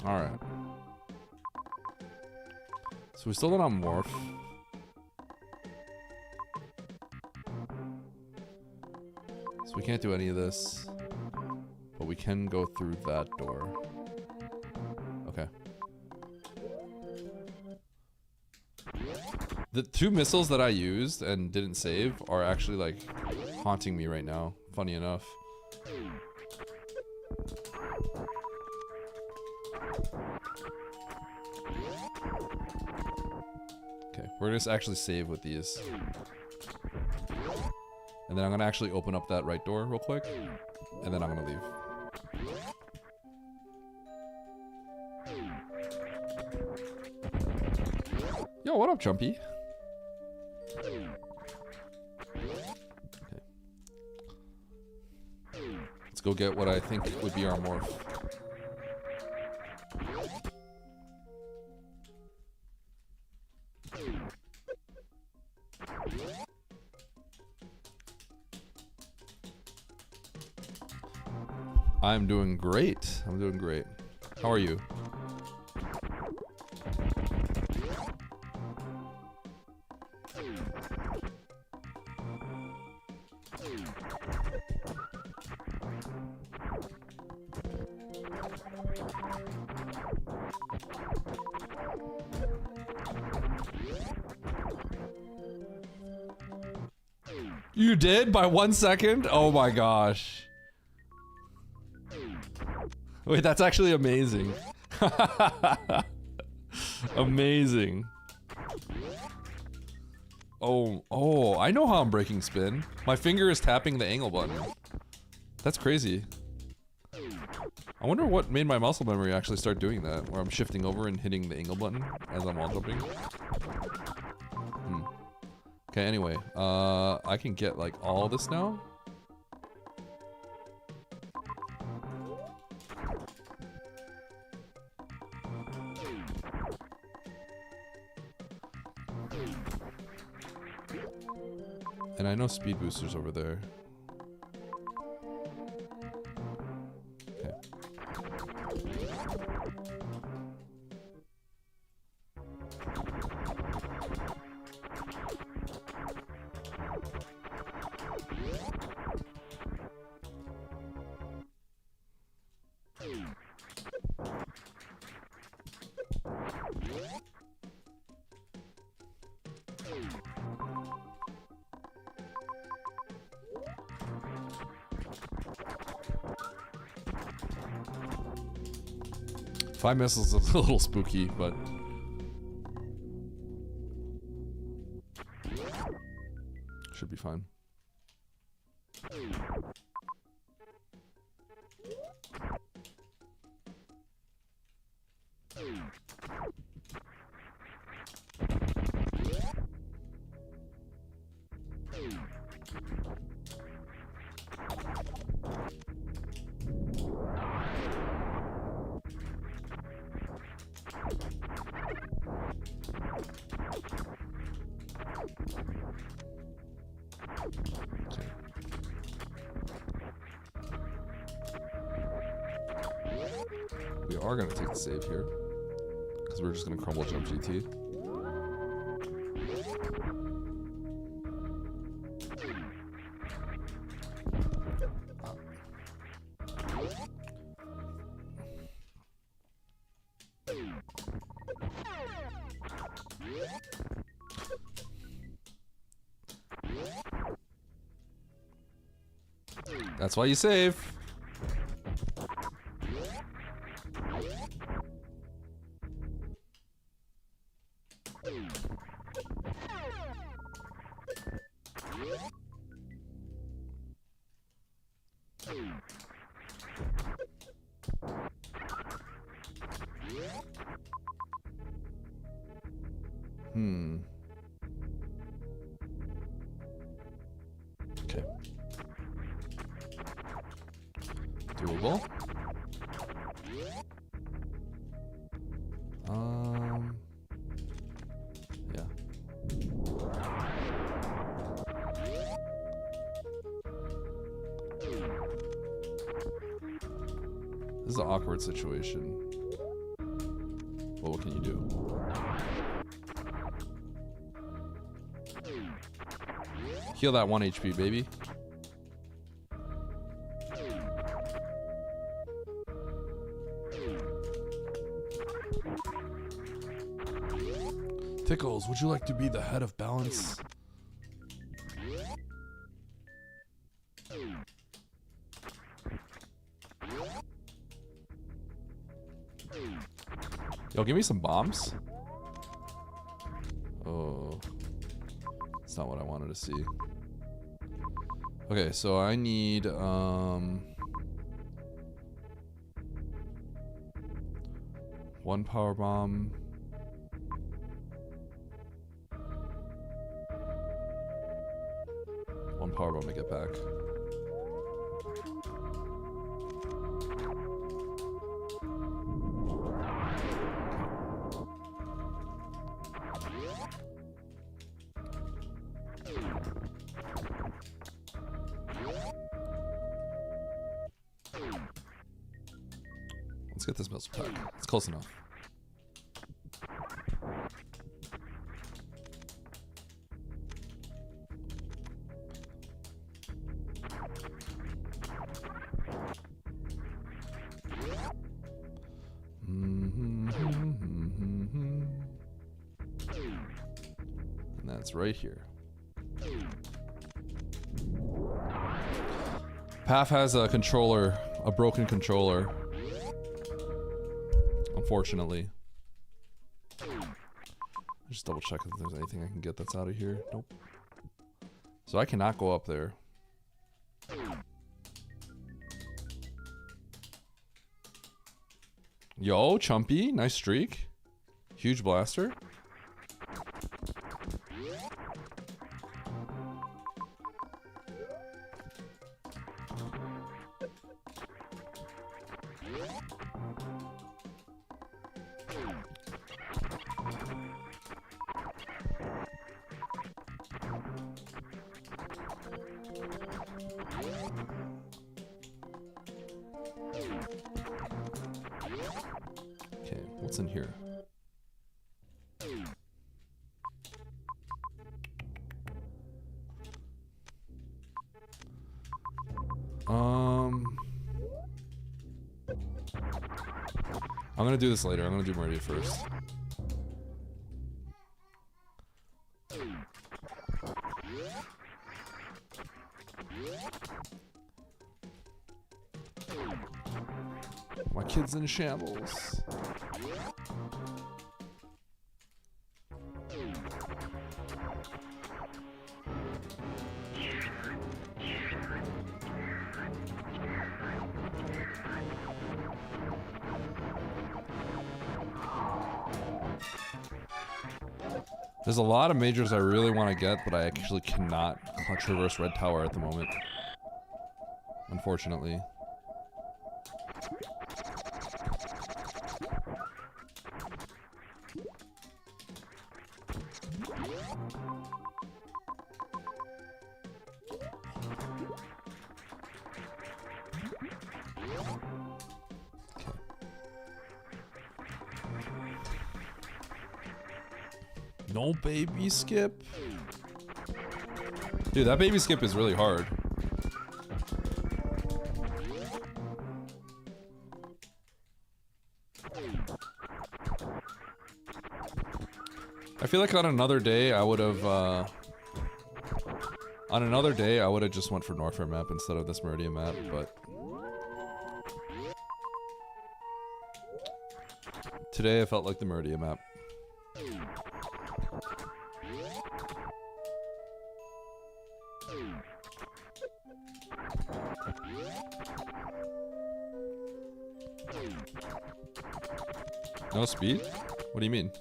Alright. So we still don't have morph. So we can't do any of this. But we can go through that door. Okay. The 2 missiles that I used and didn't save are actually like haunting me right now, funny enough. Okay, we're gonna just actually save with these. And then I'm gonna actually open up that right door real quick. And then I'm gonna leave. Yo, what up, Jumpy? Okay. Let's go get what I think would be our morph. I'm doing great. I'm doing great. How are you? You did? By 1 second? Oh my gosh. Wait, that's actually amazing. Amazing. Oh, I know how I'm breaking spin. My finger is tapping the angle button. That's crazy. I wonder what made my muscle memory actually start doing that, where I'm shifting over and hitting the angle button as I'm wall jumping. Okay, anyway, I can get like all this now. And I know speed boosters over there. Okay. 5 missiles is a little spooky, but should be fine. We are going to take the save here, because we're just going to crumble jump GT. That's why you save. Okay. Doable. Yeah. This is an awkward situation. Well, what can you do? Heal that 1 HP, baby. Tickles, would you like to be the head of balance? Yo, give me some bombs. Oh. That's not what I wanted to see. Okay, so I need, one power bomb. One power bomb to get back. Let's get this missile pack. It's close enough. And that's right here. Path has a controller, a broken controller. Unfortunately. Just double check if there's anything I can get that's out of here. Nope. So I cannot go up there. Yo, Chumpy, nice streak. Huge blaster. Okay, what's in here? I'm gonna do this later. I'm gonna do Meridian first. My kid's in shambles. There's a lot of majors I really want to get, but I actually cannot traverse Red Tower at the moment. Unfortunately. No baby skip. Dude, that baby skip is really hard. I feel like on another day I would have just went for Norfair map instead of this Meridian map, but today I felt like the Meridian map. No speed? What do you mean?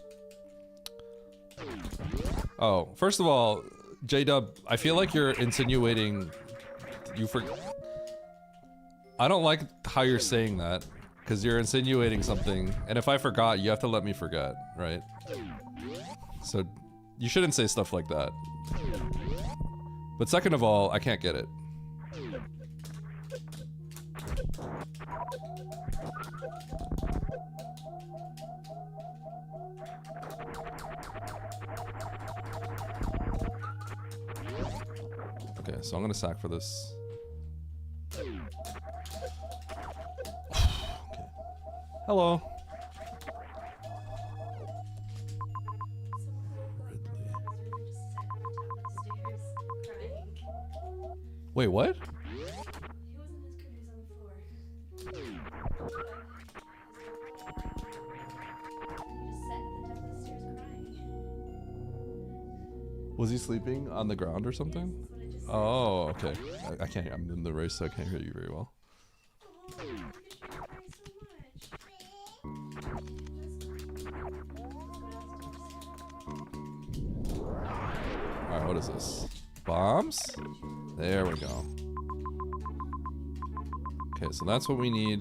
Oh, first of all, J-Dub, I feel like you're insinuating I don't like how you're saying that, because you're insinuating something, and if I forgot, you have to let me forget, right? So, you shouldn't say stuff like that. But second of all, I can't get it. Okay, so I'm gonna sack for this. Okay. Hello. Wait, what? Was he sleeping on the ground or something? Oh, okay. I can't hear. I'm in the race, so I can't hear you very well. Alright, what is this? Bombs? There we go. Okay, so that's what we need.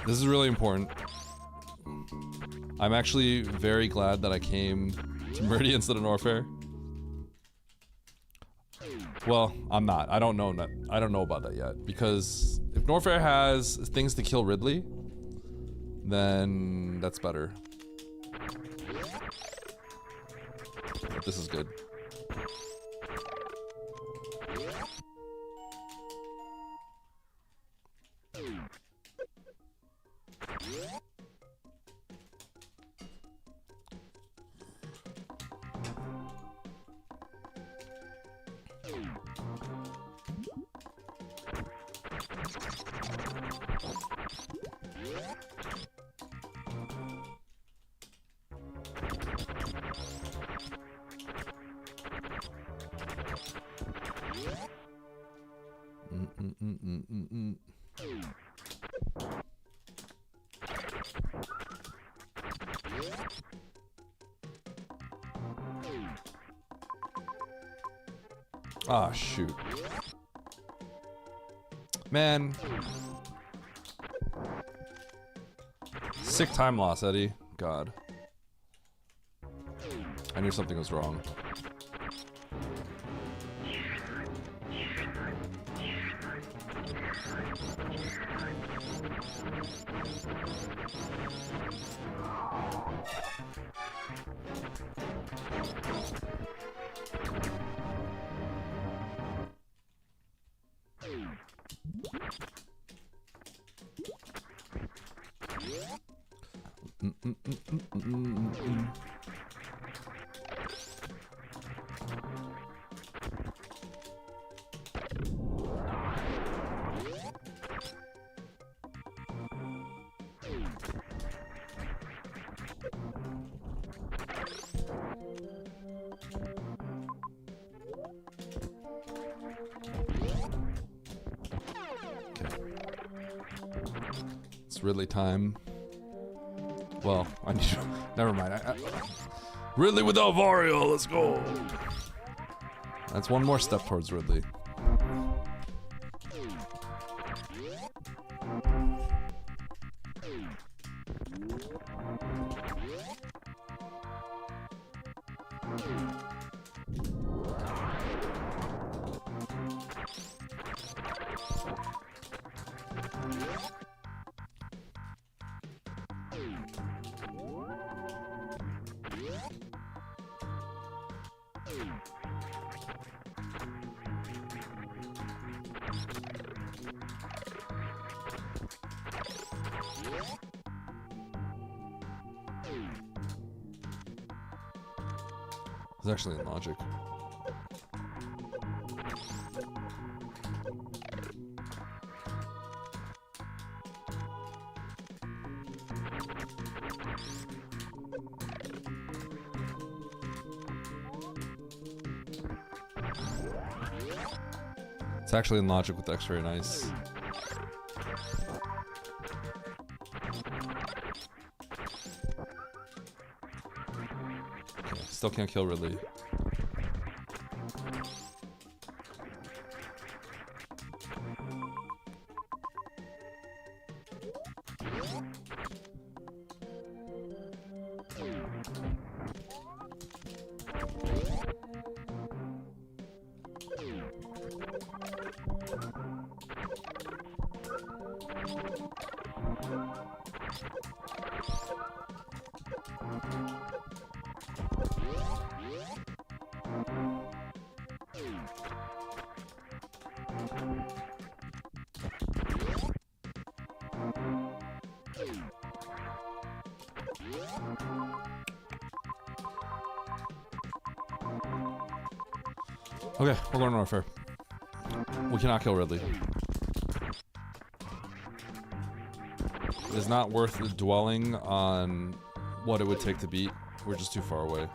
This is really important. I'm actually very glad that I came to Meridian instead of Norfair. Well, I'm not. I don't know about that yet, because if Norfair has things to kill Ridley, then that's better. But this is good. Ah, shoot. Man. Sick time loss, Eddie. God. I knew something was wrong. It's Ridley time. Well, I need to. Never mind. Ridley without Vario. Let's go. That's one more step towards Ridley. It's actually in logic. It's actually in logic with X-ray and ice. Okay, still can't kill Ridley. Okay, we're going to warfare. We cannot kill Ridley. It is not worth dwelling on what it would take to beat. We're just too far away.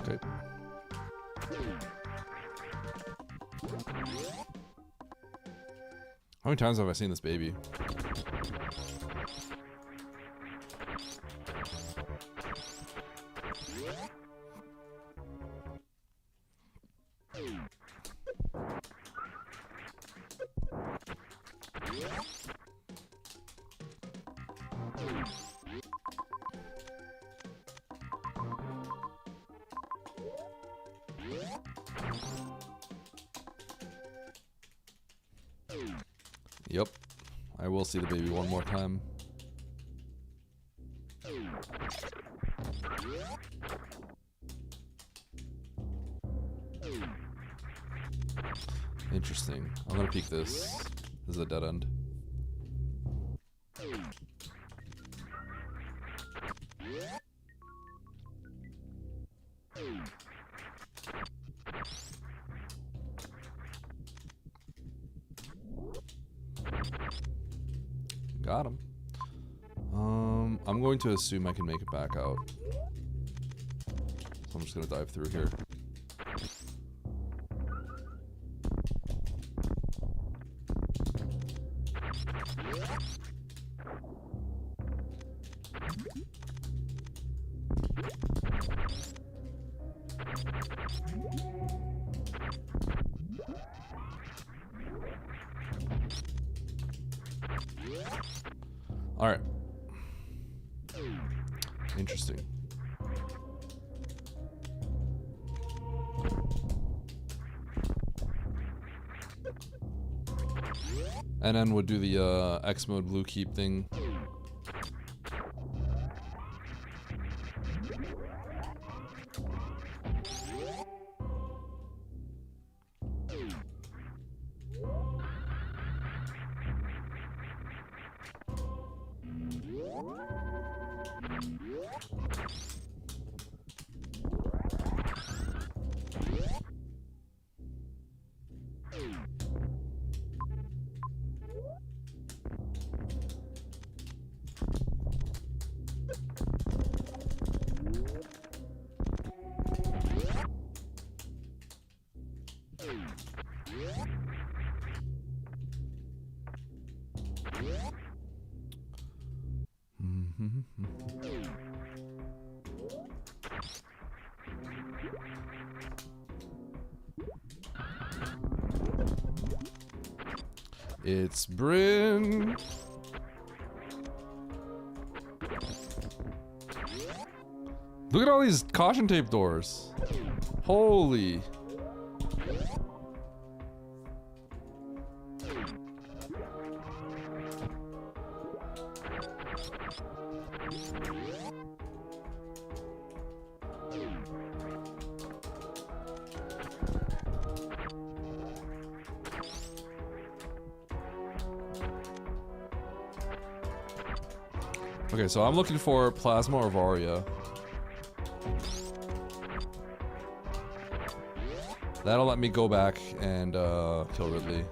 Okay. How many times have I seen this baby? Yep. I will see the baby one more time. Interesting. I'm gonna peek this. This is a dead end. Got him. I'm going to assume I can make it back out. So I'm just gonna dive through here. All right. Interesting. NN would do the X mode blue keep thing. It's Bryn. Look at all these caution tape doors. Holy. Okay, so I'm looking for Plasma or Varia. That'll let me go back and kill Ridley.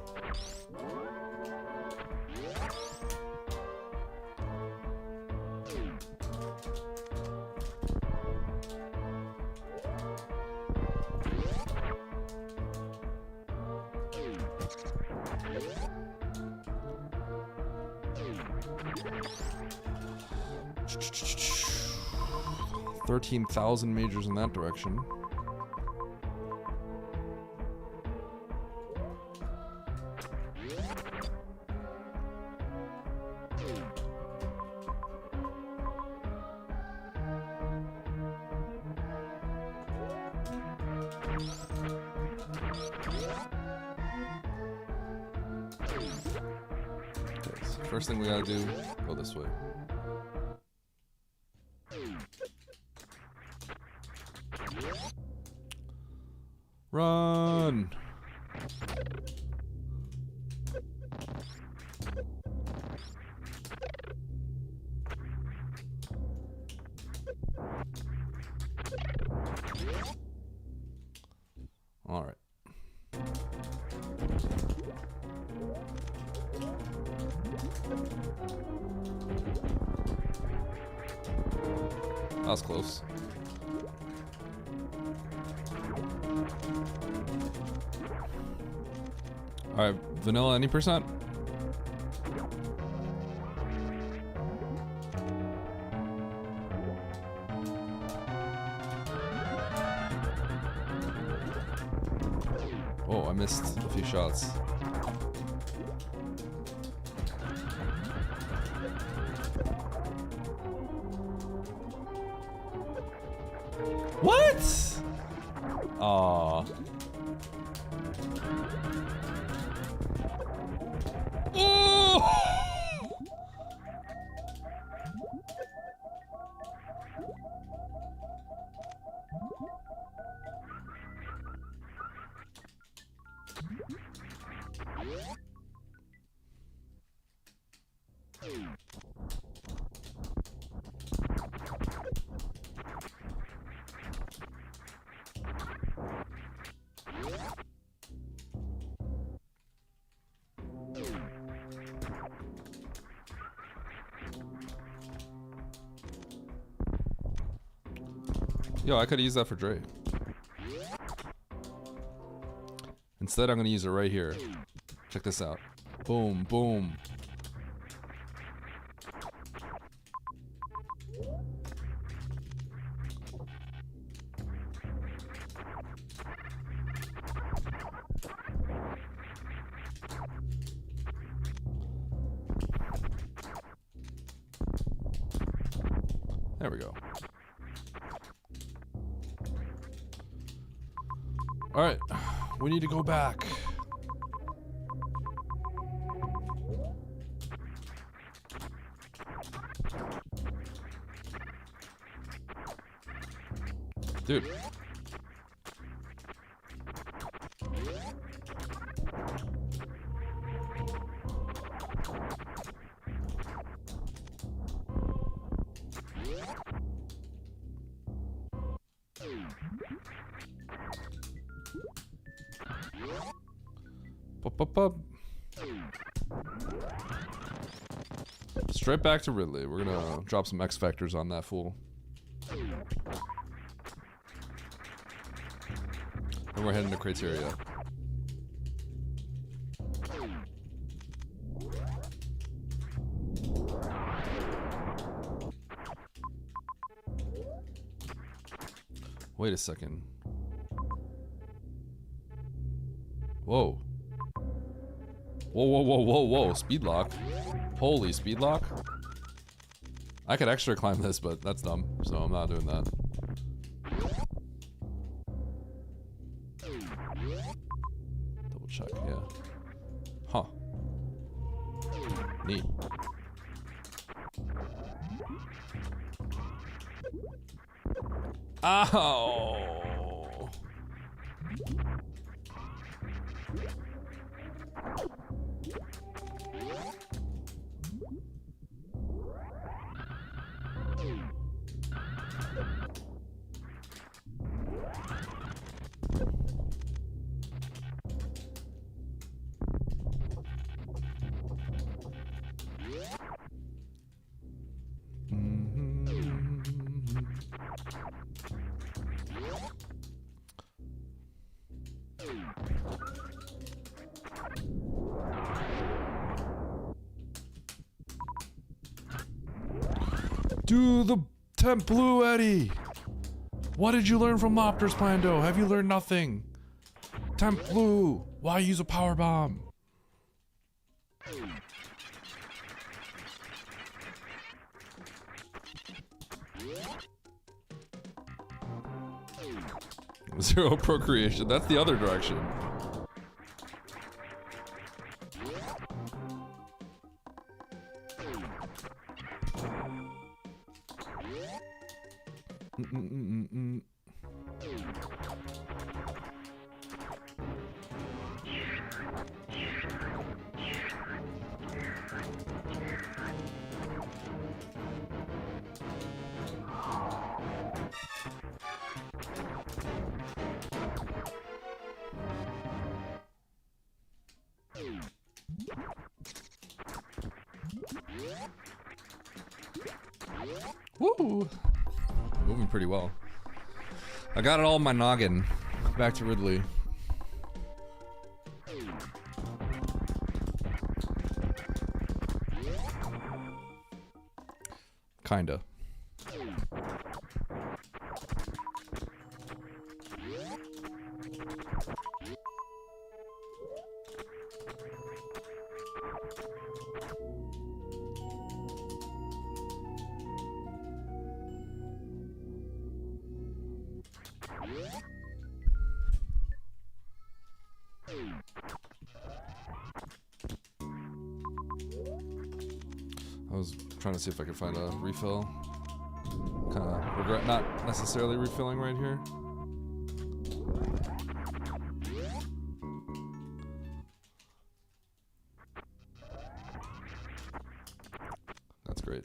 $13,000 majors in that direction. Okay, so first thing we gotta do, go this way. Run! All right. That was close. Alright, vanilla any percent? Oh, I missed a few shots. What? Aw. Oh! Yo, I could have used that for Dre. Instead, I'm gonna use it right here. Check this out. Boom, boom. There we go. All right, we need to go back. Dude. Bup, bup, bup. Straight back to Ridley. We're gonna drop some X factors on that fool. And we're heading to Criteria. Wait a second. Whoa. Whoa, whoa, whoa, whoa, whoa. Speed lock. Holy speed lock. I could extra climb this, but that's dumb. So I'm not doing that. Double check, yeah. Huh. Neat. Ow! Do the temp blue, Eddie. What did you learn from Lopter's Plando? Have you learned nothing? Temp blue. Why use a power bomb? Zero procreation. That's the other direction. Woo! Moving pretty well. I got it all in my noggin. Back to Ridley. Kinda. I was trying to see if I could find a refill. Kind of regret not necessarily refilling right here. That's great.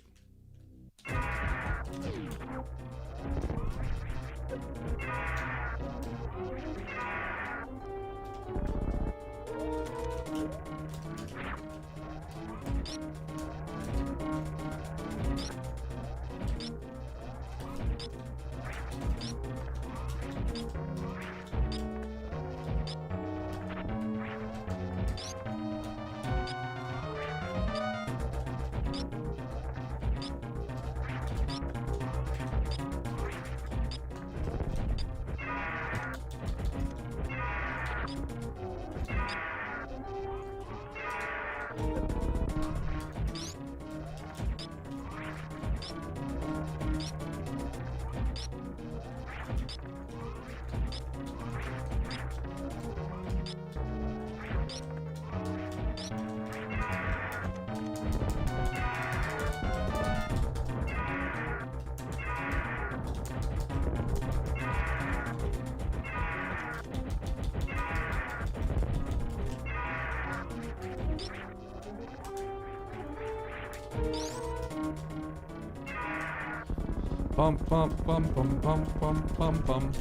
Bum bum bum bum bum bum bum bum.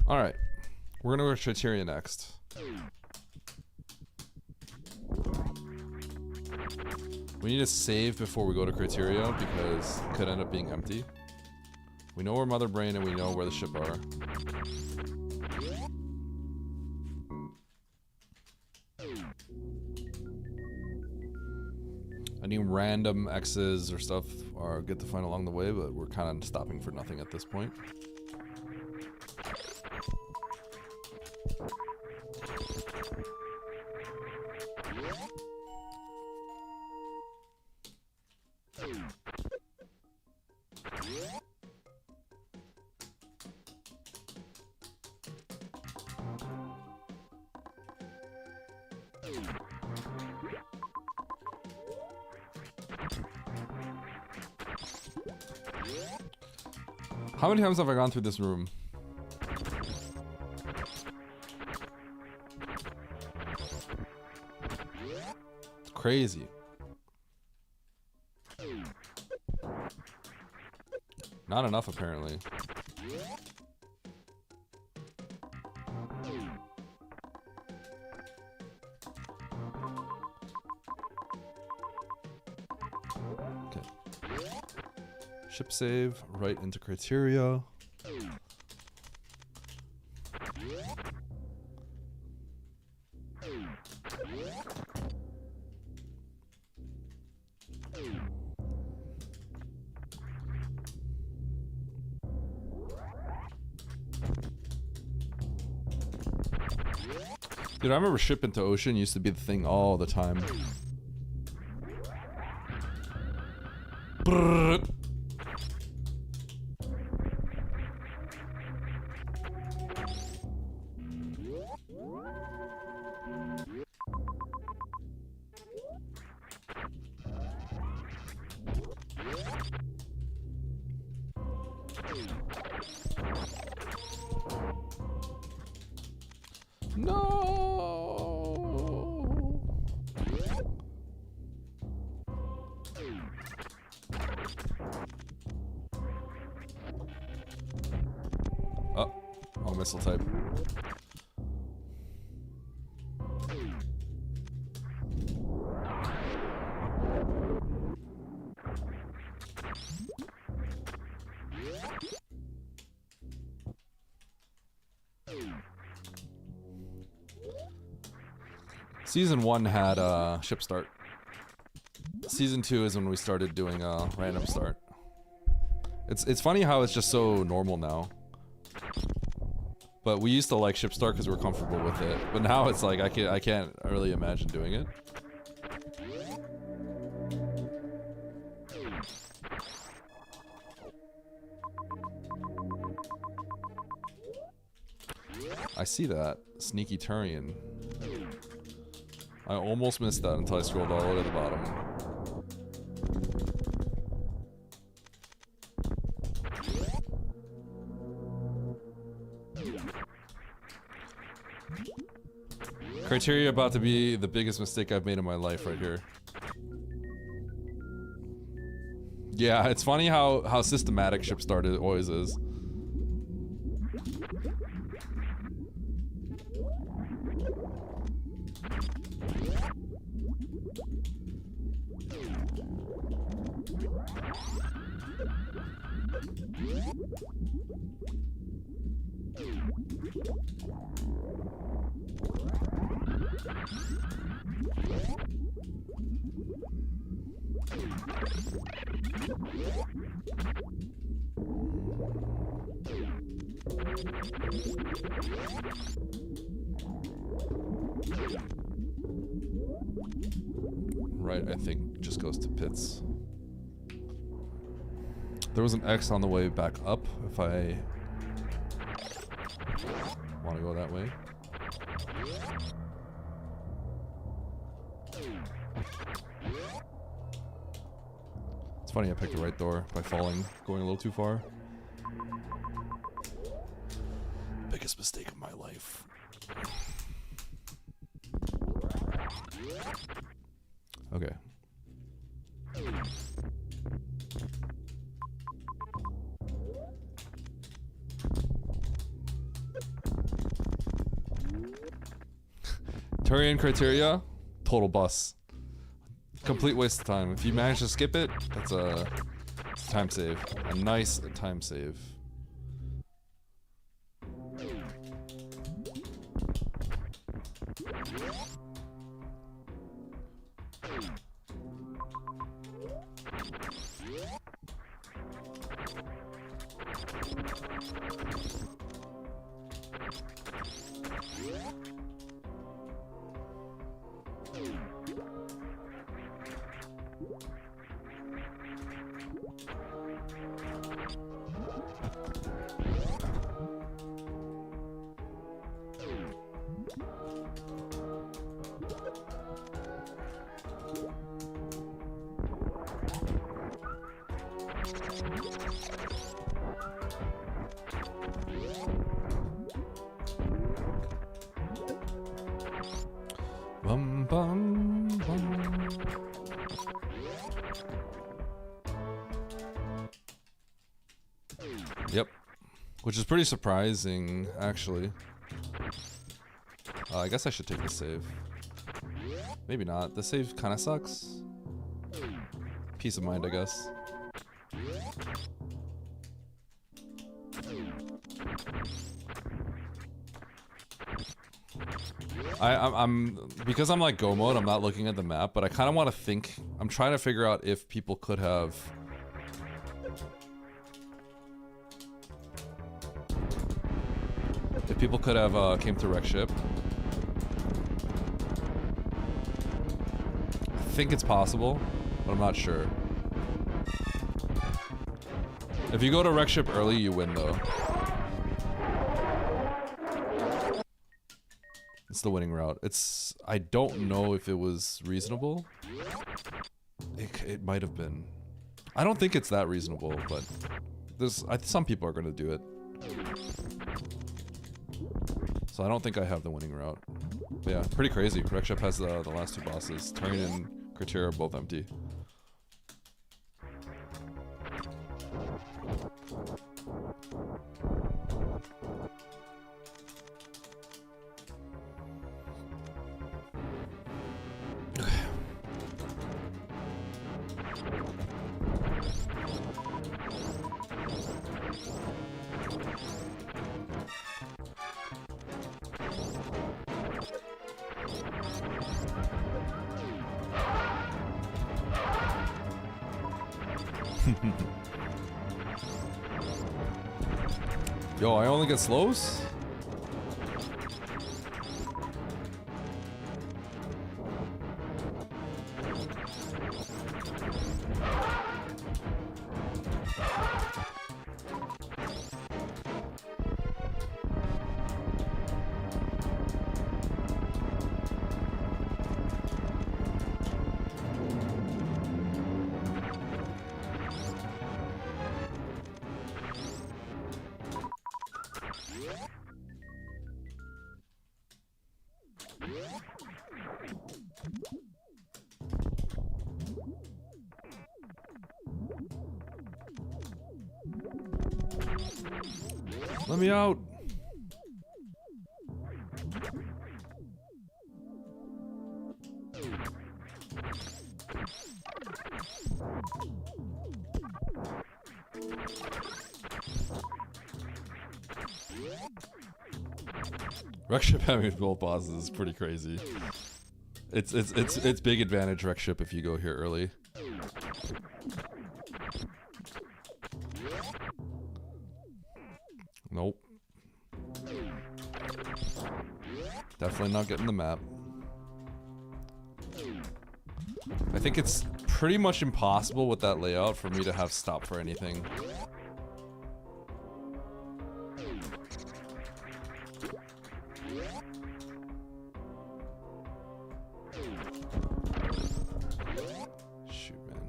Alright. We're gonna go to Criteria next. We need to save before we go to Criteria because it could end up being empty. We know where Mother Brain and we know where the ship are. Any random X's or stuff are good to find along the way, but we're kind of stopping for nothing at this point. How many times have I gone through this room? It's crazy. Not enough, apparently. Okay. Ship save, right into Criteria. Dude, I remember ship into ocean used to be the thing all the time. Brrr. No. Oh, missile type. Season 1 had ship start. Season 2 is when we started doing random start. It's funny how it's just so normal now. But we used to like ship start because we were comfortable with it. But now it's like I can't really imagine doing it. I see that. Sneaky Turian. I almost missed that until I scrolled all the way to the bottom. Criteria about to be the biggest mistake I've made in my life right here. Yeah, it's funny how systematic ship start always is. Right, I think just goes to pits. There was an X on the way back up if I want to go that way. It's funny I picked the right door by falling, going a little too far. Biggest mistake of my life. Okay. Turian criteria, total bus. Complete waste of time. If you manage to skip it, that's a time save. A nice time save. Bum, bum, bum. Yep. Which is pretty surprising, actually. I guess I should take the save. Maybe not. The save kind of sucks. Peace of mind, I guess. I'm because I'm like go mode, I'm not looking at the map, but I kind of want to think. I'm trying to figure out if people could have came to wreck ship. I think it's possible, but I'm not sure. If you go to wreck ship early, you win though. It's the winning route. It's, I don't know if it was reasonable. It might have been. I don't think it's that reasonable, but some people are gonna do it. So I don't think I have the winning route. But yeah, pretty crazy. Wreck Ship has the last two bosses. Turian and Criteria are both empty. Yo, I only get slows? Let me out. Wreck Ship having both bosses is pretty crazy. It's big advantage Wreck Ship if you go here early. Nope. Definitely not getting the map. I think it's pretty much impossible with that layout for me to have stop for anything. Shoot, man.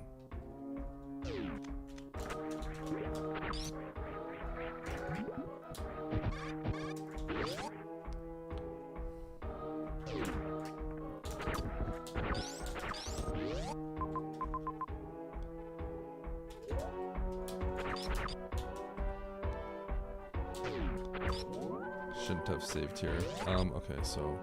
Shouldn't have saved here. Okay, so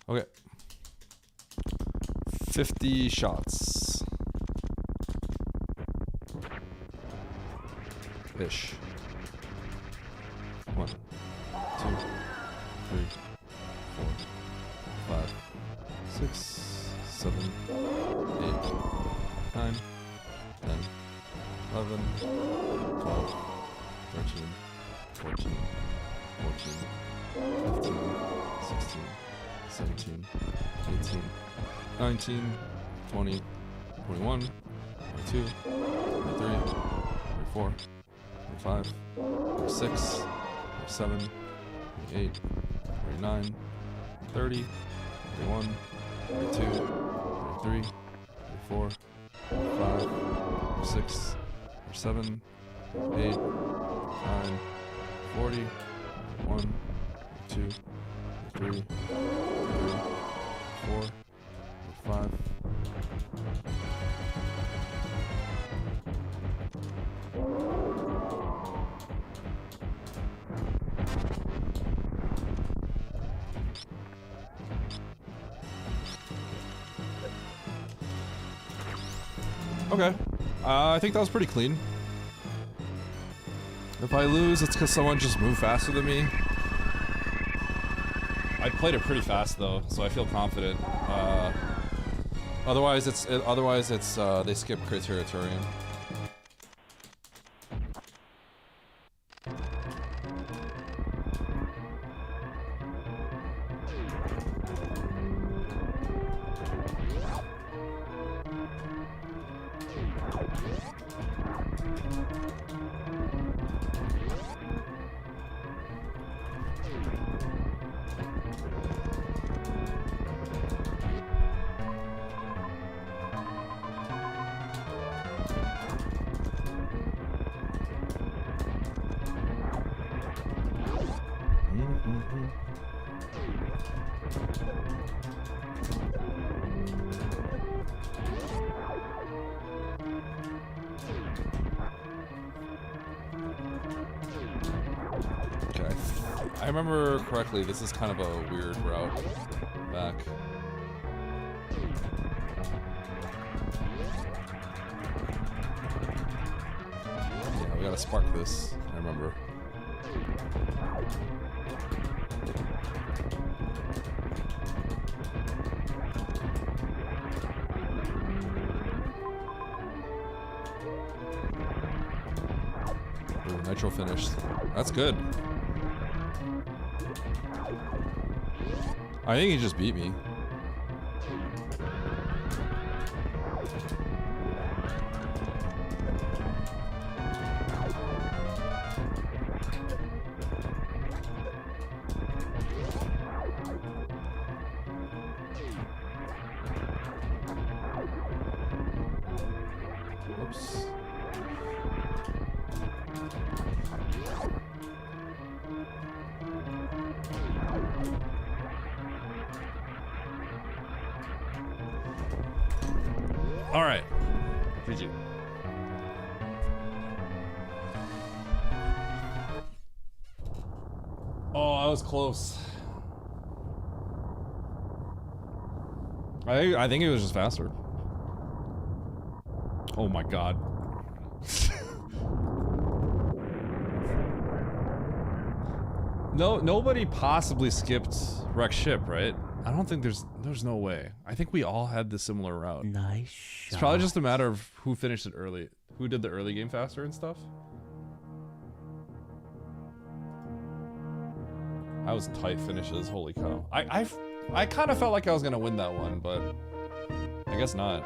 Okay. 50 shots. Ish. 1, 2, 3, 4, 5, 6, 7, 8, 9, 10, 11, 12, 13, 14, 15, 16, 17, 18, 19, 20, 21, 22, 23, 24, 25, 26, 27, 28, 29, 30, 31, 32, 33, 34, 35, 36, 37, 8, 9, 40, 1, 2, 3, 4, 5. Okay. I think that was pretty clean. If I lose, it's because someone just moved faster than me. I played it pretty fast though, so I feel confident. Otherwise it's they skip Criterion. Okay. I remember correctly, this is kind of a weird route back. Yeah, we gotta spark this, I remember. Ooh, Nitro finished. That's good. I think he just beat me. Oops. All right. GG. Oh, I was close. I think it was just faster. Oh my god. Nobody possibly skipped Wreck Ship, right? I don't think there's no way. I think we all had the similar route. Nice shot. It's probably just a matter of who finished it early, who did the early game faster and stuff. I was tight finishes, holy cow. I kind of felt like I was gonna win that one, but I guess not.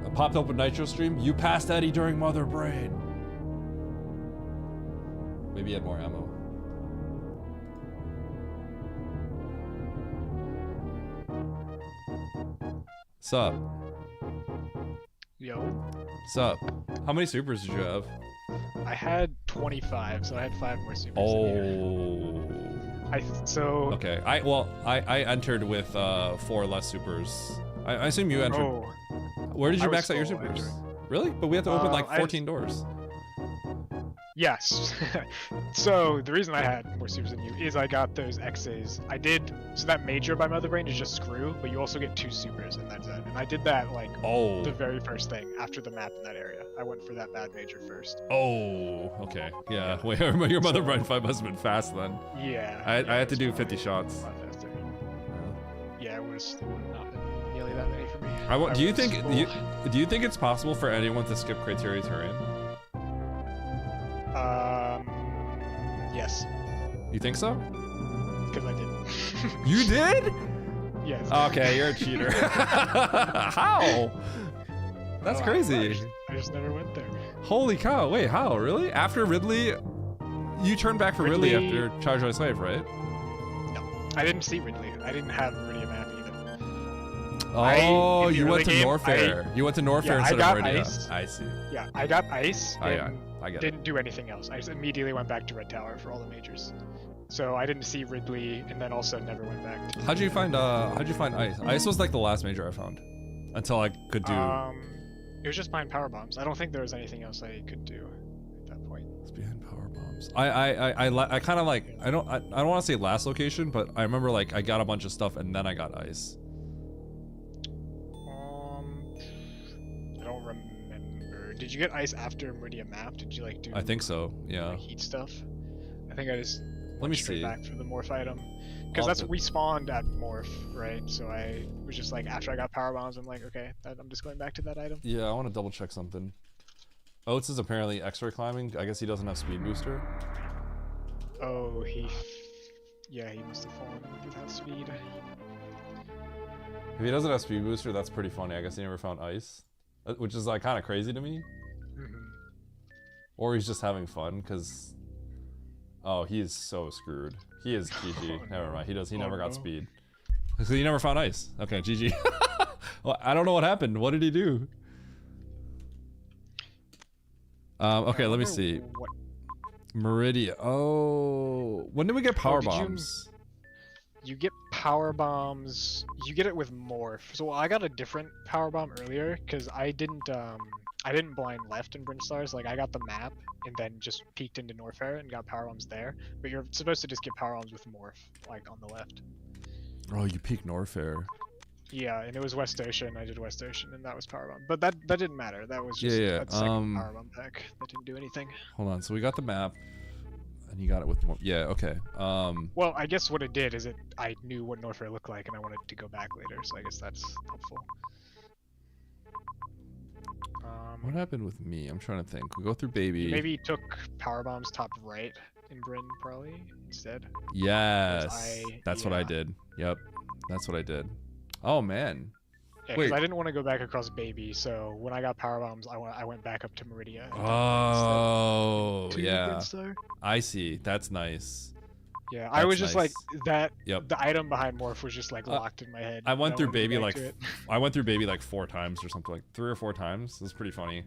I popped open Nitro stream. You passed Eddie during Mother Brain. Maybe he had more ammo. What's up? Yo, What's up? How many supers did you have? I had 25, so I had 5 more supers. Than you. So. Okay. I entered with 4 less supers. I assume you entered. Oh. Where did you I was max out your full supers? entering. Really? But we have to open like I- 14 doors. Yes. So the reason I had more supers than you is I got those X's. I did. So that major by Mother Brain is just screw, but you also get 2 supers, and that's it. And I did that like Oh. the very first thing after the map in that area. I went for that bad major first. Oh. Okay. Yeah. Wait, your mother brain fight must have been fast then. Yeah. I had to it do was 50 probably shots. a lot faster. Yeah, it would have not been nearly that many for me. Do you was think full. do you think it's possible for anyone to skip criteria terrain? Yes, You think so? because I did. You did? Yes. Okay, you're a cheater. How? That's Oh, crazy. I just never went there. Holy cow! Wait, how? Really? After Ridley, you turned back for Ridley, Ridley- after Charge By Slave, right? I didn't see Ridley. I didn't have Meridian map either. Oh, in the you early went to game, Norfair. You went to Norfair yeah, I instead got of Meridian. ice. I see. Yeah, I got ice. I and get it. didn't do anything else. I just immediately went back to Red Tower for all the majors. So I didn't see Ridley, and then also never went back. To How'd you find ice? Ice was like the last major I found, until I could do. It was just behind power bombs. I don't think there was anything else I could do at that point. It's behind power bombs. I kind of like I don't want to say last location, but I remember like I got a bunch of stuff and then I got ice. I don't remember. Did you get ice after Meridian map? Did you like do? I think so. Yeah. Like, heat stuff. I think I just Let went me straight see. back for the morph item. I'll Because that's have to- we spawned at morph, right? So I was just like, after I got power bombs, I'm like, okay, I'm just going back to that item. Yeah, I want to double check something. Oates is apparently X-ray climbing. I guess he doesn't have speed booster. Oh, yeah, he must have fallen without speed. If he doesn't have speed booster, that's pretty funny. I guess he never found ice, which is like kind of crazy to me. Mhm. Or he's just having fun because. Oh, he is so screwed. He is GG. Never mind. He never got no. speed. So he never found ice. Okay, GG. Well, I don't know what happened. What did he do? Okay, I let me wonder see. What, Meridian. Oh, when did we get power did you- bombs? you get power bombs. You get it with morph. So I got a different power bomb earlier because I didn't blind left in Bryn Stars. Like I got the map and then just peeked into Norfair and got power bombs there. But you're supposed to just get power bombs with morph, like on the left. Oh, you peaked Norfair. Yeah, and it was West Ocean. I did West Ocean, and that was power bomb. But that didn't matter. That was just Yeah, a second power bomb pack that didn't do anything. Hold on. So we got the map, and you got it with more. Yeah. Okay. Well, I guess what it did is I knew what Norfair looked like, and I wanted to go back later. So I guess that's helpful. What happened with me? I'm trying to think. We go through baby. Maybe took power bombs top right in Bryn probably instead. Yes. That's what I yeah. did. Yep. That's what I did. Oh man. Yeah, Wait. because I didn't want to go back across baby. So when I got power bombs, I went back up to Meridia. and got Oh instead to yeah. Bryn Star. I see. That's nice. Yeah, I That's was just like nice. that. Yep. The item behind morph was just like locked in my head. I went and through wanted to baby go like back to it. I went through baby like 4 times or something, like 3 or 4 times. It's pretty funny.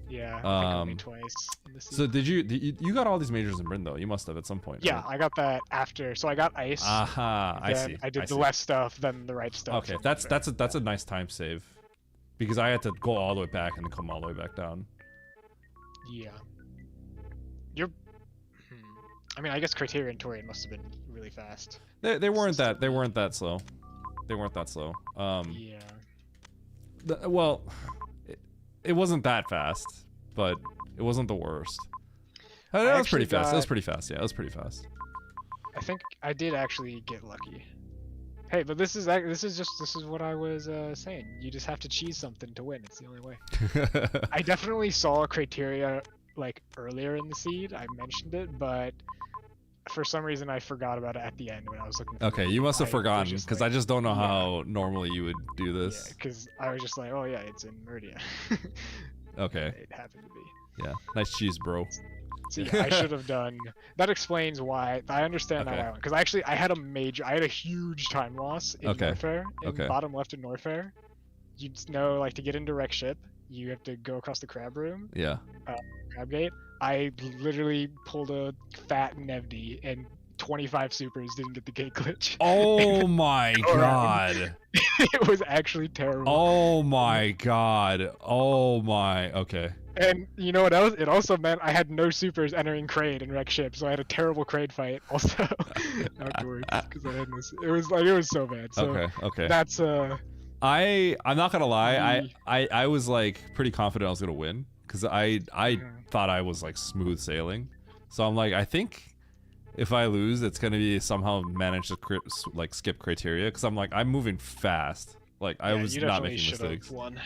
Yeah, I think only twice. In the So season. did you got all these majors in Bryn though? You must have at some point. Yeah, Right? I got that after. So I got ice. Aha. I then see. I did the see. left stuff, then the right stuff. Okay, and that's Norfair. a nice time save, because I had to go all the way back and then come all the way back down. Yeah. You're. I mean, I guess Criterion Torian must have been really fast. They weren't that slow. They weren't that slow. Yeah. Well, it wasn't that fast, but it wasn't the worst. That was actually pretty fast. It was got- pretty fast. Yeah, it was pretty fast. I think I did actually get lucky. Hey, but this is what I was saying. You just have to cheese something to win. It's the only way. I definitely saw criteria like earlier in the seed. I mentioned it, but for some reason I forgot about it at the end when I was looking. For Okay, the you must have item. It was forgotten, just because like- I just don't know yeah. how normally you would do Yeah, this. because I was just like, oh yeah, it's in Meridia. Okay. It happened to be. Yeah. Nice cheese, bro. See, I should have done. That explains why. I understand now Okay. why I went. Because actually, I had a huge time loss in Okay. Norfair, in Okay. bottom left in Norfair. You'd know, like, to get into wreck ship, you have to go across the crab room, Yeah. crab gate. I literally pulled a fat Nevdi and 25 supers didn't get the gate glitch. Oh my Go around. god. It was actually terrible. Oh my god. Oh my. Okay. And you know what else? It also meant I had no supers entering Kraid and wreck ship, so I had a terrible Kraid fight also afterwards because I had no. It was so bad. So Okay. Okay. that's I'm not gonna lie. the- I was like pretty confident I was gonna win because I Mhm. thought I was like smooth sailing. So I'm like, I think if I lose, it's gonna be somehow manage to like skip criteria because I'm like I'm moving fast. Like I yeah, was you not definitely making should have mistakes. won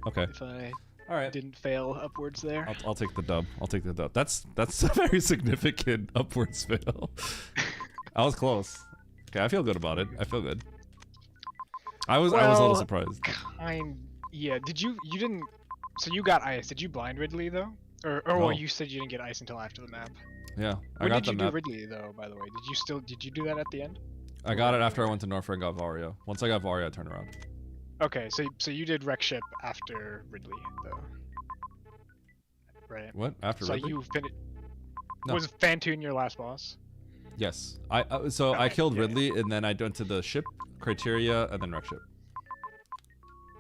Okay. if I All right. didn't fail upwards there. I'll take the dub. I'll take the dub. That's a very significant upwards fail. I was close. Okay, I feel good about it. I feel good. I was a little Well, surprised. Yeah. You didn't? So you got ice. Did you blind Ridley though? Or No. well, you said you didn't get ice until after the map. Yeah, I When got did the you map. do Ridley though? By the way, did you do that at the end? I got it after I went to Norfolk and got Varia. Once I got Varia, I turned around. Okay, so you did wreck ship after Ridley though, right? What? After So Ridley? you finished. No. Was Fantoon your last boss? Yes. I I Okay, killed yeah, Ridley and then I went to the ship, Criteria, and then wreck ship.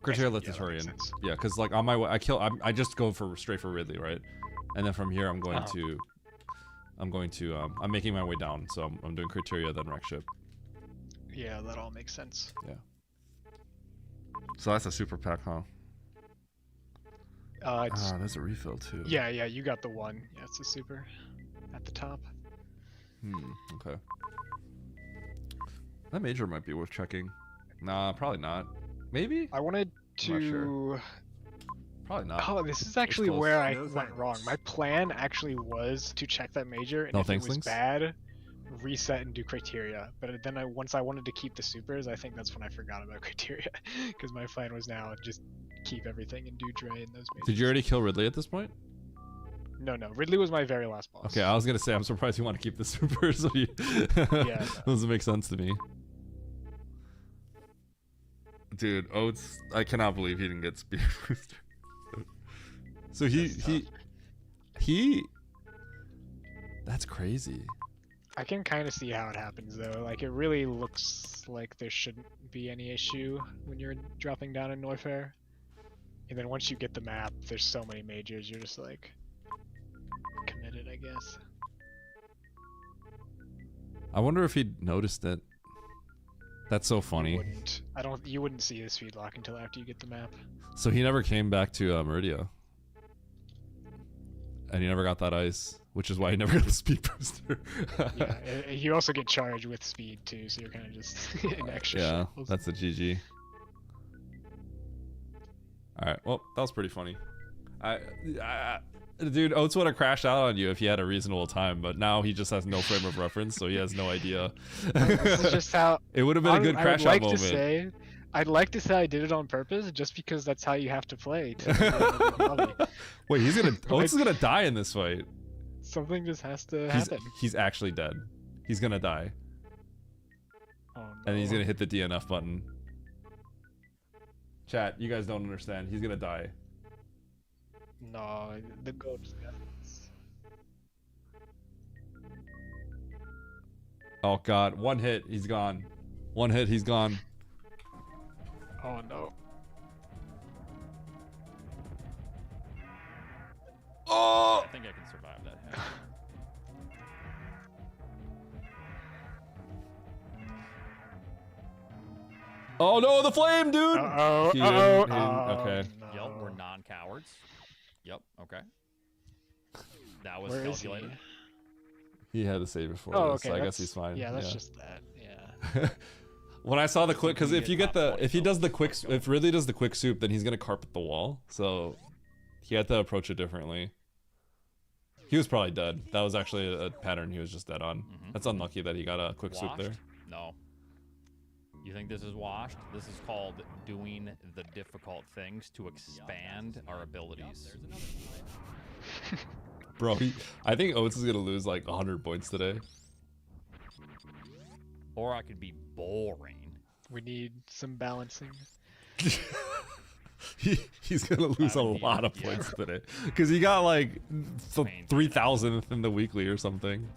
Criteria Yeah, that makes Letiturian. sense. Yeah, because like on my way, I just go straight for Ridley, right? And then from here I'm going Uh-huh. to I'm making my way down, so I'm doing Criteria then wreck ship. Yeah, that all makes sense. So that's a super pack, huh? It's, there's a refill too. yeah, you got the one. Yeah, it's a super at the top. Okay. That major might be worth checking. Nah, probably not. Maybe? I wanted I'm not to. sure. Probably not. Oh, this is actually close. where I No went thanks. wrong. My plan actually was to check that major, and No if thanks, it was links? bad, reset and do criteria. But then once I wanted to keep the supers, I think that's when I forgot about criteria, because my plan was now just keep everything and do Dre in those majors. Did you already kill Ridley at this point? No, Ridley was my very last boss. Okay, I was gonna say I'm surprised you want to keep the super. So you Yeah. doesn't make sense to me. Dude, Oates, I cannot believe he didn't get speed booster. So he. That's crazy. I can kind of see how it happens though. Like it really looks like there shouldn't be any issue when you're dropping down in Norfair. And then once you get the map, there's so many majors, you're just like committed, I guess. I wonder if he noticed it. That's so funny. You wouldn't see the speed lock until after you get the map. So he never came back to Meridia. And he never got that ice, which is why he never got the speed booster. Yeah, you also get charged with speed too, so you're kind of just in extra Yeah, shells. that's a GG. Alright, well, that was pretty funny. Dude, Oates would have crashed out on you if he had a reasonable time, but now he just has no frame of reference, so he has no idea. This is just how It would have been a good crash out moment. I'd like to say I did it on purpose, just because that's how you have to play. To Wait, Oates is gonna die in this fight. Something just has to happen. He's actually dead. He's gonna die. Oh, no. And he's gonna hit the DNF button. Chat, you guys don't understand. He's gonna die. No, the goat's got this. Oh god, one hit, he's gone. One hit, he's gone. Oh no. Oh! I think I can survive that hit. Oh no, the flame, dude! Uh-oh, He uh-oh, didn't- okay. Yep, we're no. non-cowards. Yep, okay. That was Where is he? calculated. He had to save it for Oh, us, okay. so I guess that's- he's fine. Yeah, that's just that. Yeah. When I saw the quick, because if you get the, if he does the quick, Let's go. if Ridley does the quick soup, then he's gonna carpet the wall. So he had to approach it differently. He was probably dead. That was actually a pattern he was just dead on. That's unlucky that he got a quick soup there. Washed? No. You think this is washed? This is called doing the difficult things to expand our abilities. Bro, I think Oates is gonna lose like 100 points today. Or I could be boring. We need some balancing. He's gonna lose a lot of points today because he got like 3,000th in the weekly or something.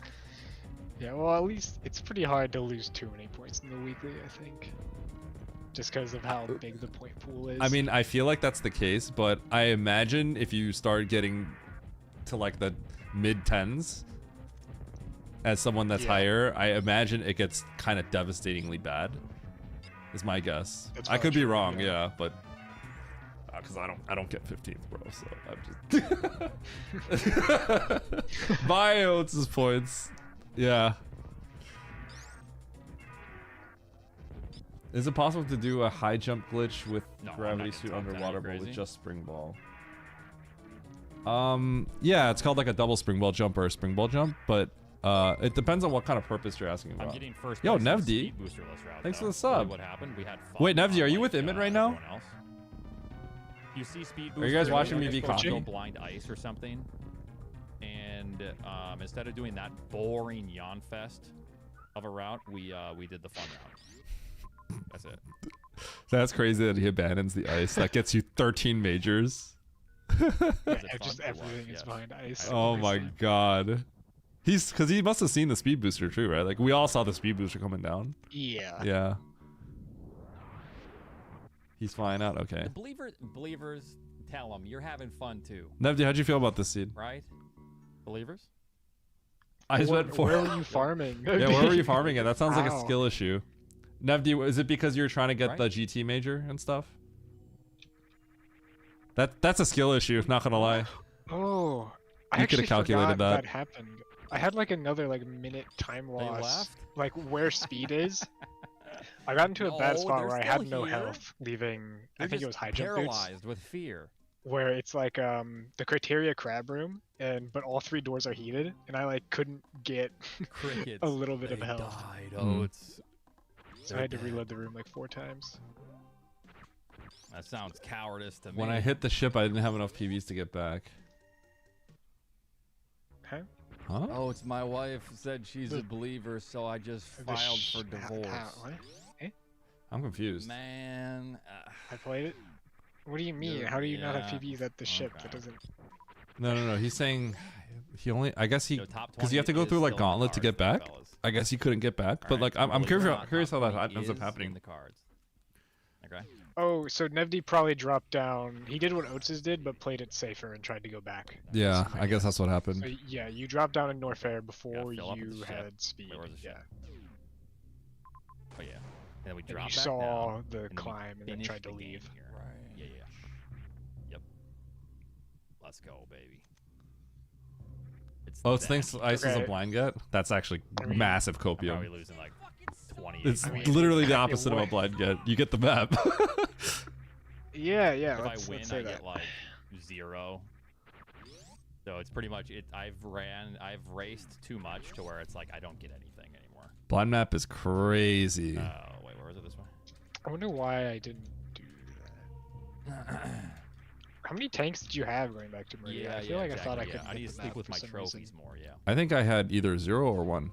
Yeah, well, at least it's pretty hard to lose too many points in the weekly, I think. Just because of how big the point pool is. I mean, I feel like that's the case, but I imagine if you start getting to like the mid 10s as someone that's higher, I imagine it gets kind of devastatingly bad. Is my guess. That's I could be true, wrong, yeah. yeah, but because I don't get 15th, bro. So I'm just Bye, Oates' points. Yeah. Is it possible to do a high jump glitch with No, I'm gravity not suit gonna talk that, underwater you but with crazy? just spring ball? Yeah, it's called like a double spring ball jump or a spring ball jump, but it depends on what kind of purpose you're asking about. I'm getting first Yo, place in the Nevd. speed boosterless route, Thanks for though. the sub. Really what happened? We had fun. Wait, Nevd, are you unlike, with Emmett right now? everyone else. You see speed Are you guys booster, watching me like, be go cocky? blind ice or something, and instead of doing that boring yawn fest of a route, we did the fun route. That's it. That's crazy that he abandons the ice. That gets you 13 majors. Yeah, Was it just fun? It was, everything is yes. behind ice. Oh my god. Because he must have seen the speed booster too, right? Like we all saw the speed booster coming down. Yeah. Yeah. He's flying out. Okay. The believers, tell them you're having fun too, Nevdi, how'd you feel about this seed? right? Believers. I just went for. Where were you farming? Yeah, where were you farming it? That sounds like a Ow. skill issue. Nevdi, is it because you're trying to get Right. the GT major and stuff? That's a skill issue. Not gonna lie. Oh, I You actually could've calculated forgot that. that happened. I had like another like minute time They loss, left? like where speed is. I got into a bad No, spot they're where I had still no here. health, leaving. I They're think it just was high jump boots, paralyzed with fear. where it's like the criteria crab room, but all 3 doors are heated, and I like couldn't get Crickets. a little bit of They health, died. Mm. Oh, it's. so I had to reload the room like 4 times. That sounds cowardice to me. When I hit the ship, I didn't have enough PBs to get back. Huh? Huh? Oh, it's my wife said she's a believer, so I just The filed sh- for divorce. what? I'm confused. Man, I played it. What do you mean? You're- How do you not have yeah, PBs at the ship? okay. That doesn't. No. He's saying he only. I guess he. yo, top Because you have to 20 go through is like still in the Gauntlet to get cards, back. fellas. I guess he couldn't get back. But Alright, like, I'm believe it or curious. not, Curious how top that 20 ends up is happening. In the cards. Okay. Oh, so Nevdi probably dropped down. He did what Oates did, but played it safer and tried to go back. Yeah, So I guess that's what happened. So yeah, you dropped down in Norfair before fill up at you the ship. had speed. There was a Yeah. ship. Oh yeah. And then we And dropped you back saw down, the and then we climb and then finished tried to the game leave. here. Yeah. Yep. Let's go, baby. It's Oh, it's that. thinks ice is a Okay. blind get. That's actually I mean, massive I'm probably copium. losing like 20. It's I mean, literally the it opposite of a would- blind get. You get the map. Yeah. If Let's I win, say I that. get like 0. So it's pretty much it. I've raced too much to where it's like I don't get anything anymore. Blind map is crazy. Oh wait, where is it this way? I wonder why I didn't do that. How many tanks did you have going back to Meridian? I feel like exactly, I thought I yeah. could. I need to stick with my trophies more. Yeah. I think I had either 0 or 1.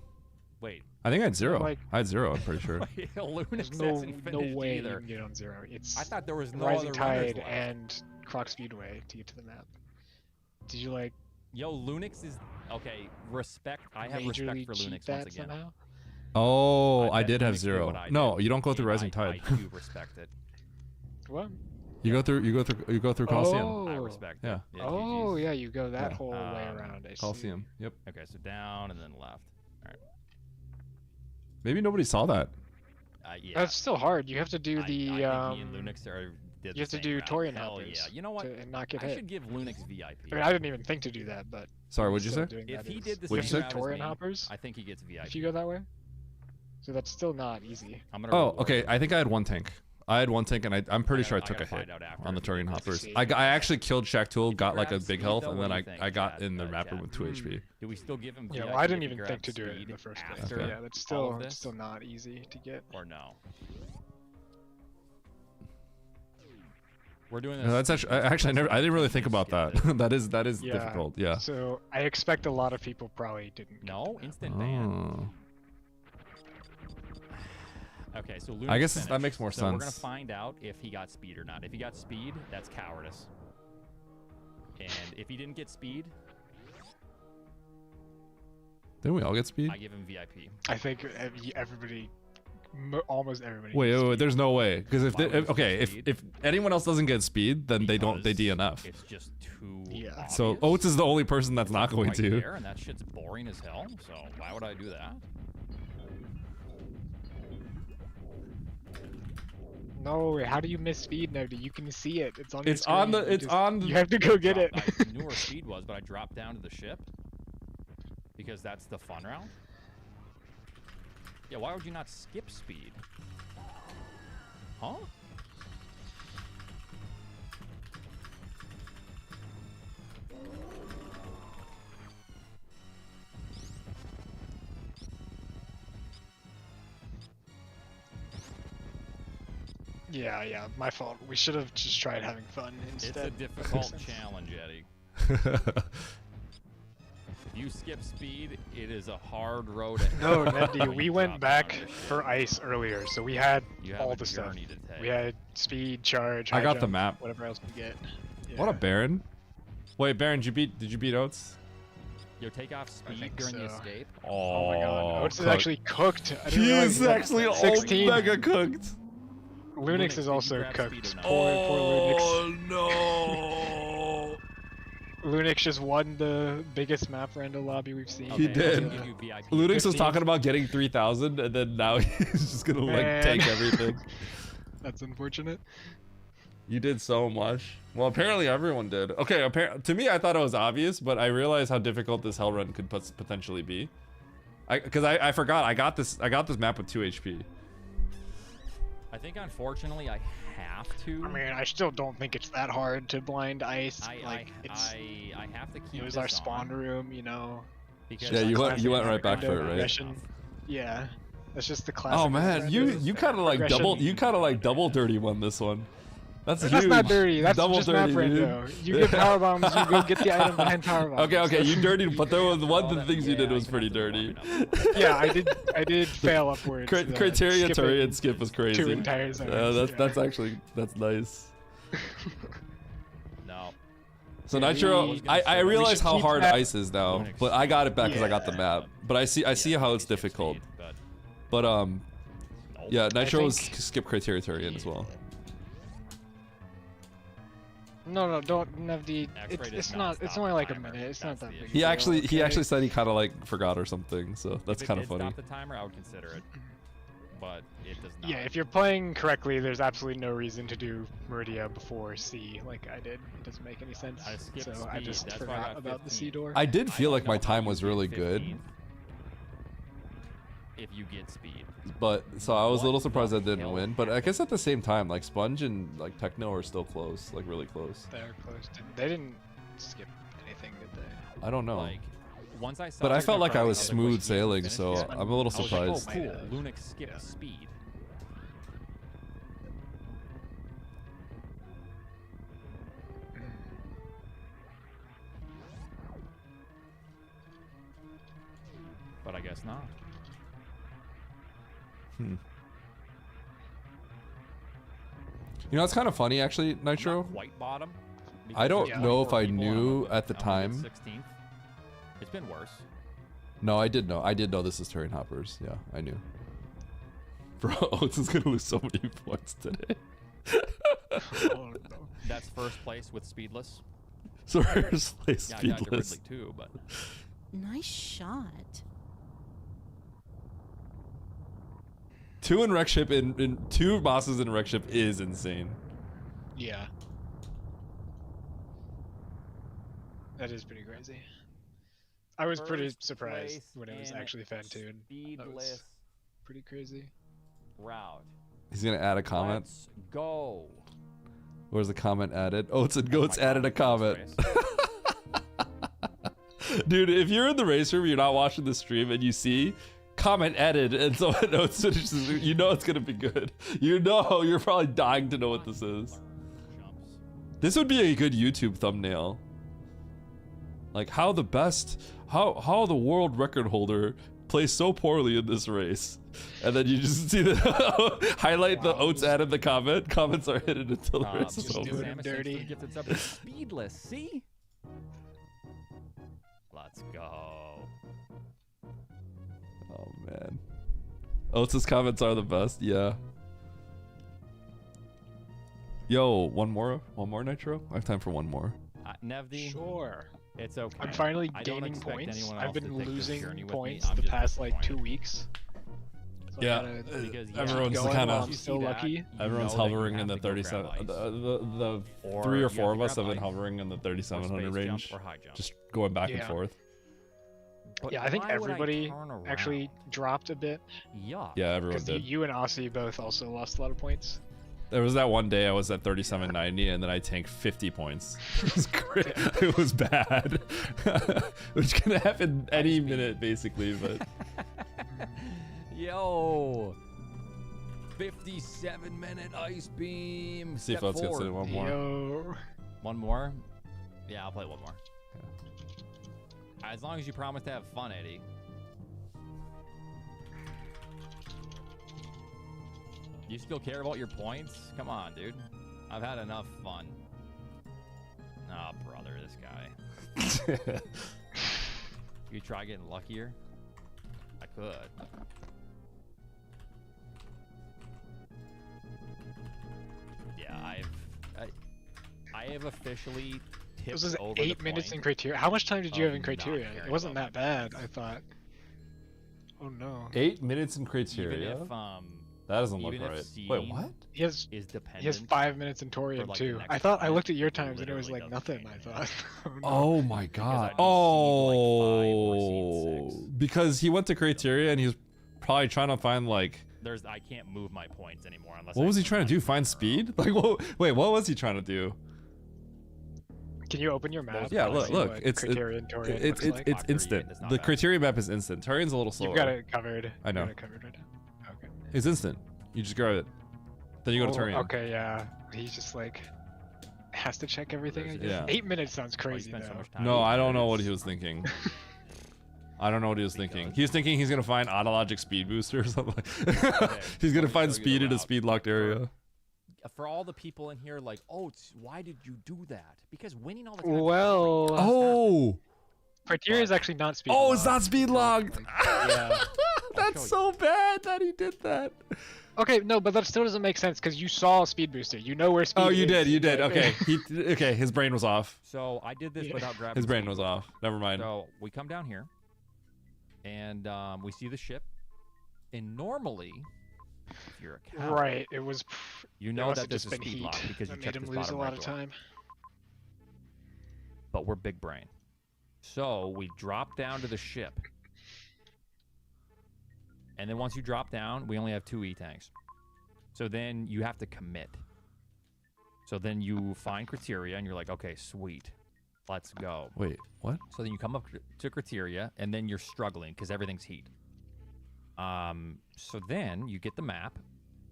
Wait. I think I had 0. like- I had 0. I'm pretty sure. Wait, Lunix There's no hasn't finished way either. you can get on 0. It's I thought there was no Rising other runners Tide left. and Croc Speedway to get to the map. Did you like Yo, Lunix is okay. Respect. I have respect majorly for cheat Lunix that once again. somehow? Oh, I bet did have Lunix did 0. what I No, did. you don't go through Rising I Tide. do respect it. What? You go through Coliseum. Oh. I respect Yeah. it. Oh, GG's. yeah, you go that Yeah. whole way around. I see. Coliseum. Yep. Okay, so down and then left. Maybe nobody saw that. Yeah. That's still hard. You have to do I the think me and Lunix did you have the to same do route. Torian Hell hoppers yeah. You know what? and not get I hit. should give Lunix VIP. I mean, I didn't even think to do that, but Sorry, what'd you still say? doing If that he is- did the What'd you same say? route as Torian me, hoppers, I think he gets VIP. if you go that way, so that's still not easy. I'm gonna Oh, reward okay. him. I think I had 1 tank. I had 1 tank, and I'm pretty I sure I gotta- took I a gotta hit find out after on the if he Turian did hoppers. succeed. I actually killed Shaq Tool, Did he got like a grab big speed, health, though? and What then do you I think, got Chad? in the map room Chad? with 2 HP. Do we still give him Yeah, VIP well, I didn't if he even think grabs to do it in speed the first place. after But yeah, that's all still of that's this? still not easy to get. Or no? We're doing this. No, that's actually I didn't really think about that. that is Yeah. difficult. Yeah. So I expect a lot of people probably didn't. get No, the map. instant ban. Oh. Okay, so Lunix I guess that finished. makes more So we're gonna sense. find out if he got speed or not. If he got speed, that's cowardice. And if he didn't get speed, Didn't we all get speed? I give him VIP. I think everybody, almost everybody. Wait, gets wait, wait, speed. there's no way. Because if Why would okay, it speed? if anyone else doesn't get speed, then they Because DNF. It's just too Yeah. So obvious. Oates is the only person that's not going Right to. there, and that shit's boring as hell. So why would I do that? No, how do you miss speed, Nevdy? You can see it. It's on. It's your on screen. the. It's on. You have to go get it. I knew where speed was, but I dropped down to the ship because that's the fun round. Yeah, why would you not skip speed? Huh? Yeah, yeah, my fault. We should have just tried having fun instead. It's a difficult challenge, Eddie. If you skip speed, it is a hard road ahead. No, when Nevdy, you we drop went down back to the ship. for ice earlier, so we had You have all a the stuff. journey to take. We had speed, charge, I high got the jump, map. whatever else we get. What a Yeah. Baron. Wait, Baron, did you beat Oates? Yo, take off speed think during the so. escape. Oh my god, Oates is cooked. actually cooked. I didn't He realize is that. actually all 16. mega cooked. Lunix did is you also grab speed cooked. or not? Poor Lunix. Oh no! Lunix just won the biggest map Rando lobby we've seen. He Okay, did. I'll give you VIP. Lunix was 15. talking about getting 3,000, and then now he's just gonna like Man. take everything. That's unfortunate. You did so much. Well, apparently everyone did. Okay, to me, I thought it was obvious, but I realized how difficult this hell run could potentially be. Because I forgot I got this map with 2 HP. I think unfortunately I have to. I mean, I still don't think it's that hard to blind ice. I have to keep It was this our spawn on room, you know. because Yeah, you classic went right back for it, right? progression. Yeah, that's just the classic. Oh man, you Rando. kind of like Progression. double dirty one this one. That's huge. That's not dirty. That's double just dirty, map dude. Rando. You get power bombs, you go get the item behind power bombs. Okay, you dirtied, but there was one of the that- things you did yeah, was I can pretty have to warm dirty. it up. Yeah, I did fail upwards. Criteria skipping Turian skip was crazy. 2 entire zones. That's actually nice. No. So Yeah, Nitro, we- I we realize should how keep hard that- ice is now, Linux. but I got it back because I got the Yeah. map. But I see how it's skip difficult. speed, but But nope. yeah, Nitro was think- skip criteria Turian as well. No, don't have the. X-ray does It's not not. stop It's only like a timer. minute. It's not That's that the big. issue. He a actually deal, okay? said he kind of like forgot or something, so that's If it kind of did funny. Stop the timer, I would consider it, but it does not. Yeah, if you're playing correctly, there's absolutely no reason to do Meridia before C, like I did. It doesn't make any sense. I skipped So I speed, just that's why I forgot got about the C 15. door. I did I feel don't like my know how time you was get really good, 15 if you get speed. but so I was a little What surprised I the didn't hell win. But I guess at the same time, like Sponge and like Techno are still close, like really close. They're close. They didn't skip anything, did they? I don't know. Like, once I saw But I it, felt like I was was smooth "You haven't sailing, finished so yet?" I'm a little I was like, surprised. oh, cool. Might have. Lunix skipped Yeah. speed. But I guess not. You know, it's kind of funny actually, I'm Nitro. not white bottom. I don't because know there's if I 24 people knew and I'm at the time. 16th. It's been worse. No, I did know. I did know this is Terran Hoppers. Yeah, I knew. Bro, Oates is gonna lose so many points today. Oh, no. That's first place with speedless. So first place Yeah, I got speedless. Ridley too, but Nice shot. 2 in wreck ship in 2 bosses in wreck ship is insane. Yeah. That is pretty crazy. I was pretty First surprised place when it was in actually Fantoon. That was speedless pretty crazy. route. He's gonna add a comment. Let's go. Where's the comment added? Oates and Goats Oh my added a God, comment. race. Dude, if you're in the race room, you're not watching the stream, and you see comment added, and someone notes finishes, you know it's gonna be good. You know, you're probably dying to know what this is. Jumps. This would be a good YouTube thumbnail. Like how the world record holder play so poorly in this race. And then you just see the highlight the oats ad in the comment. Comments are hidden until the race is just over. doing him dirty. Gifted sub to Speedless, see? Let's go. Oh man. Oats' comments are the best, yeah. Yo, one more Nitro? I have time for one more. Nevdi, Sure. it's okay. I'm finally I don't gaining expect points. anyone I've else to been take this losing journey with me. points I'm the just past like 2 disappointed. weeks. So I Yeah, gotta Because you everyone's keep going kind while of I'm You so see that, lucky. you everyone's know that you hovering in have the to go grab 37. ice. The Or 3 or you 4 have of to us grab have been ice, hovering in the or 3700 space range, jump, or high jump. just going back and Yeah. forth. But Yeah, I think why would everybody turn actually around? dropped a bit Yuck. Yeah, everyone because did. you and Aussie both also lost a lot of points. There was that one day I was at 3790 and then I tanked 50 points. It was great. It was bad. Which can happen any minute basically, but Yo. 57-minute ice beam. see if Step Oats gets forward. it one more. Yo. One more? Yeah, I'll play one more. As long as you promise to have fun, Eddie. You still care about your points? Come on, dude. I've had enough fun. Oh, brother, this guy. You try getting luckier? I could. Yeah, I have officially tipped This was over 8 the minutes in point criteria. How much time did you of have in not criteria? caring It wasn't about that my bad, I thought. Oh no. 8 minutes in criteria? Even if That doesn't look even if right. C Wait, what? He has is dependent. he has 5 minutes in Torian like, the too. next I thought I minute, looked at your times and it was literally like doesn't nothing, I change thought. Oh, no. Oh my god. I'd be seeing, like, 5 or seeing 6. Because he went to criteria and he was probably trying to find like I can't move my points anymore unless. what I was he move trying to my do? points Find in a row. speed? Like wait, what was he trying to do? Can you open your map? Yeah, and look, see look, what it's criteria and Torian it's looks like? it's Octarian instant. is not The bad. criteria map is instant. Tarian's a little slower. You've got it covered. I know. You've got it covered. Okay. It's instant. You just grab it. Then you go to Turian. Okay, yeah. He's just like has to check everything. I guess. Yeah. 8 minutes sounds Oh, you crazy spent so though. much time No, with I don't know it. what he was thinking. I don't know what he was thinking. He was thinking he's gonna find autologic speed booster or something. He's gonna find show you speed the in a route. speed locked area. For all the people in here, like, oh, why did you do that? Because winning all the time. is boring. Well, Oh, criteria is actually not speed. oh, it's locked. not speed locked. Yeah. That's so bad that he did that. Okay, no, but that still doesn't make sense because you saw a speed booster. You know where speed Oh, is. you did. but- Okay, okay. His brain was off. So I did this Yeah. without grabbing. His brain speed was booster. off. Never mind. So we come down here, and we see the ship. And normally, if you're a coward, Right, it was. you There know must that have this just is been speed heat lock because you that checked made this him lose a bottom lot right of door. time. But we're big brain. So we drop down to the ship. And then once you drop down, we only have 2 E-tanks. So then you have to commit. So then you find criteria and you're like, okay, sweet. Let's go. Wait, what? So then you come up to criteria and then you're struggling because everything's heat. So then you get the map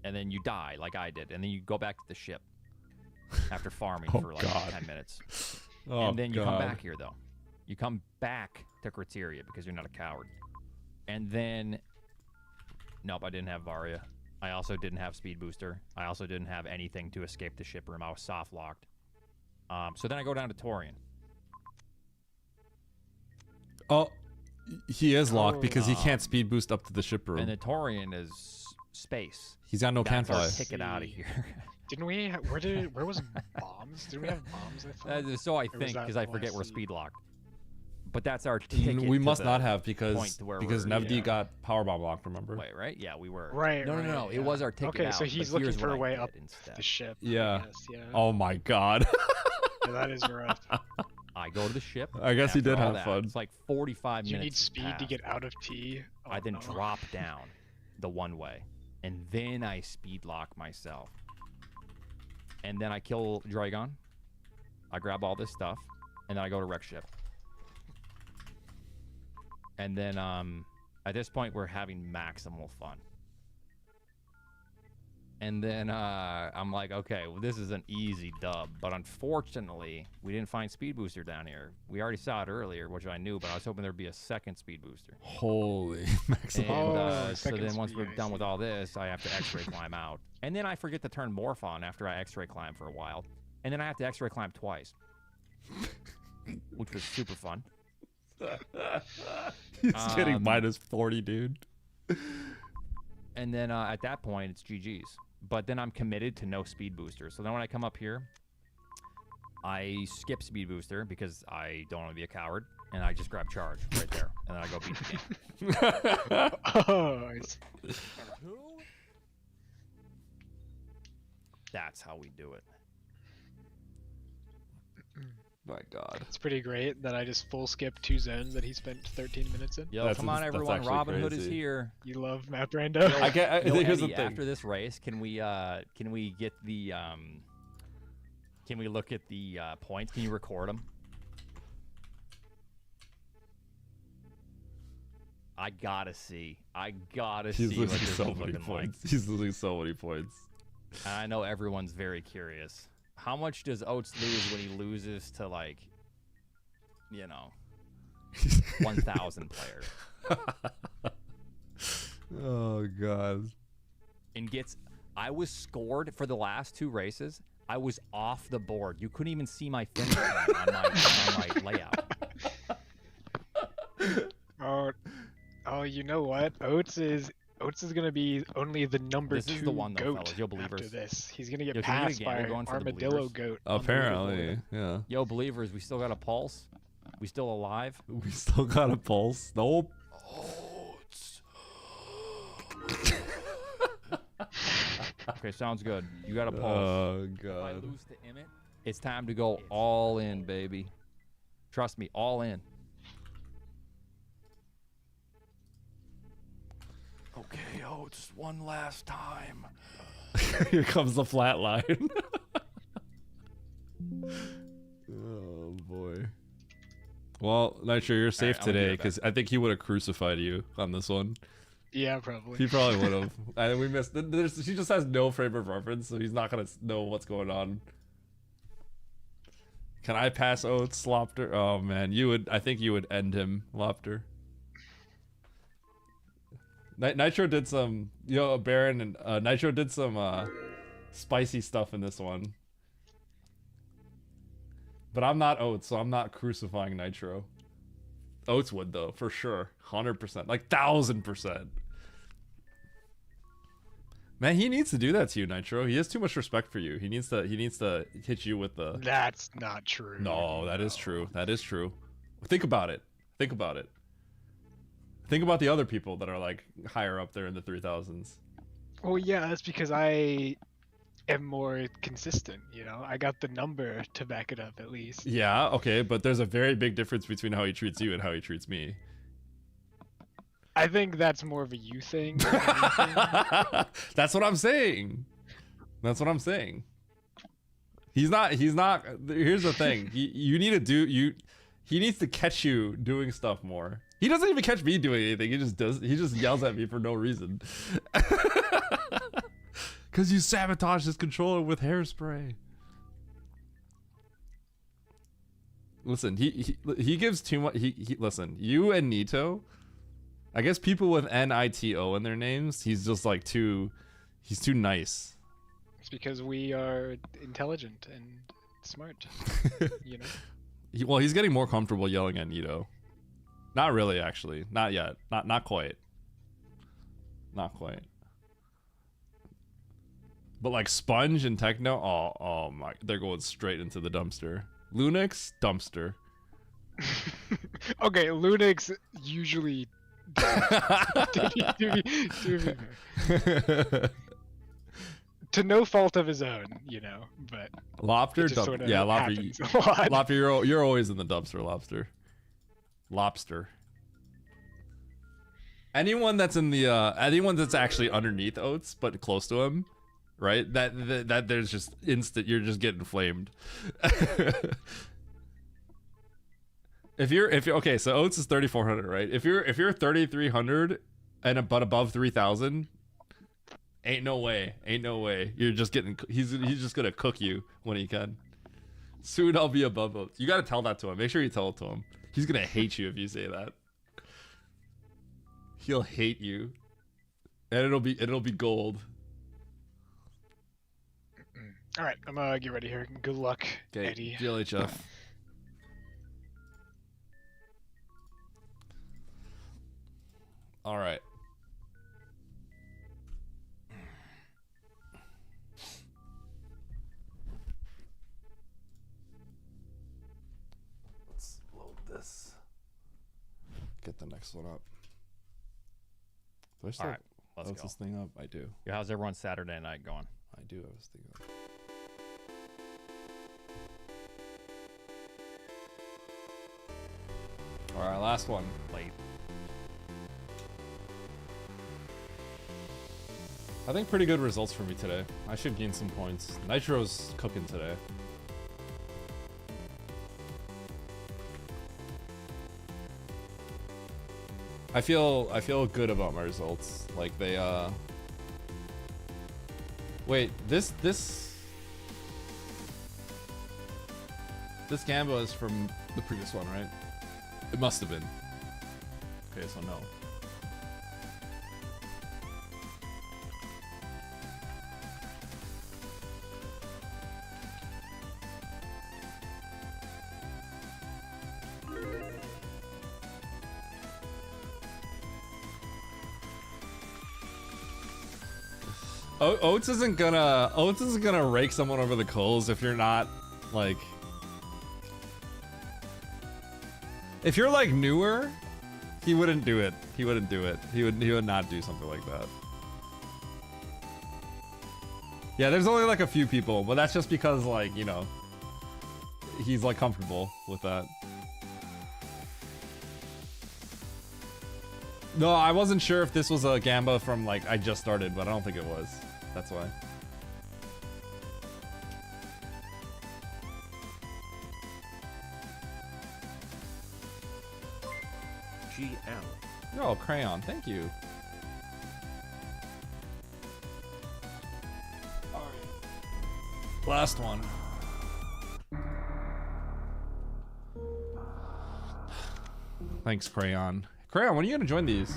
and then you die like I did. And then you go back to the ship after farming Oh, for like God. 10 minutes. Oh, And then you come God. back here though. You come back to criteria because you're not a coward. And then, nope, I didn't have Varia. I also didn't have speed booster. I also didn't have anything to escape the ship room. I was soft locked. So then I go down to Torian. Oh, he is locked because he Oh. can't speed boost up to the ship room. And the Torian is space. He's got no That's our canfly. ticket out of See. here. Didn't we? Where was bombs? Did we have bombs? I thought. So I was think that because I forget we're last? speed locked. But that's our ticket. We to must the not have point because to where Nevdi we're- got power bomb locked. Remember? Wait, right? Yeah, we were. Right, No, no, no. right, It was yeah. our ticket Okay, out. so he's but looking here's for what a I way did up instead. the ship. I Yeah. guess, yeah. Oh my God. Yeah, that is rough. I go to the ship. I guess he after did all have that, fun. It's like 45 You minutes. need has speed to passed. get out of T. Oh, I then no. drop down the one way, and then I speed lock myself. And then I kill Dragon. I grab all this stuff, and then I go to wreck ship. And then at this point, we're having maximal fun. And then I'm like, okay, well, this is an easy dub. But unfortunately, we didn't find speed booster down here. We already saw it earlier, which I knew, but I was hoping there'd be a second speed booster. Holy And maximum. so then once we're done with all all this, I have to X-ray climb out. And then I forget to turn Morph on after I X-ray climb for a while. And then I have to X-ray climb twice, which was super fun. He's getting minus 40, dude. And then at that point, it's GG's. But then I'm committed to no speed booster. So then when I come up here, I skip speed booster because I don't want to be a coward. And I just grab charge right there. And then I go beat the game. Oh, I see. That's how we do it. My God. It's pretty great that I just full skipped 2 zones that he spent 13 minutes in. Yo, That's come on, that's everyone. actually Robin Hood is crazy. here. You love Map Rando? Yo, here's the Eddie, thing. after this race, can we get the can we look at the points? Can you record them? I gotta see. He's what losing this so is many looking points. He's losing so many points. like. And I know everyone's very curious. How much does Oates lose when he loses to, like, 1,000 players? Oh God. And I was scored for the last 2 races. I was off the board. You couldn't even see my finish line on my layout. Oh, you know what? Oates is gonna be only the number This 2 is the one, though, goat fellas. Yo, after believers. this. He's gonna get Yo, can we do it passed again? by We're going for the Armadillo believers. goat. Apparently, yeah. Yo, believers, we still got a pulse? We still alive? We still got a pulse. Nope. Okay, sounds good. You got a pulse. Oh If I God. lose to Emmett, it's time to go all in, baby. Trust me, all in. Okay, it's one last time. Here comes the flat line. Oh boy. Well, Nitro, you're safe I'm gonna today do it because I think he would have crucified you on this one. Yeah, probably. He probably would have. And we missed. She just has no frame of reference, so he's not gonna know what's going on. Can I pass Oates, Lopter? Oh man, you would. I think you would end him, Lopter. Nitro did some. Baron and Nitro did some spicy stuff in this one. But I'm not Oates, so I'm not crucifying Nitro. Oates would though, for sure, 100%, like 1000%. Man, he needs to do that to you, Nitro. He has too much respect for you. He needs to hit you with the. That's not true. No, that is true. That is true. Think about it. Think about it. Think about the other people that are like higher up there in the 3000s. Well, yeah, that's because I am more consistent. I got the number to back it up at least. Yeah, okay, but there's a very big difference between how he treats you and how he treats me. I think that's more of a you thing. than anything. That's what I'm saying. That's what I'm saying. He's not. Here's the thing. You need to do. He needs to catch you doing stuff more. He doesn't even catch me doing anything. He just does. He just yells at me for no reason. Because you sabotaged his controller with hairspray. Listen, he gives too much. Listen. You and Nito. I guess people with Nito in their names. He's just like too. He's too nice. It's because we are intelligent and smart. He's getting more comfortable yelling at Nito. Not really, actually. Not yet. Not quite. Not quite. But like Sponge and Techno, oh my, they're going straight into the dumpster. Lunix, dumpster. Okay, Lunix usually. To no fault of his own, but Lobster, it just sorta yeah, happens a lot. Lobster, you're always in the dumpster, Lobster. Lobster. Anyone that's in the anyone that's actually underneath Oates but close to him, right? That there's just instant. You're just getting flamed. If you're okay, so Oates is 3,400, right? If you're 3,300 but above 3,000, Ain't no way. Ain't no way. You're just getting. He's just gonna cook you when he can. Soon I'll be above him. You gotta tell that to him. Make sure you tell it to him. He's gonna hate you if you say that. He'll hate you, and it'll be gold. All right, I'm get ready here. Good luck, Eddie. GLHF. All right. Let's load this. Get the next one up. Do I still All right, let's load go. this thing up? I do. How's everyone's Saturday night going? I do have this thing up. All right, last one. Late. I think pretty good results for me today. I should gain some points. Nitro's cooking today. I feel good about my results. Like they wait, this Gamba is from the previous one, right? It must have been. Okay, so no. Oats isn't gonna rake someone over the coals if you're not like, if you're like newer, he wouldn't do it. He wouldn't do it. He would not do something like that. Yeah, there's only like a few people, but that's just because like, you know, he's like comfortable with that. No, I wasn't sure if this was a Gamba from like I just started, but I don't think it was. That's why. GL. Oh, Crayon, thank you. Last one. Thanks, Crayon. Crayon, when are you gonna join these?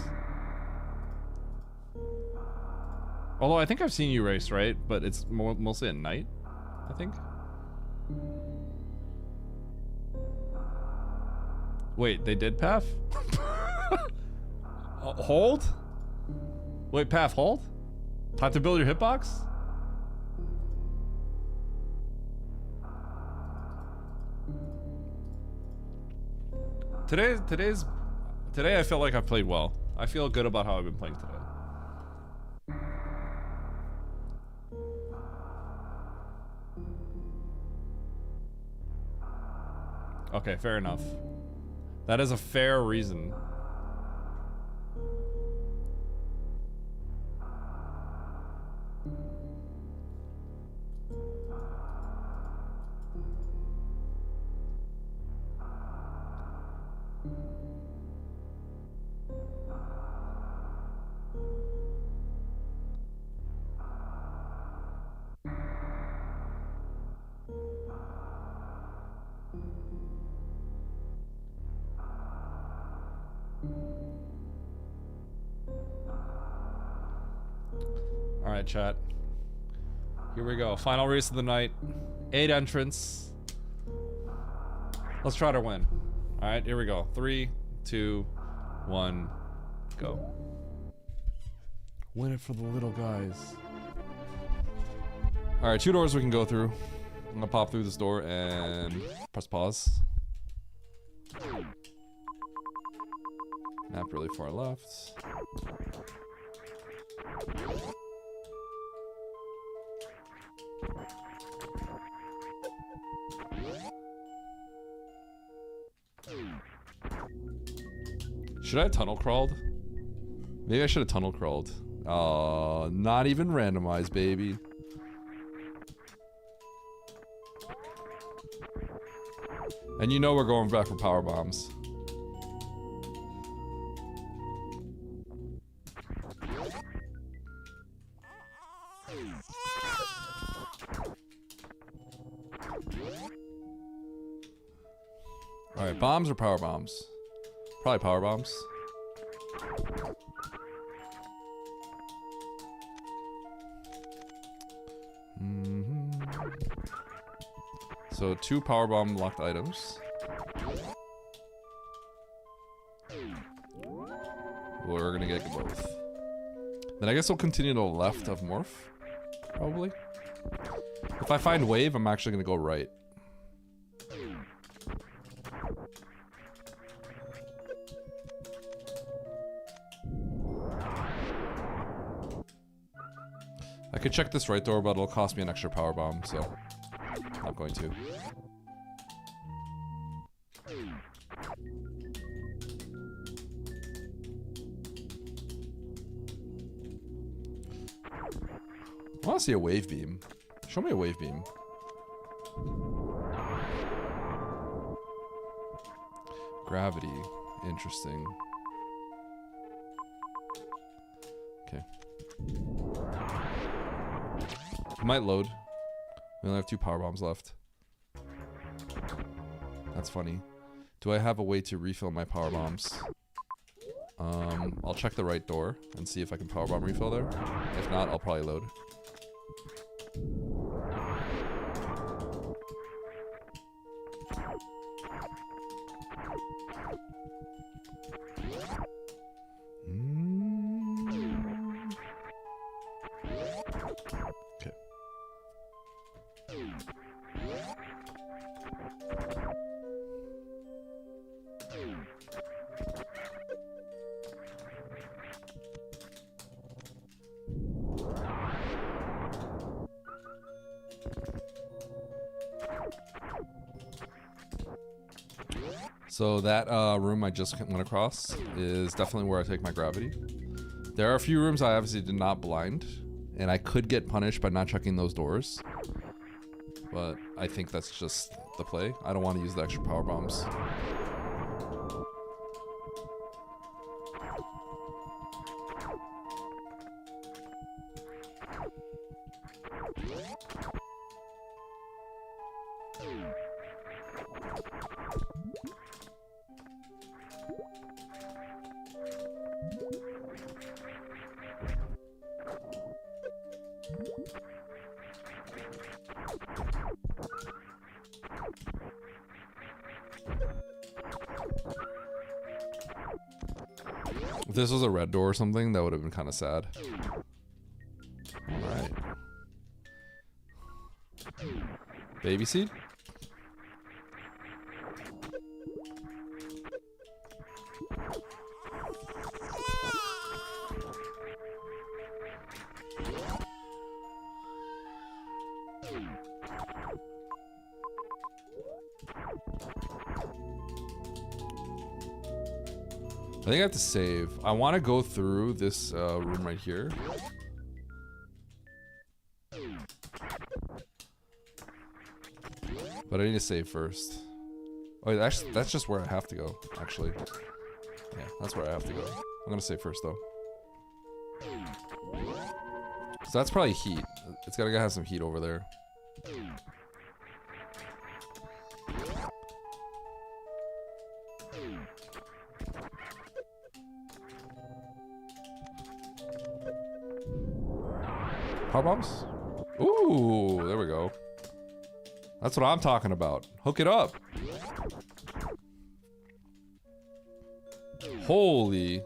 Although I think I've seen you race, right? But it's mostly at night, I think. Wait, they did Path? Hold? Wait, Path, hold? Time to build your hitbox? Today I feel like I've played well. I feel good about how I've been playing today. Okay, fair enough. That is a fair reason. Alright, chat. Here we go. Final race of the night. 8 entrants. Let's try to win. Alright, here we go. 3, 2, 1, go. Win it for the little guys. Alright, 2 doors we can go through. I'm gonna pop through this door and press pause. Map really far left. Should I have tunnel crawled? Maybe I should have tunnel crawled. Not even randomized, baby. And you know we're going back for power bombs. All right, bombs or power bombs? Probably power bombs. So 2 power bomb locked items. We're gonna get both. Then I guess we'll continue to the left of Morph, probably. If I find wave, I'm actually gonna go right. I could check this right door, but it'll cost me an extra power bomb, so I'm not going to. I want to see a wave beam. Show me a wave beam. Gravity. Interesting. Okay. It might load. We only have 2 power bombs left. That's funny. Do I have a way to refill my power bombs? I'll check the right door and see if I can power bomb refill there. If not, I'll probably load. Okay. So that room I just went across is definitely where I take my gravity. There are a few rooms I obviously did not blind, and I could get punished by not checking those doors. But I think that's just the play. I don't want to use the extra power bombs. If this was a red door or something, that would have been kind of sad. Alright. Baby seed? I think I have to save. I want to go through this room right here. But I need to save first. Oh, wait, actually, that's just where I have to go, actually. Yeah, that's where I have to go. I'm going to save first, though. So that's probably heat. It's got to have some heat over there. Power bombs? Ooh, there we go. That's what I'm talking about. Hook it up. Holy.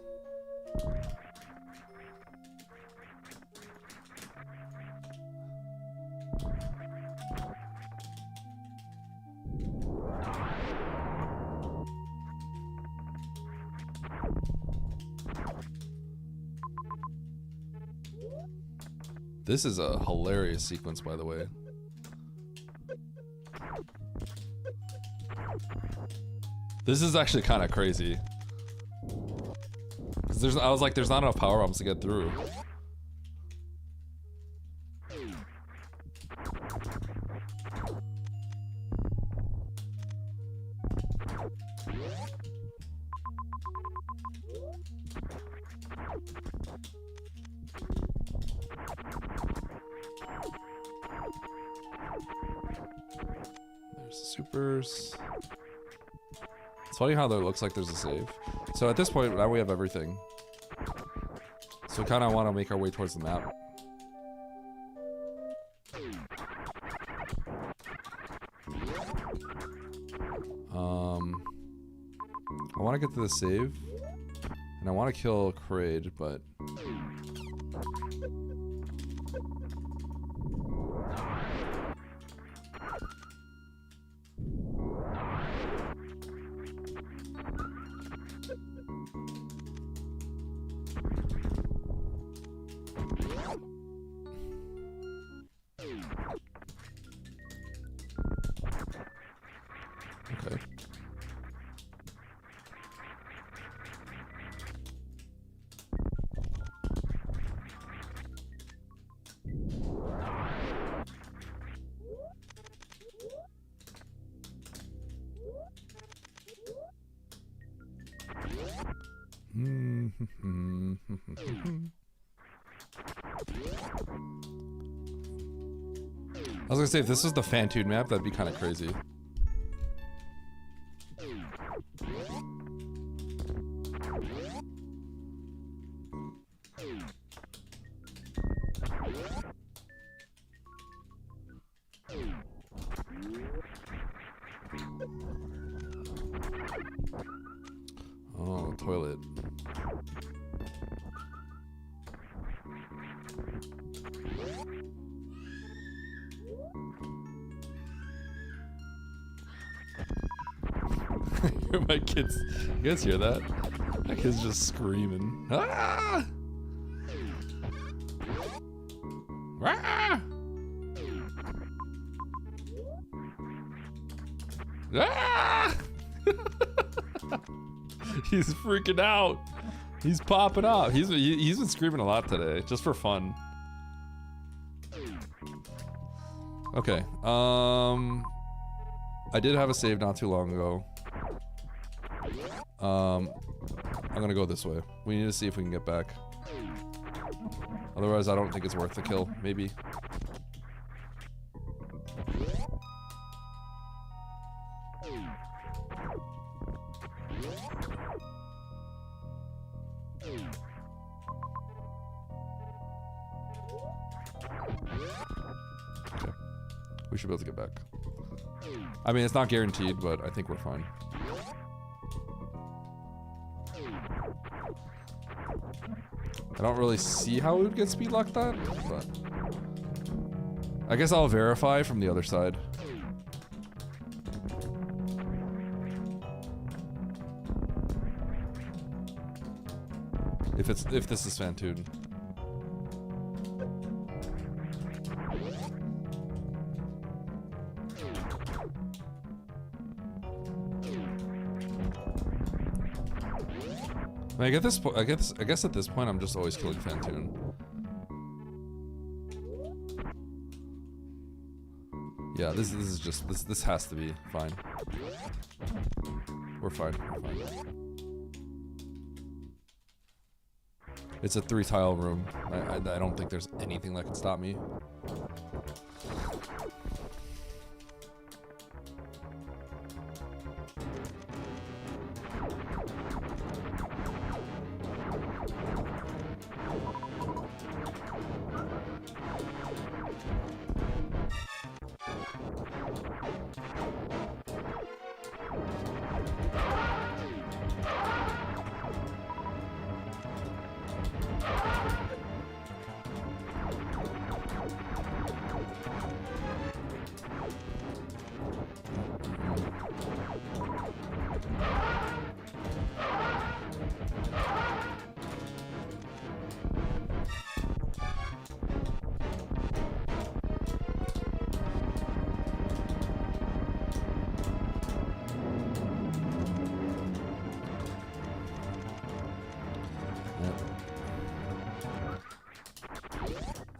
This is a hilarious sequence, by the way. This is actually kind of crazy. 'Cause I was like, there's not enough power bombs to get through. There's the supers. It's funny how there looks like there's a save. So at this point, now we have everything. So we kind of want to make our way towards the map. I want to get to the save, and I want to kill Kraid, but okay. I was gonna say, if this was the Fantoon map, that'd be kind of crazy. Oh, toilet. My kids, you guys hear that? My kid's just screaming. Ah! Ah! Ah! He's freaking out. He's popping out. He's been screaming a lot today, just for fun. Okay. I did have a save not too long ago. I'm gonna go this way. We need to see if we can get back. Otherwise, I don't think it's worth the kill. Maybe. Okay. We should be able to get back. I mean, it's not guaranteed, but I think we're fine. I don't really see how we would get speed locked that, but I guess I'll verify from the other side. If this is Fantoon. I mean, I guess at this point I'm just always killing Fantoon. Yeah, this is just this has to be fine. We're fine. We're fine. It's a 3-tile room. I don't think there's anything that can stop me.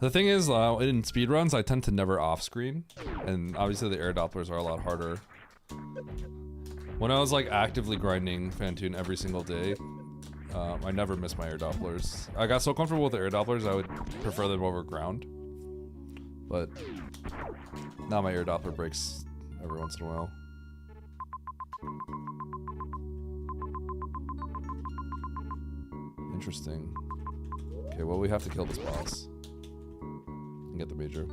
The thing is, in speedruns, I tend to never off-screen, and obviously the air Dopplers are a lot harder. When I was like actively grinding Fantoon every single day, I never missed my air Dopplers. I got so comfortable with the air Dopplers, I would prefer them over ground. But now my air Doppler breaks every once in a while. Interesting. Okay, well, we have to kill this boss and get the major.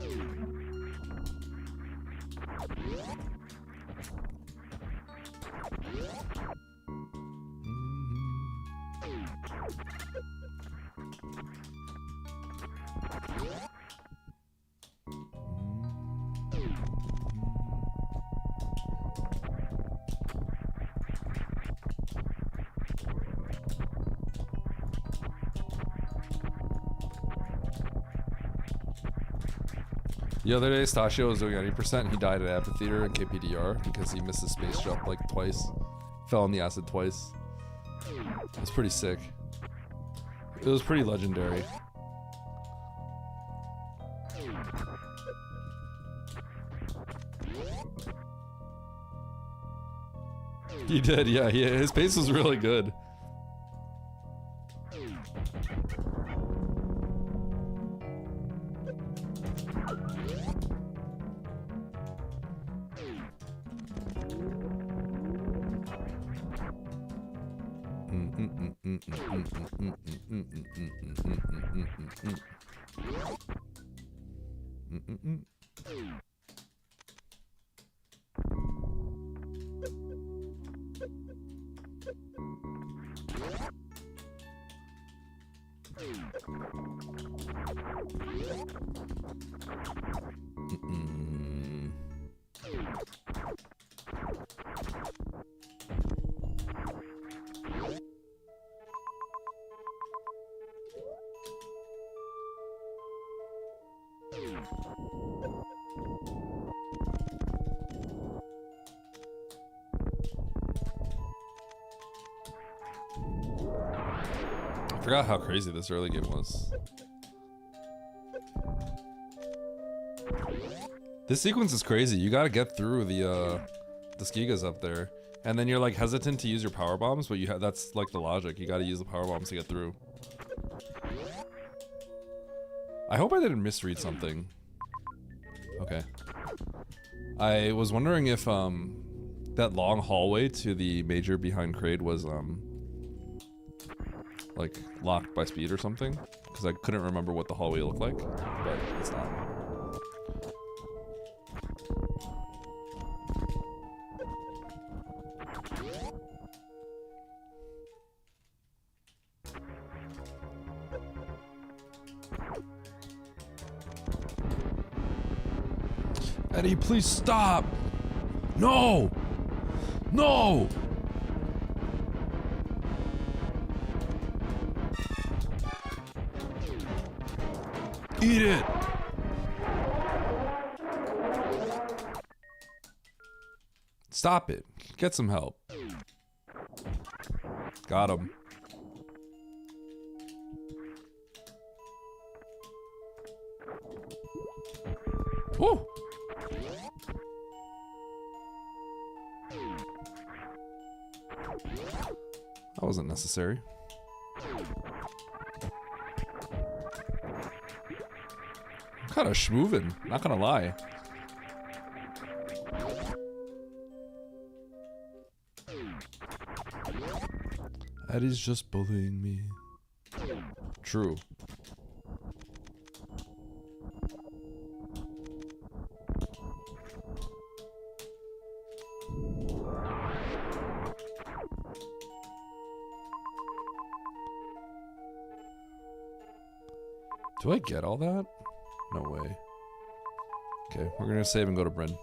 The other day, Stachio was doing 80%. He died at Amphitheater in KPDR because he missed a space jump like twice. Fell in the acid twice. It was pretty sick. It was pretty legendary. He did, yeah. His pace was really good. I forgot how crazy this early game was. This sequence is crazy. You gotta get through the Skigas up there. And then you're like hesitant to use your power bombs, but that's like the logic. You gotta use the power bombs to get through. I hope I didn't misread something. Okay. I was wondering if that long hallway to the major behind Kraid was like locked by speed or something, because I couldn't remember what the hallway looked like, but it's not. Eddie, please stop! No! No! Eat it! Stop it. Get some help. Got him. Woo! That wasn't necessary. Kind of schmoovin', not gonna lie. Eddie's just bullying me. True. Do I get all that? No way. Okay, we're gonna save and go to Bryn.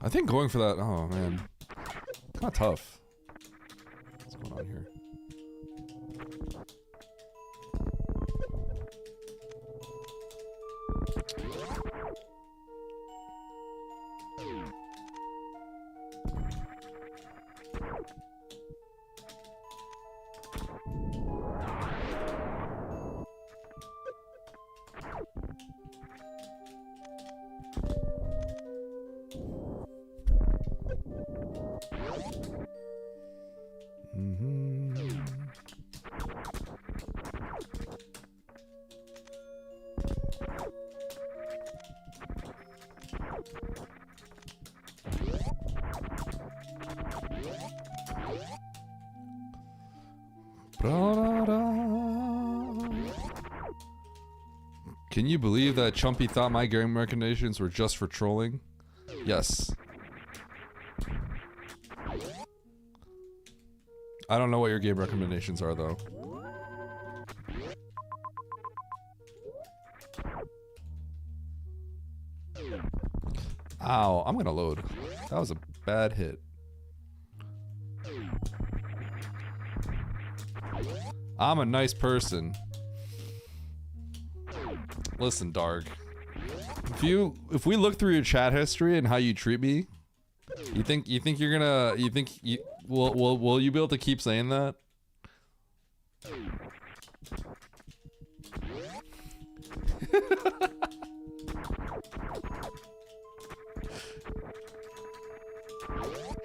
I think going for that, oh man, kind of tough. What's going on here? Can you believe that Chumpy thought my game recommendations were just for trolling? Yes. I don't know what your game recommendations are, though. Ow, I'm gonna load. That was a bad hit. I'm a nice person. Listen, Dark. If we look through your chat history and how you treat me, you think will you be able to keep saying that?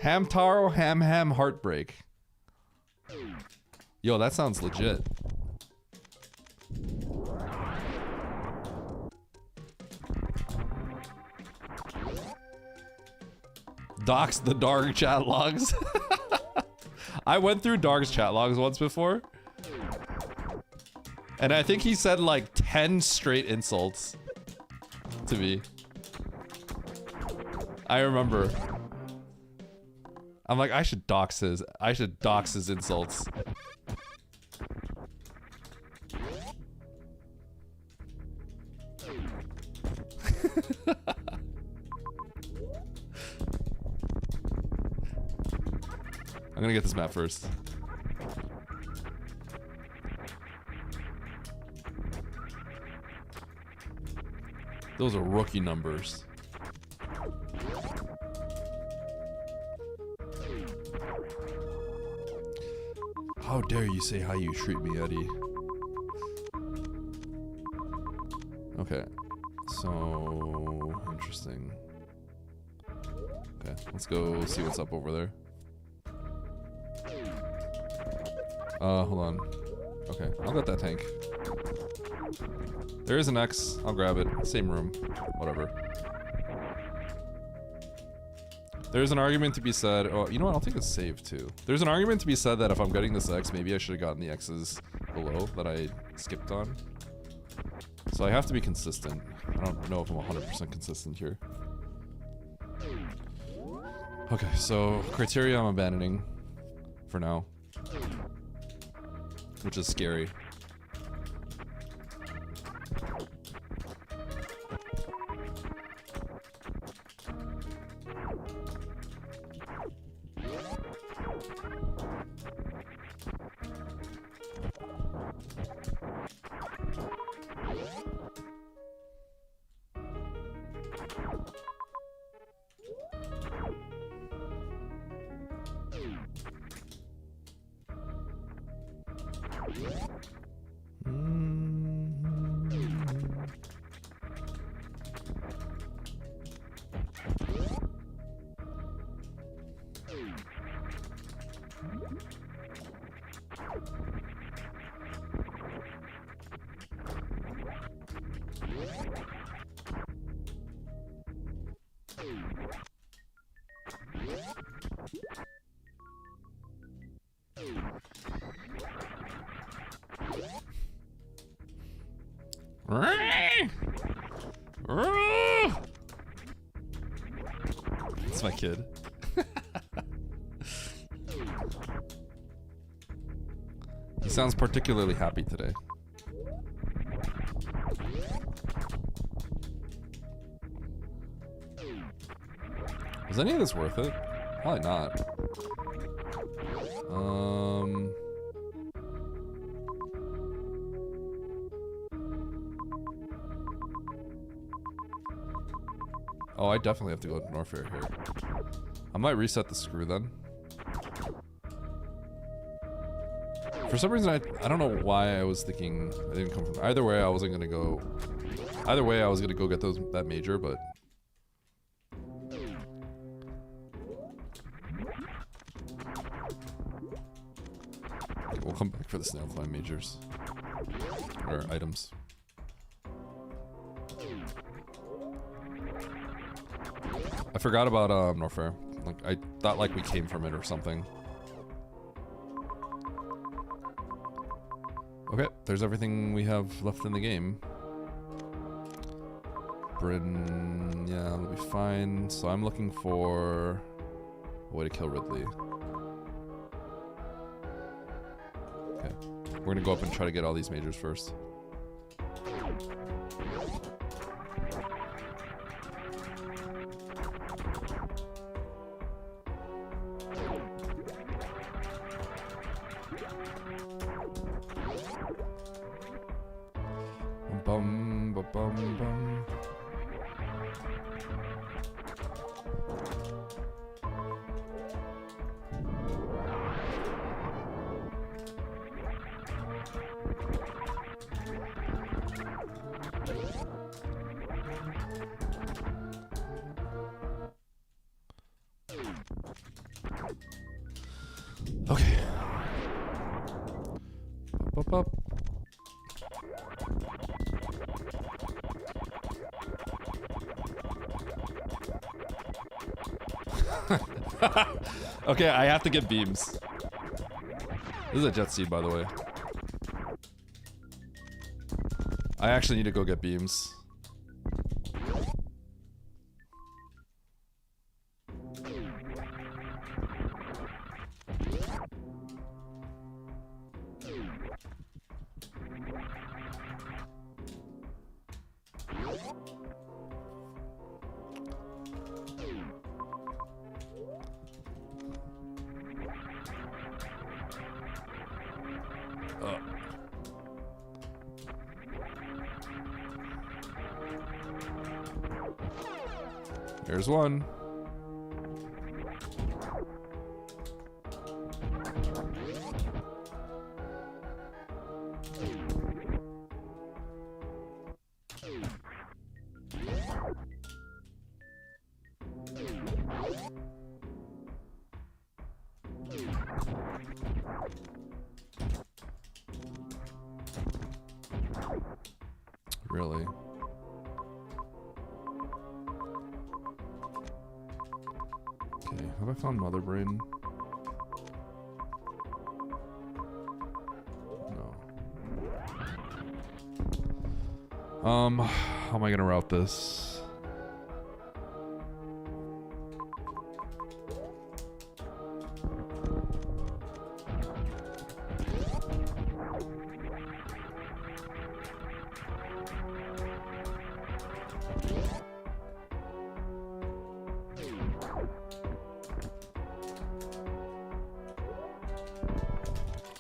Hamtaro Ham Heartbreak. Yo, that sounds legit. Docs the Dark chat logs. I went through Dark's chat logs once before. And I think he said like 10 straight insults to me. I remember. I'm like, I should dox his insults. I'm gonna get this map first. Those are rookie numbers. How dare you say how you treat me, Eddie? Okay, so interesting. Okay, let's go see what's up over there. Hold on. Okay, I'll get that tank. There is an X. I'll grab it. Same room. Whatever. There's an argument to be said. Oh, you know what? I'll take a save too. There's an argument to be said that if I'm getting this X, maybe I should have gotten the X's below that I skipped on. So I have to be consistent. I don't know if I'm 100% consistent here. Okay, so criteria I'm abandoning for now, which is scary. It's my kid. He sounds particularly happy today. Was any of this worth it? Probably not. Oh, I definitely have to go to Norfair here. I might reset the screw then. For some reason, I don't know why I was thinking I didn't come from. Either way, I wasn't gonna go. Either way, I was gonna go get that major, but. Okay, we'll come back for the snail climb majors or items. I forgot about Norfair. Like I thought like we came from it or something. Okay, there's everything we have left in the game. Bryn, yeah, that'll be fine. So I'm looking for a way to kill Ridley. Okay, we're gonna go up and try to get all these majors first. Bum, ba, bum, bum. Okay. Up, up, up. Okay, I have to get beams. This is a jet seed, by the way. I actually need to go get beams. There's one. Really? Okay, have I found Mother Brain? No. How am I gonna route this?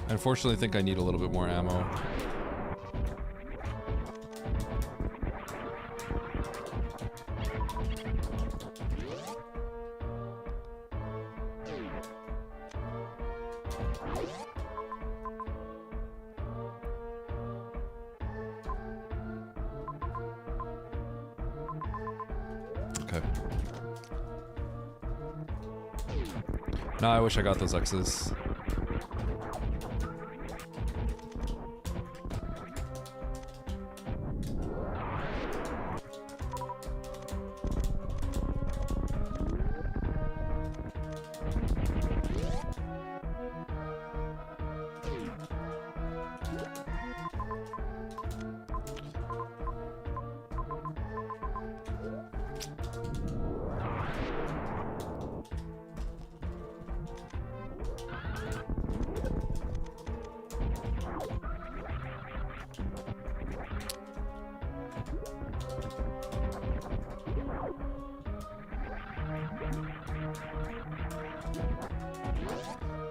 I unfortunately think I need a little bit more ammo. Okay. Now I wish I got those X's.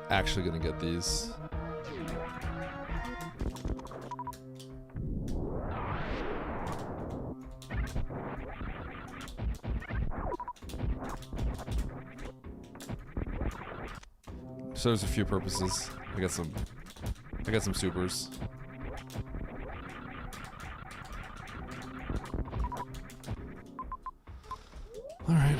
Actually gonna get these. Serves a few purposes. I got some supers. All right.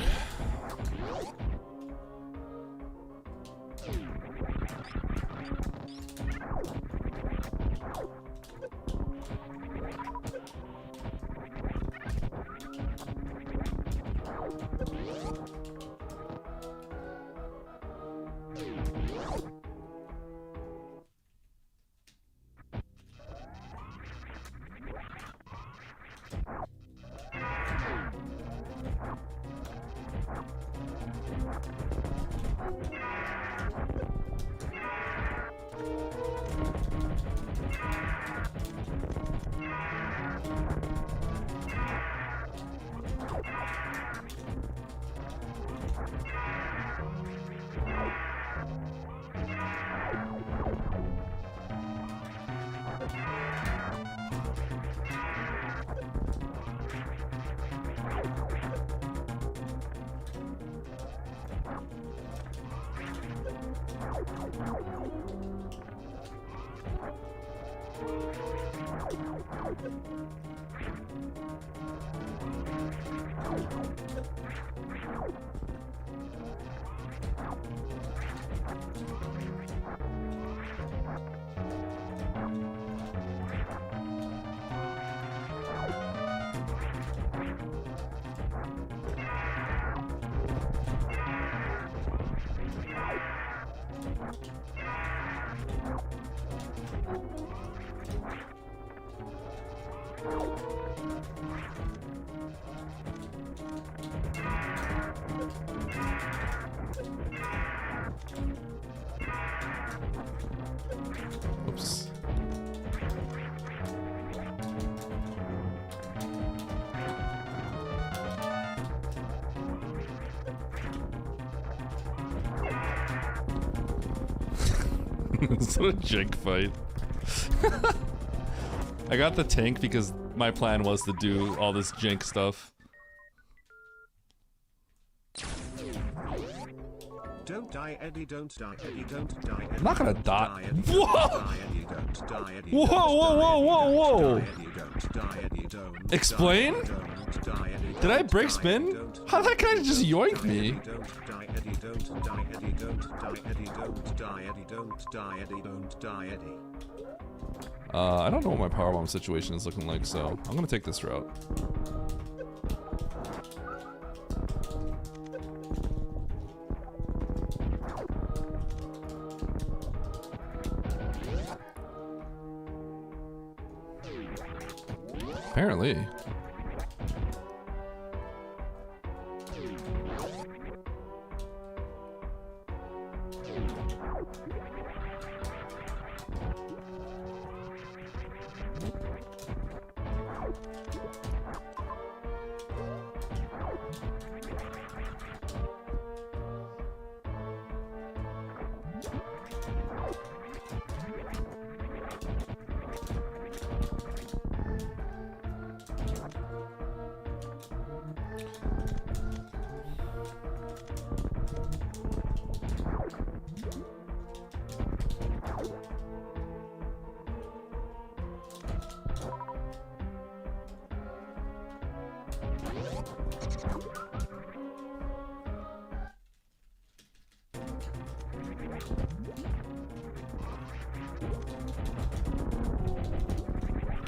Oops. It's not a jank fight. I got the tank because my plan was to do all this jank stuff. Don't die, Eddie, don't die, Eddie, don't die, Eddie. I'm not gonna don't die. Eddie, Whoa! don't die, Eddie, don't die, Eddie, Whoa, don't whoa, die, whoa, Eddie, whoa, don't whoa. die, Eddie, don't die, Eddie, don't Explain? die, don't die, Eddie, Did I don't break die, spin? Eddie, don't How did that guy just yoink die, me? Eddie, don't die, Eddie, don't die, Eddie, don't die, Eddie, don't die, Eddie, don't die, Eddie, don't die, Eddie. I don't know what my powerbomb situation is looking like, so I'm gonna take this route. Apparently.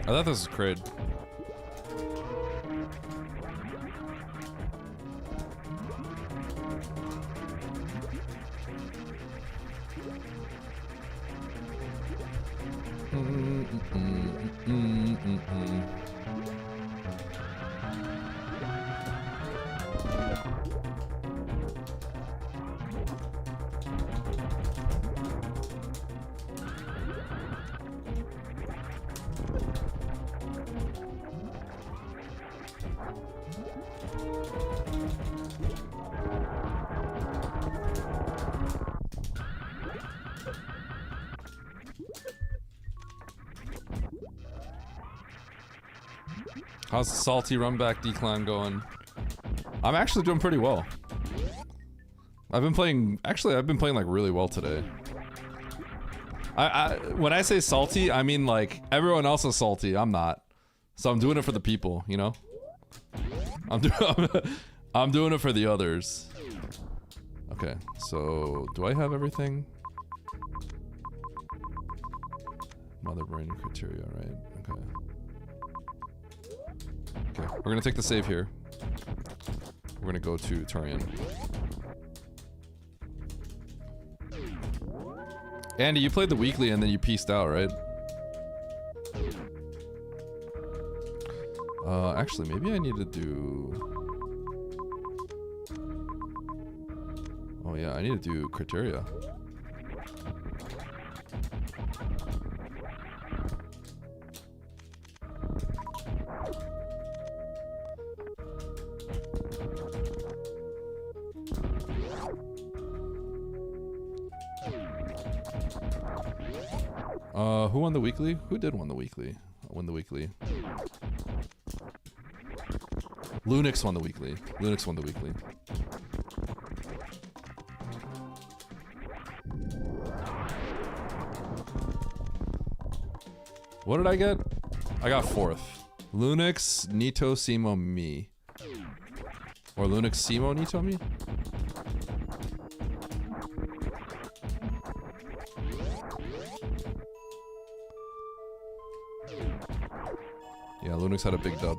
I thought this was Crid. How's the salty run back decline going? I'm actually doing pretty well. I've been playing like really well today. When I say salty, I mean like everyone else is salty. I'm not. So I'm doing it for the people, you know? I'm doing it for the others. Okay, so do I have everything? Mother brain criteria, right? Okay. Okay, we're gonna take the save here. We're gonna go to Turian. Andy, you played the weekly and then you pieced out, right? Actually, maybe I need to do... Oh yeah, I need to do criteria. Who won the weekly? Who did win the weekly? Win the weekly. Lunix won the weekly. Lunix won the weekly. What did I get? I got 4th. Lunix Nito Simo Mi. Or Lunix Simo Nito Mi? Yeah, Lunix had a big dub.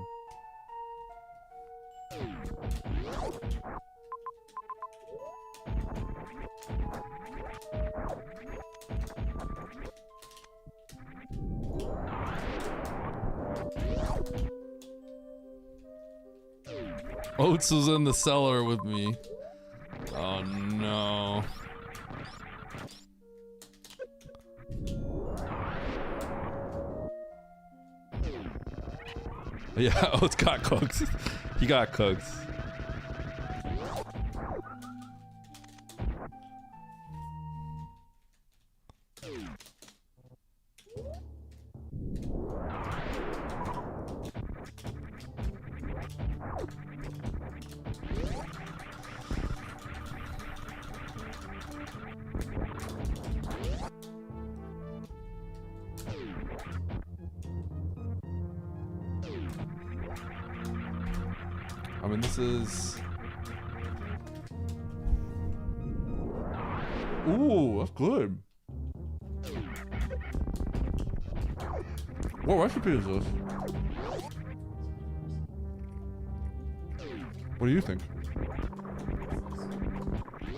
Oats was in the cellar with me. Oh no. Yeah, Oats got cooked. He got cooked. I mean, this is... Ooh, that's good. What recipe is this? What do you think?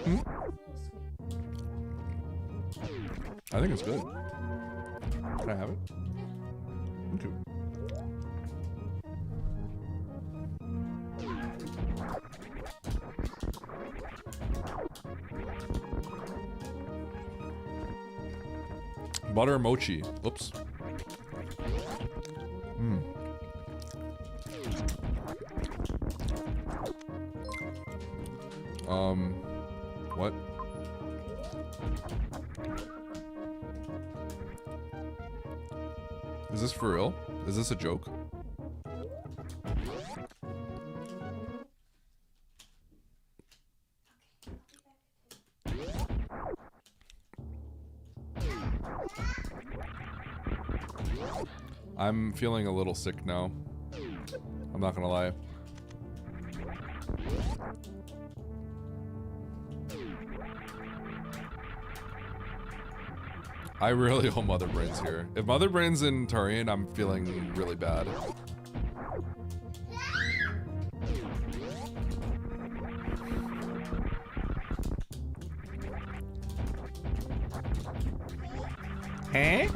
Hmm? I think it's good. Can I have it? Thank you. Butter mochi. Oops. What? Is this for real? Is this a joke? I'm feeling a little sick now. I'm not gonna lie. I really hope Mother Brain's here. If Mother Brain's in Turian, I'm feeling really bad. Huh?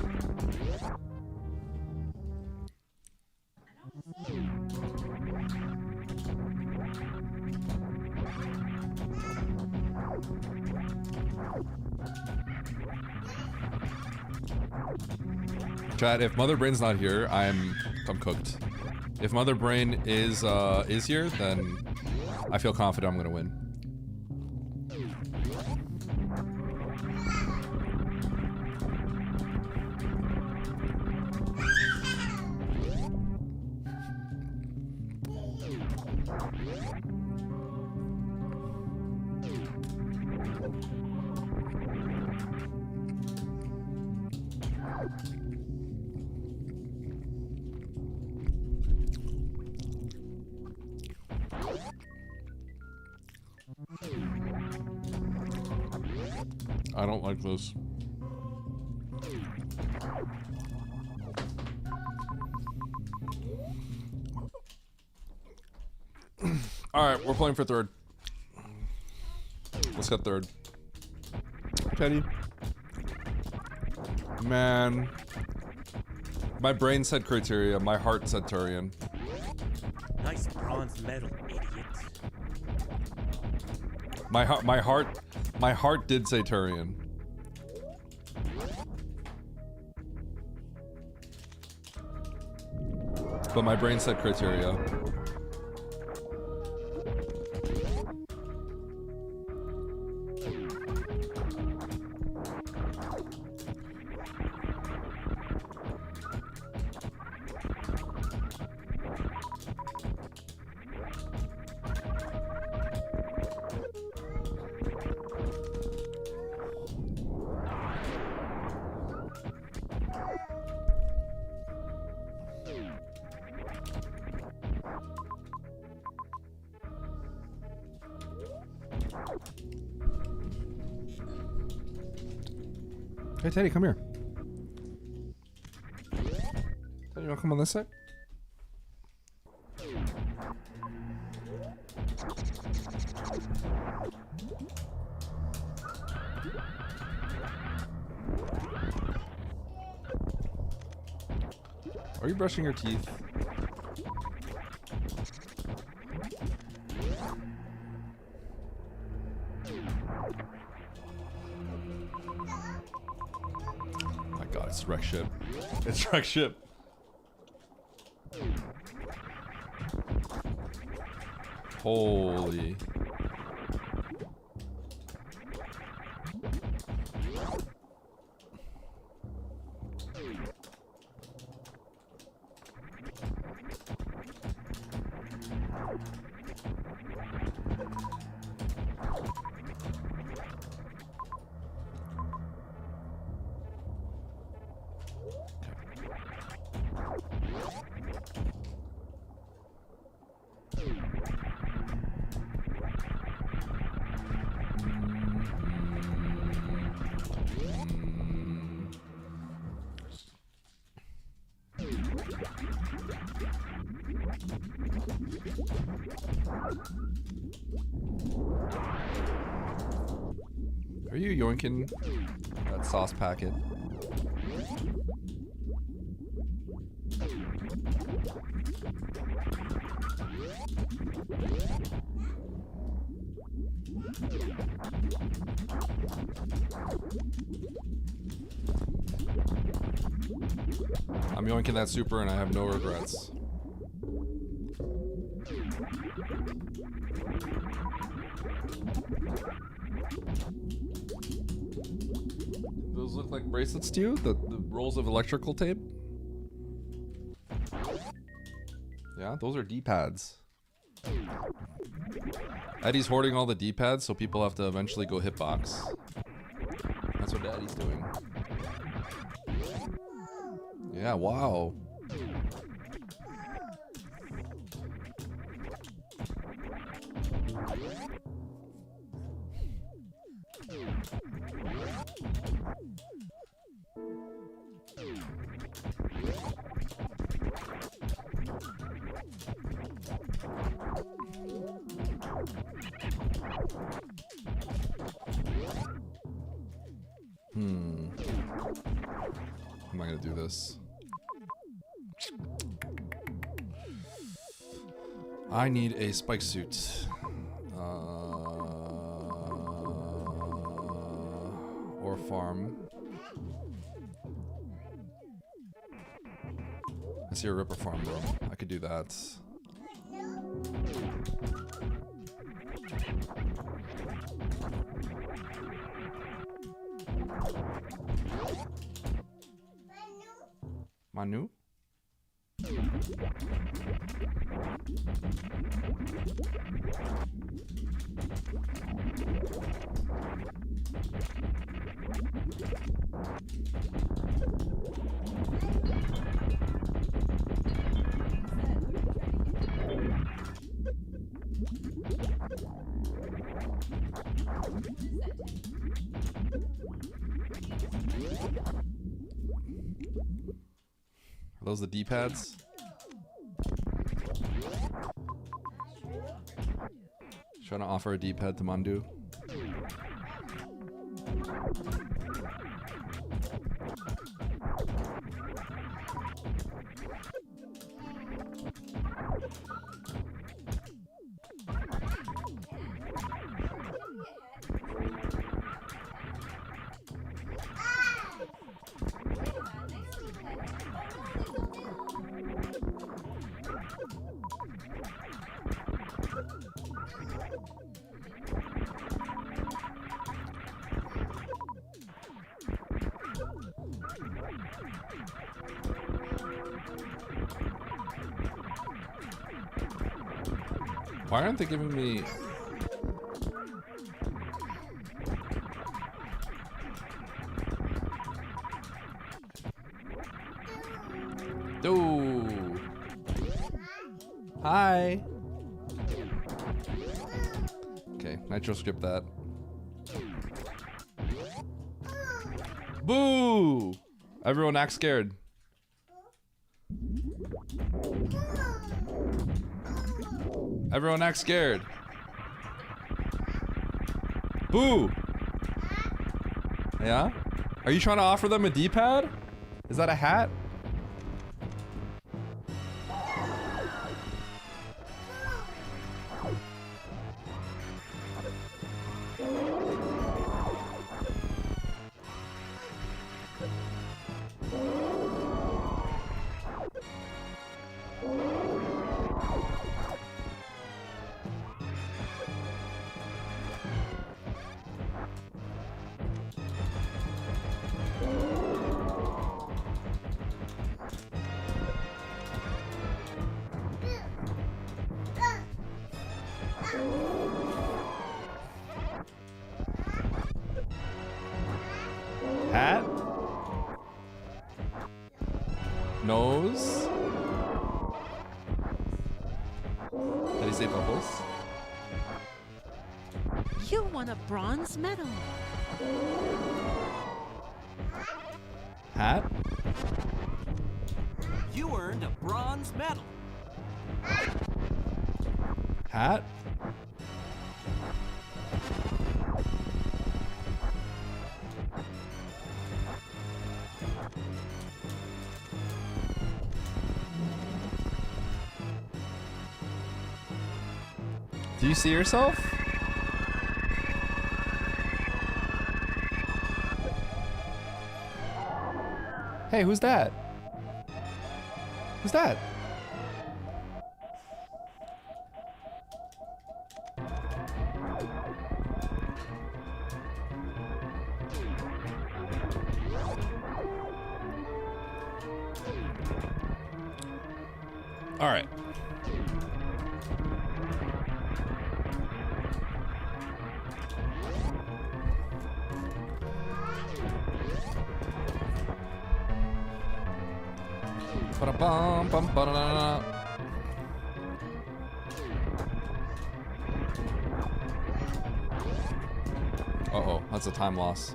Chat, if Mother Brain's not here, I'm cooked. If Mother Brain is here, then I feel confident I'm gonna win. I don't like this. Alright, we're playing for third. Let's get third. Teddy. Man. My brain said criteria, my heart said Turian. Nice bronze medal, idiot. My heart did say Turian. But my brain said criteria. Hey, Teddy, come here. Teddy, you want to come on this side? Are you brushing your teeth? Oh my god, it's wreck ship. It's wreck ship. Holy. Are you yoinking that sauce packet? I'm yoinking that super and I have no regrets. Those look like bracelets to you? The rolls of electrical tape? Yeah, those are D-pads. Eddie's hoarding all the D-pads so people have to eventually go hitbox. That's what Eddie's doing. Yeah, wow. How am I gonna do this? I need a spike suit. Or farm. I see a ripper farm, bro. I could do that. Manu? Are those the D-pads? Trying to offer a D-pad to Mandu. Why aren't they giving me... Oh. Hi. Okay, Nitro skip that. Boo! Everyone act scared. Everyone act scared. Boo! Yeah? Are you trying to offer them a D-pad? Is that a hat? Hat? Nose? How do you say bubbles? You won a bronze medal. Hat? You earned a bronze medal. Hat? Do you see yourself? Hey, who's that? Who's that? All right. Ba-da-bum, bum, ba-da-da-da. Uh-oh, that's a time loss.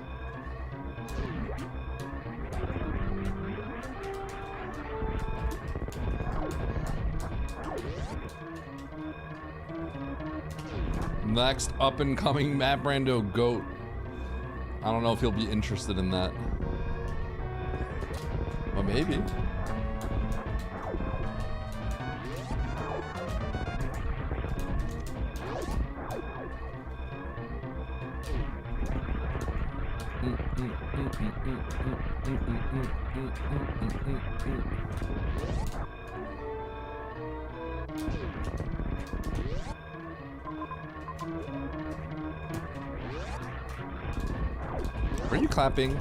Next up-and-coming Matt Rando GOAT. I don't know if he'll be interested in that. But maybe. Are you clapping?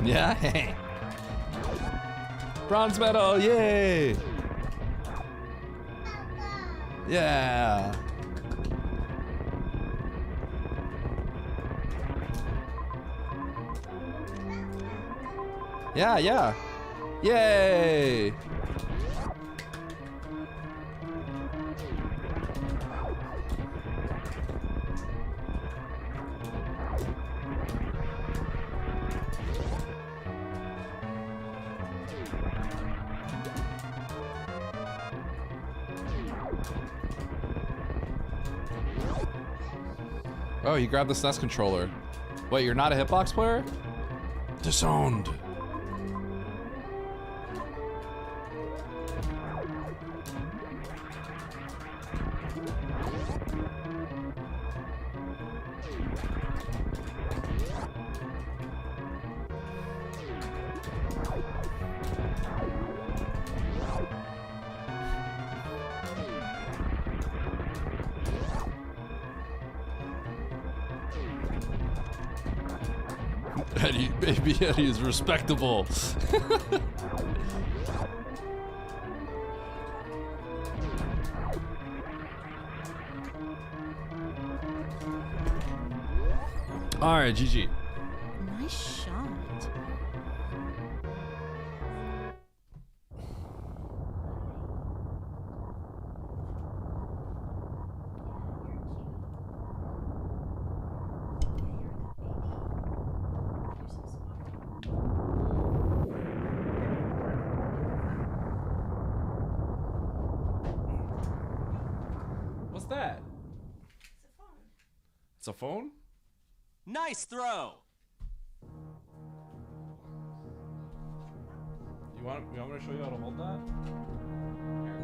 Yeah. Bronze medal, yay! Yeah. Yeah. Yay! Oh, you grabbed the SNES controller. Wait, you're not a hitbox player? Disowned. Eddie, baby Eddie is respectable. All right, GG. Nice shot. a phone? Nice throw. You want me to show you how to hold that? Here.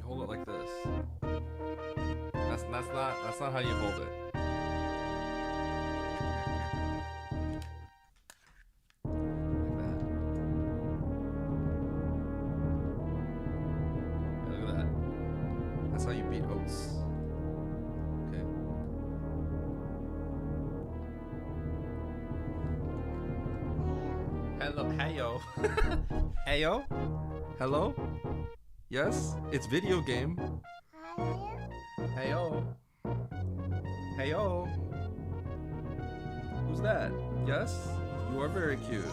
Hold it like this. That's not how you hold it. Like that. Yeah, look at that. That's how you beat oats. Okay. Hello, heyo. Heyo? Hello? Yes? It's video game. Heyo. Heyo. Who's that? Yes? You are very cute.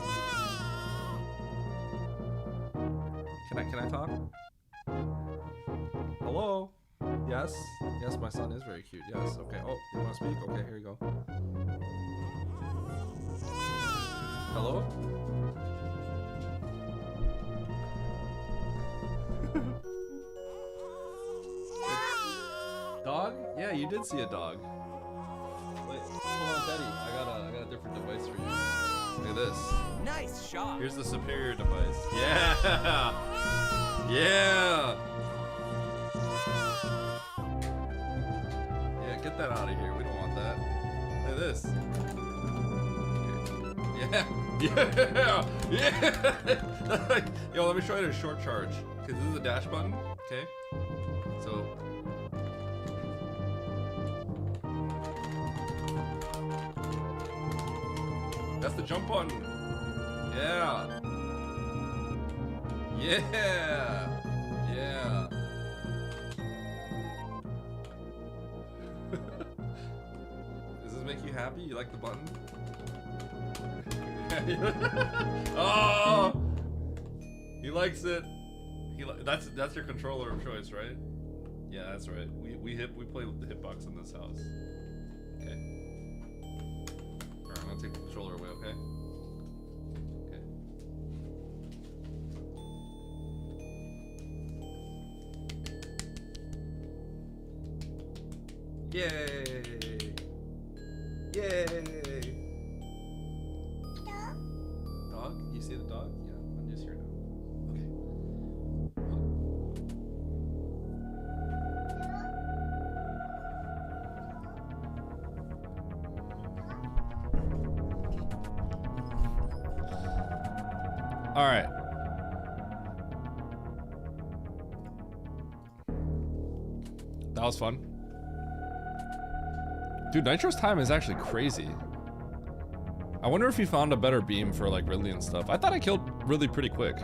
Can I talk? Hello? Yes? Yes, my son is very cute. Yes, okay. Oh, you wanna speak? Okay, here you go. Hello? Dog? Yeah, you did see a dog. Wait, hold on, Daddy. I got a different device for you. Look at this. Nice shot. Here's the superior device. Yeah! Yeah! Yeah, get that out of here. We don't want that. Look at this. Okay. Yeah! Yeah! Yo, let me show you a short charge. Because this is the dash button. Okay? So. That's the jump button. Yeah. Yeah. Yeah. Does this make you happy? You like the button? Oh! He likes it. That's your controller of choice, right? Yeah, that's right. We play with the hitbox in this house. Okay. Alright, I'm gonna take the controller away, okay? Okay. Yay! Yay! Dog? You see the dog? Yeah, I'm just here now. Okay. All right. That was fun. Dude, Nitro's time is actually crazy. I wonder if he found a better beam for like Ridley and stuff. I thought I killed Ridley pretty quick.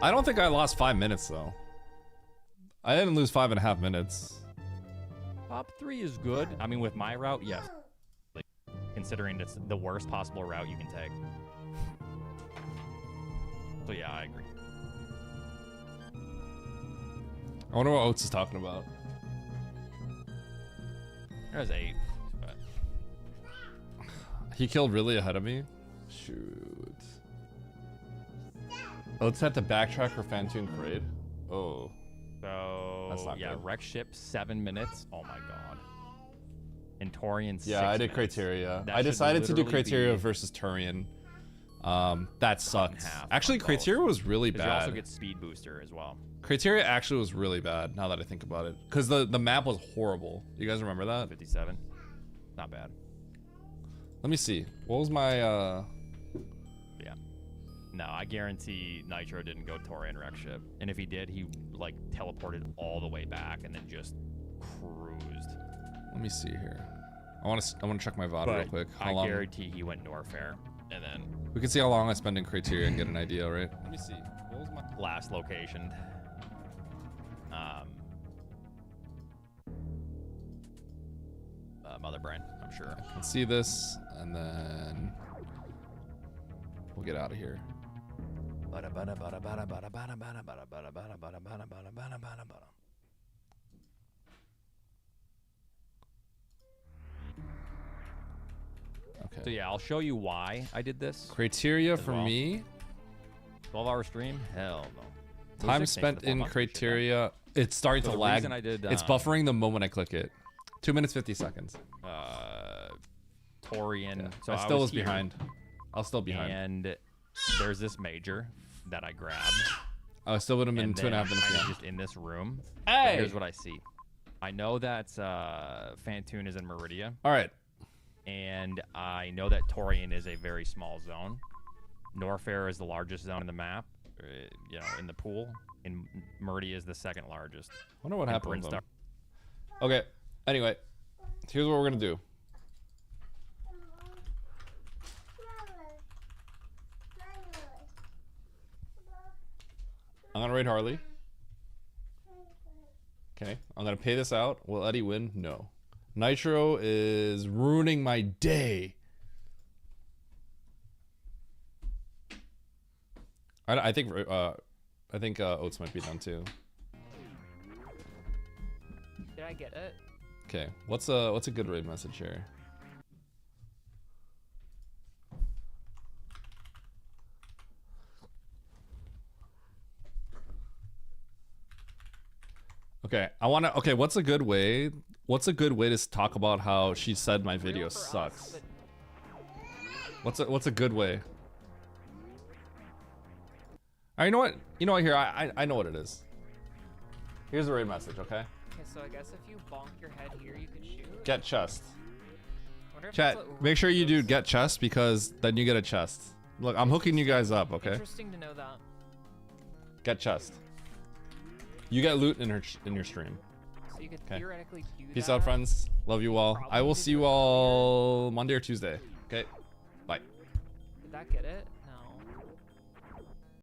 I don't think I lost 5 minutes though. I didn't lose 5.5 minutes. Top 3 is good. I mean, with my route, yes. Like, considering it's the worst possible route you can take. So yeah, I agree. I wonder what Oates is talking about. There's 8. But... He killed really ahead of me? Shoot. Oates had to backtrack for Fantoon Parade? Oh. So, that's not yeah, good. Wreck Ship, 7 minutes. Oh my god. And Torian, 6 Yeah, I did minutes. criteria. That I should decided to do literally criteria be versus Turian. That sucked. half Actually, on both. criteria was really 'Cause you bad. also get speed booster as well. Criteria actually was really bad, now that I think about it. Because the map was horrible. You guys remember that? 57. Not bad. Let me see. What was my, Yeah. No, I guarantee Nitro didn't go Torian Wreck Ship. And if he did, he, like, teleported all the way back and then just cruised. Let me see here. I want to check my VOD real But quick. I guarantee he went Norfair. And then We can see how long I spend in criteria and get an idea, right? Let me see. What was my... last location. Mother Brain, I'm sure. Let's see this, and then we'll get out of here. Okay. So yeah, I'll show you why I did this. Criteria as for well. me. 12-hour stream? Hell no. Time Lucic, thanks for spent the 4 in months, appreciate that. criteria. It's starting So to the lag. reason I did, It's buffering the moment I click it. 2 minutes 50 seconds. Torian. Yeah. So I still was here, behind. I was still behind. And there's this major that I grabbed. I still would have been And 2.5 then minutes. I'm behind. just in this room. Hey! Here's what I see. I know that Fantoon is in Meridia. All right. And I know that Torian is a very small zone. Norfair is the largest zone in the map, you know, in the pool. And Meridia is the second largest. Wonder what And happened with them. Brinstar- Okay. Anyway, here's what we're gonna do. I'm gonna raid Harley. Okay. I'm gonna pay this out. Will Eddie win? No. Nitro is ruining my day. I think Oats might be done too. Did I get it? Okay. What's a good raid message here? Okay, okay, what's a good way to talk about how she said my video sucks? What's a good way? You know what? Here, I know what it is. Here's the raid message, okay? Okay, so I guess if you bonk your head here, you could shoot. Get chest. Wonder if Chat, that's what make sure you do Uber's- get chest because then you get a chest. Look, I'm hooking you guys up, okay? Interesting to know that. Get chest. You get loot in your stream. So you could Okay. theoretically do Peace that. out, friends. Love you all. I will see you all Monday or Tuesday. Okay? Bye. Did that get it?